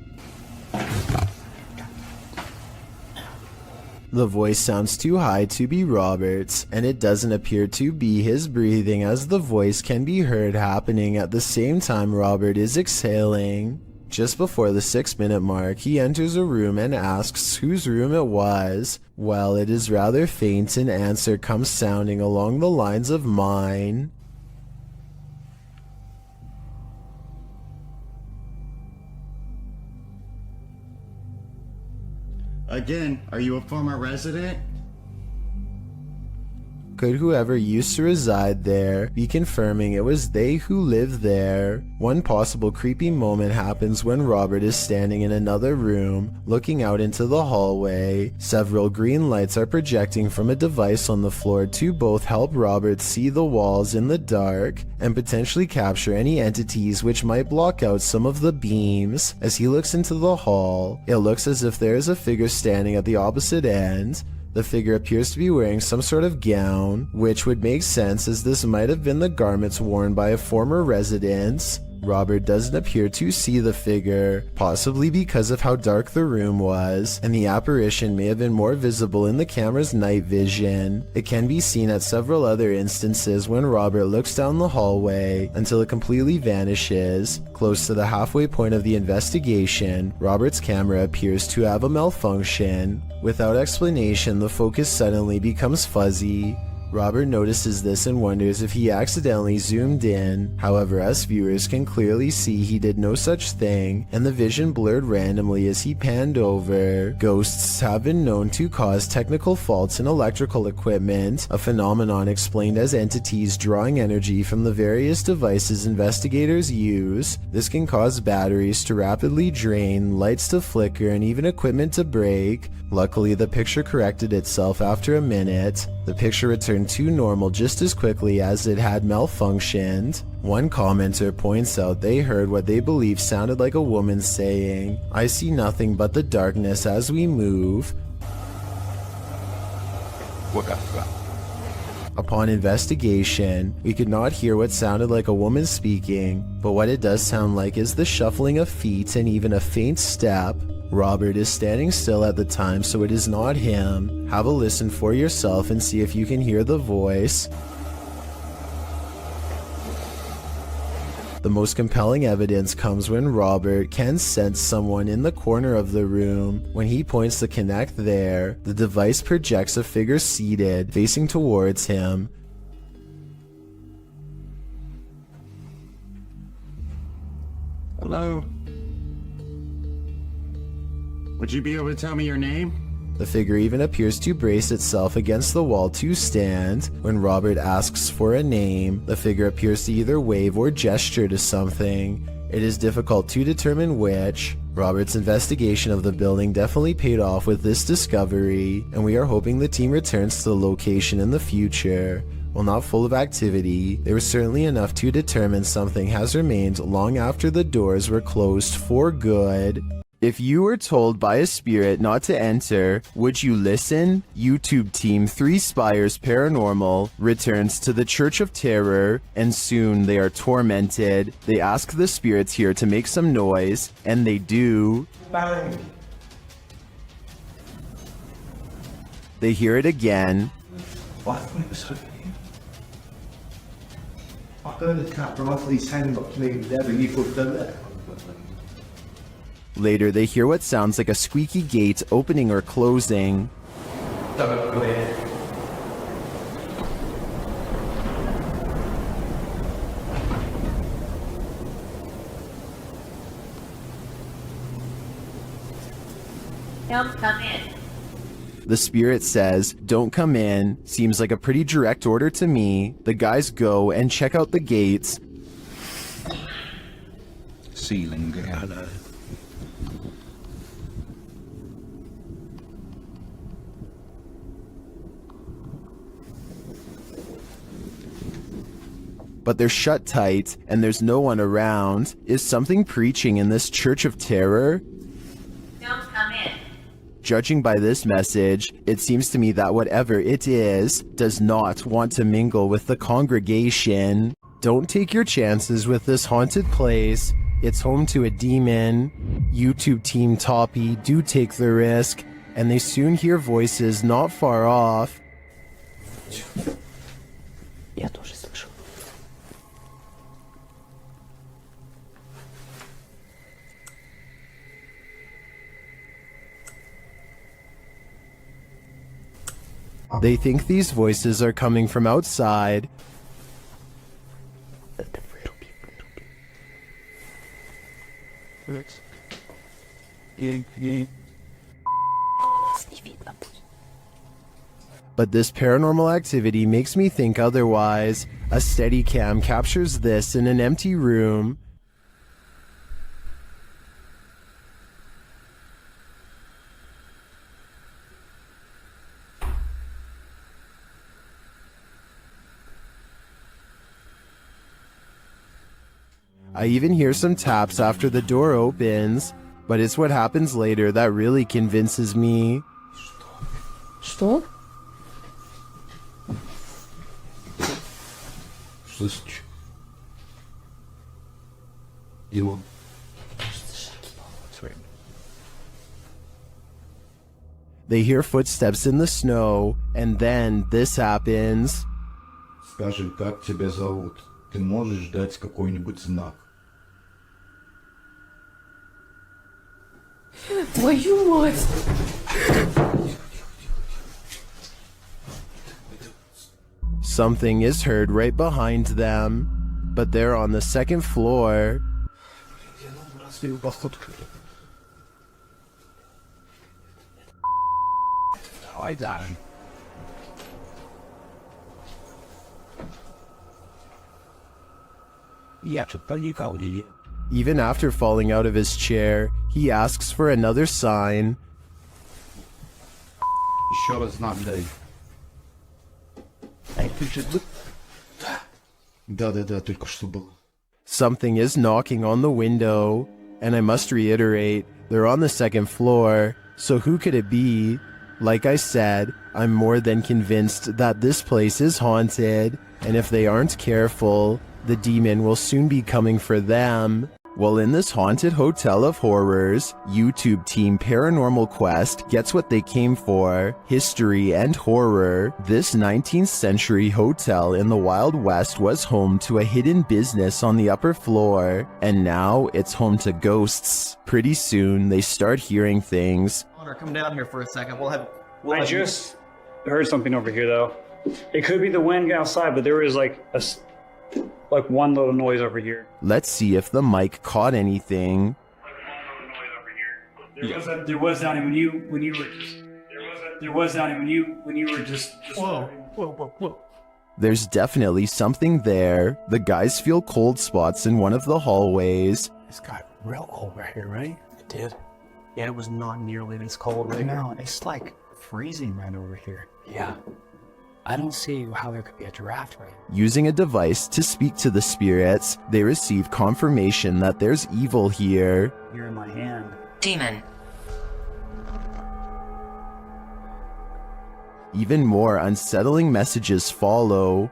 The voice sounds too high to be Robert's, and it doesn't appear to be his breathing, as the voice can be heard happening at the same time Robert is exhaling. Just before the 6-minute mark, he enters a room and asks whose room it was. Well, it is rather faint, an answer comes sounding along the lines of mine. Again, are you a former resident? Could whoever used to reside there be confirming it was they who lived there? One possible creepy moment happens when Robert is standing in another room, looking out into the hallway. Several green lights are projecting from a device on the floor to both help Robert see the walls in the dark and potentially capture any entities which might block out some of the beams. As he looks into the hall, it looks as if there is a figure standing at the opposite end. The figure appears to be wearing some sort of gown, which would make sense as this might have been the garments worn by a former resident. Robert doesn't appear to see the figure, possibly because of how dark the room was, and the apparition may have been more visible in the camera's night vision. It can be seen at several other instances when Robert looks down the hallway until it completely vanishes. Close to the halfway point of the investigation, Robert's camera appears to have a malfunction. Without explanation, the focus suddenly becomes fuzzy. Robert notices this and wonders if he accidentally zoomed in. However, us viewers can clearly see he did no such thing, and the vision blurred randomly as he panned over. Ghosts have been known to cause technical faults in electrical equipment, a phenomenon explained as entities drawing energy from the various devices investigators use. This can cause batteries to rapidly drain, lights to flicker, and even equipment to break. Luckily, the picture corrected itself after a minute. The picture returned to normal just as quickly as it had malfunctioned. One commenter points out they heard what they believe sounded like a woman saying, "I see nothing but the darkness as we move." Upon investigation, we could not hear what sounded like a woman speaking, but what it does sound like is the shuffling of feet and even a faint step. Robert is standing still at the time, so it is not him. Have a listen for yourself and see if you can hear the voice. The most compelling evidence comes when Robert can sense someone in the corner of the room. When he points the Kinect there, the device projects a figure seated, facing towards him. Hello? Would you be able to tell me your name? The figure even appears to brace itself against the wall to stand. When Robert asks for a name, the figure appears to either wave or gesture to something. It is difficult to determine which. Robert's investigation of the building definitely paid off with this discovery, and we are hoping the team returns to the location in the future. While not full of activity, there was certainly enough to determine something has remained long after the doors were closed for good. If you were told by a spirit not to enter, would you listen? YouTube team 3 Spires Paranormal returns to the Church of Terror, and soon they are tormented. They ask the spirits here to make some noise, and they do. Bang. They hear it again. Later, they hear what sounds like a squeaky gate opening or closing. Don't come in. The spirit says, "Don't come in." Seems like a pretty direct order to me. The guys go and check out the gates. Ceiling. But they're shut tight, and there's no one around. Is something preaching in this church of terror? Don't come in. Judging by this message, it seems to me that whatever it is does not want to mingle with the congregation. Don't take your chances with this haunted place. It's home to a demon. YouTube team Toppy do take the risk, and they soon hear voices not far off. Я тоже слышу. They think these voices are coming from outside. But this paranormal activity makes me think otherwise. A Steadicam captures this in an empty room. I even hear some taps after the door opens, but it's what happens later that really convinces me. Что? Слышишь? Его. They hear footsteps in the snow, and then this happens. Скажи, как тебя зовут? Ты можешь дать какой-нибудь знак? Твою мать! Something is heard right behind them, but they're on the second floor. Even after falling out of his chair, he asks for another sign. Еще раз знак дай. Да, только что было. Something is knocking on the window, and I must reiterate, they're on the second floor, so who could it be? Like I said, I'm more than convinced that this place is haunted, and if they aren't careful, the demon will soon be coming for them. Well, in this haunted hotel of horrors, YouTube team Paranormal Quest gets what they came for, history and horror. This 19th century hotel in the Wild West was home to a hidden business on the upper floor, and now it's home to ghosts. Pretty soon, they start hearing things. Connor, come down here for a second. I just heard something over here, though. It could be the wind outside, but there was like one little noise over here. Let's see if the mic caught anything. There was Donnie when you were just. Whoa. There's definitely something there. The guys feel cold spots in one of the hallways. It's got real cold right here, right? It did. Yeah, it was not nearly this cold right now. It's like freezing right over here. Yeah. I don't see how there could be a draft right now. Using a device to speak to the spirits, they receive confirmation that there's evil here. You're in my hand. Demon. Even more unsettling messages follow.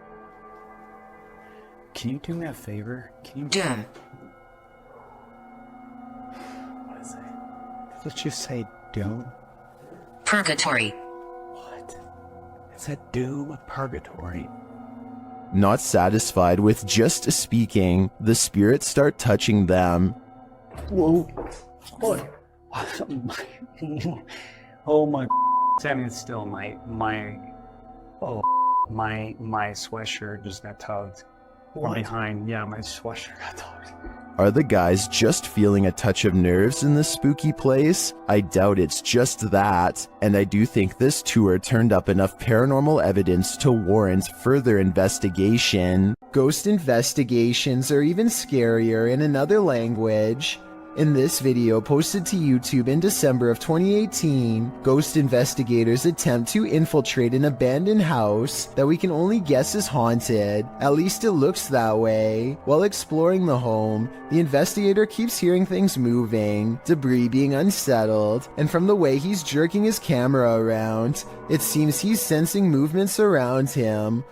Can you do me a favor? Can you... Doom. What is it? Let's just say doom. Purgatory. It's a doom purgatory. Not satisfied with just speaking, the spirits start touching them. Whoa. Oh my. Standing still, my sweatshirt just got tugged. From behind, yeah, my sweatshirt got tugged. Are the guys just feeling a touch of nerves in this spooky place? I doubt it's just that, and I do think this tour turned up enough paranormal evidence to warrant further investigation. Ghost investigations are even scarier in another language. In this video posted to YouTube in December of 2018, ghost investigators attempt to infiltrate an abandoned house that we can only guess is haunted. At least it looks that way. While exploring the home, the investigator keeps hearing things moving, debris being unsettled, and from the way he's jerking his camera around, it seems he's sensing movements around him.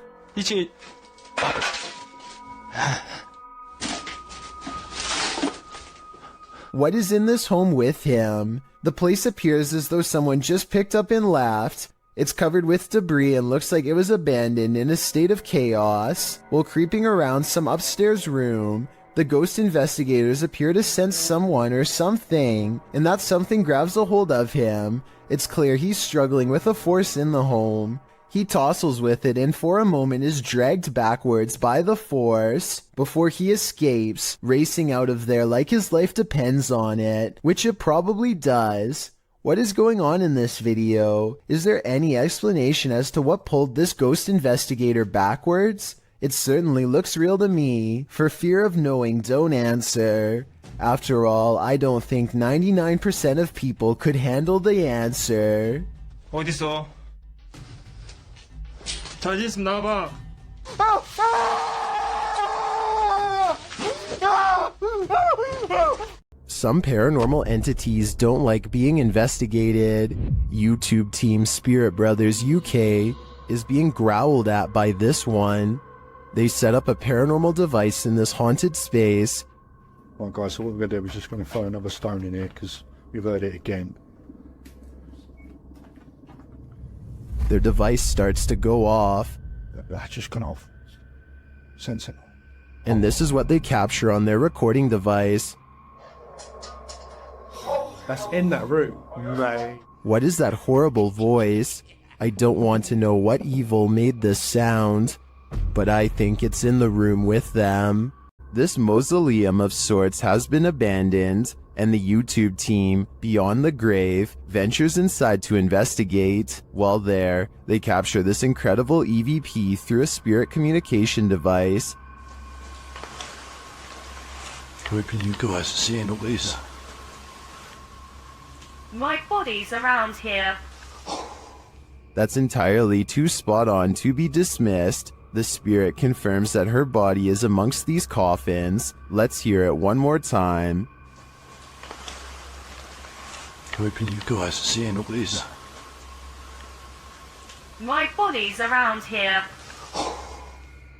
What is in this home with him? The place appears as though someone just picked up and left. It's covered with debris and looks like it was abandoned in a state of chaos. While creeping around some upstairs room, the ghost investigators appear to sense someone or something, and that something grabs a hold of him. It's clear he's struggling with a force in the home. He tussles with it and for a moment is dragged backwards by the force before he escapes, racing out of there like his life depends on it, which it probably does. What is going on in this video? Is there any explanation as to what pulled this ghost investigator backwards? It certainly looks real to me. For fear of knowing, don't answer. After all, I don't think 99% of people could handle the answer. 어딨어? 자신 있으면 나와봐. Some paranormal entities don't like being investigated. YouTube team Spirit Brothers UK is being growled at by this one. They set up a paranormal device in this haunted space. Right guys, so what we're going to do is just going to throw another stone in here because we've heard it again. Their device starts to go off. That's just gone off. Sensible. And this is what they capture on their recording device. That's in that room, mate. What is that horrible voice? I don't want to know what evil made this sound, but I think it's in the room with them. This mausoleum of sorts has been abandoned, and the YouTube team, Beyond the Grave, ventures inside to investigate. While there, they capture this incredible EVP through a spirit communication device. Hoping you guys are seeing all this. My body's around here. That's entirely too spot on to be dismissed. The spirit confirms that her body is amongst these coffins. Let's hear it one more time. Hoping you guys are seeing all this. My body's around here.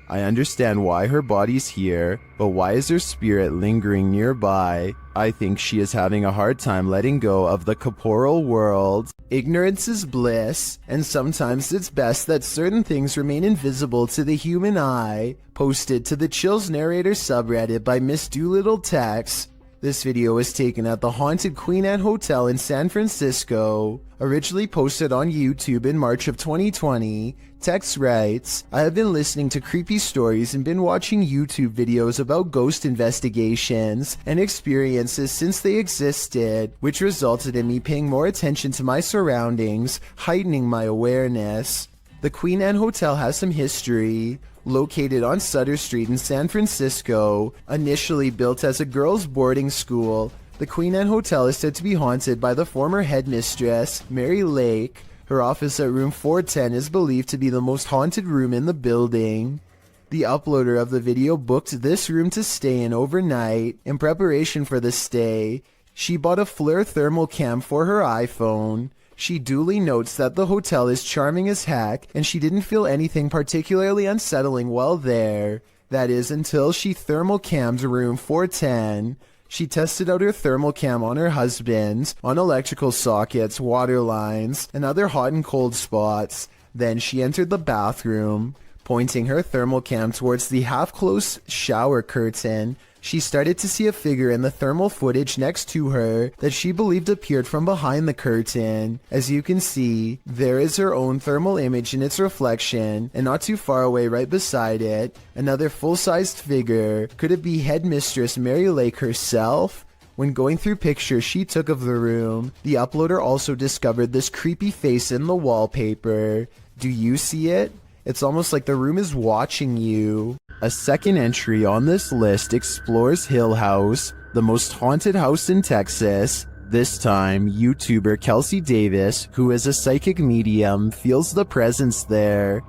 I understand why her body's here, but why is her spirit lingering nearby? I think she is having a hard time letting go of the corporeal world. Ignorance is bliss, and sometimes it's best that certain things remain invisible to the human eye. Posted to the Chills Narrator subreddit by Miss Doolittle Tex. This video was taken at the haunted Queen Anne Hotel in San Francisco. Originally posted on YouTube in March of 2020, Tex writes, I have been listening to creepy stories and been watching YouTube videos about ghost investigations and experiences since they existed, which resulted in me paying more attention to my surroundings, heightening my awareness. The Queen Anne Hotel has some history. Located on Sutter Street in San Francisco, initially built as a girls' boarding school, the Queen Anne Hotel is said to be haunted by the former headmistress, Mary Lake. Her office at room 410 is believed to be the most haunted room in the building. The uploader of the video booked this room to stay in overnight. In preparation for the stay, she bought a FLIR thermal cam for her iPhone. She duly notes that the hotel is charming as heck, and she didn't feel anything particularly unsettling while there. That is, until she thermal cammed room 410. She tested out her thermal cam on her husband, on electrical sockets, water lines, and other hot and cold spots. Then she entered the bathroom. Pointing her thermal cam towards the half-closed shower curtain, she started to see a figure in the thermal footage next to her that she believed appeared from behind the curtain. As you can see, there is her own thermal image in its reflection, and not too far away right beside it, another full-sized figure. Could it be Headmistress Mary Lake herself? When going through pictures she took of the room, the uploader also discovered this creepy face in the wallpaper. Do you see it? It's almost like the room is watching you. A second entry on this list explores Hill House, the most haunted house in Texas. This time, YouTuber Kelsey Davis, who is a psychic medium, feels the presence there.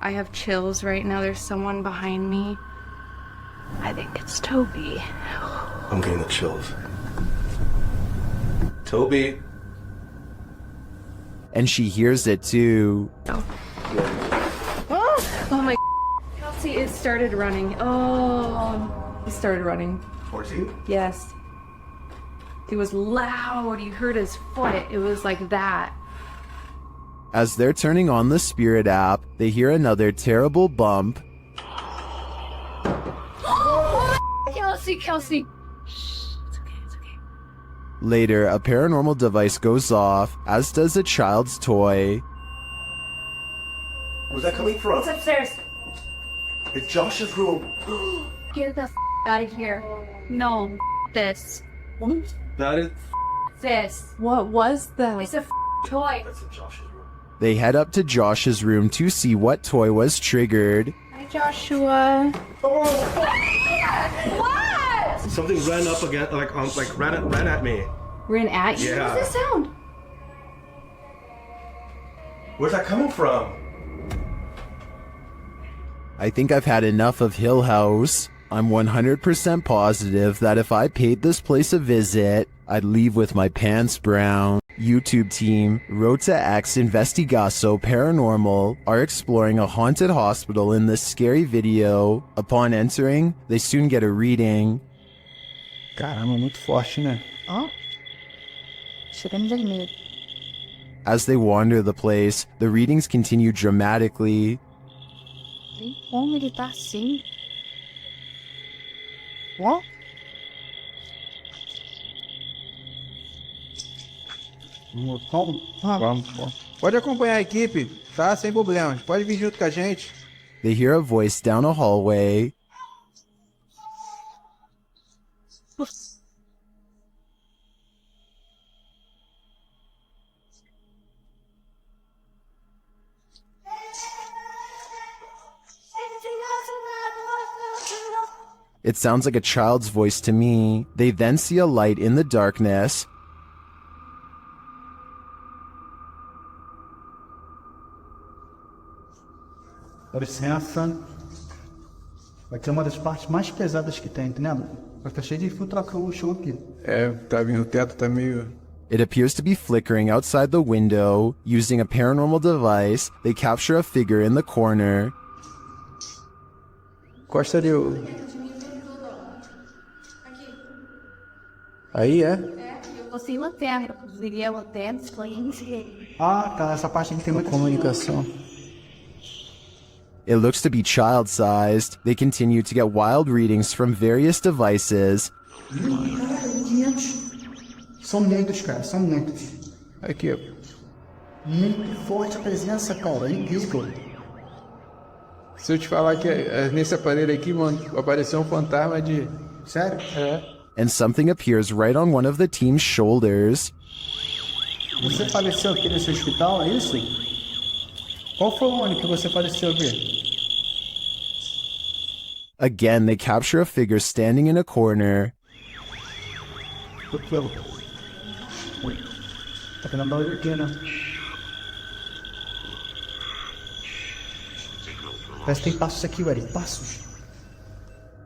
I have chills right now. There's someone behind me. I think it's Toby. I'm getting the chills. Toby. And she hears it too. Oh my. Kelsey, it started running. Oh, he started running. Towards you? Yes. It was loud. You heard his foot. It was like that. As they're turning on the Spirit app, they hear another terrible bump. Kelsey. Later, a paranormal device goes off, as does a child's toy. Where's that coming from? It's upstairs. It's Josh's room. Get the out of here. No, this. What? That is. This. What was that? It's a toy. That's in Josh's room. They head up to Josh's room to see what toy was triggered. Hi, Joshua. What? Something ran up again, ran at me. Ran at you? Yeah. What does that sound? Where's that coming from? I think I've had enough of Hill House. I'm 100% positive that if I paid this place a visit, I'd leave with my pants brown. YouTube team Rota X Investigaso Paranormal are exploring a haunted hospital in this scary video. Upon entering, they soon get a reading. Caramba, muito forte, né? Ó. Chegando vermelho. As they wander the place, the readings continue dramatically. Nem como ele tá assim. Ó. Vamos. Pode acompanhar a equipe, tá? Sem problemas. Pode vir junto com a gente. They hear a voice down a hallway. It sounds like a child's voice to me. They then see a light in the darkness. Dá licença. Vai ser uma das partes mais pesadas que tem, entendeu? Vai estar cheio de infiltração o chão aqui. É, tá vindo, o teto tá meio... It appears to be flickering outside the window. Using a paranormal device, they capture a figure in the corner. Encosta ali o... Aí, é? Você lanterna, viria lanterna, Ah, tá. Essa parte aqui tem muita comunicação. It looks to be child-sized. They continue to get wild readings from various devices. São muitos, cara. São muitos. Aqui, ó. Muito forte a presença, cara. É incrível. Se eu te falar que nesse aparelho aqui, mano, apareceu um fantasma de... Sério? É. And something appears right on one of the team's shoulders. Você faleceu aqui nesse hospital, é isso? Qual foi o ano que você faleceu aqui? Again, they capture a figure standing in a corner. Tá querendo barulho aqui, né? Parece que tem passos aqui, Eric. Passos.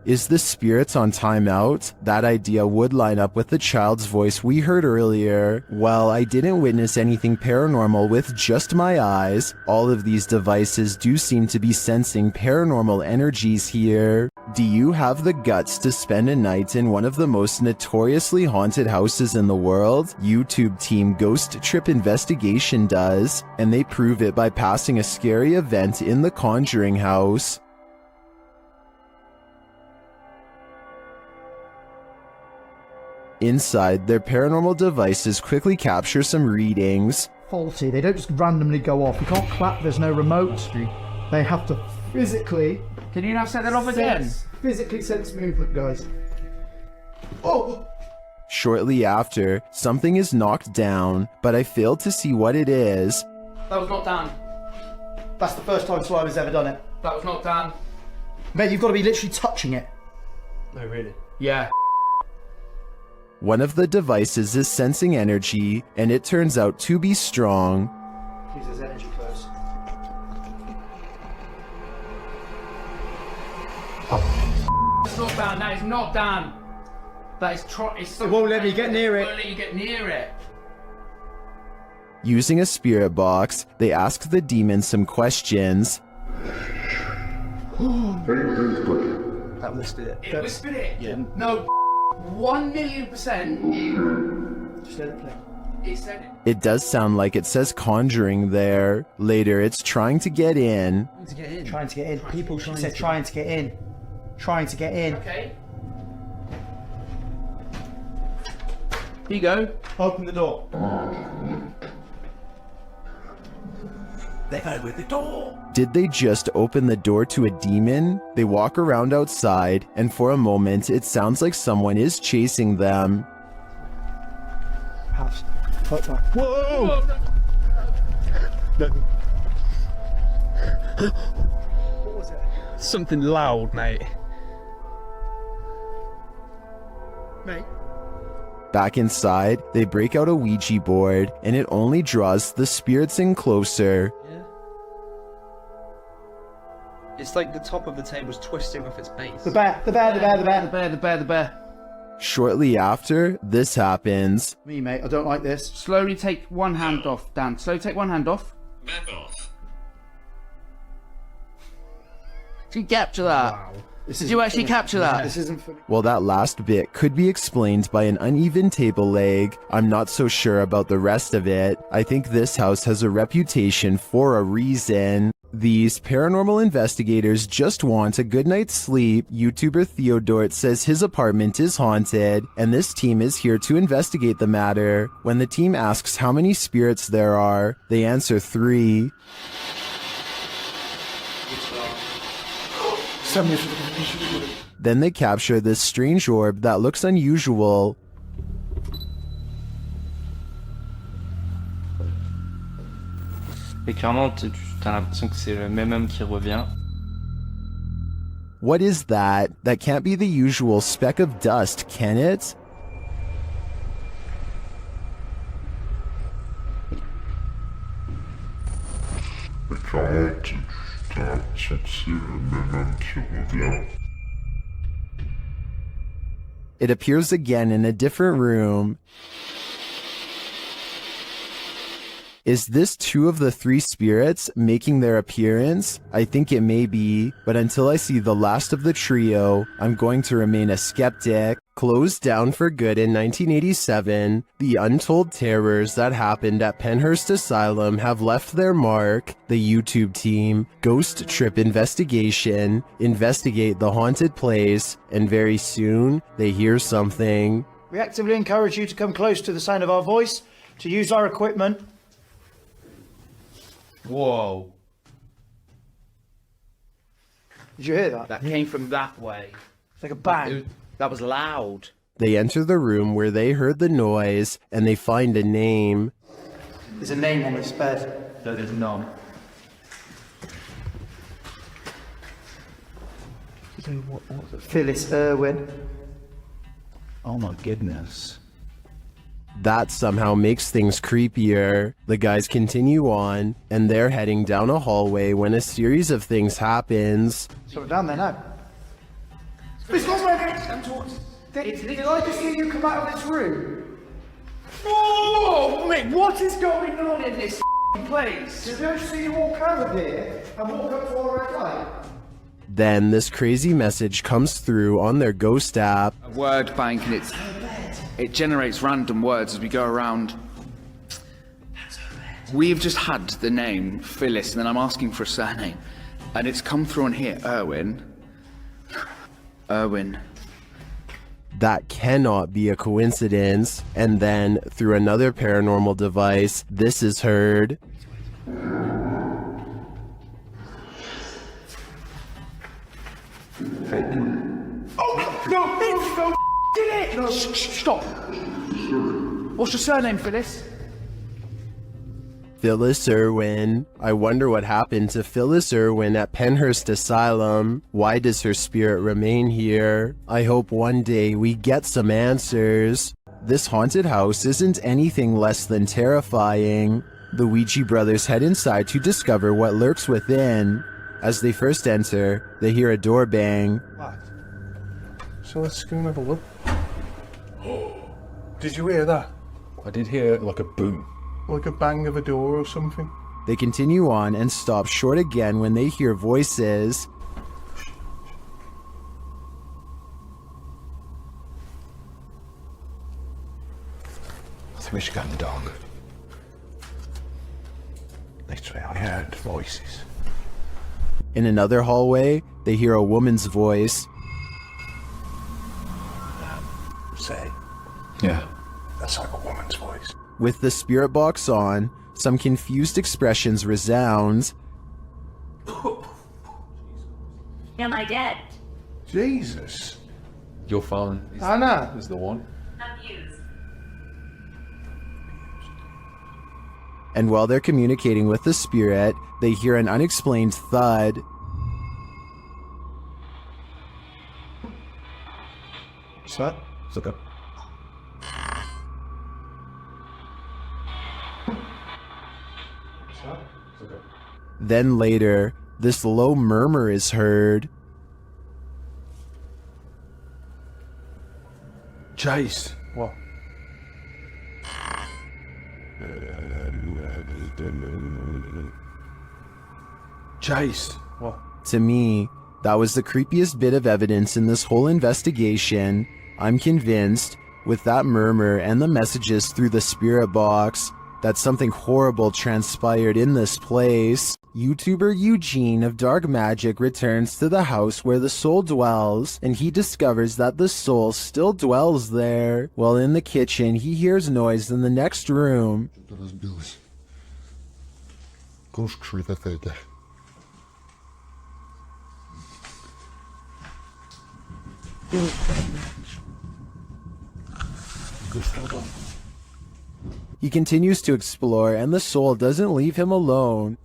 Is the spirits on timeout? That idea would line up with the child's voice we heard earlier. Well, I didn't witness anything paranormal with just my eyes. All of these devices do seem to be sensing paranormal energies here. Do you have the guts to spend a night in one of the most notoriously haunted houses in the world? YouTube team Ghost Trip Investigation does, and they prove it by passing a scary event in the Conjuring house. Inside, their paranormal devices quickly capture some readings. Faulty, they don't just randomly go off. You can't clap, there's no remote. They have to physically... Can you now set that off again? Physically sense movement, guys. Oh! Shortly after, something is knocked down, but I failed to see what it is. That was not done. That's the first time Slimer's ever done it. That was not done. Mate, you've got to be literally touching it. No, really? Yeah. One of the devices is sensing energy, and it turns out to be strong. Please, there's energy close. It's not done. That is not done. That is it's It won't let me get near it. It won't let you get near it. Using a spirit box, they ask the demon some questions. That whispered it. It whispered it? Yeah. No, 1,000,000%. Just let it play. It said it. It does sound like it says Conjuring there. Later, it's trying to get in. Trying to get in. Trying to get in. People trying to trying to get in. Trying to get in. Okay. Here you go. Open the door. They go with the door. Did they just open the door to a demon? They walk around outside, and for a moment, it sounds like someone is chasing them. House. Whoa! No. What was it? Something loud, mate. Mate. Back inside, they break out a Ouija board, and it only draws the spirits in closer. Yeah. It's like the top of the table's twisting off its base. The bear. The bear. Shortly after, this happens. Me, mate, I don't like this. Slowly take one hand off, Dan. Slowly take one hand off. Back off. Did you capture that? Wow. Did you actually capture that? This isn't funny. Well, that last bit could be explained by an uneven table leg. I'm not so sure about the rest of it. I think this house has a reputation for a reason. These paranormal investigators just want a good night's sleep. YouTuber Theodort says his apartment is haunted, and this team is here to investigate the matter. When the team asks how many spirits there are, they answer 3. Then they capture this strange orb that looks unusual. Et clairement, t'as l'impression que c'est le même homme qui revient. What is that? That can't be the usual speck of dust, can it? It appears again in a different room. Is this 2 of the 3 spirits making their appearance? I think it may be, but until I see the last of the trio, I'm going to remain a skeptic. Closed down for good in 1987, the untold terrors that happened at Penhurst Asylum have left their mark. The YouTube team, Ghost Trip Investigation, investigate the haunted place, and very soon, they hear something. We actively encourage you to come close to the sound of our voice, to use our equipment. Whoa. Did you hear that? That came from that way. It's like a bang. That was loud. They enter the room where they heard the noise, and they find a name. There's a name on this bed. No, there's none. Phyllis Irwin. Oh my goodness. That somehow makes things creepier. The guys continue on, and they're heading down a hallway when a series of things happens. So we're down there now. It's not working! Did I just hear you come out of this room? Oh, mate, what is going on in this place? Did I just see you walk out of here and walk up to our red light? Then this crazy message comes through on their ghost app. A word bank, and it generates random words as we go around. We've just had the name Phyllis, and then I'm asking for a surname, and it's come through on here, Irwin. That cannot be a coincidence. And then, through another paranormal device, this is heard. Oh, no, did it! No. Stop. What's your surname, Phyllis? Phyllis Irwin. I wonder what happened to Phyllis Irwin at Penhurst Asylum. Why does her spirit remain here? I hope one day we get some answers. This haunted house isn't anything less than terrifying. The Ouija brothers head inside to discover what lurks within. As they first enter, they hear a door bang. What? So let's go and have a look. Did you hear that? I did hear like a boom. Like a bang of a door or something? They continue on and stop short again when they hear voices. I think we should go in the dark. Literally, I heard voices. In another hallway, they hear a woman's voice. Say. Yeah, that's like a woman's voice. With the spirit box on, some confused expressions resound. Am I dead? Jesus. Your phone is the one. Abused. And while they're communicating with the spirit, they hear an unexplained thud. What's that? It's like a... Then later, this low murmur is heard. Chase. What? Chase. What? To me, that was the creepiest bit of evidence in this whole investigation. I'm convinced, with that murmur and the messages through the spirit box, that something horrible transpired in this place. YouTuber Eugene of Dark Magic returns to the house where the soul dwells, and he discovers that the soul still dwells there. While in the kitchen, he hears noise in the next room. He continues to explore, and the soul doesn't leave him alone.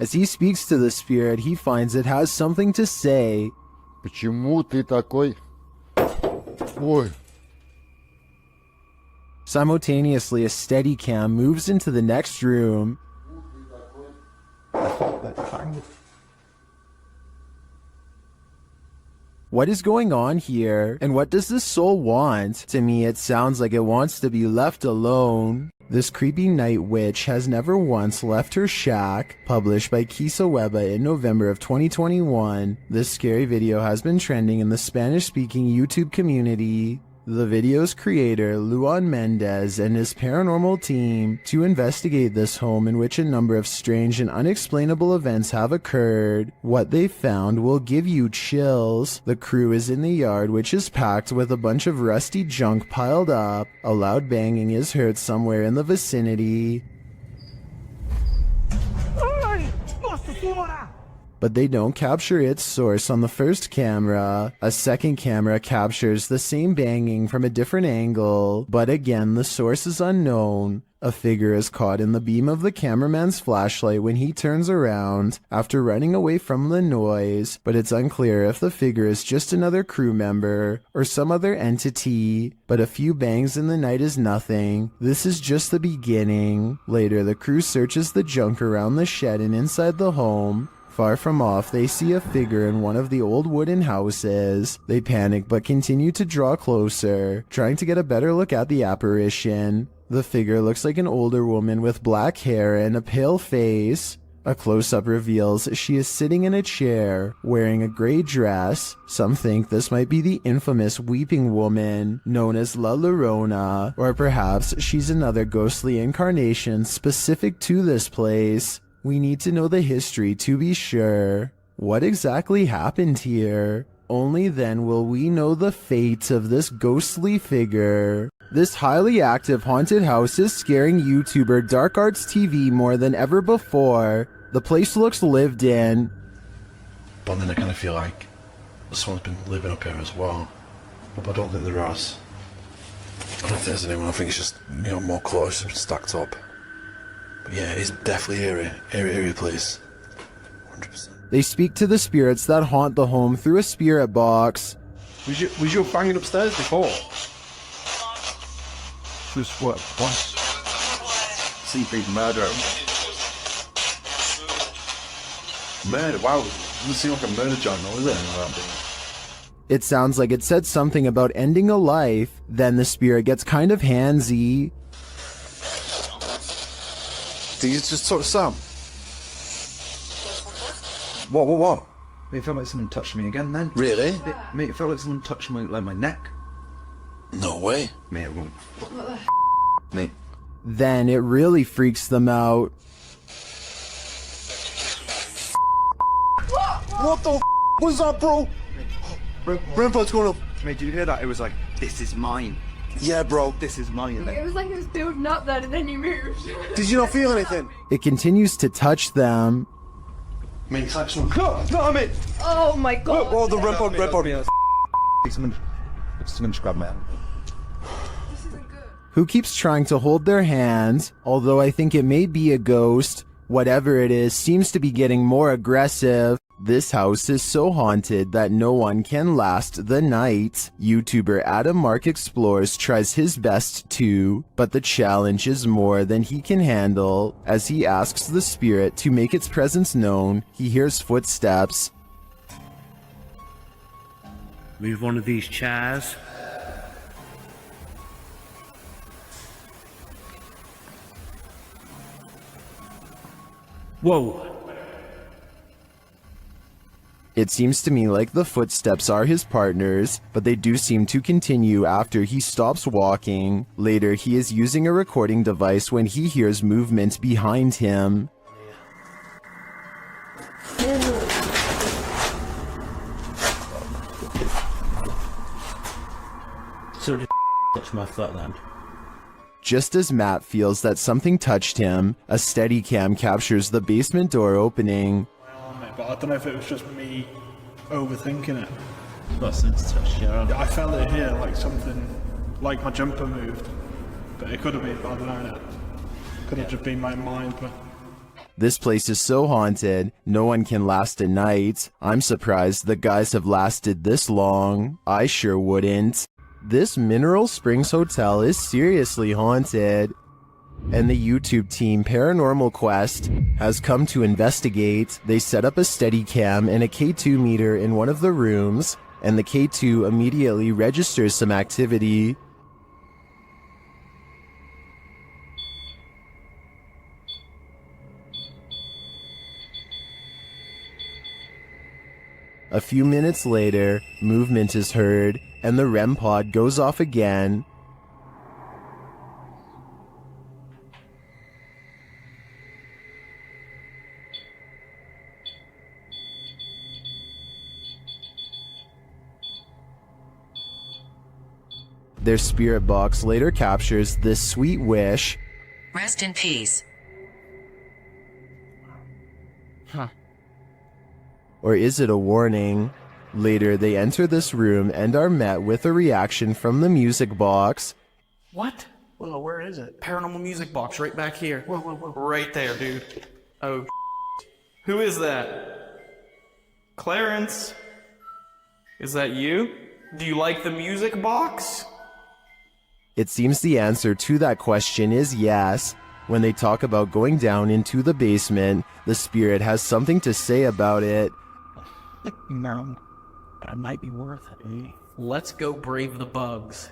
As he speaks to the spirit, he finds it has something to say. Почему ты такой? Ой. Simultaneously, a Steadicam moves into the next room. What is going on here? And what does this soul want? To me, it sounds like it wants to be left alone. This creepy night witch has never once left her shack. Published by Kisa Weba in November of 2021. This scary video has been trending in the Spanish-speaking YouTube community. The video's creator, Luan Mendez, and his paranormal team to investigate this home in which a number of strange and unexplainable events have occurred. What they found will give you chills. The crew is in the yard, which is packed with a bunch of rusty junk piled up. A loud banging is heard somewhere in the vicinity. But they don't capture its source on the first camera. A second camera captures the same banging from a different angle, but again the source is unknown. A figure is caught in the beam of the cameraman's flashlight when he turns around after running away from the noise, but it's unclear if the figure is just another crew member or some other entity. But a few bangs in the night is nothing. This is just the beginning. Later, the crew searches the junk around the shed and inside the home, Far from off, they see a figure in one of the old wooden houses. They panic but continue to draw closer, trying to get a better look at the apparition. The figure looks like an older woman with black hair and a pale face. A close-up reveals she is sitting in a chair, wearing a gray dress. Some think this might be the infamous Weeping Woman, known as La Llorona, or perhaps she's another ghostly incarnation specific to this place. We need to know the history to be sure. What exactly happened here? Only then will we know the fate of this ghostly figure. This highly active haunted house is scaring YouTuber Dark Arts TV more than ever before. The place looks lived in. But then I kind of feel like someone's been living up here as well. But I don't think there is. I don't think there's anyone. I think it's just, you know, more close and stacked up. But yeah, it's definitely eerie place. 100%. They speak to the spirits that haunt the home through a spirit box. Was you banging upstairs before? Just what? CP murder. Murder? Wow, it doesn't seem like a murder journal, is it? It sounds like it said something about ending a life, then the spirit gets kind of handsy. Did you just talk to Sam? What? Mate, it felt like someone touched me again then. Really? Mate, it felt like someone touched my neck. No way. Mate, it won't. Mate. Then it really freaks them out. What the was that, bro? What's going on? Mate, did you hear that? It was like, this is mine. Yeah, bro. This is mine. It was like it was building up then, and then you moved. Did you not feel anything? It continues to touch them. Mate, touch them. No, mate. Oh my god. Oh, the red body. Someone just grabbed my hand. Who keeps trying to hold their hands, although I think it may be a ghost. Whatever it is seems to be getting more aggressive. This house is so haunted that no one can last the night. YouTuber Adam Mark Explores tries his best too, but the challenge is more than he can handle. As he asks the spirit to make its presence known, he hears footsteps. Move one of these chairs. Whoa. It seems to me like the footsteps are his partners, but they do seem to continue after he stops walking. Later, he is using a recording device when he hears movement behind him. So did touch my foot then? Just as Matt feels that something touched him, a Steadicam captures the basement door opening. But I don't know if it was just me overthinking it. What sense touched your arm? Yeah, I felt it here, like something, like my jumper moved. But it could have been, I don't know. Could have just been my mind, but... This place is so haunted, no one can last a night. I'm surprised the guys have lasted this long. I sure wouldn't. This Mineral Springs Hotel is seriously haunted. And the YouTube team Paranormal Quest has come to investigate. They set up a Steadicam and a K2 meter in one of the rooms, and the K2 immediately registers some activity. A few minutes later, movement is heard, and the REM pod goes off again. Their spirit box later captures this sweet wish. Rest in peace. Huh. Or is it a warning? Later, they enter this room and are met with a reaction from the music box. What? Well, where is it? Paranormal music box right back here. Whoa. Right there, dude. Oh, who is that? Clarence? Is that you? Do you like the music box? It seems the answer to that question is yes. When they talk about going down into the basement, the spirit has something to say about it. No, but it might be worth it. Let's go brave the bugs.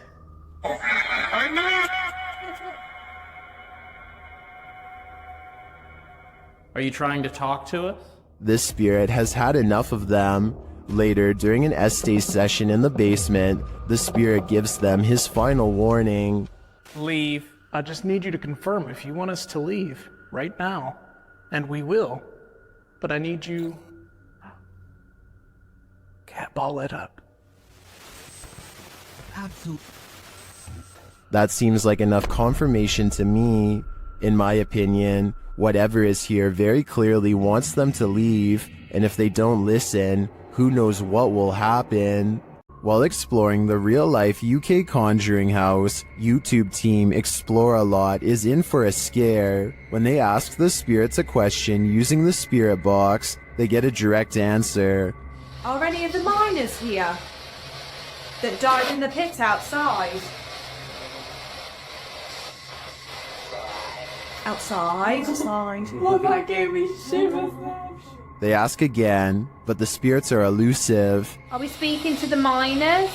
Are you trying to talk to us? This spirit has had enough of them. Later, during an essay session in the basement, the spirit gives them his final warning. Leave. I just need you to confirm if you want us to leave right now. And we will. But I need you... Cat, ball it up. Absolutely. That seems like enough confirmation to me. In my opinion, whatever is here very clearly wants them to leave, and if they don't listen, who knows what will happen. While exploring the real-life UK Conjuring House, YouTube team Explore a Lot is in for a scare. When they ask the spirits a question using the spirit box, they get a direct answer. Are any of the miners here that died in the pit outside? Outside? Oh, that gave me shivers. They ask again, but the spirits are elusive. Are we speaking to the miners?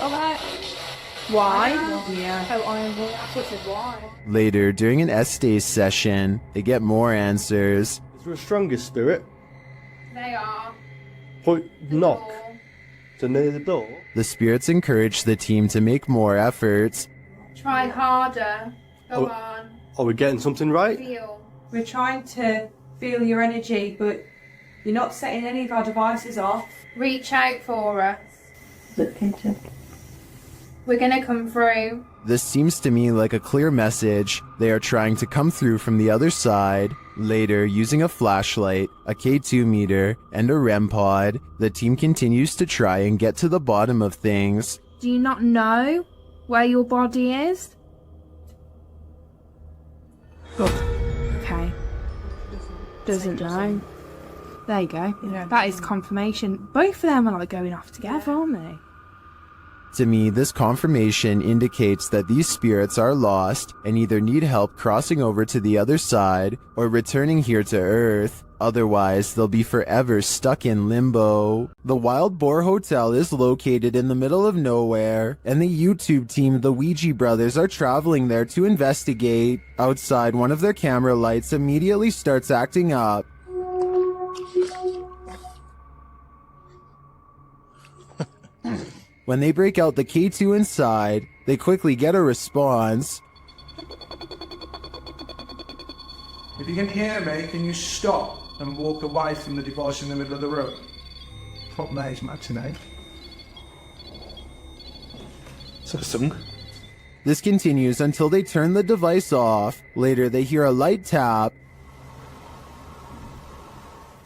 Okay. Why? Yeah. Oh, I said why. Later, during an Estes session, they get more answers. Is there a stronger spirit? They are. Point knock. So near the door. The spirits encourage the team to make more efforts. Try harder. Go on. Are we getting something right? Feel. We're trying to feel your energy, but you're not setting any of our devices off. Reach out for us. Look into. We're gonna come through. This seems to me like a clear message. They are trying to come through from the other side. Later, using a flashlight, a K2 meter, and a REM pod, the team continues to try and get to the bottom of things. Do you not know where your body is? Okay. Doesn't know. There you go. That is confirmation. Both of them are like going off together, aren't they? To me, this confirmation indicates that these spirits are lost and either need help crossing over to the other side or returning here to Earth. Otherwise, they'll be forever stuck in limbo. The Wild Boar Hotel is located in the middle of nowhere, and the YouTube team, the Ouija brothers, are traveling there to investigate. Outside, one of their camera lights immediately starts acting up. When they break out the K2 inside, they quickly get a response. If you can hear me, can you stop and walk away from the device in the middle of the room? Fuck me, it's matinee. Is that a song? This continues until they turn the device off. Later, they hear a light tap.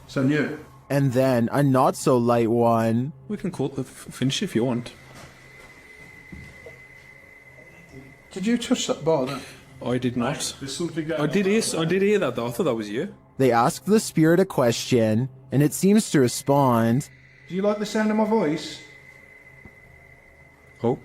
So new. And then a not-so-light one. We can call it finish if you want. Did you touch that bar then? I did not. There's something going I did hear that though. I thought that was you. They ask the spirit a question, and it seems to respond. Do you like the sound of my voice? Oh.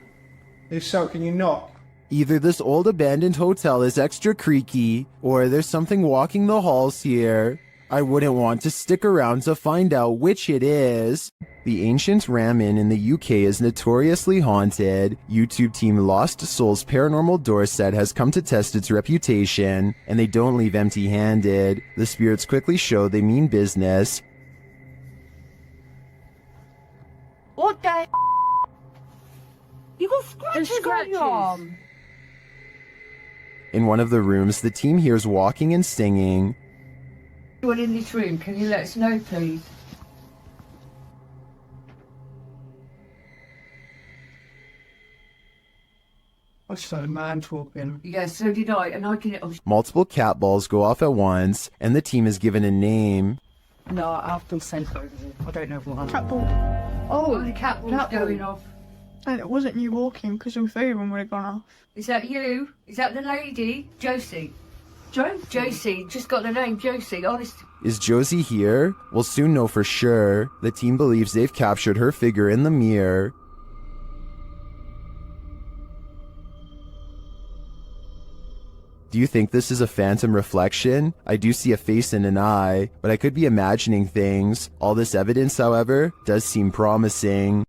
If so, can you knock? Either this old abandoned hotel is extra creaky, or there's something walking the halls here. I wouldn't want to stick around to find out which it is. The ancient Ram Inn in the UK is notoriously haunted. YouTube team Lost Souls Paranormal Dorset has come to test its reputation, and they don't leave empty-handed. The spirits quickly show they mean business. What the? You got scratches on your arm. In one of the rooms, the team hears walking and singing. Anyone in this room, can you let us know, please? I saw a man talking. Yeah, so did I, and I can... Multiple cat balls go off at once, and the team is given a name. No, I've been sent over there. I don't know what I'm... Cat ball. Oh, the cat ball's going off. And it wasn't you walking, because all three of them would have gone off. Is that you? Is that the lady? Josie? Josie, just got the name Josie, honest. Is Josie here? We'll soon know for sure. The team believes they've captured her figure in the mirror. Do you think this is a phantom reflection? I do see a face and an eye, but I could be imagining things. All this evidence, however, does seem promising.